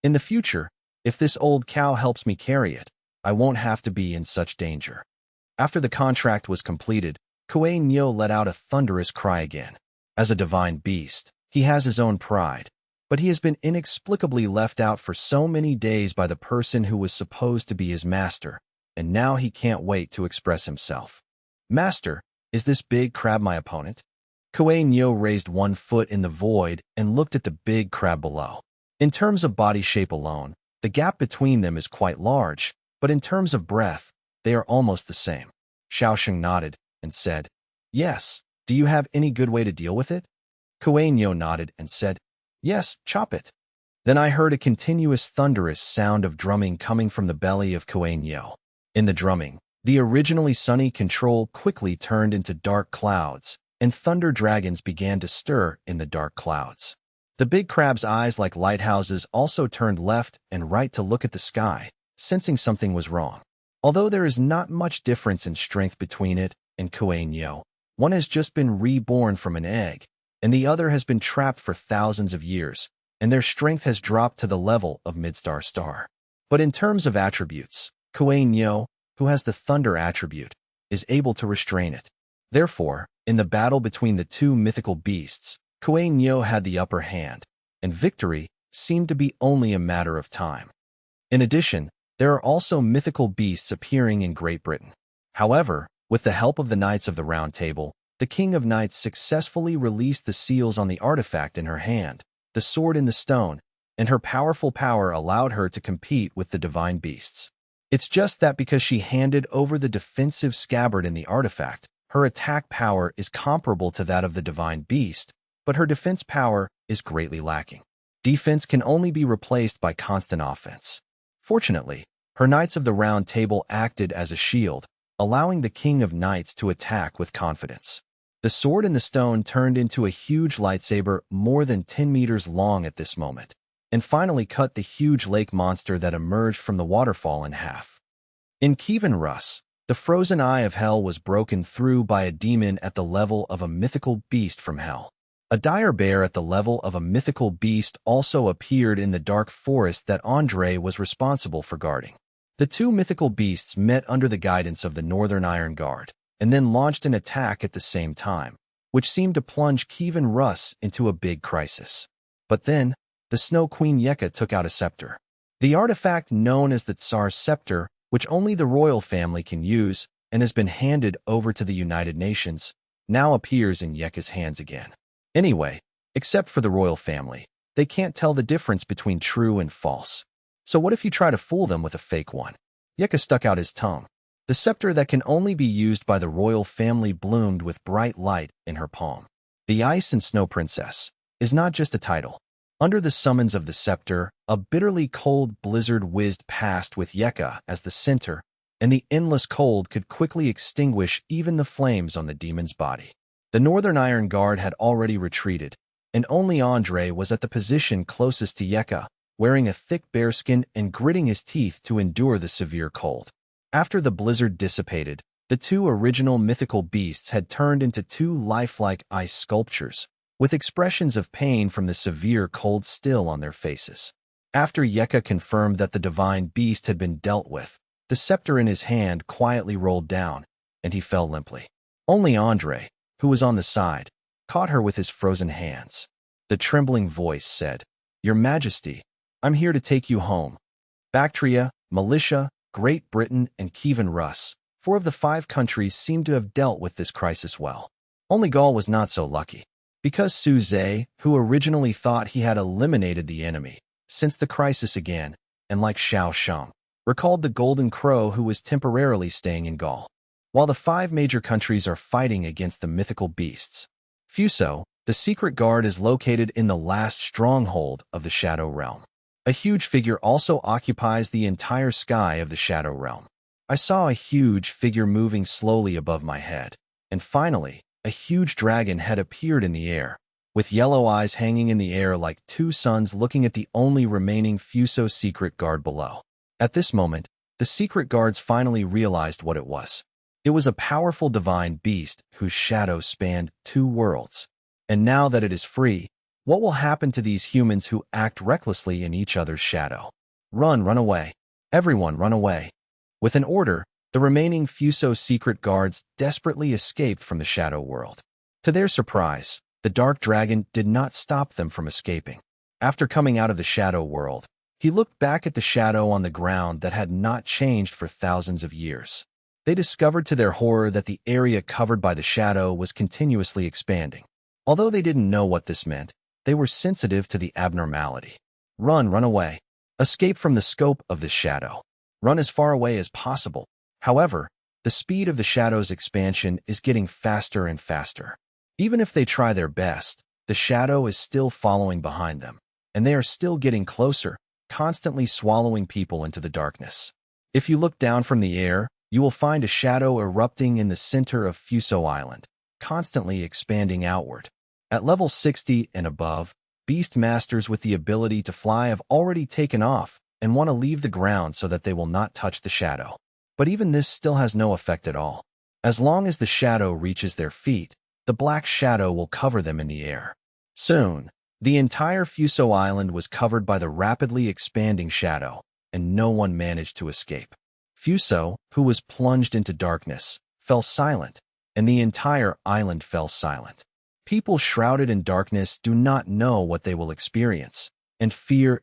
"In the future, if this old cow helps me carry it, I won't have to be in such danger." After the contract was completed, Kuei Nyo let out a thunderous cry again. As a divine beast, he has his own pride, but he has been inexplicably left out for so many days by the person who was supposed to be his master, and now he can't wait to express himself. "Master, is this big crab my opponent?" Kuei Nyo raised one foot in the void and looked at the big crab below. In terms of body shape alone, the gap between them is quite large, but in terms of breadth, they are almost the same. Xiaosheng nodded and said, "Yes, do you have any good way to deal with it?" Kuei Nyo nodded and said, "Yes, chop it." Then I heard a continuous thunderous sound of drumming coming from the belly of Kuei Nyo. In the drumming, the originally sunny control quickly turned into dark clouds, and thunder dragons began to stir in the dark clouds. The big crab's eyes, like lighthouses, also turned left and right to look at the sky, sensing something was wrong. Although there is not much difference in strength between it and Kuei Nyo, one has just been reborn from an egg, and the other has been trapped for thousands of years, and their strength has dropped to the level of Midstar Star. But in terms of attributes, Kuei Nyo, who has the thunder attribute, is able to restrain it. Therefore, in the battle between the 2 mythical beasts, Kuei Nyo had the upper hand, and victory seemed to be only a matter of time. In addition, there are also mythical beasts appearing in Great Britain. However, with the help of the Knights of the Round Table, the King of Knights successfully released the seals on the artifact in her hand, the sword in the stone, and her powerful power allowed her to compete with the divine beasts. It's just that because she handed over the defensive scabbard in the artifact, her attack power is comparable to that of the divine beast, but her defense power is greatly lacking. Defense can only be replaced by constant offense. Fortunately, her Knights of the Round Table acted as a shield, allowing the King of Knights to attack with confidence. The sword in the stone turned into a huge lightsaber more than 10 meters long at this moment, and finally cut the huge lake monster that emerged from the waterfall in half. In Kievan Rus, the frozen eye of hell was broken through by a demon at the level of a mythical beast from hell. A dire bear at the level of a mythical beast also appeared in the dark forest that Andre was responsible for guarding. The 2 mythical beasts met under the guidance of the Northern Iron Guard, and then launched an attack at the same time, which seemed to plunge Kievan Rus into a big crisis. But then, the Snow Queen Yeka took out a scepter. The artifact known as the Tsar's Scepter, which only the royal family can use and has been handed over to the United Nations, now appears in Yeka's hands again. Anyway, except for the royal family, they can't tell the difference between true and false. So what if you try to fool them with a fake one? Yeka stuck out his tongue. The scepter that can only be used by the royal family bloomed with bright light in her palm. The Ice and Snow Princess is not just a title. Under the summons of the scepter, a bitterly cold blizzard whizzed past with Yeka as the center, and the endless cold could quickly extinguish even the flames on the demon's body. The Northern Iron Guard had already retreated, and only Andre was at the position closest to Yeka, wearing a thick bearskin and gritting his teeth to endure the severe cold. After the blizzard dissipated, the 2 original mythical beasts had turned into 2 lifelike ice sculptures, with expressions of pain from the severe cold still on their faces. After Yeka confirmed that the divine beast had been dealt with, the scepter in his hand quietly rolled down, and he fell limply. Only Andre, who was on the side, caught her with his frozen hands. The trembling voice said, "Your Majesty, I'm here to take you home." Bactria, Militia, Great Britain, and Kievan Rus, 4 of the 5 countries seemed to have dealt with this crisis well. Only Gaul was not so lucky. Because Suze, who originally thought he had eliminated the enemy since the crisis began, and like Xiao Shang, recalled the Golden Crow who was temporarily staying in Gaul. While the 5 major countries are fighting against the mythical beasts, Fuso, the secret guard, is located in the last stronghold of the Shadow Realm. A huge figure also occupies the entire sky of the Shadow Realm. I saw a huge figure moving slowly above my head, and finally, a huge dragon had appeared in the air, with yellow eyes hanging in the air like 2 suns looking at the only remaining Fuso secret guard below. At this moment, the secret guards finally realized what it was. It was a powerful divine beast whose shadow spanned 2 worlds. And now that it is free, what will happen to these humans who act recklessly in each other's shadow? Run away. Everyone run away. With an order, the remaining Fuso secret guards desperately escaped from the shadow world. To their surprise, the dark dragon did not stop them from escaping. After coming out of the shadow world, he looked back at the shadow on the ground that had not changed for thousands of years. They discovered to their horror that the area covered by the shadow was continuously expanding. Although they didn't know what this meant, they were sensitive to the abnormality. Run away. Escape from the scope of this shadow. Run as far away as possible. However, the speed of the shadow's expansion is getting faster and faster. Even if they try their best, the shadow is still following behind them, and they are still getting closer, constantly swallowing people into the darkness. If you look down from the air, you will find a shadow erupting in the center of Fuso Island, constantly expanding outward. At level 60 and above, beast masters with the ability to fly have already taken off and want to leave the ground so that they will not touch the shadow. But even this still has no effect at all. As long as the shadow reaches their feet, the black shadow will cover them in the air. Soon, the entire Fuso Island was covered by the rapidly expanding shadow, and no one managed to escape. Fuso, who was plunged into darkness, fell silent, and the entire island fell silent. People shrouded in darkness do not know what they will experience, and fear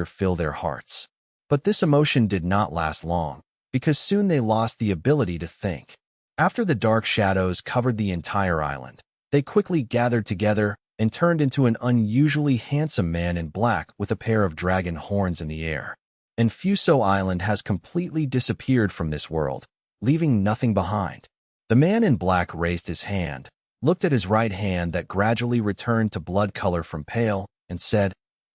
fill their hearts. But this emotion did not last long, because soon they lost the ability to think. After the dark shadows covered the entire island, they quickly gathered together and turned into an unusually handsome man in black with a pair of dragon horns in the air. And Fuso Island has completely disappeared from this world, leaving nothing behind. The man in black raised his hand, looked at his right hand that gradually returned to blood color from pale, and said,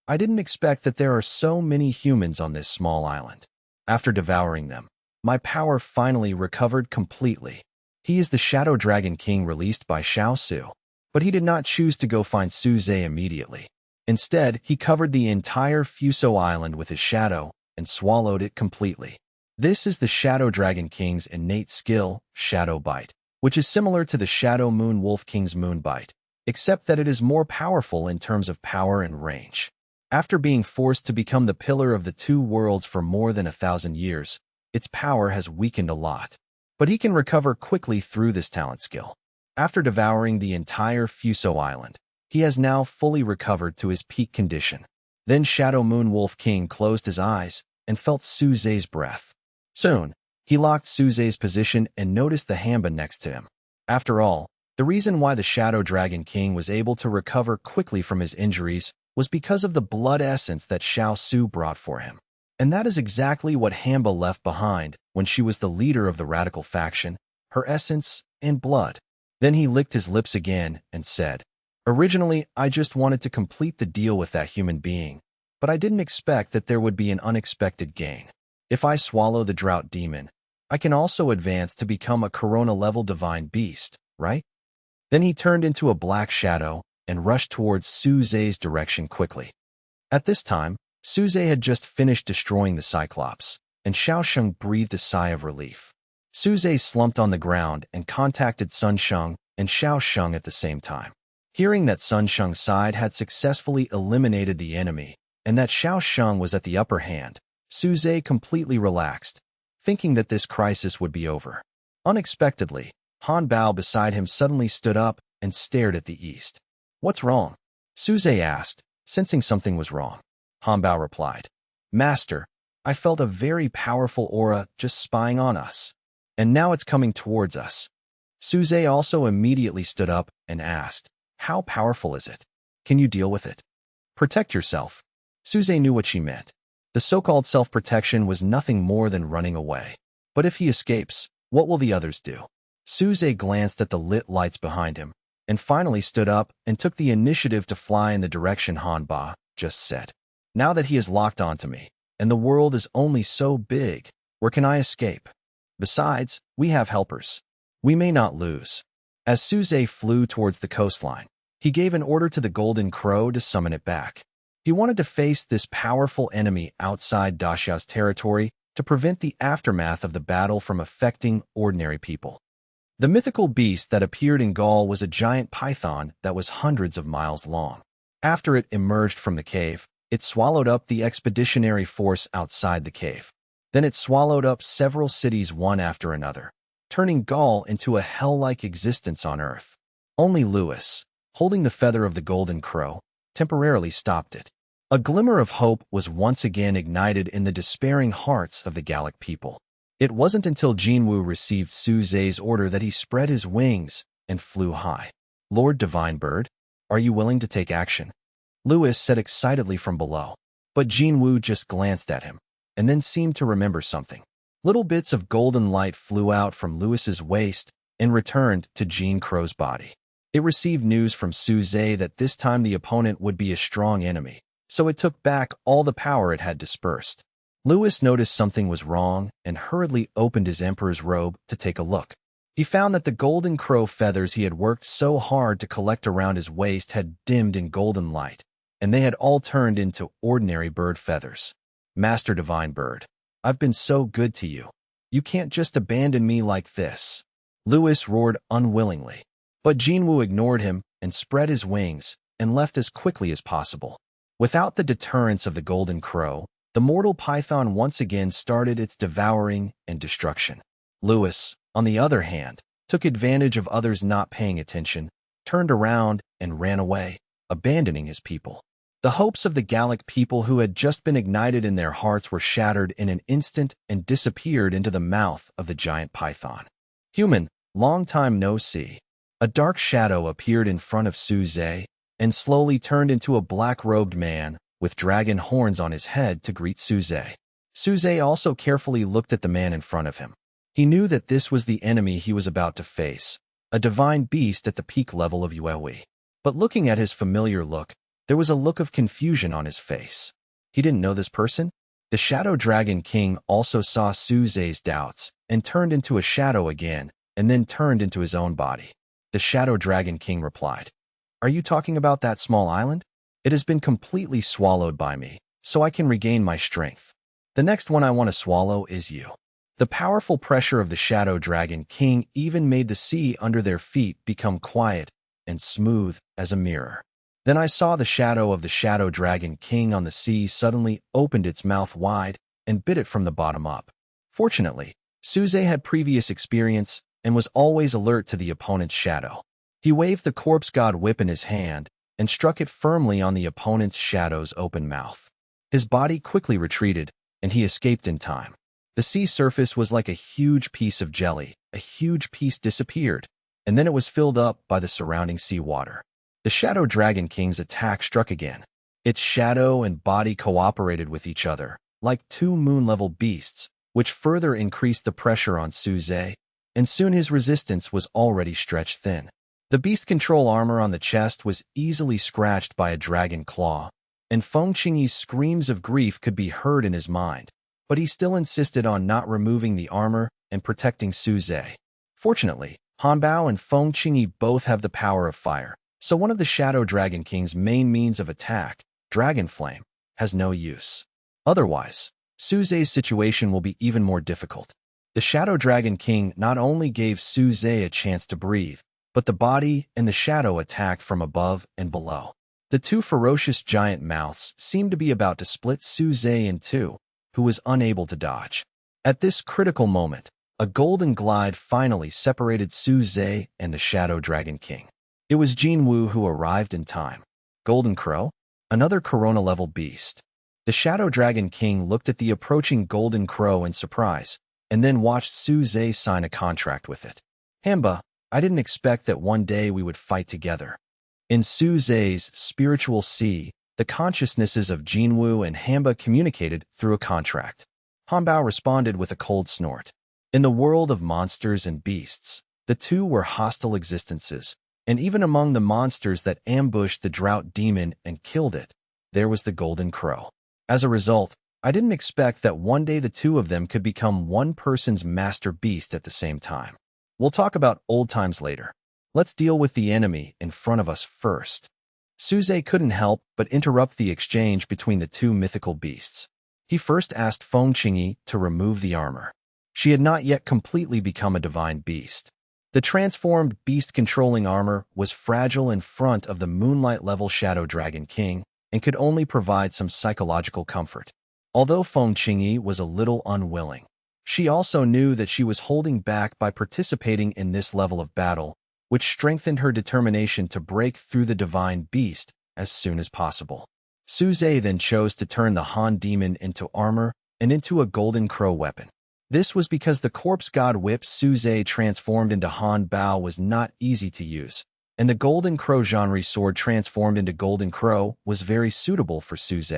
"I didn't expect that there are so many humans on this small island. After devouring them, my power finally recovered completely." He is the Shadow Dragon King released by Xiao Su, but he did not choose to go find Suze immediately. Instead, he covered the entire Fuso Island with his shadow and swallowed it completely. This is the Shadow Dragon King's innate skill, Shadow Bite, which is similar to the Shadow Moon Wolf King's Moon Bite, except that it is more powerful in terms of power and range. After being forced to become the pillar of the 2 worlds for more than 1,000 years, its power has weakened a lot. But he can recover quickly through this talent skill. After devouring the entire Fuso Island, he has now fully recovered to his peak condition. Then Shadow Moon Wolf King closed his eyes and felt Suze's breath. Soon, he locked Suze's position and noticed the Hamba next to him. After all, the reason why the Shadow Dragon King was able to recover quickly from his injuries was because of the blood essence that Xiao Su brought for him. And that is exactly what Hamba left behind when she was the leader of the radical faction, her essence and blood. Then he licked his lips again and said, "Originally, I just wanted to complete the deal with that human being, but I didn't expect that there would be an unexpected gain. If I swallow the drought demon, I can also advance to become a Corona-level divine beast, right?" Then he turned into a black shadow and rushed towards Suze's direction quickly. At this time, Suze had just finished destroying the Cyclops, and Xiaosheng breathed a sigh of relief. Suze slumped on the ground and contacted Sun Sheng and Xiaosheng at the same time. Hearing that Sun Sheng's side had successfully eliminated the enemy, and that Xiaosheng was at the upper hand, Suze completely relaxed, thinking that this crisis would be over. Unexpectedly, Han Bao beside him suddenly stood up and stared at the east. "What's wrong?" Suze asked, sensing something was wrong. Han Bao replied, "Master, I felt a very powerful aura just spying on us. And now it's coming towards us. Suze also immediately stood up and asked, "How powerful is it? Can you deal with it?" "Protect yourself." Suze knew what she meant. The so-called self-protection was nothing more than running away. But if he escapes, what will the others do? Suze glanced at the lit lights behind him, and finally stood up and took the initiative to fly in the direction Hanba just said. Now that he has locked onto me, and the world is only so big, where can I escape? Besides, we have helpers. We may not lose. As Suze flew towards the coastline, he gave an order to the Golden Crow to summon it back. He wanted to face this powerful enemy outside Daxiao's territory to prevent the aftermath of the battle from affecting ordinary people. The mythical beast that appeared in Gaul was a giant python that was hundreds of miles long. After it emerged from the cave, it swallowed up the expeditionary force outside the cave. Then it swallowed up several cities one after another, turning Gaul into a hell-like existence on Earth. Only Lewis, holding the feather of the Golden Crow, temporarily stopped it. A glimmer of hope was once again ignited in the despairing hearts of the Gallic people. It wasn't until Jinwu received Suze's order that he spread his wings and flew high. "Lord Divine Bird, are you willing to take action?" Lewis said excitedly from below, but Jinwu just glanced at him, and then seemed to remember something. Little bits of golden light flew out from Lewis's waist and returned to Jean Crow's body. It received news from Suze that this time the opponent would be a strong enemy, so it took back all the power it had dispersed. Lewis noticed something was wrong and hurriedly opened his emperor's robe to take a look. He found that the Golden Crow feathers he had worked so hard to collect around his waist had dimmed in golden light, and they had all turned into ordinary bird feathers. "Master Divine Bird, I've been so good to you. You can't just abandon me like this." Lewis roared unwillingly, but Jinwu ignored him and spread his wings and left as quickly as possible. Without the deterrence of the Golden Crow, the mortal python once again started its devouring and destruction. Lewis, on the other hand, took advantage of others not paying attention, turned around, and ran away, abandoning his people. The hopes of the Gallic people who had just been ignited in their hearts were shattered in an instant and disappeared into the mouth of the giant python. "Human, long time no see." A dark shadow appeared in front of Suze and slowly turned into a black-robed man with dragon horns on his head to greet Suze. Suze also carefully looked at the man in front of him. He knew that this was the enemy he was about to face, a divine beast at the peak level of Yuehui. But looking at his familiar look, there was a look of confusion on his face. He didn't know this person? The Shadow Dragon King also saw Suze's doubts and turned into a shadow again, and then turned into his own body. The Shadow Dragon King replied, "Are you talking about that small island? It has been completely swallowed by me, so I can regain my strength. The next one I want to swallow is you." The powerful pressure of the Shadow Dragon King even made the sea under their feet become quiet and smooth as a mirror. Then I saw the shadow of the Shadow Dragon King on the sea suddenly opened its mouth wide and bit it from the bottom up. Fortunately, Suze had previous experience and was always alert to the opponent's shadow. He waved the corpse god whip in his hand and struck it firmly on the opponent's shadow's open mouth. His body quickly retreated, and he escaped in time. The sea surface was like a huge piece of jelly. A huge piece disappeared, and then it was filled up by the surrounding seawater. The Shadow Dragon King's attack struck again. Its shadow and body cooperated with each other, like two moon-level beasts, which further increased the pressure on Suze, and soon his resistance was already stretched thin. The beast control armor on the chest was easily scratched by a dragon claw, and Feng Qingyi's screams of grief could be heard in his mind, but he still insisted on not removing the armor and protecting Suze. Fortunately, Hanbao and Feng Qingyi both have the power of fire, so one of the Shadow Dragon King's main means of attack, Dragon Flame, has no use. Otherwise, Suze's situation will be even more difficult. The Shadow Dragon King not only gave Suze a chance to breathe, but the body and the shadow attacked from above and below. The two ferocious giant mouths seemed to be about to split Suze in two, who was unable to dodge. At this critical moment, a golden glide finally separated Suze and the Shadow Dragon King. It was Jinwu who arrived in time. "Golden Crow? Another Corona-level beast." The Shadow Dragon King looked at the approaching Golden Crow in surprise, and then watched Suze sign a contract with it. Hamba, I didn't expect that one day we would fight together. In Suze's spiritual sea, the consciousnesses of Jinwoo and Hamba communicated through a contract. Hanbao responded with a cold snort. In the world of monsters and beasts, the two were hostile existences, and even among the monsters that ambushed the Drought Demon and killed it, there was the Golden Crow. As a result, I didn't expect that one day the two of them could become one person's master beast at the same time. We'll talk about old times later. Let's deal with the enemy in front of us first. Suze couldn't help but interrupt the exchange between the two mythical beasts. He first asked Feng Qingyi to remove the armor. She had not yet completely become a divine beast. The transformed beast-controlling armor was fragile in front of the Moonlight-level Shadow Dragon King and could only provide some psychological comfort. Although Feng Qingyi was a little unwilling, she also knew that she was holding back by participating in this level of battle, which strengthened her determination to break through the divine beast as soon as possible. Suze then chose to turn the Han Demon into armor and into a Golden Crow weapon. This was because the corpse god whip Suze transformed into Han Bao was not easy to use, and the Golden Crow genre sword transformed into Golden Crow was very suitable for Suze.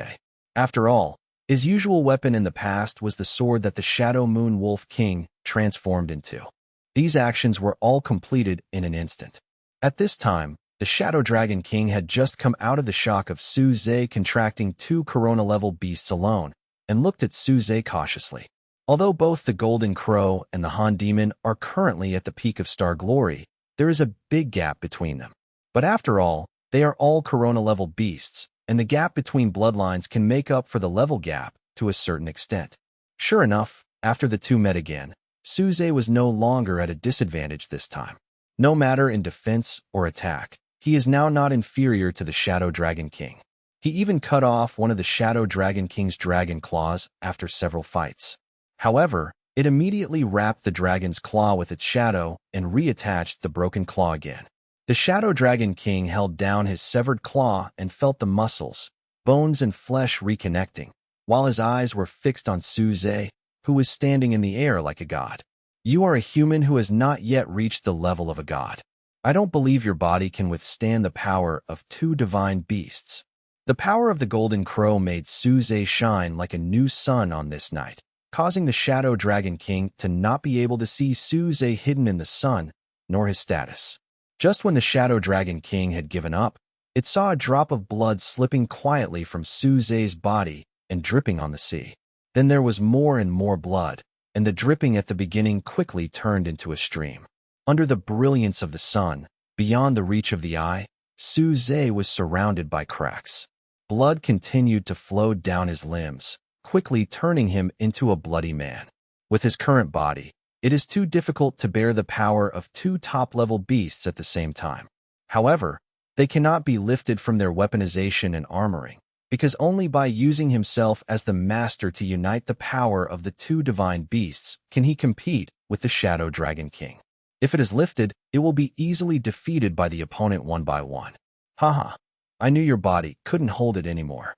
After all, his usual weapon in the past was the sword that the Shadow Moon Wolf King transformed into. These actions were all completed in an instant. At this time, the Shadow Dragon King had just come out of the shock of Suze contracting 2 Corona-level beasts alone, and looked at Suze cautiously. Although both the Golden Crow and the Han Demon are currently at the peak of star glory, there is a big gap between them. But after all, they are all Corona-level beasts, and the gap between bloodlines can make up for the level gap to a certain extent. Sure enough, after the two met again, Suze was no longer at a disadvantage this time. No matter in defense or attack, he is now not inferior to the Shadow Dragon King. He even cut off one of the Shadow Dragon King's dragon claws after several fights. However, it immediately wrapped the dragon's claw with its shadow and reattached the broken claw again. The Shadow Dragon King held down his severed claw and felt the muscles, bones and flesh reconnecting, while his eyes were fixed on Suze, who was standing in the air like a god. You are a human who has not yet reached the level of a god. I don't believe your body can withstand the power of 2 divine beasts. The power of the Golden Crow made Suze shine like a new sun on this night, causing the Shadow Dragon King to not be able to see Suze hidden in the sun, nor his status. Just when the Shadow Dragon King had given up, it saw a drop of blood slipping quietly from Suze's body and dripping on the sea. Then there was more and more blood, and the dripping at the beginning quickly turned into a stream. Under the brilliance of the sun, beyond the reach of the eye, Suze was surrounded by cracks. Blood continued to flow down his limbs, quickly turning him into a bloody man. With his current body, it is too difficult to bear the power of 2 top-level beasts at the same time. However, they cannot be lifted from their weaponization and armoring, because only by using himself as the master to unite the power of the 2 divine beasts can he compete with the Shadow Dragon King. If it is lifted, it will be easily defeated by the opponent one by one. Haha, I knew your body couldn't hold it anymore.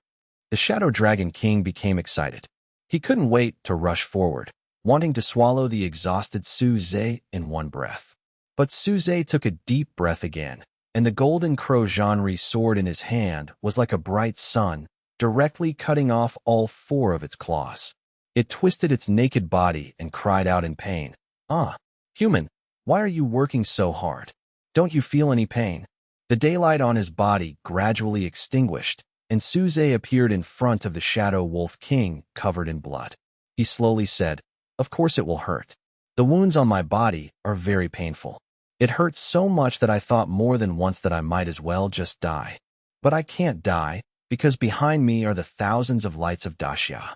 The Shadow Dragon King became excited. He couldn't wait to rush forward, wanting to swallow the exhausted Suze in one breath. But Suze took a deep breath again, and the Golden Crow genre sword in his hand was like a bright sun, directly cutting off all 4 of its claws. It twisted its naked body and cried out in pain. Ah, human, why are you working so hard? Don't you feel any pain? The daylight on his body gradually extinguished, and Suze appeared in front of the Shadow Wolf King, covered in blood. He slowly said, "Of course it will hurt. The wounds on my body are very painful. It hurts so much that I thought more than once that I might as well just die. But I can't die, because behind me are the thousands of lights of Daxia.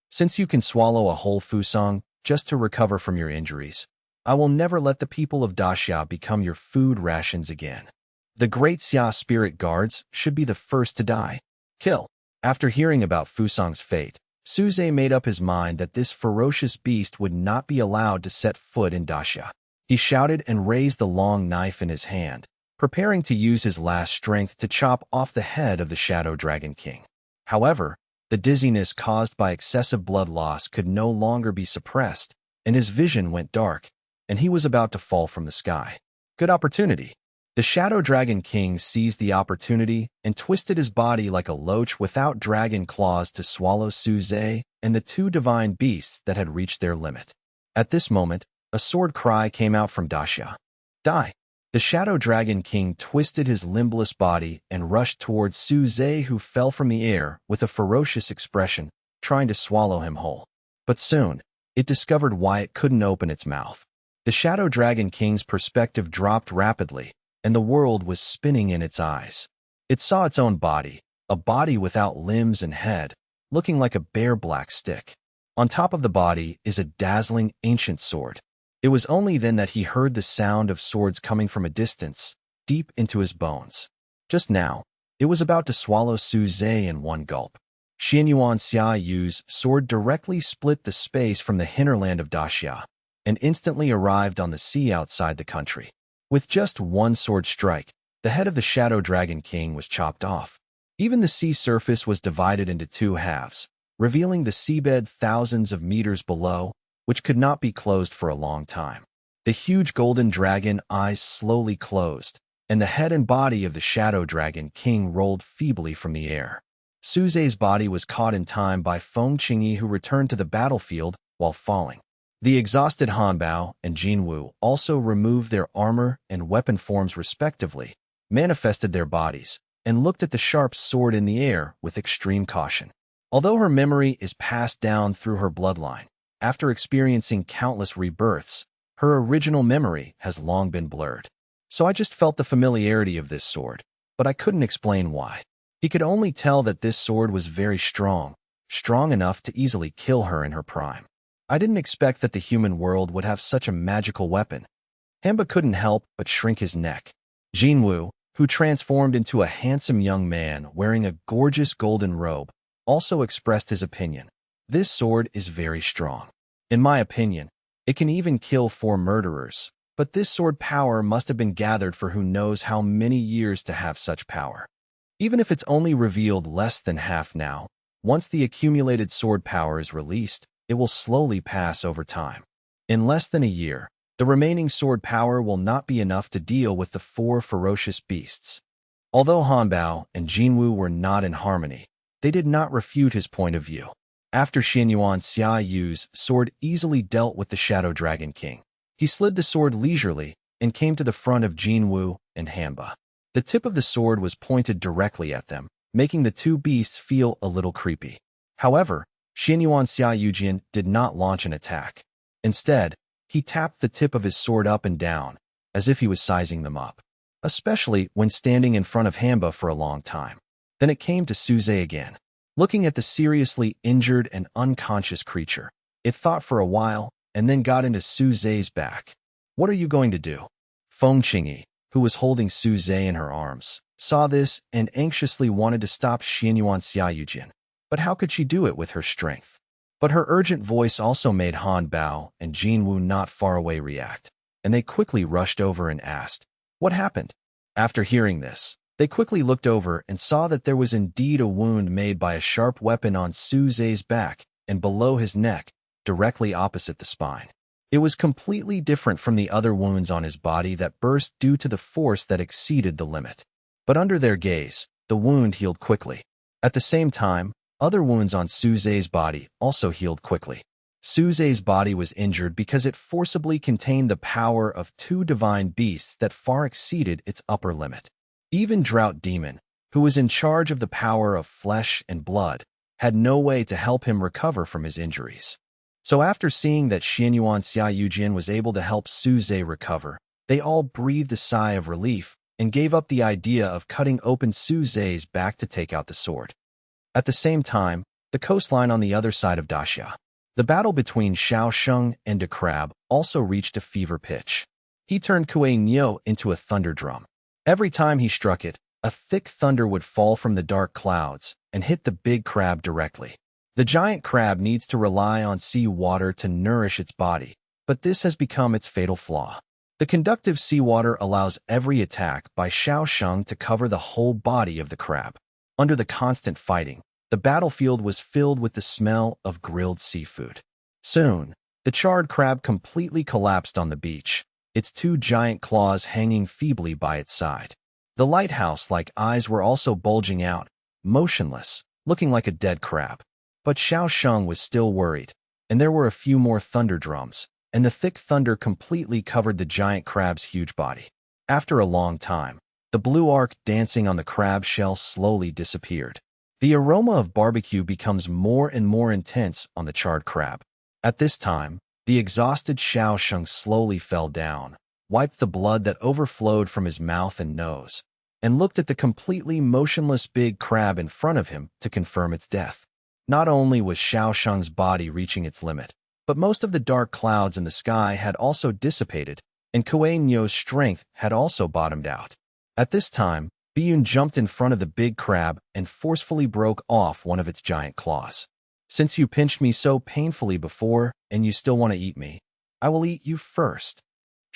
Since you can swallow a whole Fusang just to recover from your injuries, I will never let the people of Daxia become your food rations again. The great Xia spirit guards should be the first to die. Kill." After hearing about Fusang's fate, Suze made up his mind that this ferocious beast would not be allowed to set foot in Daxia. He shouted and raised the long knife in his hand, preparing to use his last strength to chop off the head of the Shadow Dragon King. However, The dizziness caused by excessive blood loss could no longer be suppressed, and his vision went dark, and he was about to fall from the sky. Good opportunity. The Shadow Dragon King seized the opportunity and twisted his body like a loach without dragon claws to swallow Suze and the two divine beasts that had reached their limit. At this moment, a sword cry came out from Dacia. Die! The Shadow Dragon King twisted his limbless body and rushed towards Suze, who fell from the air with a ferocious expression, trying to swallow him whole. But soon, it discovered why it couldn't open its mouth. The Shadow Dragon King's perspective dropped rapidly, and the world was spinning in its eyes. It saw its own body, a body without limbs and head, looking like a bare black stick. On top of the body is a dazzling ancient sword. It was only then that he heard the sound of swords coming from a distance, deep into his bones. Just now, it was about to swallow Suze in one gulp. Xianyuan Xiayu's sword directly split the space from the hinterland of Dacia, and instantly arrived on the sea outside the country. With just one sword strike, the head of the Shadow Dragon King was chopped off. Even the sea surface was divided into two halves, revealing the seabed thousands of meters below, which could not be closed for a long time. The huge golden dragon eyes slowly closed, and the head and body of the Shadow Dragon King rolled feebly from the air. Suze's body was caught in time by Feng Qingyi, who returned to the battlefield while falling. The exhausted Hanbao and Jinwu also removed their armor and weapon forms respectively, manifested their bodies, and looked at the sharp sword in the air with extreme caution. Although her memory is passed down through her bloodline, after experiencing countless rebirths, her original memory has long been blurred. So I just felt the familiarity of this sword, but I couldn't explain why. He could only tell that this sword was very strong, strong enough to easily kill her in her prime. I didn't expect that the human world would have such a magical weapon. Hamba couldn't help but shrink his neck. Jinwu, who transformed into a handsome young man wearing a gorgeous golden robe, also expressed his opinion. This sword is very strong. In my opinion, it can even kill 4 murderers, but this sword power must have been gathered for who knows how many years to have such power. Even if it's only revealed less than half now, once the accumulated sword power is released, it will slowly pass over time. In less than a year, the remaining sword power will not be enough to deal with the 4 ferocious beasts. Although Hanbao and Jinwu were not in harmony, they did not refute his point of view. After Xianyuan Xiayu's sword easily dealt with the Shadow Dragon King, he slid the sword leisurely and came to the front of Jinwu and Hamba. The tip of the sword was pointed directly at them, making the two beasts feel a little creepy. However, Xianyuan Xiayujin did not launch an attack. Instead, he tapped the tip of his sword up and down, as if he was sizing them up, especially when standing in front of Hamba for a long time. Then it came to Suze again. Looking at the seriously injured and unconscious creature, it thought for a while and then got into Suze's back. What are you going to do? Feng Qingyi, who was holding Suze in her arms, saw this and anxiously wanted to stop Xianyuan Xiayujin. But how could she do it with her strength? But her urgent voice also made Han Bao and Jinwu not far away react, and they quickly rushed over and asked, "What happened?" After hearing this, they quickly looked over and saw that there was indeed a wound made by a sharp weapon on Suze's back and below his neck, directly opposite the spine. It was completely different from the other wounds on his body that burst due to the force that exceeded the limit. But under their gaze, the wound healed quickly. At the same time, other wounds on Suze's body also healed quickly. Suze's body was injured because it forcibly contained the power of 2 divine beasts that far exceeded its upper limit. Even Drought Demon, who was in charge of the power of flesh and blood, had no way to help him recover from his injuries. So after seeing that Xianyuan Xiayujin was able to help Suze recover, they all breathed a sigh of relief and gave up the idea of cutting open Suze's back to take out the sword. At the same time, the coastline on the other side of Dacia. The battle between Xiao Sheng and De Crab also reached a fever pitch. He turned Kue Nyo into a thunder drum. Every time he struck it, a thick thunder would fall from the dark clouds and hit the big crab directly. The giant crab needs to rely on sea water to nourish its body, but this has become its fatal flaw. The conductive seawater allows every attack by Xiao Sheng to cover the whole body of the crab. Under the constant fighting, the The battlefield was filled with the smell of grilled seafood. Soon, the charred crab completely collapsed on the beach, its two giant claws hanging feebly by its side. The lighthouse-like eyes were also bulging out, motionless, looking like a dead crab. But Xiao Sheng was still worried, and there were a few more thunder drums, and the thick thunder completely covered the giant crab's huge body. After a long time, the blue arc dancing on the crab shell slowly disappeared. The aroma of barbecue becomes more and more intense on the charred crab. At this time, the exhausted Xiao Sheng slowly fell down, wiped the blood that overflowed from his mouth and nose, and looked at the completely motionless big crab in front of him to confirm its death. Not only was Xiao Sheng's body reaching its limit, but most of the dark clouds in the sky had also dissipated, and Kuei Nyo's strength had also bottomed out. At this time, Biyun jumped in front of the big crab and forcefully broke off one of its giant claws. Since you pinched me so painfully before and you still want to eat me, I will eat you first.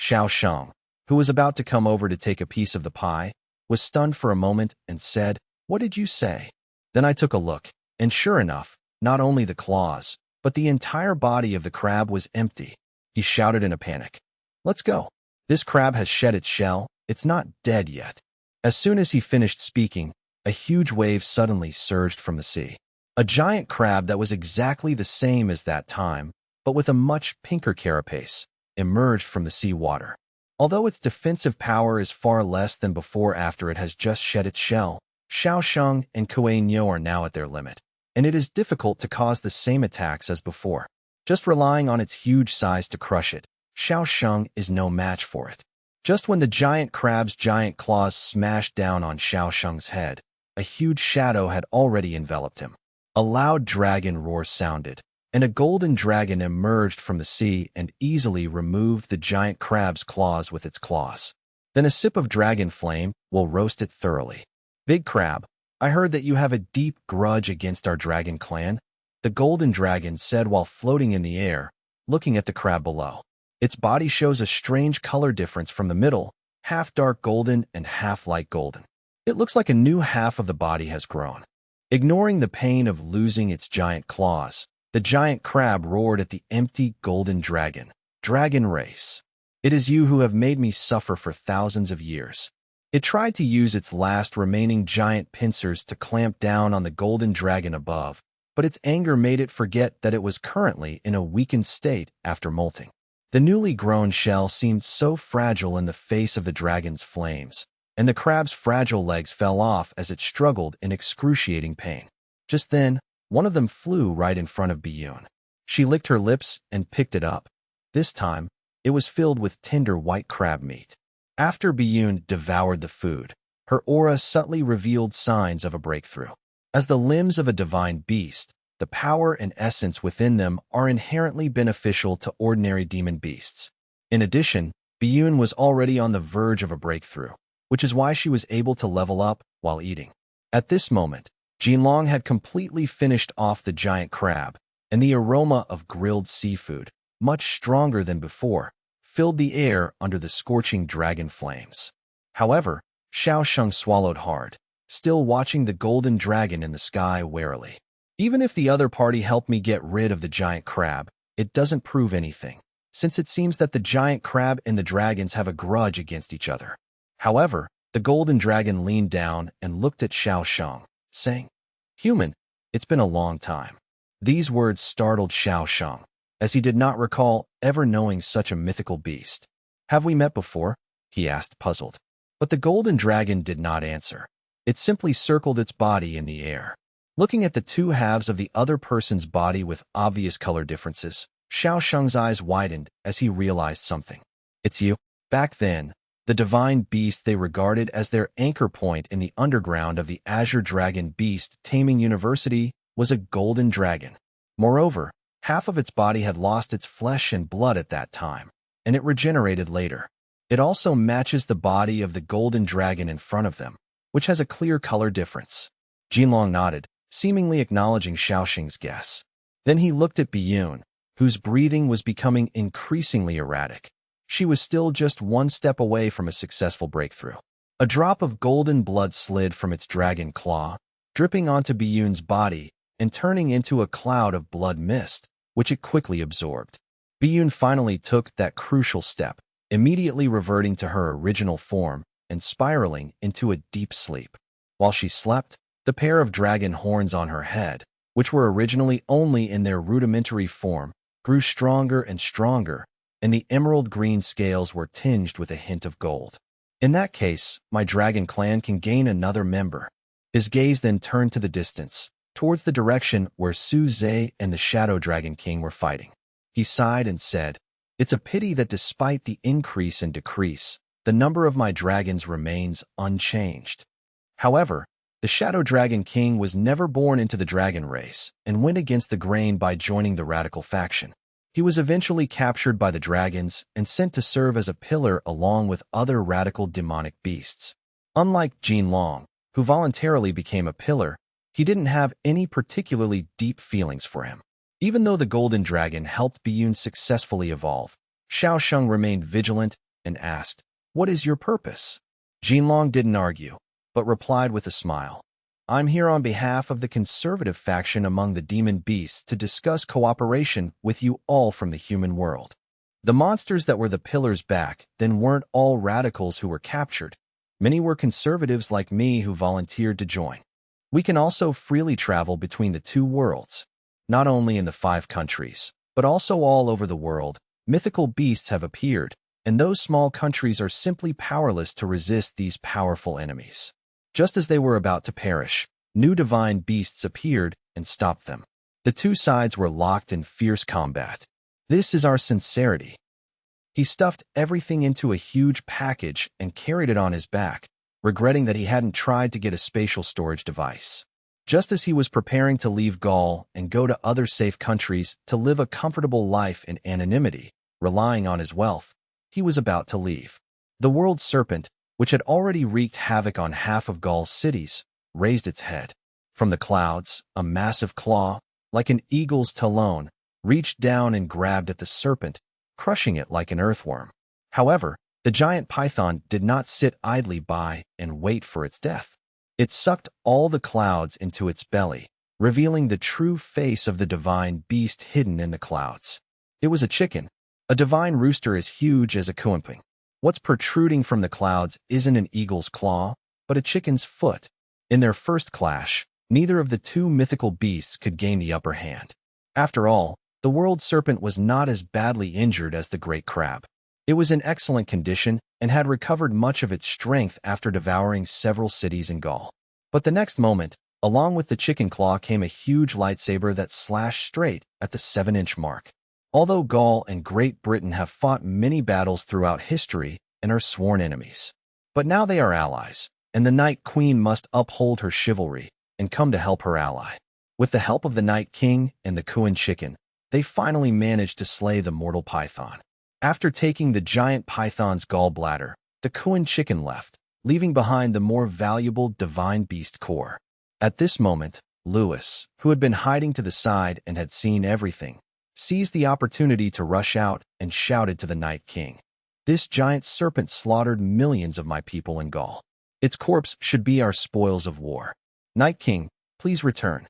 Xiao Sheng, who was about to come over to take a piece of the pie, was stunned for a moment and said, "What did you say?" Then I took a look, and sure enough, not only the claws, but the entire body of the crab was empty. He shouted in a panic, "Let's go. This crab has shed its shell, it's not dead yet." As soon as he finished speaking, a huge wave suddenly surged from the sea. A giant crab that was exactly the same as that time, but with a much pinker carapace, emerged from the sea water. Although its defensive power is far less than before after it has just shed its shell, Xiao Sheng and Kuei Nyo are now at their limit, and it is difficult to cause the same attacks as before. Just relying on its huge size to crush it, Xiao Sheng is no match for it. Just when the giant crab's giant claws smashed down on Xiao Sheng's head, a huge shadow had already enveloped him. A loud dragon roar sounded, and a golden dragon emerged from the sea and easily removed the giant crab's claws with its claws. Then a sip of dragon flame will roast it thoroughly. Big crab, I heard that you have a deep grudge against our dragon clan, the golden dragon said while floating in the air, looking at the crab below. Its body shows a strange color difference from the middle, half dark golden and half light golden. It looks like a new half of the body has grown. Ignoring the pain of losing its giant claws, the giant crab roared at the empty golden dragon. "Dragon race, it is you who have made me suffer for thousands of years." It tried to use its last remaining giant pincers to clamp down on the golden dragon above, but its anger made it forget that it was currently in a weakened state after molting. The newly grown shell seemed so fragile in the face of the dragon's flames, and the crab's fragile legs fell off as it struggled in excruciating pain. Just then, one of them flew right in front of Biyun. She licked her lips and picked it up. This time, it was filled with tender white crab meat. After Biyun devoured the food, her aura subtly revealed signs of a breakthrough. As the limbs of a divine beast, the power and essence within them are inherently beneficial to ordinary demon beasts. In addition, Biyun was already on the verge of a breakthrough, which is why she was able to level up while eating. At this moment, Jinlong had completely finished off the giant crab, and the aroma of grilled seafood, much stronger than before, filled the air under the scorching dragon flames. However, Xiao Sheng swallowed hard, still watching the golden dragon in the sky warily. Even if the other party helped me get rid of the giant crab, it doesn't prove anything, since it seems that the giant crab and the dragons have a grudge against each other. However, the golden dragon leaned down and looked at Xiao Sheng, saying, "Human, it's been a long time." These words startled Xiao Sheng, as he did not recall ever knowing such a mythical beast. "Have we met before?" he asked, puzzled. But the golden dragon did not answer. It simply circled its body in the air. Looking at the two halves of the other person's body with obvious color differences, Xiao Sheng's eyes widened as he realized something. "It's you." Back then, the divine beast they regarded as their anchor point in the underground of the Azure Dragon Beast Taming University was a golden dragon. Moreover, half of its body had lost its flesh and blood at that time, and it regenerated later. It also matches the body of the golden dragon in front of them, which has a clear color difference. Jinlong nodded, seemingly acknowledging Xiao Sheng's guess. Then he looked at Biyun, whose breathing was becoming increasingly erratic. She was still just one step away from a successful breakthrough. A drop of golden blood slid from its dragon claw, dripping onto Biyun's body and turning into a cloud of blood mist, which it quickly absorbed. Biyun finally took that crucial step, immediately reverting to her original form and spiraling into a deep sleep. While she slept, the pair of dragon horns on her head, which were originally only in their rudimentary form, grew stronger and stronger, and the emerald green scales were tinged with a hint of gold. In that case, my dragon clan can gain another member. His gaze then turned to the distance, towards the direction where Su Zhe and the Shadow Dragon King were fighting. He sighed and said, "It's a pity that despite the increase and decrease, the number of my dragons remains unchanged." However, the Shadow Dragon King was never born into the dragon race and went against the grain by joining the radical faction. He was eventually captured by the dragons and sent to serve as a pillar along with other radical demonic beasts. Unlike Jin Long, who voluntarily became a pillar, he didn't have any particularly deep feelings for him. Even though the Golden Dragon helped Biyun successfully evolve, Xiaosheng remained vigilant and asked, "What is your purpose?" Jinlong didn't argue, but replied with a smile, "I'm here on behalf of the conservative faction among the demon beasts to discuss cooperation with you all from the human world." The monsters that were the pillars back then weren't all radicals who were captured. Many were conservatives like me who volunteered to join. We can also freely travel between the two worlds. Not only in the 5 countries, but also all over the world, mythical beasts have appeared, and those small countries are simply powerless to resist these powerful enemies. Just as they were about to perish, new divine beasts appeared and stopped them. The two sides were locked in fierce combat. "This is our sincerity." He stuffed everything into a huge package and carried it on his back, regretting that he hadn't tried to get a spatial storage device. Just as he was preparing to leave Gaul and go to other safe countries to live a comfortable life in anonymity, relying on his wealth, he was about to leave. The world serpent, which had already wreaked havoc on half of Gaul's cities, raised its head. From the clouds, a massive claw, like an eagle's talon, reached down and grabbed at the serpent, crushing it like an earthworm. However, the giant python did not sit idly by and wait for its death. It sucked all the clouds into its belly, revealing the true face of the divine beast hidden in the clouds. It was a chicken, a divine rooster as huge as a kuenping. What's protruding from the clouds isn't an eagle's claw, but a chicken's foot. In their first clash, neither of the two mythical beasts could gain the upper hand. After all, the world serpent was not as badly injured as the great crab. It was in excellent condition and had recovered much of its strength after devouring several cities in Gaul. But the next moment, along with the chicken claw came a huge lightsaber that slashed straight at the 7-inch mark. Although Gaul and Great Britain have fought many battles throughout history and are sworn enemies, but now they are allies, and the Night Queen must uphold her chivalry and come to help her ally. With the help of the Night King and the Kuan chicken, they finally managed to slay the mortal python. After taking the giant python's gallbladder, the Kuan chicken left, leaving behind the more valuable divine beast core. At this moment, Lewis, who had been hiding to the side and had seen everything, seized the opportunity to rush out and shouted to the Night King, "This giant serpent slaughtered millions of my people in Gaul. Its corpse should be our spoils of war. Night King, please return."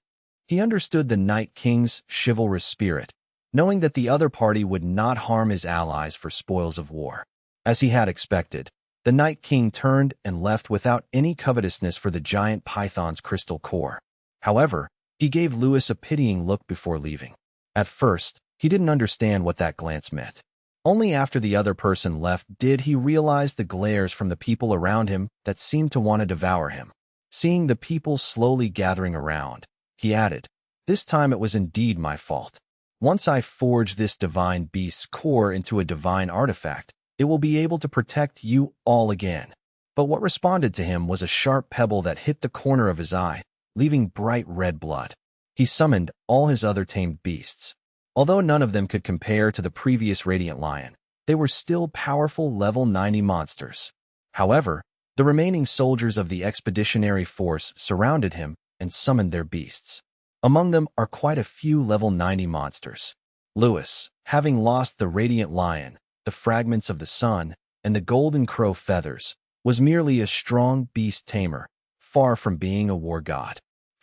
He understood the Night King's chivalrous spirit, knowing that the other party would not harm his allies for spoils of war. As he had expected, the Night King turned and left without any covetousness for the giant python's crystal core. However, he gave Lewis a pitying look before leaving. At first, he didn't understand what that glance meant. Only after the other person left did he realize the glares from the people around him that seemed to want to devour him. Seeing the people slowly gathering around, he added, "This time it was indeed my fault. Once I forge this divine beast's core into a divine artifact, it will be able to protect you all again." But what responded to him was a sharp pebble that hit the corner of his eye, leaving bright red blood. He summoned all his other tamed beasts. Although none of them could compare to the previous Radiant Lion, they were still powerful level 90 monsters. However, the remaining soldiers of the expeditionary force surrounded him and summoned their beasts. Among them are quite a few level 90 monsters. Lewis, having lost the Radiant Lion, the fragments of the sun, and the golden crow feathers, was merely a strong beast tamer, far from being a war god.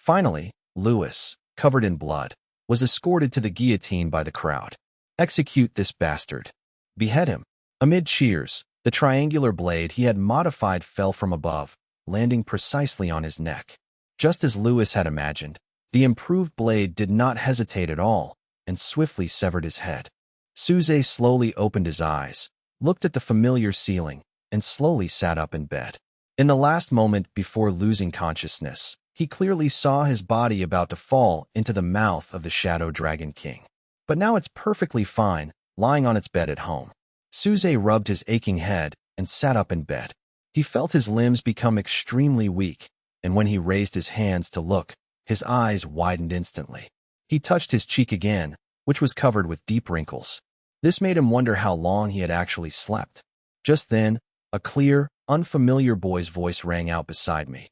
Finally, Louis, covered in blood, was escorted to the guillotine by the crowd. Execute this bastard. Behead him. Amid cheers, the triangular blade he had modified fell from above, landing precisely on his neck. Just as Louis had imagined, the improved blade did not hesitate at all and swiftly severed his head. Suze slowly opened his eyes, looked at the familiar ceiling, and slowly sat up in bed. In the last moment before losing consciousness, he clearly saw his body about to fall into the mouth of the Shadow Dragon King. But now it's perfectly fine, lying on its bed at home. Suze rubbed his aching head and sat up in bed. He felt his limbs become extremely weak, and when he raised his hands to look, his eyes widened instantly. He touched his cheek again, which was covered with deep wrinkles. This made him wonder how long he had actually slept. Just then, a clear, unfamiliar boy's voice rang out beside me.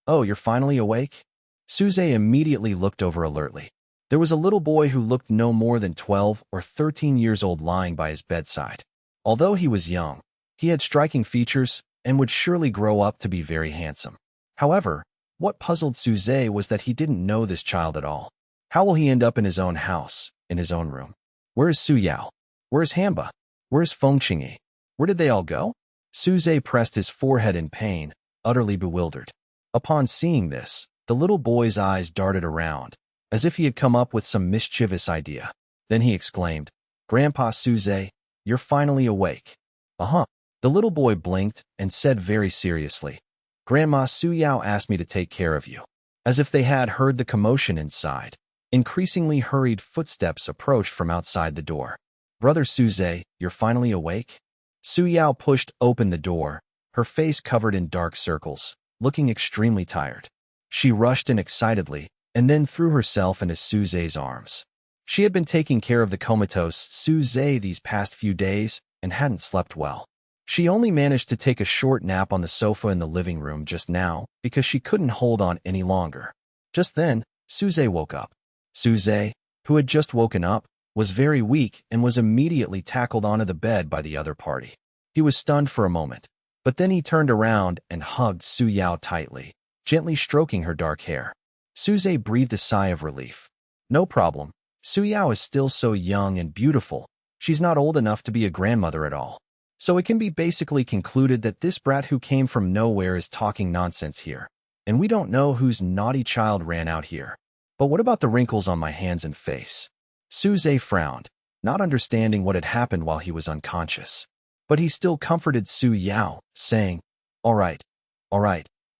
"Oh, you're finally awake?" Suze immediately looked over alertly. There was a little boy who looked no more than 12 or 13 years old lying by his bedside. Although he was young, he had striking features and would surely grow up to be very handsome. However, what puzzled Suze was that he didn't know this child at all. How will he end up in his own house, in his own room? Where is Su Yao? Where is Hamba? Where is Feng Qingyi? Where did they all go? Suze pressed his forehead in pain, utterly bewildered. Upon seeing this, the little boy's eyes darted around, as if he had come up with some mischievous idea. Then he exclaimed, "Grandpa Suze, you're finally awake." "Uh-huh." The little boy blinked and said very seriously, "Grandma Su Yao asked me to take care of you." As if they had heard the commotion inside, increasingly hurried footsteps approached from outside the door. "Brother Suze, you're finally awake?" Su Yao pushed open the door, her face covered in dark circles, looking extremely tired. She rushed in excitedly, and then threw herself into Suze's arms. She had been taking care of the comatose Suze these past few days and hadn't slept well. She only managed to take a short nap on the sofa in the living room just now because she couldn't hold on any longer. Just then, Suze woke up. Suze, who had just woken up, was very weak and was immediately tackled onto the bed by the other party. He was stunned for a moment, but then he turned around and hugged Su Yao tightly, gently stroking her dark hair. Suze breathed a sigh of relief. No problem. Su Yao is still so young and beautiful. She's not old enough to be a grandmother at all. So it can be basically concluded that this brat who came from nowhere is talking nonsense here. And we don't know whose naughty child ran out here. But what about the wrinkles on my hands and face? Suze frowned, not understanding what had happened while he was unconscious. But he still comforted Su Yao, saying, all right,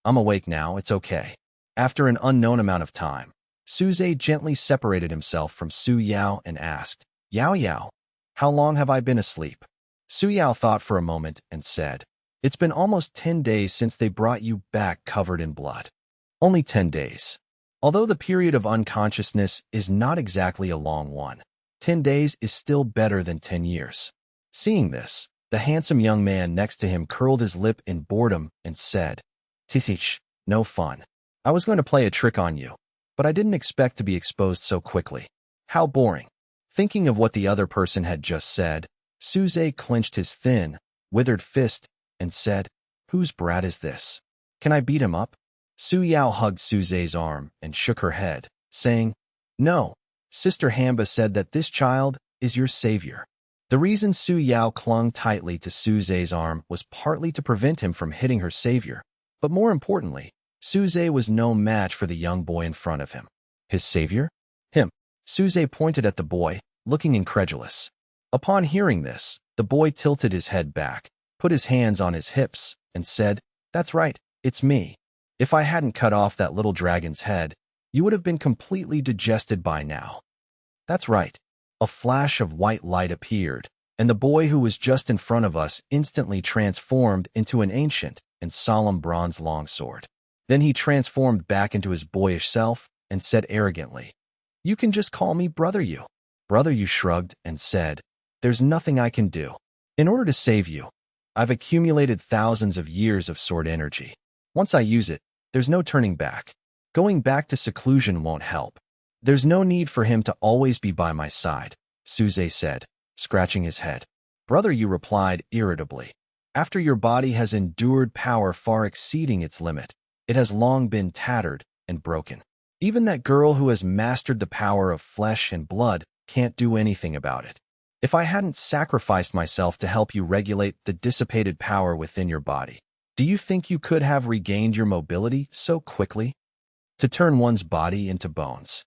I'm awake now, it's okay." After an unknown amount of time, Suze gently separated himself from Su Yao and asked, Yao, how long have I been asleep?" Su Yao thought for a moment and said, "It's been almost 10 days since they brought you back covered in blood." Only 10 days. Although the period of unconsciousness is not exactly a long one, 10 days is still better than 10 years. Seeing this, the handsome young man next to him curled his lip in boredom and said, "Titich, no fun. I was going to play a trick on you, but I didn't expect to be exposed so quickly. How boring." Thinking of what the other person had just said, Suze clenched his thin, withered fist and said, "Whose brat is this? Can I beat him up?" Su Yao hugged Suze's arm and shook her head, saying, "No, Sister Hamba said that this child is your savior." The reason Su Yao clung tightly to Suze's arm was partly to prevent him from hitting her savior, but more importantly, Suze was no match for the young boy in front of him. His savior? Him. Suze pointed at the boy, looking incredulous. Upon hearing this, the boy tilted his head back, put his hands on his hips, and said, "That's right, it's me. If I hadn't cut off that little dragon's head, you would have been completely digested by now." That's right. A flash of white light appeared, and the boy who was just in front of us instantly transformed into an ancient and solemn bronze longsword. Then he transformed back into his boyish self and said arrogantly, "You can just call me Brother Yu." Brother Yu shrugged and said, "There's nothing I can do. In order to save you, I've accumulated thousands of years of sword energy. Once I use it, there's no turning back. Going back to seclusion won't help. There's no need for him to always be by my side," Suze said, scratching his head. Brother Yu replied irritably, "After your body has endured power far exceeding its limit, it has long been tattered and broken. Even that girl who has mastered the power of flesh and blood can't do anything about it. If I hadn't sacrificed myself to help you regulate the dissipated power within your body, do you think you could have regained your mobility so quickly? To turn one's body into bones.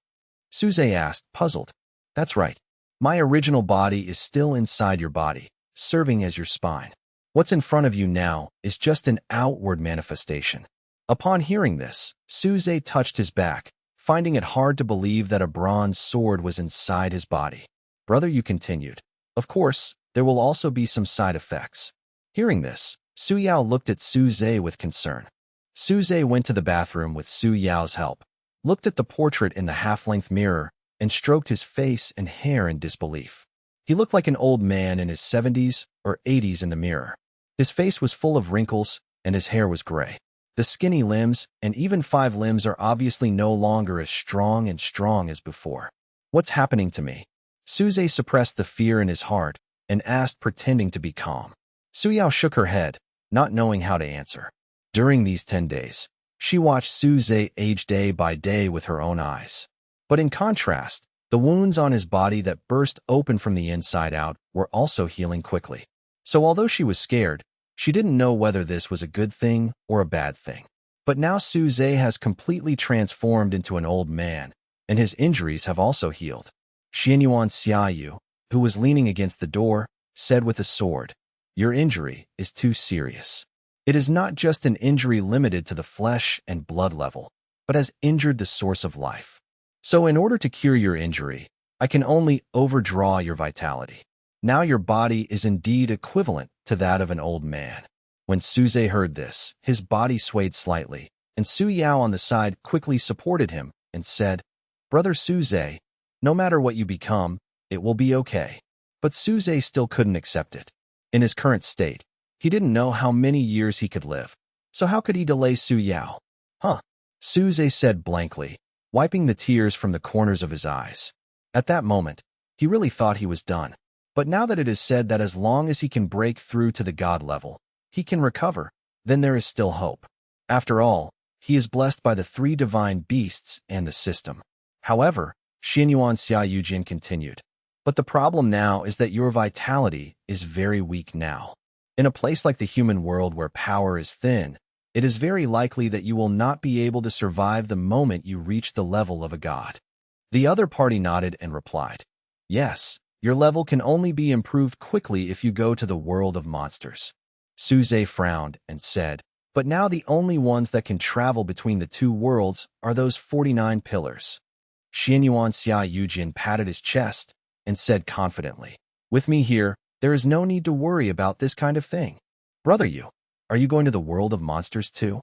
Suze asked, puzzled. That's right. My original body is still inside your body, serving as your spine. What's in front of you now is just an outward manifestation. Upon hearing this, Suze touched his back, finding it hard to believe that a bronze sword was inside his body. Brother, you continued. Of course, there will also be some side effects. Hearing this, Su Yao looked at Suze with concern. Suze went to the bathroom with Su Yao's help, looked at the portrait in the half-length mirror, and stroked his face and hair in disbelief. He looked like an old man in his 70s or 80s in the mirror. His face was full of wrinkles, and his hair was gray. The skinny limbs and even 5 limbs are obviously no longer as strong as before. What's happening to me? Suze suppressed the fear in his heart and asked, pretending to be calm. Su Yao shook her head, not knowing how to answer. During these 10 days, she watched Suze age day by day with her own eyes. But in contrast, the wounds on his body that burst open from the inside out were also healing quickly. So although she was scared, she didn't know whether this was a good thing or a bad thing. But now Suze has completely transformed into an old man, and his injuries have also healed. Xianyuan Xiaoyu, who was leaning against the door, said with a sword, "Your injury is too serious. It is not just an injury limited to the flesh and blood level, but has injured the source of life. So in order to cure your injury, I can only overdraw your vitality. Now your body is indeed equivalent to that of an old man." When Suze heard this, his body swayed slightly, and Su Yao on the side quickly supported him and said, "Brother Suze, no matter what you become, it will be okay." But Suze still couldn't accept it. In his current state, he didn't know how many years he could live. So how could he delay Su Yao? Suze said blankly, wiping the tears from the corners of his eyes. At that moment, he really thought he was done. But now that it is said that as long as he can break through to the god level, he can recover, then there is still hope. After all, he is blessed by the 3 divine beasts and the system. However, Xianyuan Xiaoyujin continued, "But the problem now is that your vitality is very weak now. In a place like the human world where power is thin, it is very likely that you will not be able to survive the moment you reach the level of a god." The other party nodded and replied, "Yes, your level can only be improved quickly if you go to the world of monsters." Suze frowned and said, "But now the only ones that can travel between the 2 worlds are those 49 pillars." Xianyuan Xiaoyujin patted his chest and said confidently, "With me here, there is no need to worry about this kind of thing. Brother, are you going to the world of monsters too?"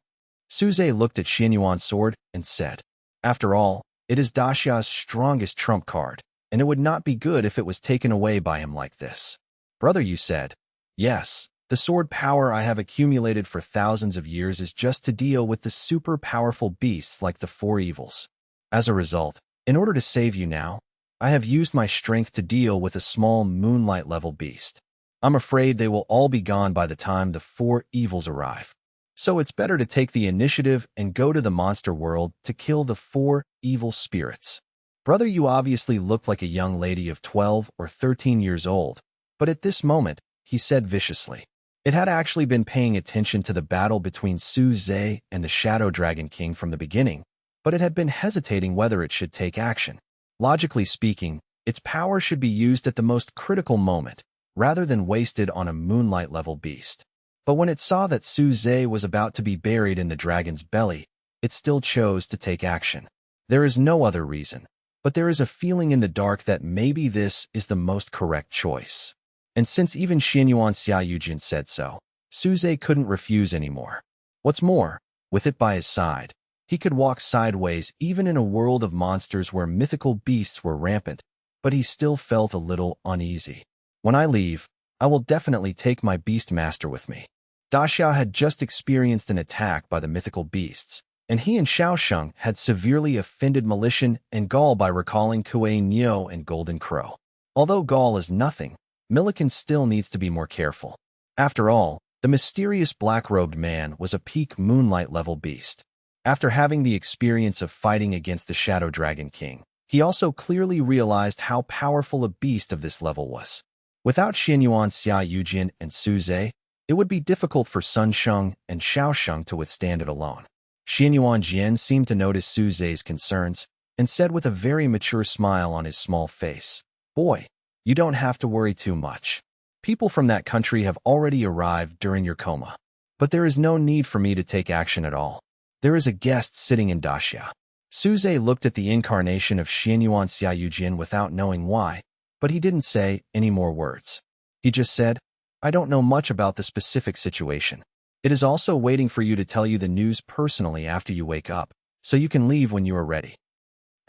Suze looked at Xianyuan's sword and said, "After all, it is Daxia's strongest trump card, and it would not be good if it was taken away by him like this." "Brother," you said, "Yes, the sword power I have accumulated for thousands of years is just to deal with the super powerful beasts like the 4 evils. As a result, in order to save you now, I have used my strength to deal with a small moonlight-level beast. I'm afraid they will all be gone by the time the 4 evils arrive. So it's better to take the initiative and go to the monster world to kill the 4 evil spirits." Brother, you obviously looked like a young lady of 12 or 13 years old, but at this moment, he said viciously. It had actually been paying attention to the battle between Suze and the Shadow Dragon King from the beginning, but it had been hesitating whether it should take action. Logically speaking, its power should be used at the most critical moment, rather than wasted on a moonlight-level beast. But when it saw that Suze was about to be buried in the dragon's belly, it still chose to take action. There is no other reason, but there is a feeling in the dark that maybe this is the most correct choice. And since even Xianyuan Xiaoyujin said so, Suze couldn't refuse anymore. What's more, with it by his side, he could walk sideways even in a world of monsters where mythical beasts were rampant, but he still felt a little uneasy. "When I leave, I will definitely take my beast master with me." Daxia had just experienced an attack by the mythical beasts, and he and Xiaosheng had severely offended Malishan and Gaul by recalling Kuei Nyo and Golden Crow. Although Gaul is nothing, Millikan still needs to be more careful. After all, the mysterious black-robed man was a peak moonlight-level beast. After having the experience of fighting against the Shadow Dragon King, he also clearly realized how powerful a beast of this level was. Without Xianyuan Xia Yujin and Su Zhe, it would be difficult for Sun Sheng and Xiao Sheng to withstand it alone. Xianyuan Jian seemed to notice Su Zhe's concerns and said with a very mature smile on his small face, "Boy, you don't have to worry too much. People from that country have already arrived during your coma. But there is no need for me to take action at all. There is a guest sitting in Daxia." Su Zhe looked at the incarnation of Xianyuan Xia Yujin without knowing why, but he didn't say any more words. He just said, "I don't know much about the specific situation. It is also waiting for you to tell you the news personally after you wake up, so you can leave when you are ready."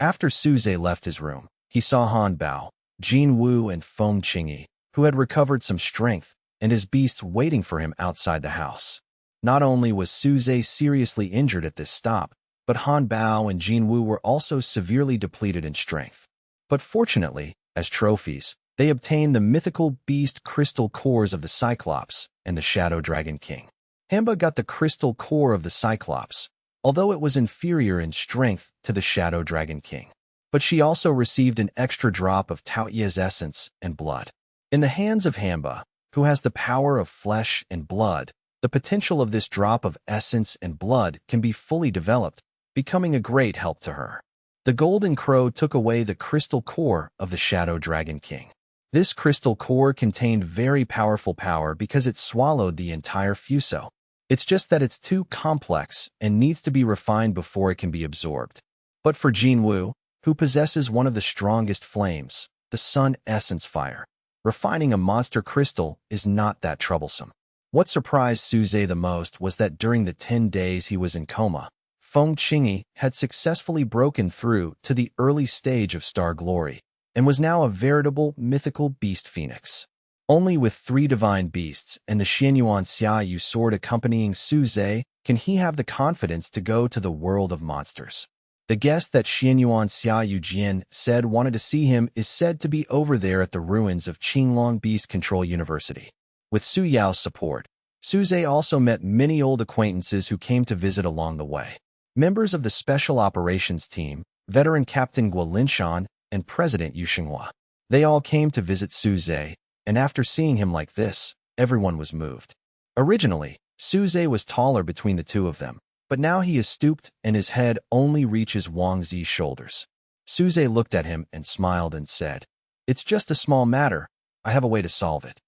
After Su Zhe left his room, he saw Han Bao, Jin Wu, and Feng Qingyi, who had recovered some strength, and his beasts waiting for him outside the house. Not only was Su Zhe seriously injured at this stop, but Han Bao and Jin Wu were also severely depleted in strength. But fortunately, as trophies, they obtained the mythical beast crystal cores of the Cyclops and the Shadow Dragon King. Hamba got the crystal core of the Cyclops, although it was inferior in strength to the Shadow Dragon King. But she also received an extra drop of Tao Ye's essence and blood. In the hands of Hamba, who has the power of flesh and blood, the potential of this drop of essence and blood can be fully developed, becoming a great help to her. The Golden Crow took away the crystal core of the Shadow Dragon King. This crystal core contained very powerful power because it swallowed the entire Fuso. It's just that it's too complex and needs to be refined before it can be absorbed. But for Jin Wu, who possesses one of the strongest flames, the Sun Essence Fire, refining a monster crystal is not that troublesome. What surprised Su Zhe the most was that during the 10 days he was in coma, Feng Qingyi had successfully broken through to the early stage of Star Glory and was now a veritable mythical beast phoenix. Only with 3 divine beasts and the Xianyuan Xia Yu sword accompanying Su Zhe can he have the confidence to go to the world of monsters. The guest that Xianyuan Xia Yu Jian said wanted to see him is said to be over there at the ruins of Qinglong Beast Control University. With Su Yao's support, Su Zhe also met many old acquaintances who came to visit along the way. Members of the Special Operations Team, veteran Captain Guo Linshan, and President Yu Xinghua. They all came to visit Su Zhe, and after seeing him like this, everyone was moved. Originally, Su Zhe was taller between the two of them, but now he is stooped and his head only reaches Wang Zi's shoulders. Su Zhe looked at him and smiled and said, "It's just a small matter. I have a way to solve it.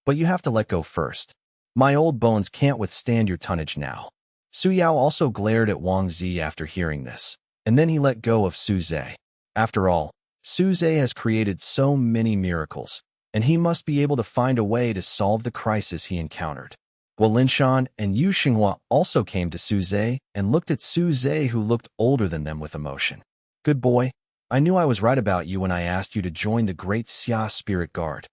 But you have to let go first. My old bones can't withstand your tonnage now." Su Yao also glared at Wang Zi after hearing this, and then he let go of Su Zhe. After all, Su Zhe has created so many miracles, and he must be able to find a way to solve the crisis he encountered. Guo Linshan and Yu Xinghua also came to Su Zhe and looked at Su Zhe, who looked older than them, with emotion. "Good boy, I knew I was right about you when I asked you to join the Great Xia Spirit Guard."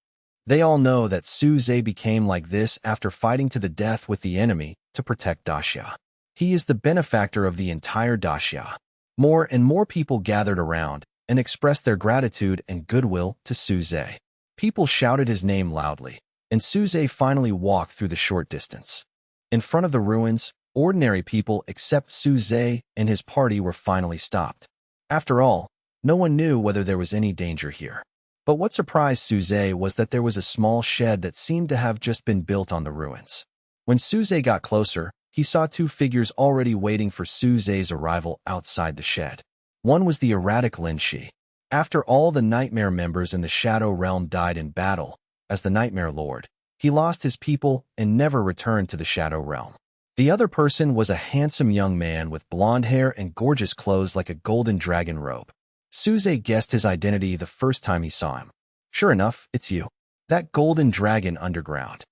They all know that Su Zhe became like this after fighting to the death with the enemy to protect Daxia. He is the benefactor of the entire Daxia. More and more people gathered around and expressed their gratitude and goodwill to Su Zhe. People shouted his name loudly, and Su Zhe finally walked through the short distance. In front of the ruins, ordinary people except Su Zhe and his party were finally stopped. After all, no one knew whether there was any danger here. But what surprised Su Zhe was that there was a small shed that seemed to have just been built on the ruins. When Su Zhe got closer, he saw 2 figures already waiting for Su Zhe's arrival outside the shed. One was the erratic Lin Shi. After all the Nightmare members in the Shadow Realm died in battle, as the Nightmare Lord, he lost his people and never returned to the Shadow Realm. The other person was a handsome young man with blonde hair and gorgeous clothes like a golden dragon robe. Su Zhe guessed his identity the first time he saw him. "Sure enough, it's you. That golden dragon underground."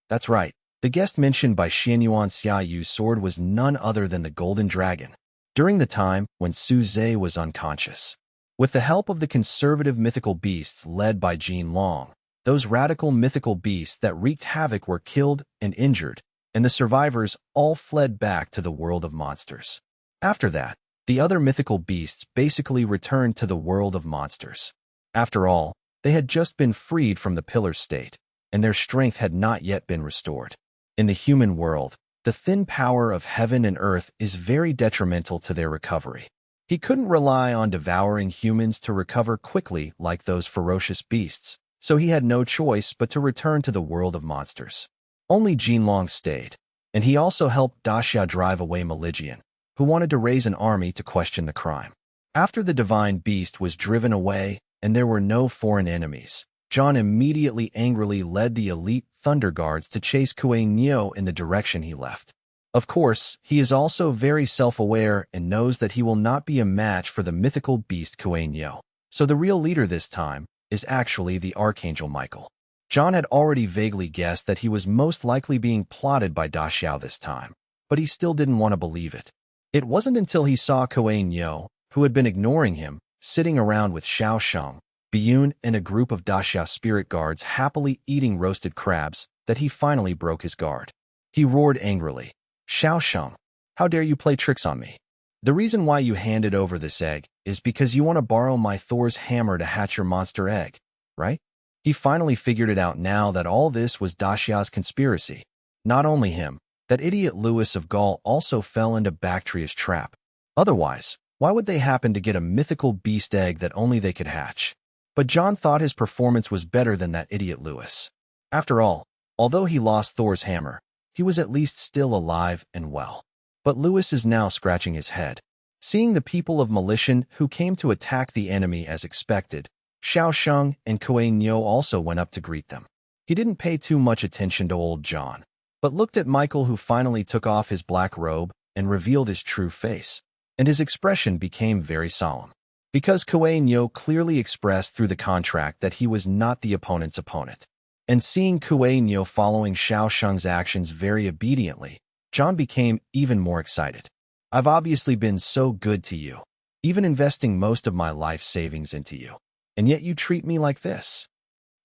That's right. The guest mentioned by Xianyuan Xia Yu's sword was none other than the golden dragon, during the time when Su Zhe was unconscious. With the help of the conservative mythical beasts led by Jin Long, those radical mythical beasts that wreaked havoc were killed and injured, and the survivors all fled back to the world of monsters. After that, the other mythical beasts basically returned to the world of monsters. After all, they had just been freed from the pillar state, and their strength had not yet been restored. In the human world, The thin power of heaven and earth is very detrimental to their recovery. He couldn't rely on devouring humans to recover quickly like those ferocious beasts, so he had no choice but to return to the world of monsters. Only Jinlong stayed, and he also helped Daxia drive away Maligian, who wanted to raise an army to question the crime. After the divine beast was driven away and there were no foreign enemies, John immediately angrily led the elite Thunder Guards to chase Kuei Nio in the direction he left. Of course, he is also very self-aware and knows that he will not be a match for the mythical beast Kuei Nio. So the real leader this time is actually the Archangel Michael. John had already vaguely guessed that he was most likely being plotted by Da Xiao this time, but he still didn't want to believe it. It wasn't until he saw Kuei Nio, who had been ignoring him, sitting around with Xiao Sheng, Biyun, and a group of Da Xia spirit guards happily eating roasted crabs, that he finally broke his guard. He roared angrily, "Xiao Sheng, how dare you play tricks on me? The reason why you handed over this egg is because you want to borrow my Thor's hammer to hatch your monster egg, right?" He finally figured it out now that all this was Da Xia's conspiracy. Not only him, that idiot Louis of Gaul also fell into Bactria's trap. Otherwise, why would they happen to get a mythical beast egg that only they could hatch? But John thought his performance was better than that idiot Louis. After all, although he lost Thor's hammer, he was at least still alive and well. But Louis is now scratching his head. Seeing the people of Malixian who came to attack the enemy as expected, Xiao Sheng and Kuei Nio also went up to greet them. He didn't pay too much attention to old John, but looked at Michael, who finally took off his black robe and revealed his true face, and his expression became very solemn. Because Kuei Nio clearly expressed through the contract that he was not the opponent's opponent. And seeing Kuei Nio following Xiao Sheng's actions very obediently, John became even more excited. "I've obviously been so good to you, even investing most of my life savings into you. And yet you treat me like this.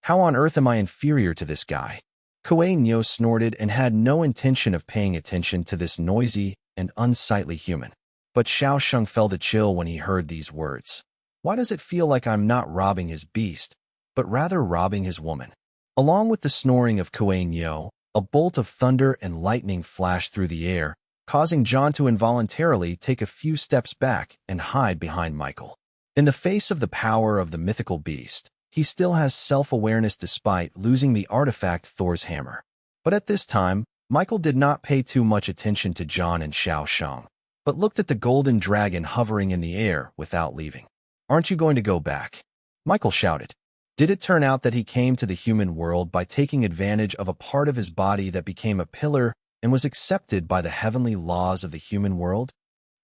How on earth am I inferior to this guy?" Kuei Nio snorted and had no intention of paying attention to this noisy and unsightly human. But Xiao Sheng felt a chill when he heard these words. Why does it feel like I'm not robbing his beast, but rather robbing his woman? Along with the snoring of Kuei Nio, a bolt of thunder and lightning flashed through the air, causing John to involuntarily take a few steps back and hide behind Michael. In the face of the power of the mythical beast, he still has self-awareness despite losing the artifact Thor's hammer. But at this time, Michael did not pay too much attention to John and Xiao Sheng, but looked at the golden dragon hovering in the air without leaving. "Aren't you going to go back?" Michael shouted. Did it turn out that he came to the human world by taking advantage of a part of his body that became a pillar and was accepted by the heavenly laws of the human world?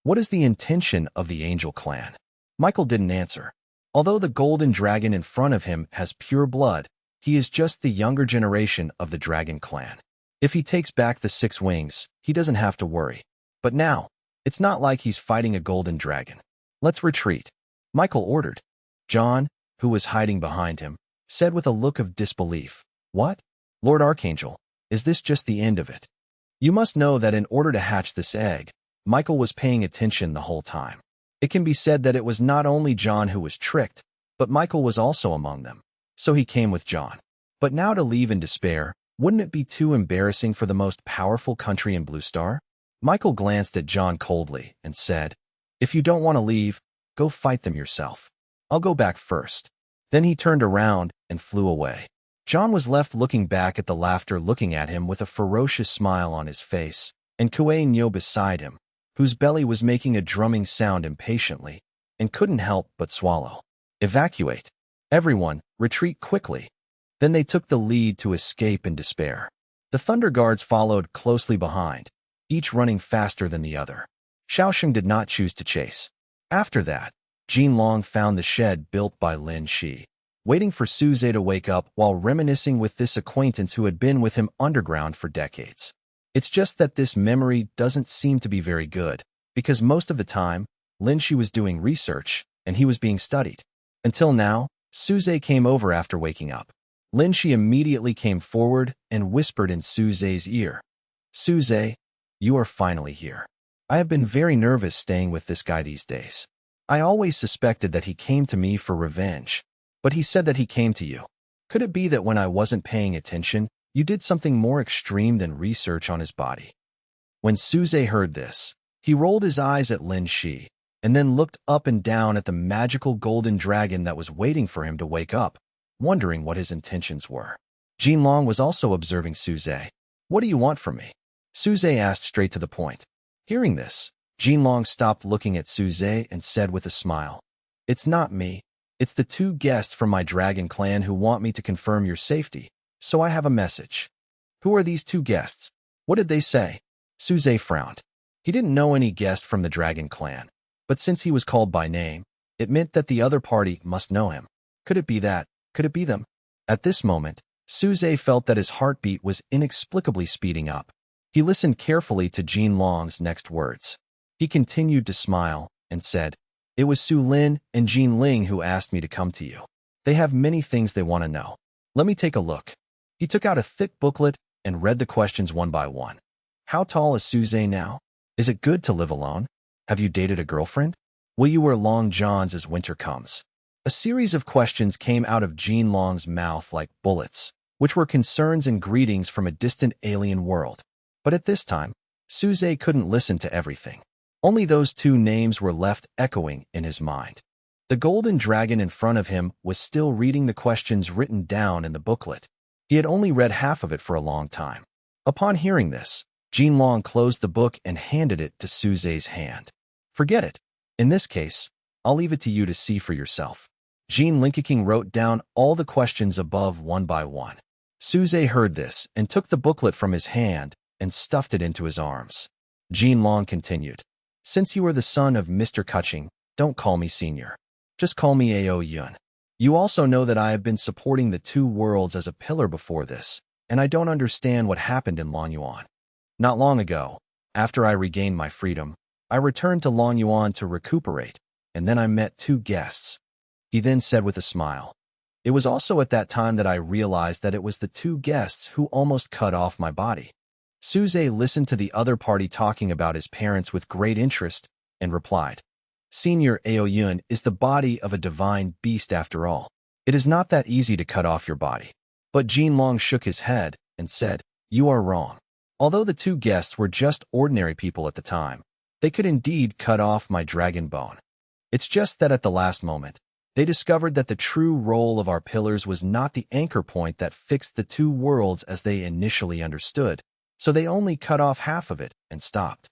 What is the intention of the angel clan? Michael didn't answer. Although the golden dragon in front of him has pure blood, he is just the younger generation of the dragon clan. If he takes back the 6 wings, he doesn't have to worry. But now, it's not like he's fighting a golden dragon. "Let's retreat," Michael ordered. John, who was hiding behind him, said with a look of disbelief, "What? Lord Archangel, is this just the end of it?" You must know that in order to hatch this egg, Michael was paying attention the whole time. It can be said that it was not only John who was tricked, but Michael was also among them. So he came with John. But now to leave in despair, wouldn't it be too embarrassing for the most powerful country in Blue Star? Michael glanced at John coldly and said, "If you don't want to leave, go fight them yourself. I'll go back first." Then he turned around and flew away. John was left looking back at the laughter, looking at him with a ferocious smile on his face, and Kuei Nio beside him, whose belly was making a drumming sound impatiently, and couldn't help but swallow. "Evacuate. Everyone, retreat quickly." Then they took the lead to escape in despair. The Thunder Guards followed closely behind, each running faster than the other. Xiao Sheng did not choose to chase. After that, Jinlong found the shed built by Lin Shi, waiting for Suze to wake up while reminiscing with this acquaintance who had been with him underground for decades. It's just that this memory doesn't seem to be very good, because most of the time, Lin Shi was doing research, and he was being studied. Until now, Suze came over after waking up. Lin Shi immediately came forward and whispered in Suze's ear, "Suze, you are finally here. I have been very nervous staying with this guy these days. I always suspected that he came to me for revenge, but he said that he came to you. Could it be that when I wasn't paying attention, you did something more extreme than research on his body?" When Suze heard this, he rolled his eyes at Lin Shi, and then looked up and down at the magical golden dragon that was waiting for him to wake up, wondering what his intentions were. Jinlong was also observing Suze. "What do you want from me?" Suze asked straight to the point. Hearing this, Jinlong stopped looking at Suze and said with a smile, "It's not me. It's the two guests from my dragon clan who want me to confirm your safety, so I have a message." "Who are these two guests? What did they say?" Suze frowned. He didn't know any guest from the dragon clan, but since he was called by name, it meant that the other party must know him. Could it be that? Could it be them? At this moment, Suze felt that his heartbeat was inexplicably speeding up. He listened carefully to Jinlong's next words. He continued to smile and said, "It was Su Lin and Jin Ling who asked me to come to you. They have many things they want to know. Let me take a look." He took out a thick booklet and read the questions one by one. How tall is Suze now? Is it good to live alone? Have you dated a girlfriend? Will you wear long johns as winter comes? A series of questions came out of Jinlong's mouth like bullets, which were concerns and greetings from a distant alien world. But at this time, Suze couldn't listen to everything. Only those two names were left echoing in his mind. The golden dragon in front of him was still reading the questions written down in the booklet. He had only read half of it for a long time. Upon hearing this, Jinlong closed the book and handed it to Suze's hand. "Forget it. In this case, I'll leave it to you to see for yourself." Jin Linkeking wrote down all the questions above one by one. Suze heard this and took the booklet from his hand and stuffed it into his arms. Jinlong continued, "Since you are the son of Mr. Kuching, don't call me senior. Just call me Ao Yun. You also know that I have been supporting the two worlds as a pillar before this, and I don't understand what happened in Longyuan. Not long ago, after I regained my freedom, I returned to Longyuan to recuperate, and then I met two guests." He then said with a smile, "It was also at that time that I realized that it was the two guests who almost cut off my body." Suze listened to the other party talking about his parents with great interest and replied, "Senior Ao Yun is the body of a divine beast after all. It is not that easy to cut off your body." But Jinlong shook his head and said, "You are wrong. Although the two guests were just ordinary people at the time, they could indeed cut off my dragon bone. It's just that at the last moment, they discovered that the true role of our pillars was not the anchor point that fixed the two worlds as they initially understood, so they only cut off half of it and stopped."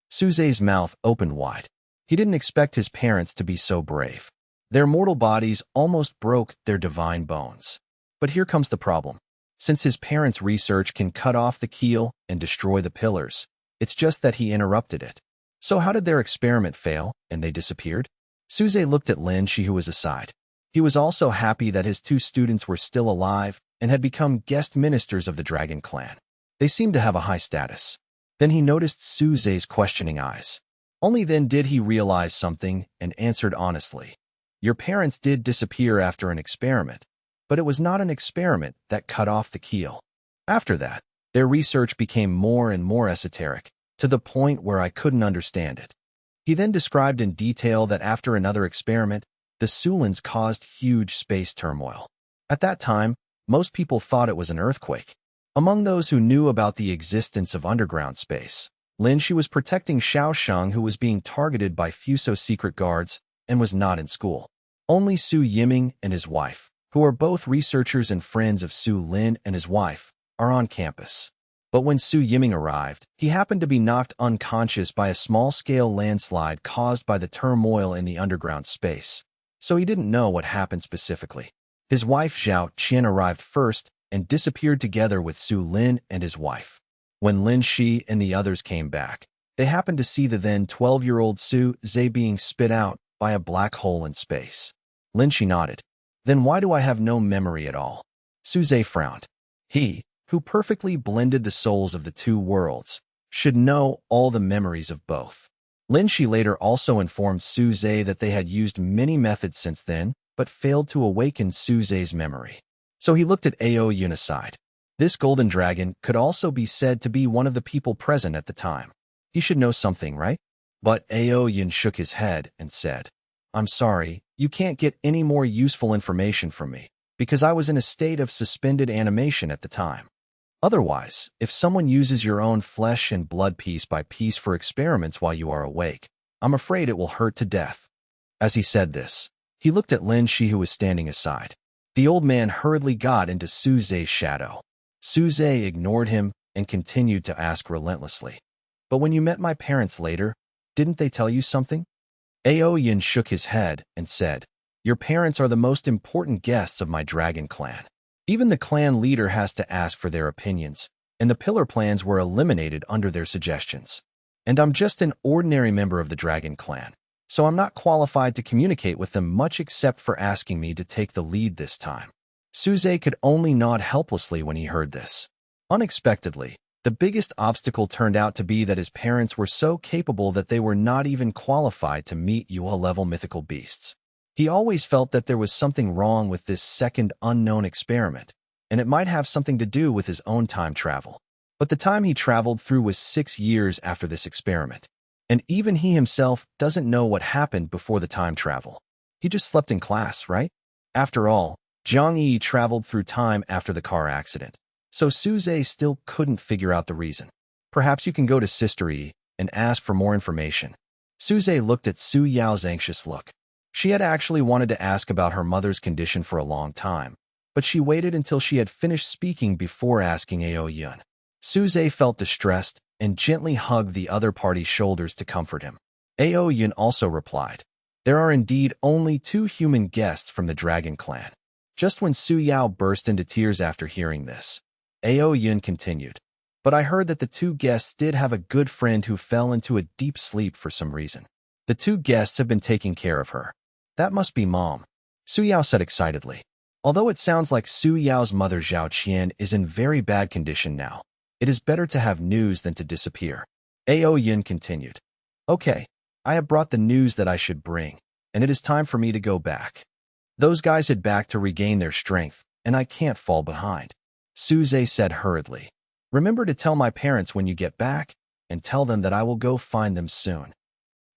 Suze's mouth opened wide. He didn't expect his parents to be so brave. Their mortal bodies almost broke their divine bones. But here comes the problem. Since his parents' research can cut off the keel and destroy the pillars, it's just that he interrupted it. So how did their experiment fail and they disappeared? Suze looked at Lin Shi, who was aside. He was also happy that his two students were still alive and had become guest ministers of the Dragon Clan. They seemed to have a high status. Then he noticed Suze's questioning eyes. Only then did he realize something and answered honestly. "Your parents did disappear after an experiment, but it was not an experiment that cut off the keel. After that, their research became more and more esoteric, to the point where I couldn't understand it." He then described in detail that after another experiment, the Sulins caused huge space turmoil. At that time, most people thought it was an earthquake. Among those who knew about the existence of underground space, Lin Shi was protecting Xiaosheng, who was being targeted by Fuso secret guards and was not in school. Only Su Yiming and his wife, who are both researchers and friends of Su Lin and his wife, are on campus. But when Su Yiming arrived, he happened to be knocked unconscious by a small-scale landslide caused by the turmoil in the underground space, so he didn't know what happened specifically. His wife Zhao Qian arrived first and disappeared together with Su Lin and his wife. When Lin Shi and the others came back, they happened to see the then 12-year-old Su Zhe being spit out by a black hole in space. Lin Shi nodded. "Then why do I have no memory at all?" Su Zhe frowned. He, who perfectly blended the souls of the two worlds, should know all the memories of both. Lin Shi later also informed Su Zhe that they had used many methods since then, but failed to awaken Su Zhe's memory. So he looked at Ao Yun aside. This golden dragon could also be said to be one of the people present at the time. He should know something, right? But Ao Yun shook his head and said, "I'm sorry, you can't get any more useful information from me, because I was in a state of suspended animation at the time." Otherwise, if someone uses your own flesh and blood piece by piece for experiments while you are awake, I'm afraid it will hurt to death." As he said this, he looked at Lin Shi, who was standing aside. The old man hurriedly got into Suze's shadow. Suze ignored him and continued to ask relentlessly, "But when you met my parents later, didn't they tell you something?" Aoyan shook his head and said, "Your parents are the most important guests of my dragon clan. Even the clan leader has to ask for their opinions, and the pillar plans were eliminated under their suggestions. And I'm just an ordinary member of the dragon clan, so I'm not qualified to communicate with them much except for asking me to take the lead this time." Suze could only nod helplessly when he heard this. Unexpectedly, the biggest obstacle turned out to be that his parents were so capable that they were not even qualified to meet UA-level mythical beasts. He always felt that there was something wrong with this second unknown experiment, and it might have something to do with his own time travel. But the time he traveled through was 6 years after this experiment, and even he himself doesn't know what happened before the time travel. He just slept in class, right? After all, Jiang Yi traveled through time after the car accident, so Suze still couldn't figure out the reason. "Perhaps you can go to Sister Yi and ask for more information." Suze looked at Su Yao's anxious look. She had actually wanted to ask about her mother's condition for a long time, but she waited until she had finished speaking before asking Aoyun. Suze felt distressed and gently hugged the other party's shoulders to comfort him. Aoyun also replied, "There are indeed only 2 human guests from the dragon clan." Just when Su Yao burst into tears after hearing this, Aoyun continued, "But I heard that the 2 guests did have a good friend who fell into a deep sleep for some reason. The 2 guests have been taking care of her. That must be Mom," Su Yao said excitedly. Although it sounds like Su Yao's mother Zhao Qian is in very bad condition now, it is better to have news than to disappear. Aoyun continued, "Okay, I have brought the news that I should bring, and it is time for me to go back. Those guys head back to regain their strength, and I can't fall behind." Suze said hurriedly, "Remember to tell my parents when you get back, and tell them that I will go find them soon."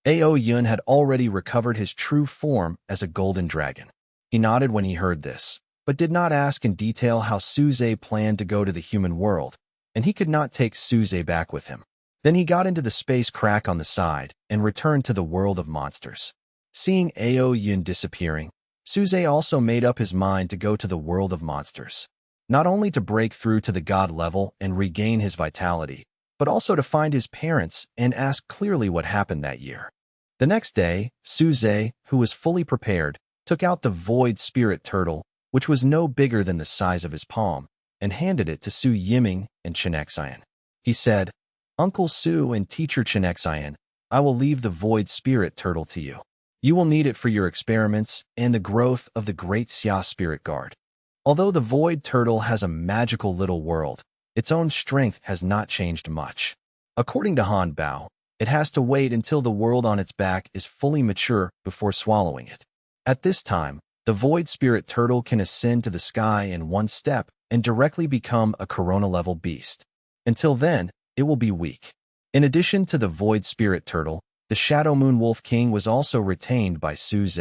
Aoyun had already recovered his true form as a golden dragon. He nodded when he heard this, but did not ask in detail how Suze planned to go to the human world, and he could not take Suze back with him. Then he got into the space crack on the side and returned to the world of monsters. Seeing Aoyun disappearing, Suze also made up his mind to go to the world of monsters, not only to break through to the god level and regain his vitality, but also to find his parents and ask clearly what happened that year. The next day, Suze, who was fully prepared, took out the void spirit turtle, which was no bigger than the size of his palm, and handed it to Su Yiming and Chenxian. He said, "Uncle Su and Teacher Chenxian, I will leave the void spirit turtle to you. You will need it for your experiments and the growth of the great Xia spirit guard. Although the void turtle has a magical little world, its own strength has not changed much. According to Han Bao, it has to wait until the world on its back is fully mature before swallowing it. At this time, the void spirit turtle can ascend to the sky in 1 step and directly become a corona-level beast. Until then, it will be weak." In addition to the void spirit turtle, the Shadow Moon Wolf King was also retained by Suze.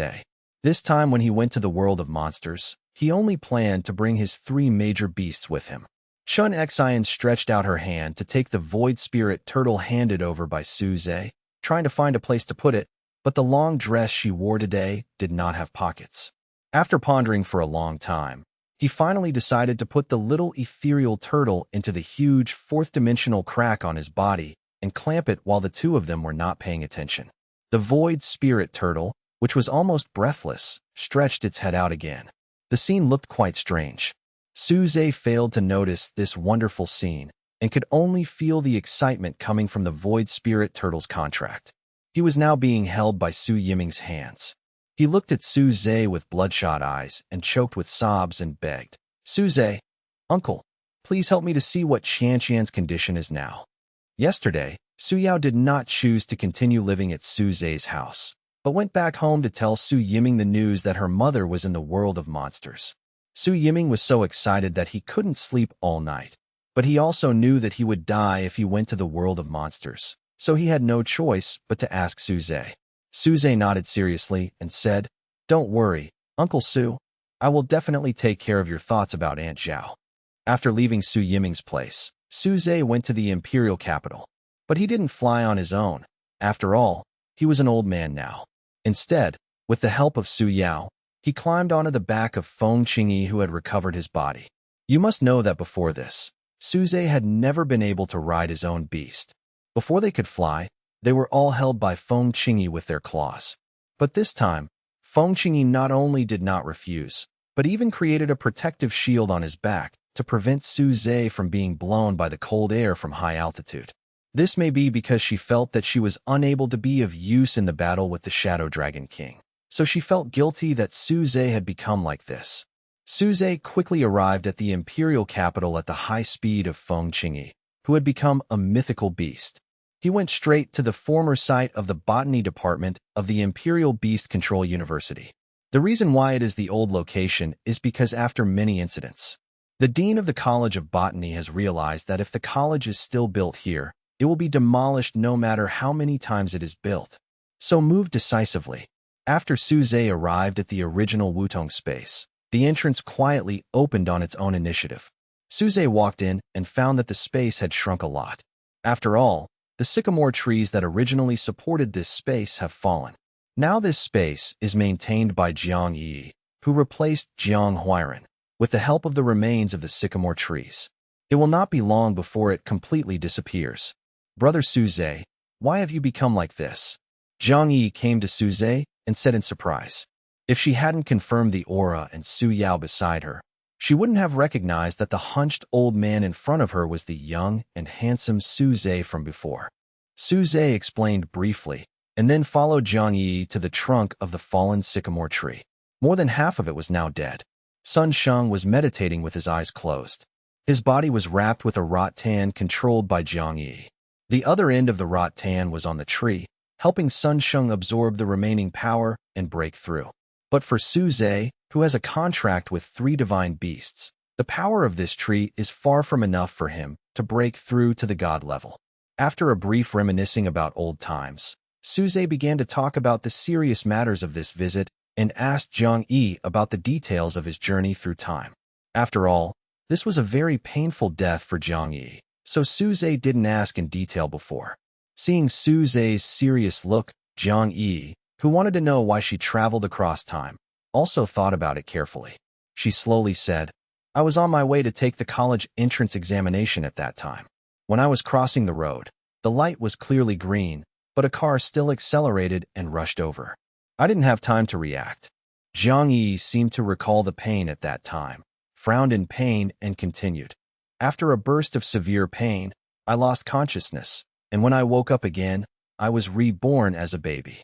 This time when he went to the world of monsters, he only planned to bring his 3 major beasts with him. Chenxian stretched out her hand to take the void spirit turtle handed over by Suze, trying to find a place to put it, but the long dress she wore today did not have pockets. After pondering for a long time, he finally decided to put the little ethereal turtle into the huge 4th-dimensional crack on his body and clamp it while the 2 of them were not paying attention. The void spirit turtle, which was almost breathless, stretched its head out again. The scene looked quite strange. Suze failed to notice this wonderful scene and could only feel the excitement coming from the void spirit turtle's contract. He was now being held by Su Yiming's hands. He looked at Suze with bloodshot eyes and choked with sobs and begged, "Suze, Uncle, please help me to see what Qianqian's condition is now." Yesterday, Su Yao did not choose to continue living at Suze's house, but went back home to tell Su Yiming the news that her mother was in the world of monsters. Su Yiming was so excited that he couldn't sleep all night, but he also knew that he would die if he went to the world of monsters, so he had no choice but to ask Suze. Suze nodded seriously and said, "Don't worry, Uncle Su. I will definitely take care of your thoughts about Aunt Zhao." After leaving Su Yiming's place, Su Zhe went to the imperial capital. But he didn't fly on his own. After all, he was an old man now. Instead, with the help of Su Yao, he climbed onto the back of Feng Qingyi, who had recovered his body. You must know that before this, Su Zhe had never been able to ride his own beast. Before they could fly, they were all held by Feng Qingyi with their claws. But this time, Feng Qingyi not only did not refuse, but even created a protective shield on his back to prevent Su Zhe from being blown by the cold air from high altitude. This may be because she felt that she was unable to be of use in the battle with the Shadow Dragon King, so she felt guilty that Su Zhe had become like this. Su Zhe quickly arrived at the imperial capital at the high speed of Feng Qingyi, who had become a mythical beast. He went straight to the former site of the botany department of the Imperial Beast Control University. The reason why it is the old location is because after many incidents, the dean of the College of Botany has realized that if the college is still built here, it will be demolished no matter how many times it is built. So move decisively. After Su Zhe arrived at the original Wutong space, the entrance quietly opened on its own initiative. Su Zhe walked in and found that the space had shrunk a lot. After all, the sycamore trees that originally supported this space have fallen. Now this space is maintained by Jiang Yi, who replaced Jiang Huiran, with the help of the remains of the sycamore trees. It will not be long before it completely disappears. Brother Su Zhe, why have you become like this? Jiang Yi came to Su Zhe and said in surprise. If she hadn't confirmed the aura and Su Yao beside her, she wouldn't have recognized that the hunched old man in front of her was the young and handsome Su Zhe from before. Su Zhe explained briefly, and then followed Jiang Yi to the trunk of the fallen sycamore tree. More than half of it was now dead. Sun Sheng was meditating with his eyes closed. His body was wrapped with a rattan controlled by Jiang Yi. The other end of the rattan was on the tree, helping Sun Sheng absorb the remaining power and break through. But for Su Zhe, who has a contract with 3 divine beasts, the power of this tree is far from enough for him to break through to the god level. After a brief reminiscing about old times, Su Zhe began to talk about the serious matters of this visit and asked Jiang Yi about the details of his journey through time. After all, this was a very painful death for Jiang Yi, so Su Zhe didn't ask in detail before. Seeing Su Zhe's serious look, Jiang Yi, who wanted to know why she traveled across time, also thought about it carefully. She slowly said, I was on my way to take the college entrance examination at that time. When I was crossing the road, the light was clearly green, but a car still accelerated and rushed over. I didn't have time to react. Jiang Yi seemed to recall the pain at that time, frowned in pain and continued. After a burst of severe pain, I lost consciousness, and when I woke up again, I was reborn as a baby.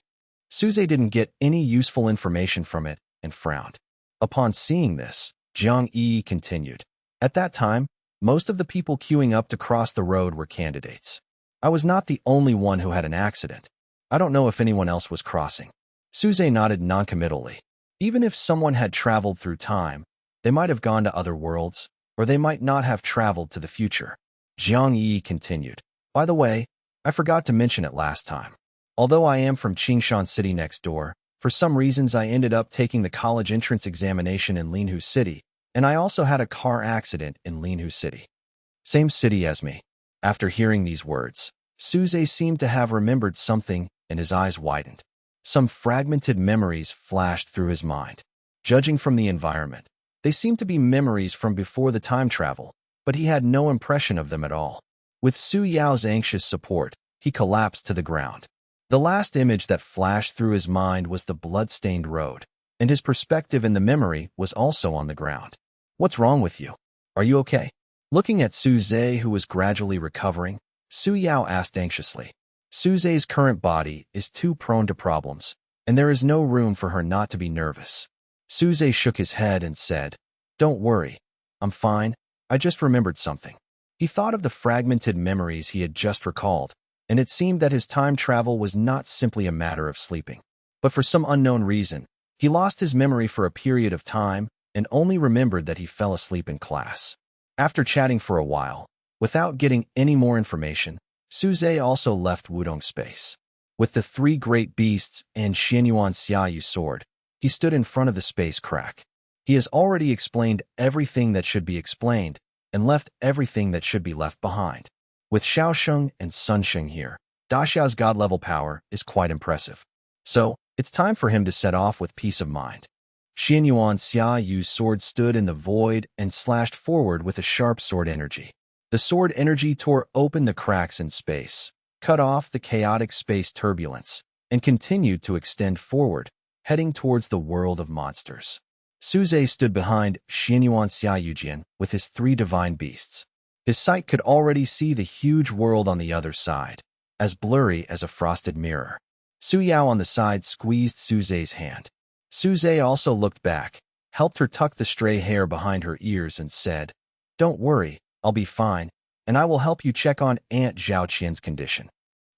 Su Zhe didn't get any useful information from it and frowned. Upon seeing this, Jiang Yi continued. At that time, most of the people queuing up to cross the road were candidates. I was not the only one who had an accident. I don't know if anyone else was crossing. Su Zhe nodded noncommittally. Even if someone had traveled through time, they might have gone to other worlds, or they might not have traveled to the future. Jiang Yi continued. By the way, I forgot to mention it last time. Although I am from Qingshan City next door, for some reasons I ended up taking the college entrance examination in Linhu City, and I also had a car accident in Linhu City. Same city as me. After hearing these words, Su Zhe seemed to have remembered something and his eyes widened. Some fragmented memories flashed through his mind. Judging from the environment, they seemed to be memories from before the time travel, but he had no impression of them at all. With Su Yao's anxious support, he collapsed to the ground. The last image that flashed through his mind was the blood-stained road, and his perspective in the memory was also on the ground. What's wrong with you? Are you okay? Looking at Su Zhe, who was gradually recovering, Su Yao asked anxiously. Su Zhe's current body is too prone to problems, and there is no room for her not to be nervous. Su Zhe shook his head and said, Don't worry. I'm fine. I just remembered something. He thought of the fragmented memories he had just recalled, and it seemed that his time travel was not simply a matter of sleeping. But for some unknown reason, he lost his memory for a period of time and only remembered that he fell asleep in class. After chatting for a while, without getting any more information, Su Zhe also left Wudong space. With the 3 great beasts and Xianyuan Xiaoyu sword, he stood in front of the space crack. He has already explained everything that should be explained, and left everything that should be left behind. With Xiaosheng and Sunsheng here, Daxiao's god-level power is quite impressive. So, it's time for him to set off with peace of mind. Xianyuan Xia Yu's sword stood in the void and slashed forward with a sharp sword energy. The sword energy tore open the cracks in space, cut off the chaotic space turbulence, and continued to extend forward, heading towards the world of monsters. Suze stood behind Xianyuan Xia Yujian with his 3 divine beasts. His sight could already see the huge world on the other side, as blurry as a frosted mirror. Su Yao on the side squeezed Suze's hand. Suze also looked back, helped her tuck the stray hair behind her ears and said, "Don't worry, I'll be fine, and I will help you check on Aunt Zhaoqian's condition."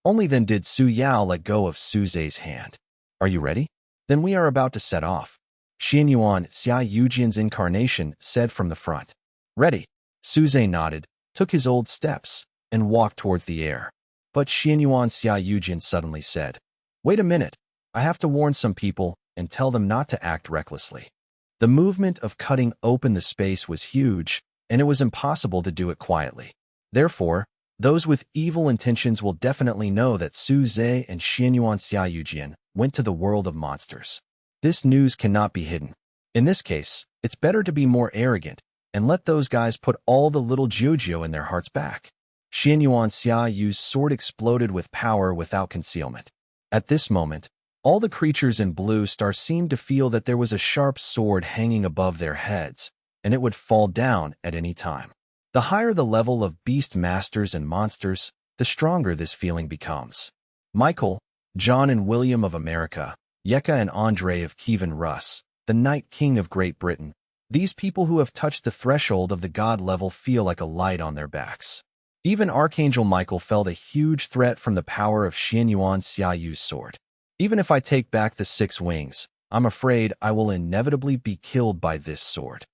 Only then did Su Yao let go of Suze's hand. "Are you ready? Then we are about to set off," Xianyuan Xia Yujian's incarnation said from the front. "Ready." Suze nodded, took his old steps, and walked towards the air. But Xianyuan Xia Yujian suddenly said, "Wait a minute, I have to warn some people and tell them not to act recklessly." The movement of cutting open the space was huge, and it was impossible to do it quietly. Therefore, those with evil intentions will definitely know that Suze and Xianyuan Xia Yujian went to the world of monsters. This news cannot be hidden. In this case, it's better to be more arrogant and let those guys put all the little Jiujiu in their hearts back. Xianyuan Xia Yu's sword exploded with power without concealment. At this moment, all the creatures in Blue Star seemed to feel that there was a sharp sword hanging above their heads, and it would fall down at any time. The higher the level of beast masters and monsters, the stronger this feeling becomes. Michael, John and William of America, Yeka and Andre of Kievan Rus, the Night King of Great Britain, these people who have touched the threshold of the god level feel like a light on their backs. Even Archangel Michael felt a huge threat from the power of Xianyuan Xia Yu's sword. "Even if I take back the 6 wings, I'm afraid I will inevitably be killed by this sword.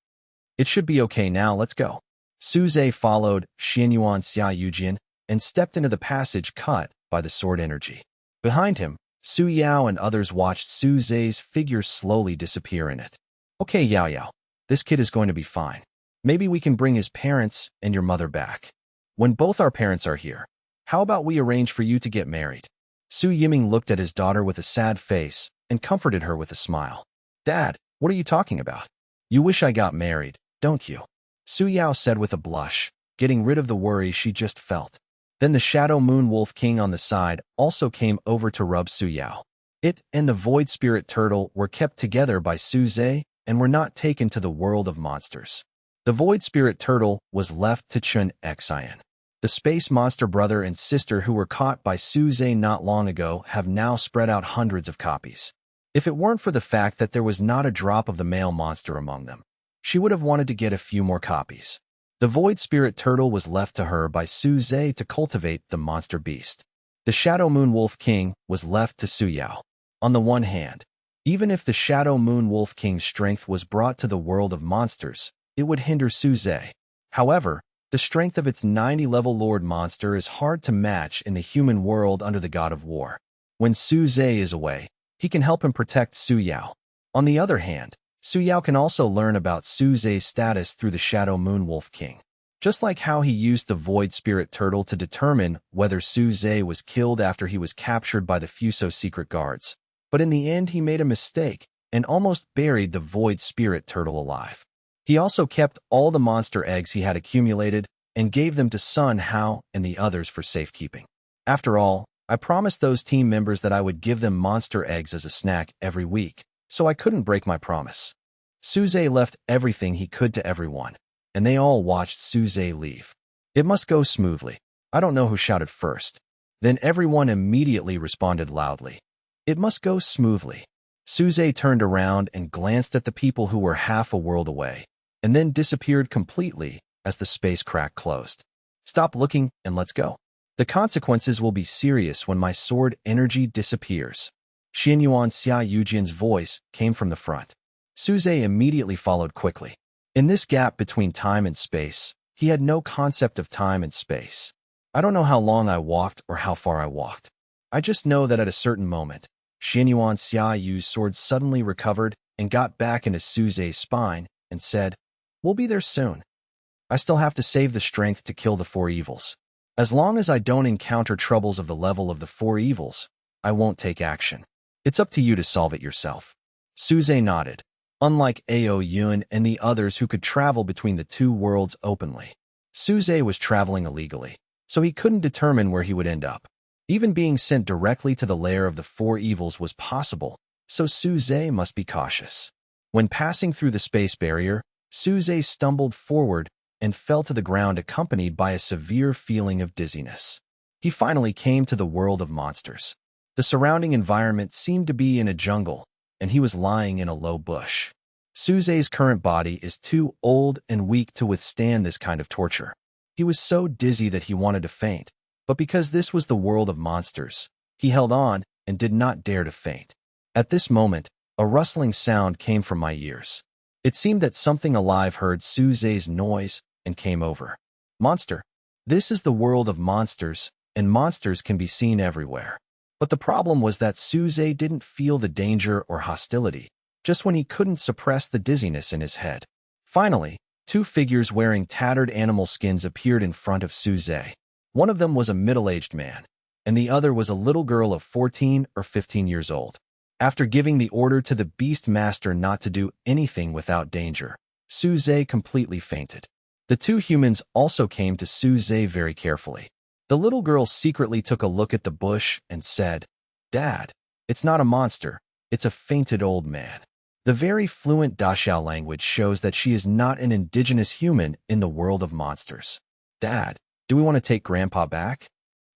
It should be okay now, let's go." Suze followed Xianyuan Xia Yujian and stepped into the passage cut by the sword energy. Behind him, Su Yao and others watched Suze's figure slowly disappear in it. "Okay, Yao Yao, this kid is going to be fine. Maybe we can bring his parents and your mother back. When both our parents are here, how about we arrange for you to get married?" Su Yiming looked at his daughter with a sad face and comforted her with a smile. "Dad, what are you talking about? You wish I got married, don't you?" Su Yao said with a blush, getting rid of the worry she just felt. Then the Shadow Moon Wolf King on the side also came over to rub Su Yao. It and the Void Spirit Turtle were kept together by Suze and were not taken to the world of monsters. The Void Spirit Turtle was left to Chun Xian. The space monster brother and sister who were caught by Suze not long ago have now spread out hundreds of copies. If it weren't for the fact that there was not a drop of the male monster among them, she would have wanted to get a few more copies. The Void Spirit Turtle was left to her by Suze to cultivate the monster beast. The Shadow Moon Wolf King was left to Su Yao. On the one hand, even if the Shadow Moon Wolf King's strength was brought to the world of monsters, it would hinder Suze. However, the strength of its 90-level Lord Monster is hard to match in the human world under the God of War. When Suze is away, he can help him protect Su Yao. On the other hand, Su Yao can also learn about Suze's status through the Shadow Moon Wolf King. Just like how he used the Void Spirit Turtle to determine whether Suze was killed after he was captured by the Fuso secret guards. But in the end he made a mistake and almost buried the Void Spirit Turtle alive. He also kept all the monster eggs he had accumulated and gave them to Sun Hao and the others for safekeeping. After all, I promised those team members that I would give them monster eggs as a snack every week, so I couldn't break my promise. Suze left everything he could to everyone, and they all watched Suze leave. "It must go smoothly." I don't know who shouted first. Then everyone immediately responded loudly. "It must go smoothly." Suze turned around and glanced at the people who were half a world away, and then disappeared completely as the space crack closed. "Stop looking and let's go. The consequences will be serious when my sword energy disappears." Xianyuan Xia Yujian's voice came from the front. Suze immediately followed quickly. In this gap between time and space, he had no concept of time and space. I don't know how long I walked or how far I walked. I just know that at a certain moment, Xianyuan Xia Yu's sword suddenly recovered and got back into Suze's spine and said, "We'll be there soon." I still have to save the strength to kill the four evils. As long as I don't encounter troubles of the level of the four evils, I won't take action. It's up to you to solve it yourself. Suze nodded. Unlike Ao Yun and the others who could travel between the two worlds openly, Suze was traveling illegally, so he couldn't determine where he would end up. Even being sent directly to the lair of the four evils was possible, so Suze must be cautious. When passing through the space barrier, Suze stumbled forward and fell to the ground accompanied by a severe feeling of dizziness. He finally came to the world of monsters. The surrounding environment seemed to be in a jungle, and he was lying in a low bush. Suze's current body is too old and weak to withstand this kind of torture. He was so dizzy that he wanted to faint, but because this was the world of monsters, he held on and did not dare to faint. At this moment, a rustling sound came from my ears. It seemed that something alive heard Suze's noise and came over. Monster. This is the world of monsters, and monsters can be seen everywhere. But the problem was that Suze didn't feel the danger or hostility, just when he couldn't suppress the dizziness in his head. Finally, two figures wearing tattered animal skins appeared in front of Suze. One of them was a middle-aged man, and the other was a little girl of 14 or 15 years old. After giving the order to the Beast Master not to do anything without danger, Suze completely fainted. The two humans also came to Suze very carefully. The little girl secretly took a look at the bush and said, "Dad, it's not a monster, it's a fainted old man." The very fluent Dachau language shows that she is not an indigenous human in the world of monsters. "Dad, do we want to take Grandpa back?"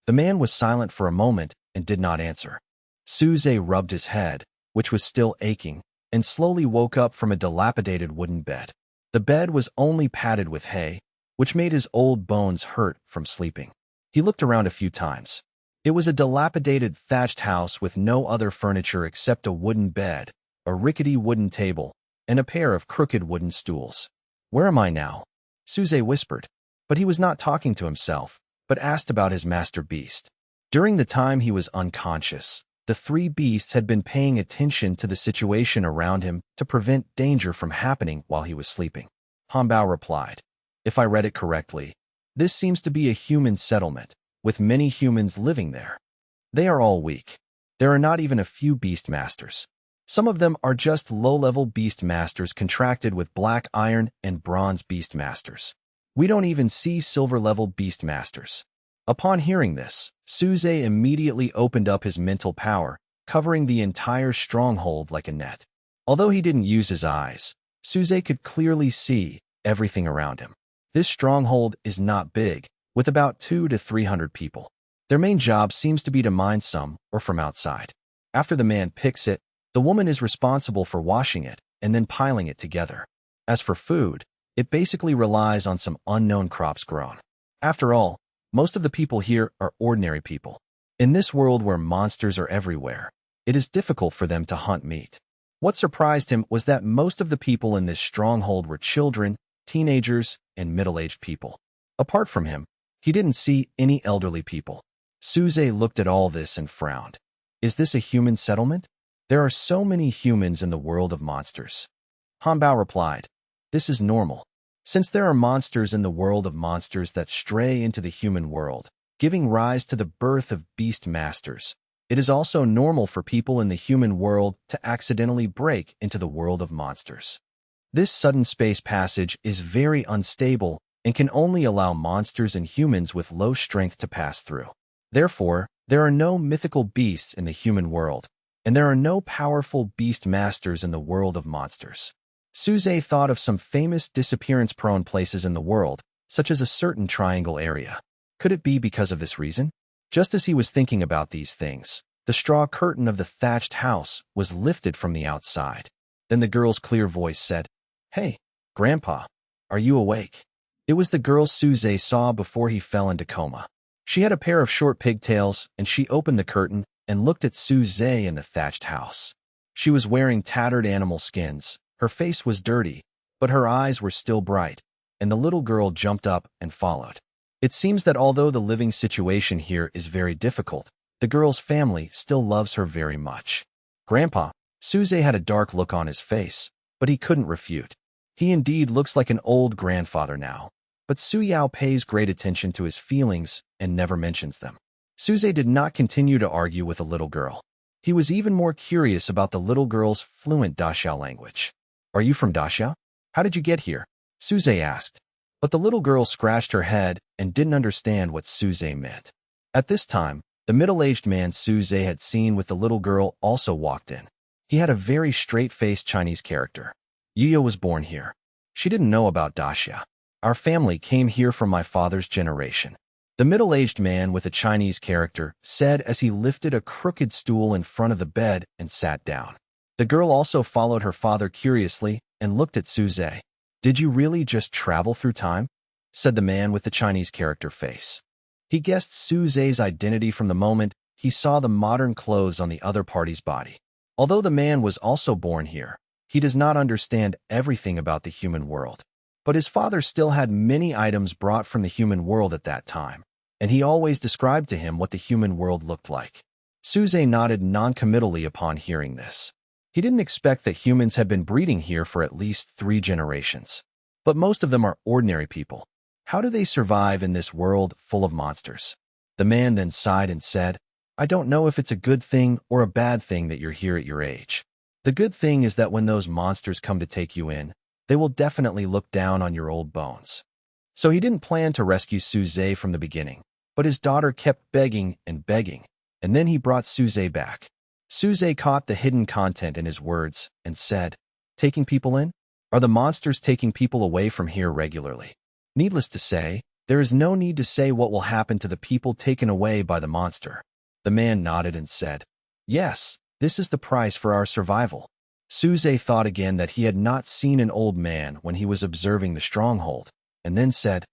The man was silent for a moment and did not answer. Suze rubbed his head, which was still aching, and slowly woke up from a dilapidated wooden bed. The bed was only padded with hay, which made his old bones hurt from sleeping. He looked around a few times. It was a dilapidated thatched house with no other furniture except a wooden bed, a rickety wooden table, and a pair of crooked wooden stools. "Where am I now?" Suze whispered, but he was not talking to himself, but asked about his master beast. During the time he was unconscious, the three beasts had been paying attention to the situation around him to prevent danger from happening while he was sleeping. Hanbao replied, "If I read it correctly, this seems to be a human settlement, with many humans living there. They are all weak. There are not even a few beast masters. Some of them are just low-level beast masters contracted with black iron and bronze beast masters. We don't even see silver-level beast masters." Upon hearing this, Suze immediately opened up his mental power, covering the entire stronghold like a net. Although he didn't use his eyes, Suze could clearly see everything around him. This stronghold is not big, with about 200 to 300 people. Their main job seems to be to mine some or from outside. After the man picks it, the woman is responsible for washing it and then piling it together. As for food, it basically relies on some unknown crops grown. After all, most of the people here are ordinary people. In this world where monsters are everywhere, it is difficult for them to hunt meat. What surprised him was that most of the people in this stronghold were children, teenagers, and middle-aged people. Apart from him, he didn't see any elderly people. Suze looked at all this and frowned. Is this a human settlement? There are so many humans in the world of monsters. Hanbao replied, "This is normal. Since there are monsters in the world of monsters that stray into the human world, giving rise to the birth of beast masters, it is also normal for people in the human world to accidentally break into the world of monsters. This sudden space passage is very unstable and can only allow monsters and humans with low strength to pass through. Therefore, there are no mythical beasts in the human world, and there are no powerful beast masters in the world of monsters." Suze thought of some famous disappearance-prone places in the world, such as a certain triangle area. Could it be because of this reason? Just as he was thinking about these things, the straw curtain of the thatched house was lifted from the outside. Then the girl's clear voice said, "Hey, Grandpa, are you awake?" It was the girl Suze saw before he fell into coma. She had a pair of short pigtails, and she opened the curtain and looked at Suze in the thatched house. She was wearing tattered animal skins. Her face was dirty, but her eyes were still bright, and the little girl jumped up and followed. It seems that although the living situation here is very difficult, the girl's family still loves her very much. "Grandpa," Suze had a dark look on his face, but he couldn't refute. He indeed looks like an old grandfather now. but Su Yao pays great attention to his feelings and never mentions them. Suze did not continue to argue with the little girl. He was even more curious about the little girl's fluent Daxiao language. Are you from Daxia? How did you get here? Suze asked. But the little girl scratched her head and didn't understand what Suze meant. At this time, the middle-aged man Suze had seen with the little girl also walked in. He had a very straight-faced Chinese character. Yuya was born here. She didn't know about Daxia. Our family came here from my father's generation. The middle-aged man with a Chinese character said as he lifted a crooked stool in front of the bed and sat down. The girl also followed her father curiously and looked at Suze. Did you really just travel through time? Said the man with the Chinese character face. He guessed Suze's identity from the moment he saw the modern clothes on the other party's body. Although the man was also born here, he does not understand everything about the human world. But his father still had many items brought from the human world at that time, and he always described to him what the human world looked like. Suze nodded non-committally upon hearing this. He didn't expect that humans had been breeding here for at least 3 generations. But most of them are ordinary people. How do they survive in this world full of monsters? The man then sighed and said, I don't know if it's a good thing or a bad thing that you're here at your age. The good thing is that when those monsters come to take you in, they will definitely look down on your old bones. So he didn't plan to rescue Suze from the beginning, but his daughter kept begging, and then he brought Suze back. Suze caught the hidden content in his words and said, Taking people in? Are the monsters taking people away from here regularly? Needless to say, there is no need to say what will happen to the people taken away by the monster. The man nodded and said, Yes, this is the price for our survival. Suze thought again that he had not seen an old man when he was observing the stronghold, and then said,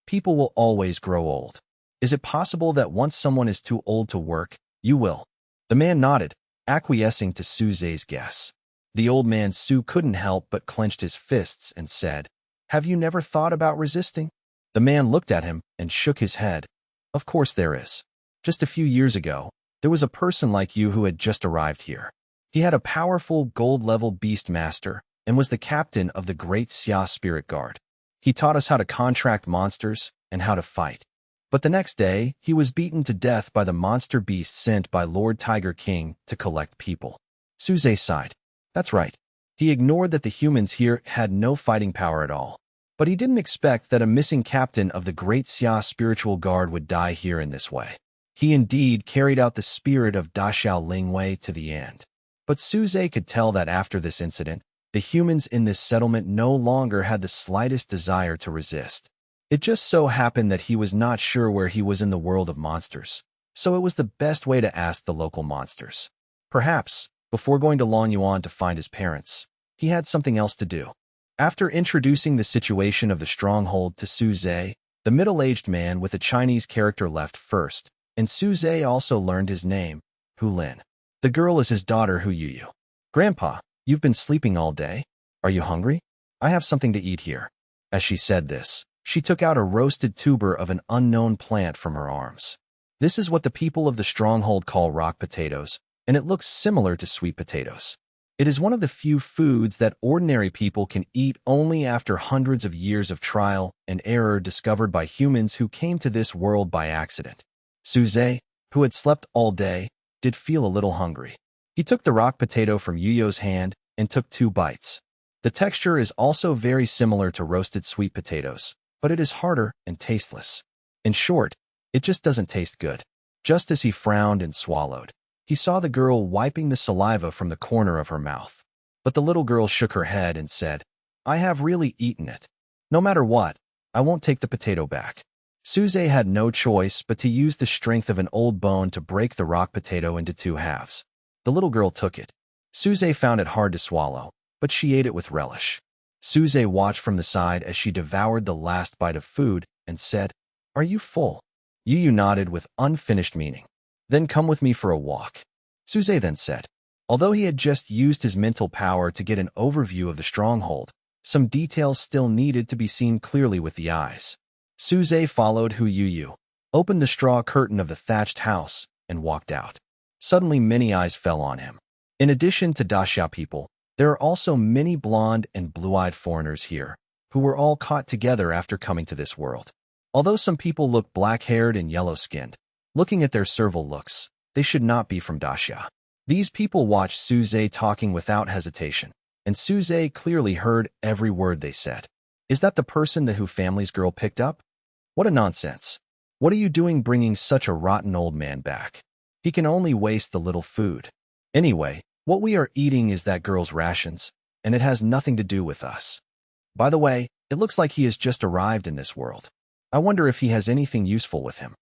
People will always grow old. Is it possible that once someone is too old to work, you will? The man nodded, acquiescing to Suze's guess. The old man Su couldn't help but clenched his fists and said, Have you never thought about resisting? The man looked at him and shook his head. Of course there is. Just a few years ago, there was a person like you who had just arrived here. He had a powerful gold-level beast master and was the captain of the Great Xia Spirit Guard. He taught us how to contract monsters and how to fight. But the next day, he was beaten to death by the monster beast sent by Lord Tiger King to collect people. Suze sighed. That's right. He ignored that the humans here had no fighting power at all. But he didn't expect that a missing captain of the Great Xia Spiritual Guard would die here in this way. He indeed carried out the spirit of Daxiao Lingwei to the end. But Suze could tell that after this incident, the humans in this settlement no longer had the slightest desire to resist. It just so happened that he was not sure where he was in the world of monsters, so it was the best way to ask the local monsters. Perhaps, before going to Longyuan to find his parents, he had something else to do. After introducing the situation of the stronghold to Suze, the middle-aged man with a Chinese character left first, and Suze also learned his name, Hu Lin. The girl is his daughter Hu Yuyu. Grandpa, you've been sleeping all day. Are you hungry? I have something to eat here. As she said this, she took out a roasted tuber of an unknown plant from her arms. This is what the people of the stronghold call rock potatoes, and it looks similar to sweet potatoes. It is one of the few foods that ordinary people can eat only after hundreds of years of trial and error discovered by humans who came to this world by accident. Suze, who had slept all day, did feel a little hungry. He took the rock potato from Yuyo's hand and took 2 bites. The texture is also very similar to roasted sweet potatoes, but it is harder and tasteless. In short, it just doesn't taste good. Just as he frowned and swallowed, he saw the girl wiping the saliva from the corner of her mouth. But the little girl shook her head and said, I have really eaten it. No matter what, I won't take the potato back. Suze had no choice but to use the strength of an old bone to break the rock potato into 2 halves. The little girl took it. Suze found it hard to swallow, but she ate it with relish. Suze watched from the side as she devoured the last bite of food and said, Are you full? Yuyu nodded with unfinished meaning. Then come with me for a walk. Suze then said. Although he had just used his mental power to get an overview of the stronghold, some details still needed to be seen clearly with the eyes. Suze followed Hu Yuyu, opened the straw curtain of the thatched house, and walked out. Suddenly many eyes fell on him. In addition to Daxia people, there are also many blonde and blue-eyed foreigners here, who were all caught together after coming to this world. Although some people look black-haired and yellow-skinned, looking at their servile looks, they should not be from Dacia. These people watched Suze talking without hesitation, and Suze clearly heard every word they said. Is that the person the Who family's girl picked up? What a nonsense. What are you doing bringing such a rotten old man back? He can only waste the little food. Anyway, what we are eating is that girl's rations, and it has nothing to do with us. By the way, it looks like he has just arrived in this world. I wonder if he has anything useful with him.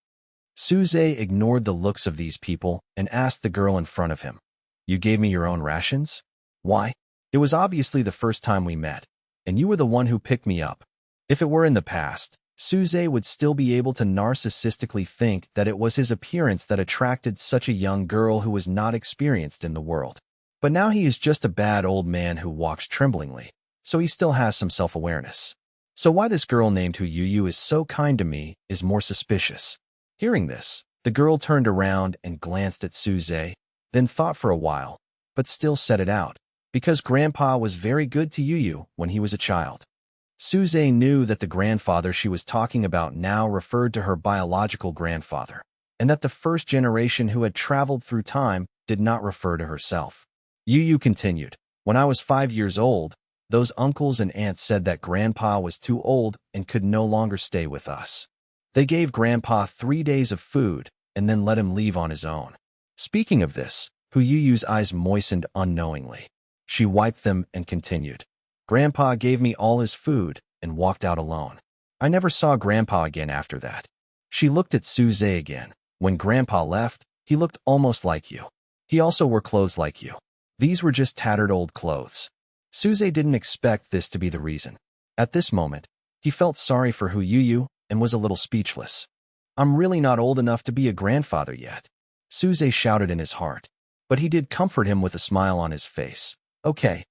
Suze ignored the looks of these people and asked the girl in front of him, "You gave me your own rations? Why? It was obviously the first time we met, and you were the one who picked me up." If it were in the past, Suze would still be able to narcissistically think that it was his appearance that attracted such a young girl who was not experienced in the world. But now he is just a bad old man who walks tremblingly, so he still has some self-awareness. So why this girl named Hu Yu is so kind to me is more suspicious. Hearing this, the girl turned around and glanced at Suze, then thought for a while, but still said it out, because Grandpa was very good to Yu when he was a child. Suze knew that the grandfather she was talking about now referred to her biological grandfather, and that the first generation who had traveled through time did not refer to herself. Yu continued, "When I was 5 years old, those uncles and aunts said that Grandpa was too old and could no longer stay with us. They gave Grandpa 3 days of food and then let him leave on his own." Speaking of this, Hu Yu's eyes moistened unknowingly. She wiped them and continued, "Grandpa gave me all his food and walked out alone. I never saw Grandpa again after that." She looked at Suze again. "When Grandpa left, he looked almost like you. He also wore clothes like you. These were just tattered old clothes." Suze didn't expect this to be the reason. At this moment, he felt sorry for Hu Yu and was a little speechless. "I'm really not old enough to be a grandfather yet," Suze shouted in his heart. But he did comfort him with a smile on his face. Okay,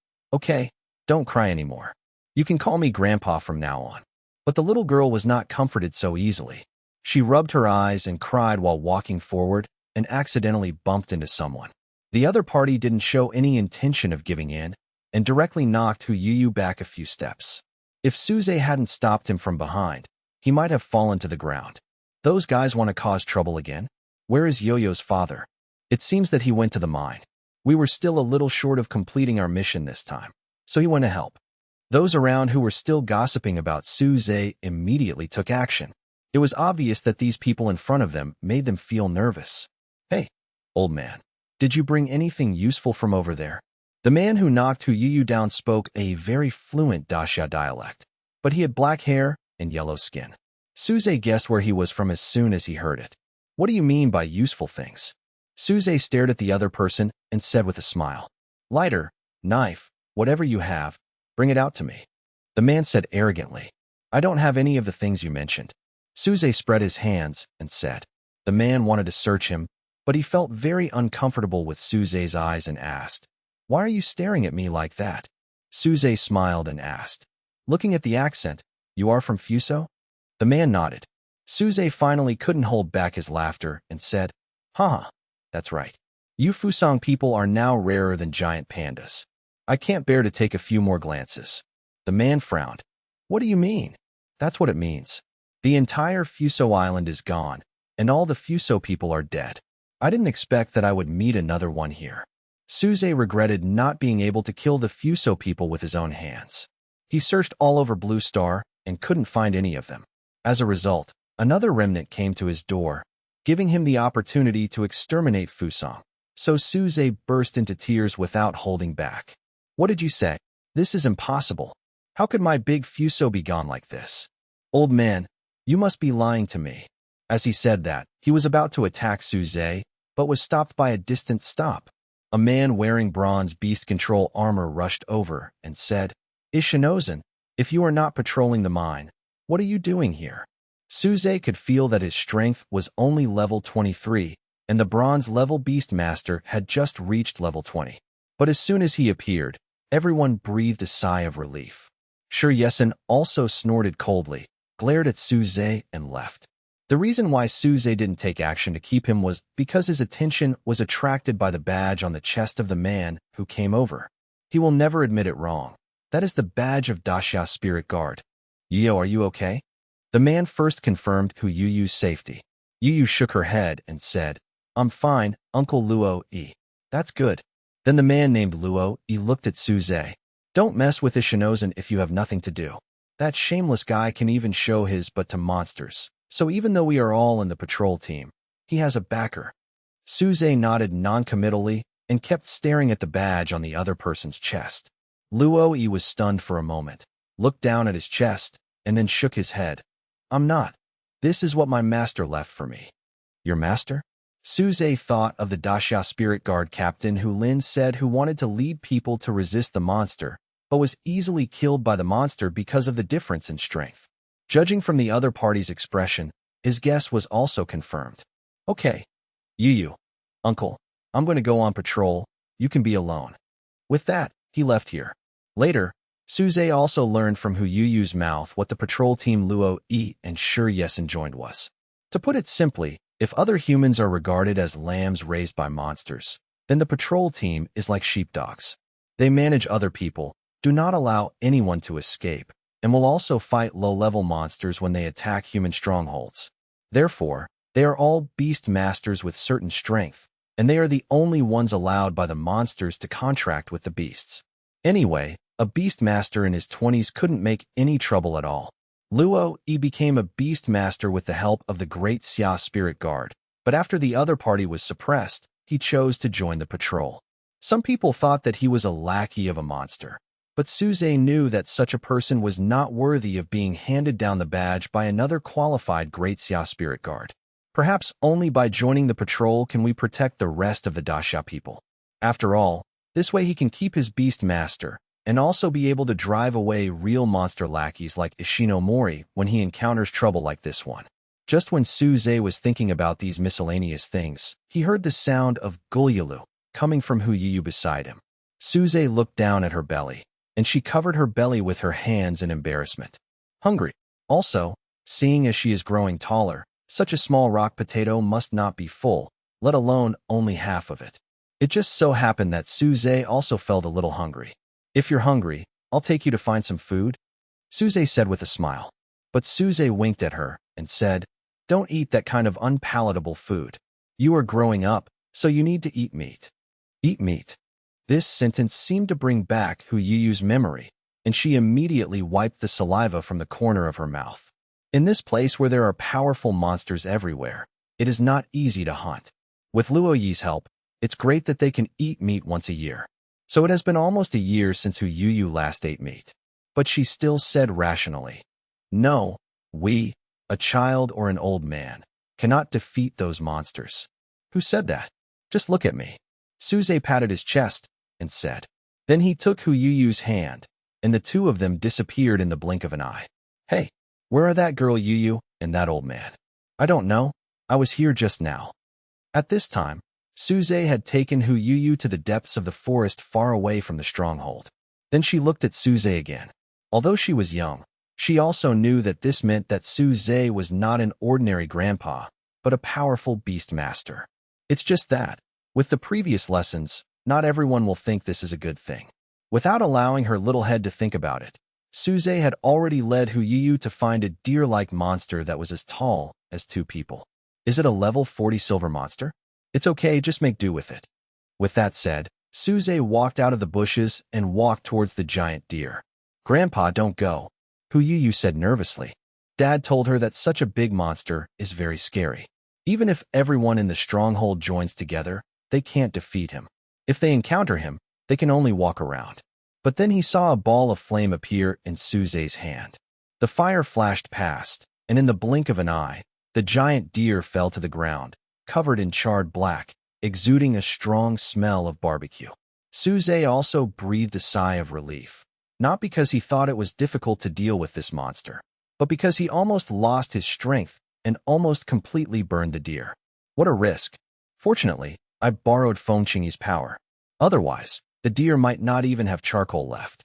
don't cry anymore. You can call me Grandpa from now on." But the little girl was not comforted so easily. She rubbed her eyes and cried while walking forward and accidentally bumped into someone. The other party didn't show any intention of giving in and directly knocked Hu Yu back a few steps. If Suze hadn't stopped him from behind, he might have fallen to the ground. Those guys want to cause trouble again? Where is Yo-Yo's father? It seems that he went to the mine. We were still a little short of completing our mission this time, so he went to help. Those around who were still gossiping about Suze immediately took action. It was obvious that these people in front of them made them feel nervous. "Hey, old man, did you bring anything useful from over there?" The man who knocked Hu Yu down spoke a very fluent Dacia dialect, but he had black hair and yellow skin. Suze guessed where he was from as soon as he heard it. "What do you mean by useful things?" Suze stared at the other person and said with a smile, "Lighter, knife, whatever you have, bring it out to me." The man said arrogantly, "I don't have any of the things you mentioned." Suze spread his hands and said. The man wanted to search him, but he felt very uncomfortable with Suze's eyes and asked, "Why are you staring at me like that?" Suze smiled and asked, "Looking at the accent, you are from Fuso?" The man nodded. Suze finally couldn't hold back his laughter and said, "Haha, that's right. You Fusang people are now rarer than giant pandas. I can't bear to take a few more glances." The man frowned. "What do you mean?" "That's what it means. The entire Fuso island is gone, and all the Fuso people are dead. I didn't expect that I would meet another one here." Suze regretted not being able to kill the Fuso people with his own hands. He searched all over Blue Star and couldn't find any of them. As a result, another remnant came to his door, giving him the opportunity to exterminate Fusang. So Suze burst into tears without holding back. "What did you say? This is impossible. How could my big Fuso be gone like this? Old man, you must be lying to me." As he said that, he was about to attack Suze, but was stopped by a distant stop. A man wearing bronze beast control armor rushed over and said, "Ishinozen, if you are not patrolling the mine, what are you doing here?" Suze could feel that his strength was only level 23, and the bronze level beast master had just reached level 20. But as soon as he appeared, everyone breathed a sigh of relief. Shuryesin also snorted coldly, glared at Suze, and left. The reason why Suze didn't take action to keep him was because his attention was attracted by the badge on the chest of the man who came over. He will never admit it wrong. That is the badge of Daxia Spirit Guard. Yu, are you okay? The man first confirmed Hu Yu's safety. Yu shook her head and said, I'm fine, Uncle Luo Yi. That's good. Then the man named Luo Yi looked at Suze. Don't mess with Ishinozen if you have nothing to do. That shameless guy can even show his butt to monsters. So even though we are all in the patrol team, he has a backer. Suze nodded non-committally and kept staring at the badge on the other person's chest. Luo Yi was stunned for a moment, looked down at his chest, and then shook his head. I'm not. This is what my master left for me. Your master? Suze thought of the Daxia Spirit Guard captain who Lin said who wanted to lead people to resist the monster, but was easily killed by the monster because of the difference in strength. Judging from the other party's expression, his guess was also confirmed. Okay. Yu, Uncle, I'm going to go on patrol. You can be alone. With that, he left here. Later, Suze also learned from Hu Yu's mouth what the patrol team Luo Yi and Sure Yes enjoined was. To put it simply, if other humans are regarded as lambs raised by monsters, then the patrol team is like sheepdogs. They manage other people, do not allow anyone to escape, and will also fight low-level monsters when they attack human strongholds. Therefore, they are all beast masters with certain strength, and they are the only ones allowed by the monsters to contract with the beasts. Anyway, a beast master in his 20s couldn't make any trouble at all. Luo Yi became a beast master with the help of the Great Xia Spirit Guard, but after the other party was suppressed, he chose to join the patrol. Some people thought that he was a lackey of a monster, but Suze knew that such a person was not worthy of being handed down the badge by another qualified Great Xia Spirit Guard. Perhaps only by joining the patrol can we protect the rest of the Daxia people. After all, this way he can keep his beast master, and also be able to drive away real monster lackeys like Ishinomori when he encounters trouble like this one. Just when Suze was thinking about these miscellaneous things, he heard the sound of Gulyalu coming from Hu Yu beside him. Suze looked down at her belly, and she covered her belly with her hands in embarrassment. Hungry. Also, seeing as she is growing taller, such a small rock potato must not be full, let alone only half of it. It just so happened that Suze also felt a little hungry. If you're hungry, I'll take you to find some food, Suze said with a smile. But Suze winked at her and said, don't eat that kind of unpalatable food. You are growing up, so you need to eat meat. Eat meat. This sentence seemed to bring back Hu Yu's memory, and she immediately wiped the saliva from the corner of her mouth. In this place where there are powerful monsters everywhere, it is not easy to hunt. With Luo Yi's help, it's great that they can eat meat once a year. So it has been almost a year since Hu Yu last ate meat. But she still said rationally, no, we, a child or an old man, cannot defeat those monsters. Who said that? Just look at me. Suze patted his chest and said. Then he took Hu Yu's hand, and the two of them disappeared in the blink of an eye. Hey, where are that girl Yu and that old man? I don't know. I was here just now. At this time, Suze had taken Hu Yu to the depths of the forest far away from the stronghold. Then she looked at Suze again. Although she was young, she also knew that this meant that Suze was not an ordinary grandpa, but a powerful beast master. It's just that, with the previous lessons, not everyone will think this is a good thing. Without allowing her little head to think about it, Suze had already led Hu Yu to find a deer-like monster that was as tall as two people. Is it a level 40 silver monster? It's okay, just make do with it. With that said, Suze walked out of the bushes and walked towards the giant deer. Grandpa, don't go, Hu Yu said nervously. Dad told her that such a big monster is very scary. Even if everyone in the stronghold joins together, they can't defeat him. If they encounter him, they can only walk around. But then he saw a ball of flame appear in Suze's hand. The fire flashed past, and in the blink of an eye, the giant deer fell to the ground, covered in charred black, exuding a strong smell of barbecue. Suze also breathed a sigh of relief, not because he thought it was difficult to deal with this monster, but because he almost lost his strength and almost completely burned the deer. What a risk. Fortunately, I borrowed Fengqing's power. Otherwise, the deer might not even have charcoal left.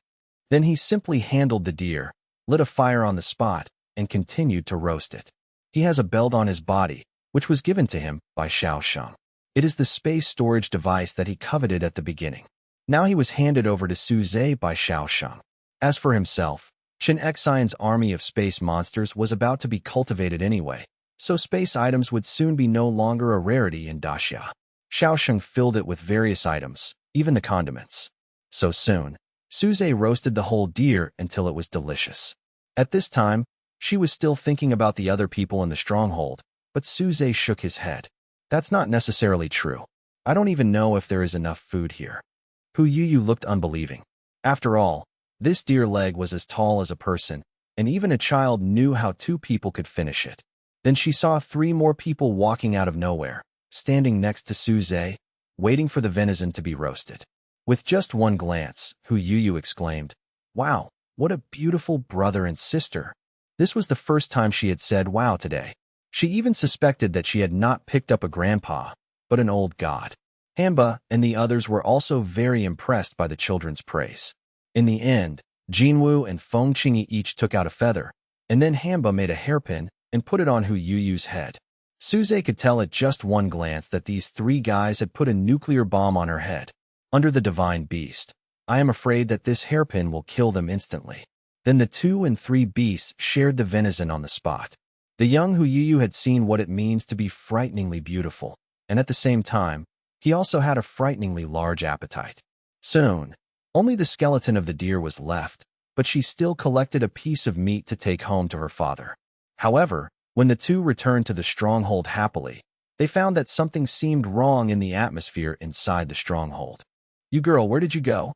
Then he simply handled the deer, lit a fire on the spot, and continued to roast it. He has a belt on his body, which was given to him by Xiao Sheng. It is the space storage device that he coveted at the beginning. Now he was handed over to Suze by Xiao Sheng. As for himself, Shin Xion's army of space monsters was about to be cultivated anyway, so space items would soon be no longer a rarity in Daxia. Xiaosheng filled it with various items, even the condiments. So soon, Suze roasted the whole deer until it was delicious. At this time, she was still thinking about the other people in the stronghold, but Suze shook his head. That's not necessarily true. I don't even know if there is enough food here. Hu Yuyu looked unbelieving. After all, this deer leg was as tall as a person, and even a child knew how 2 people could finish it. Then she saw 3 more people walking out of nowhere, standing next to Suze, waiting for the venison to be roasted. With just one glance, Hu Yuyu exclaimed, "Wow, what a beautiful brother and sister." This was the first time she had said wow today. She even suspected that she had not picked up a grandpa, but an old god. Hamba and the others were also very impressed by the children's praise. In the end, Jinwu and Feng Qingyi each took out a feather, and then Hamba made a hairpin and put it on Hu Yuyu's head. Suze could tell at just one glance that these 3 guys had put a nuclear bomb on her head. Under the divine beast, I am afraid that this hairpin will kill them instantly. Then the 2 and 3 beasts shared the venison on the spot. The young Hu Yuyu had seen what it means to be frighteningly beautiful, and at the same time, he also had a frighteningly large appetite. Soon, only the skeleton of the deer was left, but she still collected a piece of meat to take home to her father. However, when the 2 returned to the stronghold happily, they found that something seemed wrong in the atmosphere inside the stronghold. "You girl, where did you go?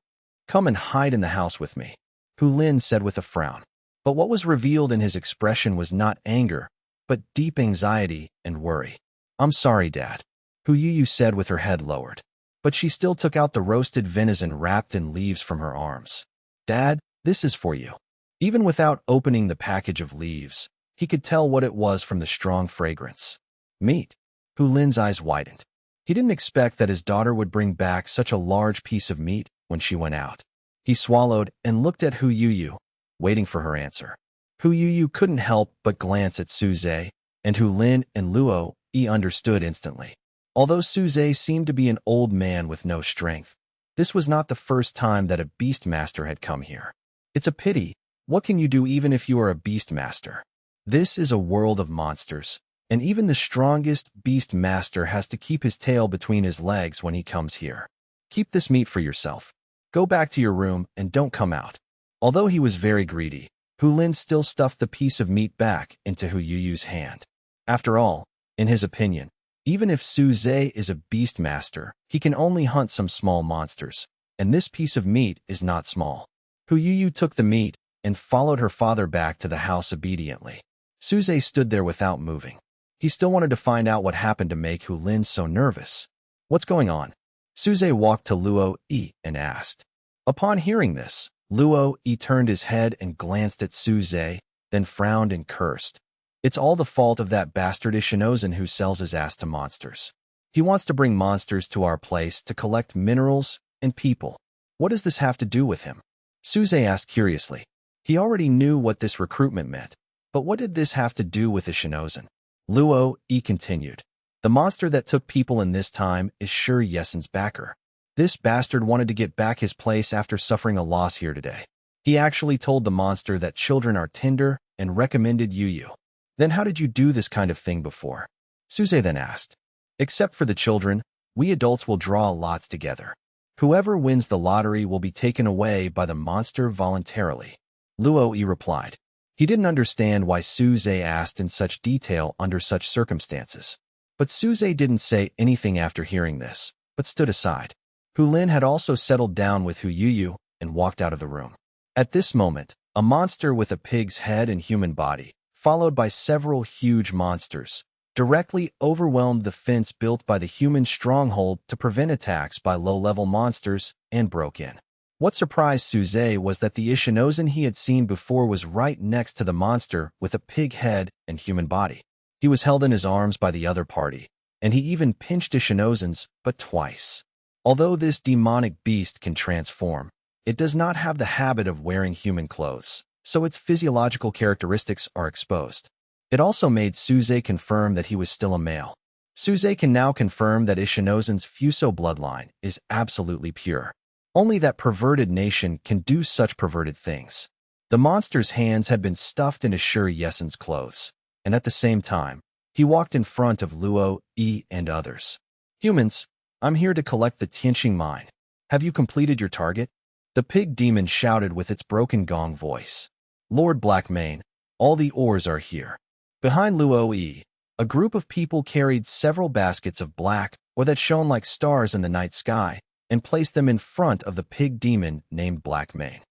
Come and hide in the house with me," Hu Lin said with a frown. But what was revealed in his expression was not anger, but deep anxiety and worry. "I'm sorry, Dad," Hu Yuyu said with her head lowered. But she still took out the roasted venison wrapped in leaves from her arms. "Dad, this is for you." Even without opening the package of leaves, he could tell what it was from the strong fragrance. Meat. Hu Lin's eyes widened. He didn't expect that his daughter would bring back such a large piece of meat when she went out. He swallowed and looked at Hu Yuyu, waiting for her answer. Hu Yuyu couldn't help but glance at Suze, and Hu Lin and Luo Yi understood instantly. Although Suze seemed to be an old man with no strength, this was not the first time that a beastmaster had come here. It's a pity. What can you do even if you are a beastmaster? This is a world of monsters, and even the strongest beastmaster has to keep his tail between his legs when he comes here. Keep this meat for yourself. Go back to your room and don't come out. Although he was very greedy, Hu Lin still stuffed the piece of meat back into Hu Yuyu's hand. After all, in his opinion, even if Suze is a beastmaster, he can only hunt some small monsters, and this piece of meat is not small. Hu Yuyu took the meat and followed her father back to the house obediently. Suze stood there without moving. He still wanted to find out what happened to make Hu Lin so nervous. "What's going on?" Suze walked to Luo Yi and asked. Upon hearing this, Luo Yi turned his head and glanced at Suze, then frowned and cursed. "It's all the fault of that bastard Ishinozan who sells his ass to monsters. He wants to bring monsters to our place to collect minerals and people. What does this have to do with him?" Suze asked curiously. He already knew what this recruitment meant, but what did this have to do with Ishinozan? Luo Yi continued. "The monster that took people in this time is sure Yesen's backer. This bastard wanted to get back his place after suffering a loss here today. He actually told the monster that children are tender and recommended Yuyu. Then how did you do this kind of thing before?" Suze then asked. "Except for the children, we adults will draw lots together. Whoever wins the lottery will be taken away by the monster voluntarily," Luo Yi replied. He didn't understand why Suze asked in such detail under such circumstances. But Suze didn't say anything after hearing this, but stood aside. Hu Lin had also settled down with Hu Yuyu and walked out of the room. At this moment, a monster with a pig's head and human body, followed by several huge monsters, directly overwhelmed the fence built by the human stronghold to prevent attacks by low-level monsters and broke in. What surprised Suze was that the Ishinozan he had seen before was right next to the monster with a pig head and human body. He was held in his arms by the other party, and he even pinched Ishinozans, but twice. Although this demonic beast can transform, it does not have the habit of wearing human clothes, so its physiological characteristics are exposed. It also made Suze confirm that he was still a male. Suze can now confirm that Ishinozan's Fuso bloodline is absolutely pure. Only that perverted nation can do such perverted things. The monster's hands had been stuffed into Sure Yesen's clothes, and at the same time, he walked in front of Luo, Yi, and others. Humans, I'm here to collect the Tianqing mine. Have you completed your target? The pig demon shouted with its broken gong voice. Lord Blackmane, all the ores are here. Behind Luo Yi, a group of people carried several baskets of black or that shone like stars in the night sky and placed them in front of the pig demon named Blackmane.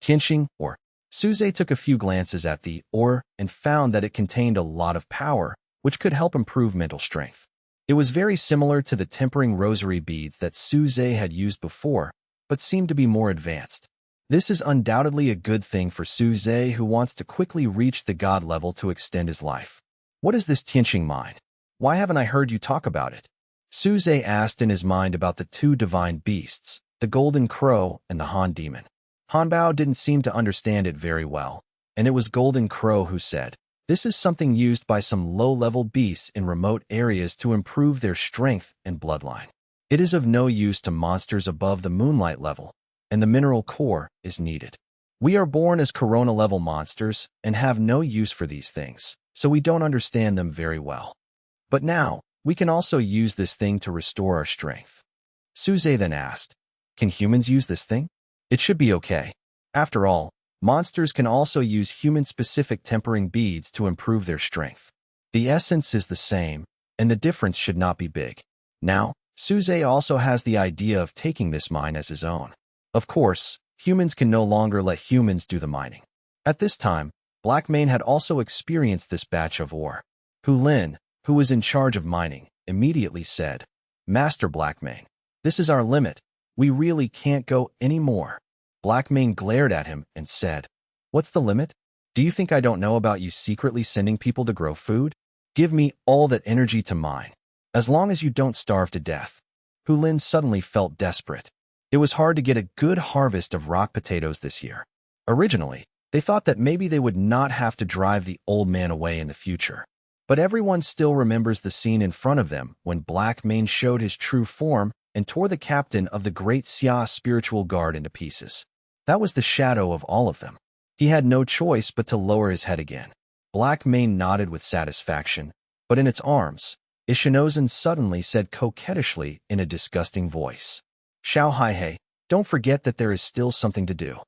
Tianqing, or Suze, took a few glances at the ore and found that it contained a lot of power, which could help improve mental strength. It was very similar to the tempering rosary beads that Suze had used before, but seemed to be more advanced. This is undoubtedly a good thing for Suze, who wants to quickly reach the god level to extend his life. What is this Tianqing mine? Why haven't I heard you talk about it? Suze asked in his mind about the two divine beasts, the golden crow and the Han demon. Hanbao didn't seem to understand it very well, and it was Golden Crow who said, "This is something used by some low-level beasts in remote areas to improve their strength and bloodline. It is of no use to monsters above the moonlight level, and the mineral core is needed. We are born as corona-level monsters and have no use for these things, so we don't understand them very well. But now, we can also use this thing to restore our strength." Suze then asked, "Can humans use this thing? It should be okay. After all, monsters can also use human-specific tempering beads to improve their strength. The essence is the same, and the difference should not be big." Now, Suze also has the idea of taking this mine as his own. Of course, humans can no longer let humans do the mining. At this time, Blackmane had also experienced this batch of ore. Hu Lin, who was in charge of mining, immediately said, "Master Blackmane, this is our limit. We really can't go any more." Blackmane glared at him and said, "What's the limit? Do you think I don't know about you secretly sending people to grow food? Give me all that energy to mine, as long as you don't starve to death." Hu Lin suddenly felt desperate. It was hard to get a good harvest of rock potatoes this year. Originally, they thought that maybe they would not have to drive the old man away in the future. But everyone still remembers the scene in front of them when Blackmane showed his true form and tore the captain of the Great Xia spiritual guard into pieces. That was the shadow of all of them. He had no choice but to lower his head again. Blackmane nodded with satisfaction, but in its arms, Ishinozan suddenly said coquettishly in a disgusting voice, "Xiao Haihei, don't forget that there is still something to do."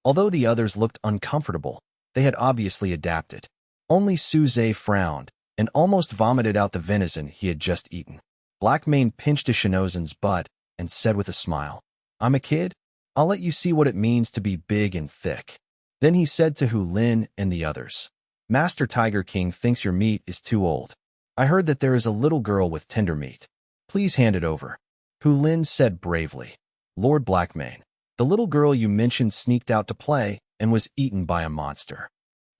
Although the others looked uncomfortable, they had obviously adapted. Only Suze frowned and almost vomited out the venison he had just eaten. Blackmane pinched Ishinozan's butt and said with a smile, "I'm a kid. I'll let you see what it means to be big and thick." Then he said to Hu Lin and the others, "Master Tiger King thinks your meat is too old. I heard that there is a little girl with tender meat. Please hand it over." Hu Lin said bravely, "Lord Blackmane, the little girl you mentioned sneaked out to play and was eaten by a monster."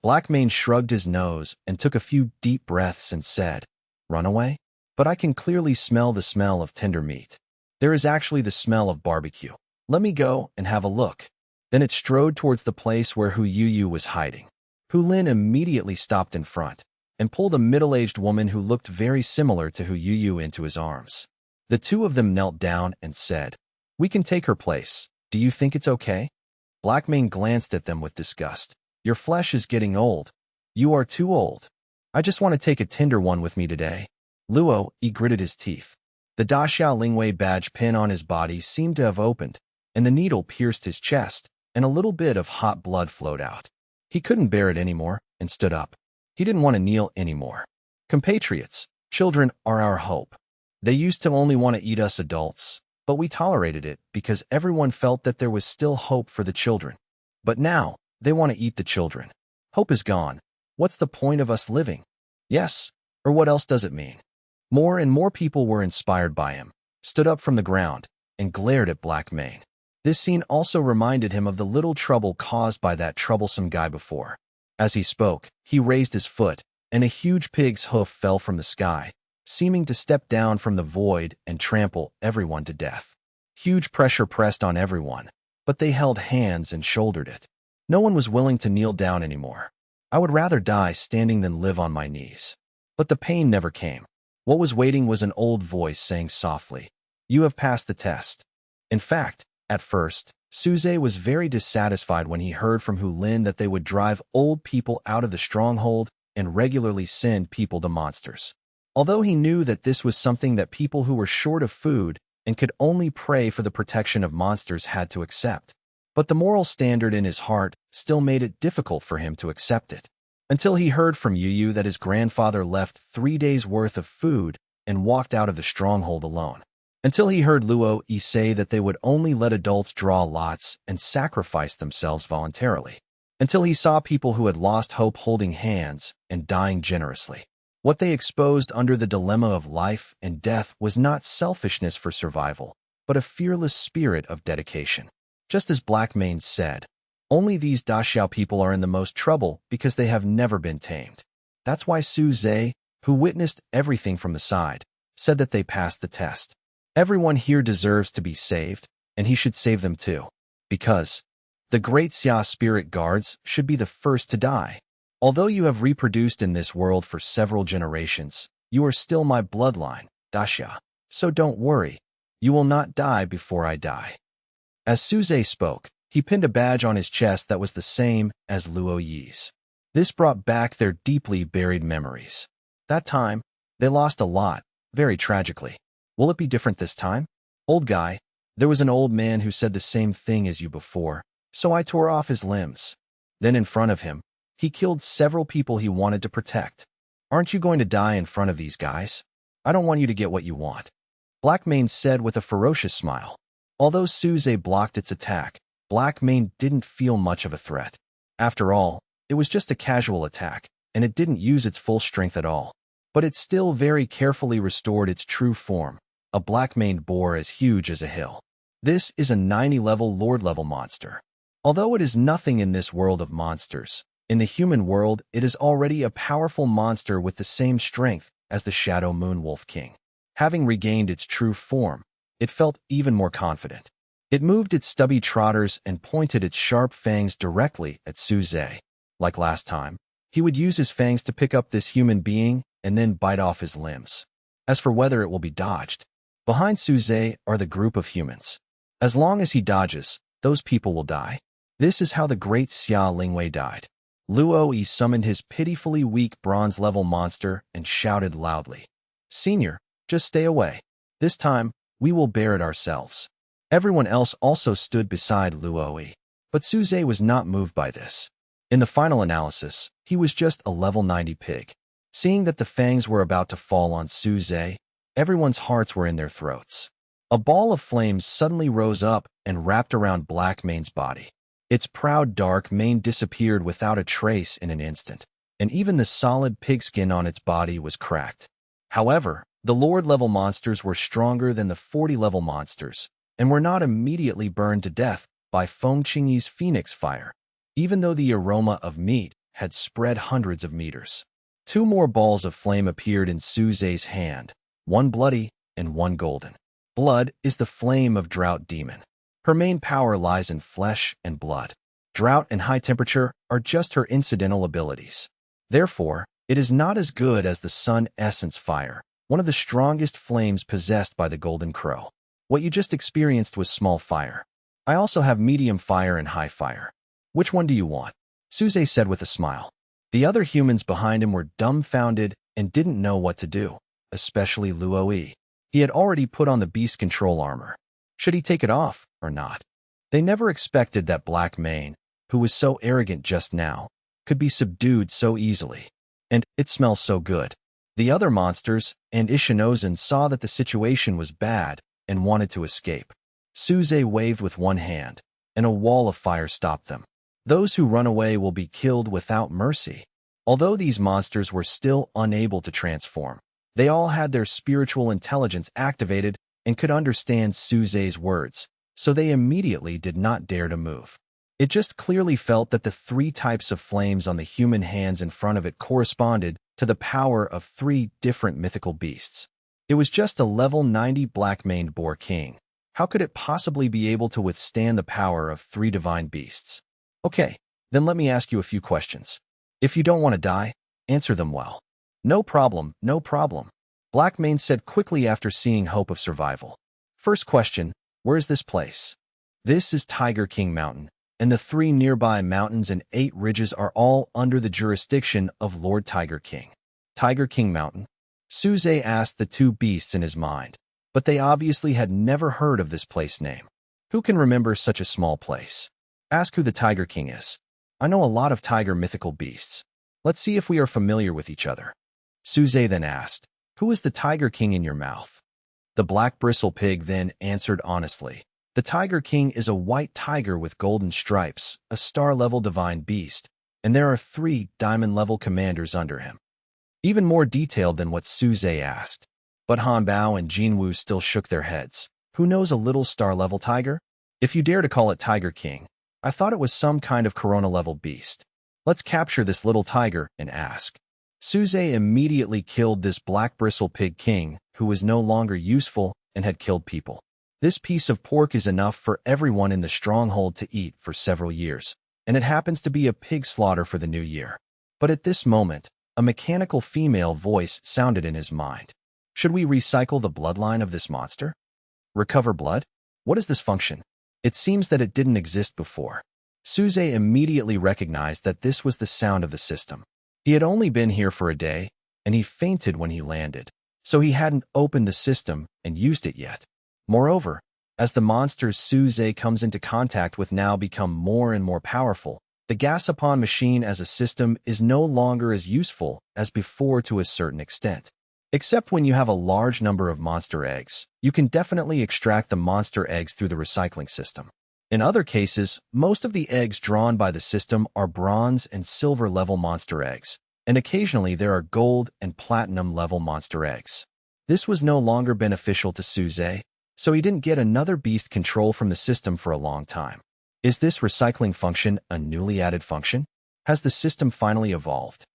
Blackmane shrugged his nose and took a few deep breaths and said, "Run away? But I can clearly smell the smell of tender meat. There is actually the smell of barbecue. Let me go and have a look." Then it strode towards the place where Hu Yuyu was hiding. Hu Lin immediately stopped in front and pulled a middle-aged woman who looked very similar to Hu Yuyu into his arms. The two of them knelt down and said, "We can take her place. Do you think it's okay?" Blackmane glanced at them with disgust. "Your flesh is getting old. You are too old. I just want to take a tender one with me today." Luo, he gritted his teeth. The Da Xiao Lingwei badge pin on his body seemed to have opened, and the needle pierced his chest, and a little bit of hot blood flowed out. He couldn't bear it anymore and stood up. He didn't want to kneel anymore. "Compatriots, children are our hope. They used to only want to eat us adults, but we tolerated it because everyone felt that there was still hope for the children. But now, they want to eat the children. Hope is gone. What's the point of us living? Yes, or what else does it mean?" More and more people were inspired by him, stood up from the ground, and glared at Blackmane. This scene also reminded him of the little trouble caused by that troublesome guy before. As he spoke, he raised his foot, and a huge pig's hoof fell from the sky, seeming to step down from the void and trample everyone to death. Huge pressure pressed on everyone, but they held hands and shouldered it. No one was willing to kneel down anymore. "I would rather die standing than live on my knees." But the pain never came. What was waiting was an old voice saying softly, "You have passed the test." In fact, At first, Suze was very dissatisfied when he heard from Hu Lin that they would drive old people out of the stronghold and regularly send people to monsters. Although he knew that this was something that people who were short of food and could only pray for the protection of monsters had to accept. But the moral standard in his heart still made it difficult for him to accept it. Until he heard from Yu that his grandfather left 3 days' worth of food and walked out of the stronghold alone. Until he heard Luo Yi say that they would only let adults draw lots and sacrifice themselves voluntarily. Until he saw people who had lost hope holding hands and dying generously. What they exposed under the dilemma of life and death was not selfishness for survival, but a fearless spirit of dedication. Just as Black Mane said, only these Daxiao people are in the most trouble because they have never been tamed. That's why Su Zhe, who witnessed everything from the side, said that they passed the test. Everyone here deserves to be saved, and he should save them too. Because the great Xia spirit guards should be the first to die. Although you have reproduced in this world for several generations, you are still my bloodline, Daxia. So don't worry. You will not die before I die. As Su Zhe spoke, he pinned a badge on his chest that was the same as Luo Yi's. This brought back their deeply buried memories. That time, they lost a lot, very tragically. Will it be different this time? Old guy, there was an old man who said the same thing as you before, so I tore off his limbs. Then in front of him, he killed several people he wanted to protect. Aren't you going to die in front of these guys? I don't want you to get what you want. Black Mane said with a ferocious smile. Although Su Zhe blocked its attack, Black Mane didn't feel much of a threat. After all, it was just a casual attack, and it didn't use its full strength at all. But it still very carefully restored its true form, a black-maned boar as huge as a hill. This is a 90-level Lord-level monster. Although it is nothing in this world of monsters, in the human world it is already a powerful monster with the same strength as the Shadow Moon Wolf King. Having regained its true form, it felt even more confident. It moved its stubby trotters and pointed its sharp fangs directly at Su Zhe. Like last time, he would use his fangs to pick up this human being and then bite off his limbs. As for whether it will be dodged, behind Su Zhe are the group of humans. As long as he dodges, those people will die. This is how the great Xia Lingwei died. Luo Yi summoned his pitifully weak bronze-level monster and shouted loudly, "Senior, just stay away. This time, we will bear it ourselves." Everyone else also stood beside Luo Yi, but Su Zhe was not moved by this. In the final analysis, he was just a level 90 pig. Seeing that the fangs were about to fall on Su Zhe, everyone's hearts were in their throats. A ball of flames suddenly rose up and wrapped around Black Mane's body. Its proud dark mane disappeared without a trace in an instant, and even the solid pigskin on its body was cracked. However, the Lord-level monsters were stronger than the 40-level monsters, and were not immediately burned to death by Feng Qingyi's phoenix fire, even though the aroma of meat had spread hundreds of meters. 2 more balls of flame appeared in Su Zhe's hand, one bloody and one golden. Blood is the flame of Drought Demon. Her main power lies in flesh and blood. Drought and high temperature are just her incidental abilities. Therefore, it is not as good as the Sun Essence Fire, one of the strongest flames possessed by the Golden Crow. What you just experienced was small fire. I also have medium fire and high fire. Which one do you want? Su Zhe said with a smile. The other humans behind him were dumbfounded and didn't know what to do, especially Luo Yi. He had already put on the beast control armor. Should he take it off or not? They never expected that Black Mane, who was so arrogant just now, could be subdued so easily. And it smells so good. The other monsters and Ishinozan saw that the situation was bad and wanted to escape. Su Zhe waved with one hand, and a wall of fire stopped them. Those who run away will be killed without mercy. Although these monsters were still unable to transform, they all had their spiritual intelligence activated and could understand Su Zhe's words, so they immediately did not dare to move. It just clearly felt that the 3 types of flames on the human hands in front of it corresponded to the power of 3 different mythical beasts. It was just a level 90 black-maned boar king. How could it possibly be able to withstand the power of 3 divine beasts? Okay, then let me ask you a few questions. If you don't want to die, answer them well. No problem, no problem. Black Mane said quickly after seeing hope of survival. First question, where is this place? This is Tiger King Mountain, and the 3 nearby mountains and 8 ridges are all under the jurisdiction of Lord Tiger King. Tiger King Mountain? Suze asked the 2 beasts in his mind, but they obviously had never heard of this place name. Who can remember such a small place? Ask who the Tiger King is. I know a lot of tiger mythical beasts. Let's see if we are familiar with each other. Suze then asked, who is the Tiger King in your mouth? The black bristle pig then answered honestly. The Tiger King is a white tiger with golden stripes, a star-level divine beast, and there are 3 diamond-level commanders under him. Even more detailed than what Suze asked. But Han Bao and Jinwu still shook their heads. Who knows a little star-level tiger? If you dare to call it Tiger King, I thought it was some kind of corona-level beast. Let's capture this little tiger and ask. Suze immediately killed this black bristle pig king, who was no longer useful and had killed people. This piece of pork is enough for everyone in the stronghold to eat for several years, and it happens to be a pig slaughter for the new year. But at this moment, a mechanical female voice sounded in his mind. Should we recycle the bloodline of this monster? Recover blood? What is this function? It seems that it didn't exist before. Suze immediately recognized that this was the sound of the system. He had only been here for a day, and he fainted when he landed, so he hadn't opened the system and used it yet. Moreover, as the monsters Suze comes into contact with now become more and more powerful, the Gasapon machine as a system is no longer as useful as before to a certain extent. Except when you have a large number of monster eggs, you can definitely extract the monster eggs through the recycling system. In other cases, most of the eggs drawn by the system are bronze and silver level monster eggs, and occasionally there are gold and platinum level monster eggs. This was no longer beneficial to Suze, so he didn't get another beast control from the system for a long time. Is this recycling function a newly added function? Has the system finally evolved?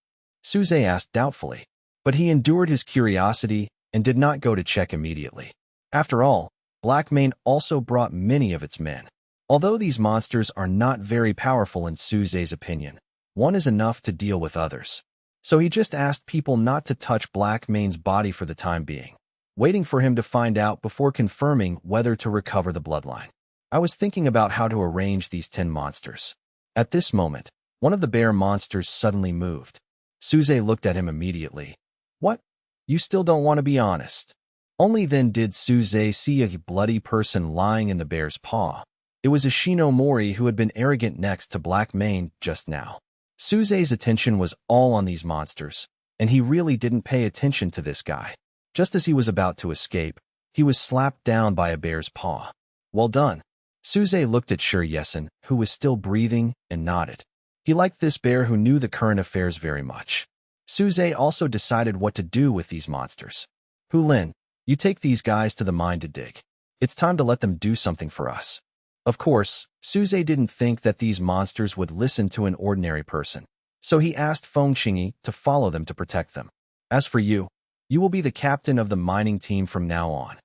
Suze asked doubtfully, but he endured his curiosity and did not go to check immediately. After all, Blackmane also brought many of its men. Although these monsters are not very powerful in Suze's opinion, one is enough to deal with others. So he just asked people not to touch Blackmane's body for the time being, waiting for him to find out before confirming whether to recover the bloodline. I was thinking about how to arrange these 10 monsters. At this moment, one of the bear monsters suddenly moved. Suze looked at him immediately. What? You still don't want to be honest? Only then did Suze see a bloody person lying in the bear's paw. It was a Shinomori who had been arrogant next to Blackmane just now. Suze's attention was all on these monsters, and he really didn't pay attention to this guy. Just as he was about to escape, he was slapped down by a bear's paw. Well done. Suze looked at Sher Yesen, who was still breathing, and nodded. He liked this bear who knew the current affairs very much. Suze also decided what to do with these monsters. Hu Lin, you take these guys to the mine to dig. It's time to let them do something for us. Of course, Suze didn't think that these monsters would listen to an ordinary person, so he asked Feng Xingyi to follow them to protect them. As for you, you will be the captain of the mining team from now on.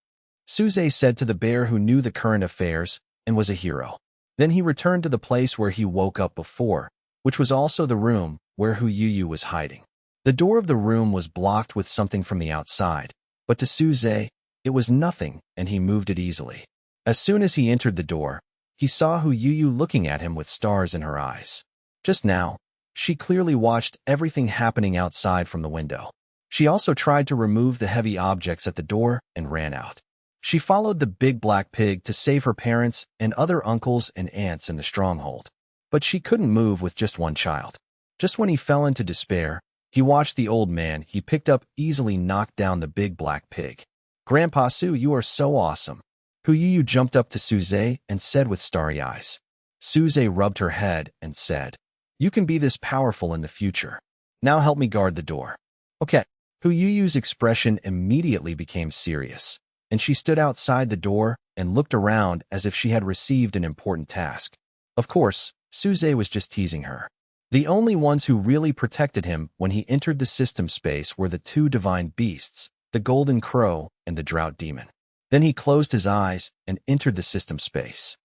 Suze said to the bear who knew the current affairs and was a hero. Then he returned to the place where he woke up before, which was also the room where Hu Yuyu was hiding. The door of the room was blocked with something from the outside, but to Suze, it was nothing and he moved it easily. As soon as he entered the door, he saw Hu Yuyu looking at him with stars in her eyes. Just now, she clearly watched everything happening outside from the window. She also tried to remove the heavy objects at the door and ran out. She followed the big black pig to save her parents and other uncles and aunts in the stronghold. But she couldn't move with just one child. Just when he fell into despair, he watched the old man he picked up easily knock down the big black pig. Grandpa Su, you are so awesome. Hu Yuyu jumped up to Suze and said with starry eyes. Suze rubbed her head and said, you can be this powerful in the future. Now help me guard the door. Okay. Hu Yuyu's expression immediately became serious, and she stood outside the door and looked around as if she had received an important task. Of course, Suze was just teasing her. The only ones who really protected him when he entered the system space were the 2 divine beasts, the golden crow and the drought demon. Then he closed his eyes and entered the system space.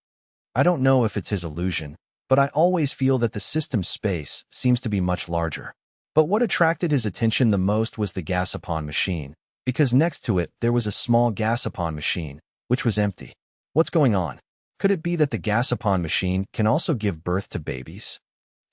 I don't know if it's his illusion, but I always feel that the system space seems to be much larger. But what attracted his attention the most was the Gasapon machine, because next to it there was a small Gasapon machine, which was empty. What's going on? Could it be that the Gasapon machine can also give birth to babies?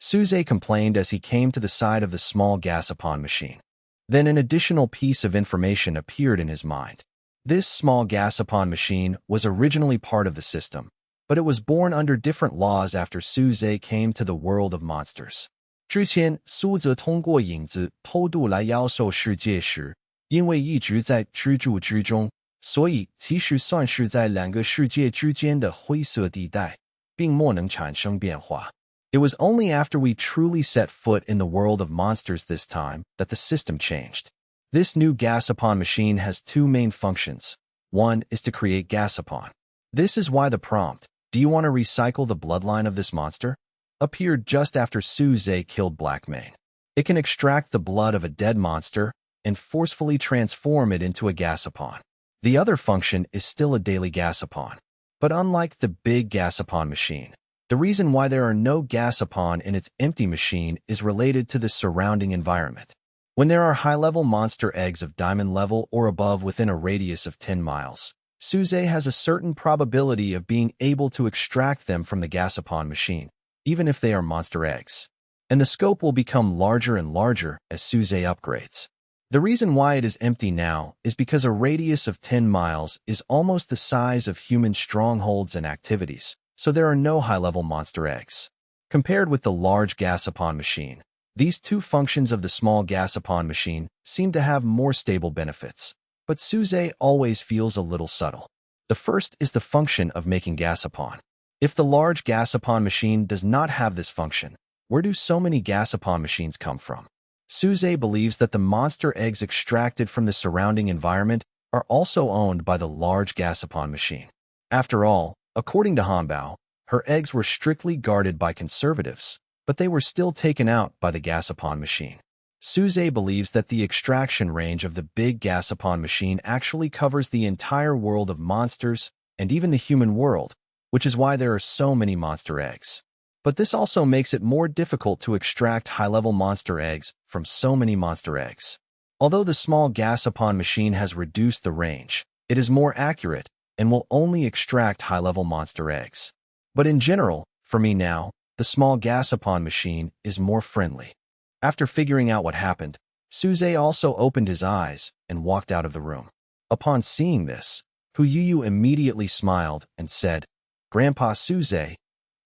Suze complained as he came to the side of the small Gasapon machine. Then an additional piece of information appeared in his mind. This small Gasapon machine was originally part of the system, but it was born under different laws after Suze came to the world of monsters. 之前，苏则通过影子偷渡来妖兽世界时，因为一直在居住之中，所以其实算是在两个世界之间的灰色地带，并莫能产生变化。It was only after we truly set foot in the world of monsters this time that the system changed. This new Gasapon machine has two main functions. One is to create Gasapon. This is why the prompt, "Do you want to recycle the bloodline of this monster?" appeared just after Suze killed Blackmane. It can extract the blood of a dead monster and forcefully transform it into a Gasapon. The other function is still a daily Gasapon. But unlike the big Gasapon machine, the reason why there are no Gasapon in its empty machine is related to the surrounding environment. When there are high-level monster eggs of diamond level or above within a radius of 10 miles, Suze has a certain probability of being able to extract them from the Gasapon machine, even if they are monster eggs. And the scope will become larger and larger as Suze upgrades. The reason why it is empty now is because a radius of 10 miles is almost the size of human strongholds and activities, so there are no high-level monster eggs. Compared with the large Gasapon machine, these two functions of the small Gasapon machine seem to have more stable benefits, but Suze always feels a little subtle. The first is the function of making Gasapon. If the large Gasapon machine does not have this function, where do so many Gasapon machines come from? Suze believes that the monster eggs extracted from the surrounding environment are also owned by the large Gasapon machine. After all, according to Hanbao, her eggs were strictly guarded by conservatives, but they were still taken out by the Gasapon machine. Suze believes that the extraction range of the big Gasapon machine actually covers the entire world of monsters and even the human world, which is why there are so many monster eggs. But this also makes it more difficult to extract high-level monster eggs from so many monster eggs. Although the small Gasapon machine has reduced the range, it is more accurate and will only extract high-level monster eggs. But in general, for me now, the small Gasapon machine is more friendly. After figuring out what happened, Suze also opened his eyes and walked out of the room. Upon seeing this, Yu immediately smiled and said, "Grandpa Suze,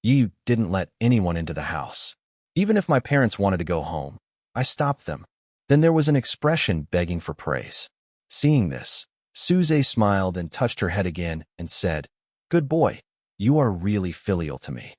you didn't let anyone into the house. Even if my parents wanted to go home, I stopped them." Then there was an expression begging for praise. Seeing this, Suze smiled and touched her head again and said, "Good boy, you are really filial to me."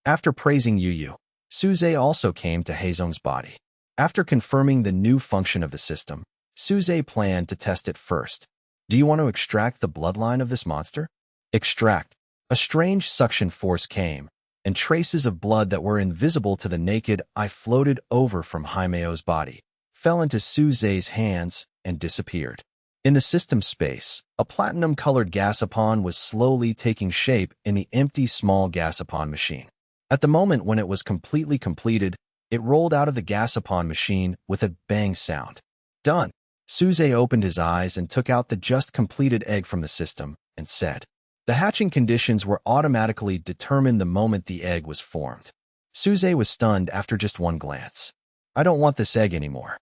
After praising Yu, Suze also came to Heizong's body. After confirming the new function of the system, Suze planned to test it first. "Do you want to extract the bloodline of this monster?" Extract. A strange suction force came, and traces of blood that were invisible to the naked eye floated over from Haimeo's body, fell into Suze's hands, and disappeared. In the system space, a platinum-colored Gasapon was slowly taking shape in the empty small Gasapon machine. At the moment when it was completely completed, it rolled out of the Gasapon machine with a bang sound. Done. Suze opened his eyes and took out the just-completed egg from the system, and said, "The hatching conditions were automatically determined the moment the egg was formed." Suze was stunned after just one glance. "I don't want this egg anymore.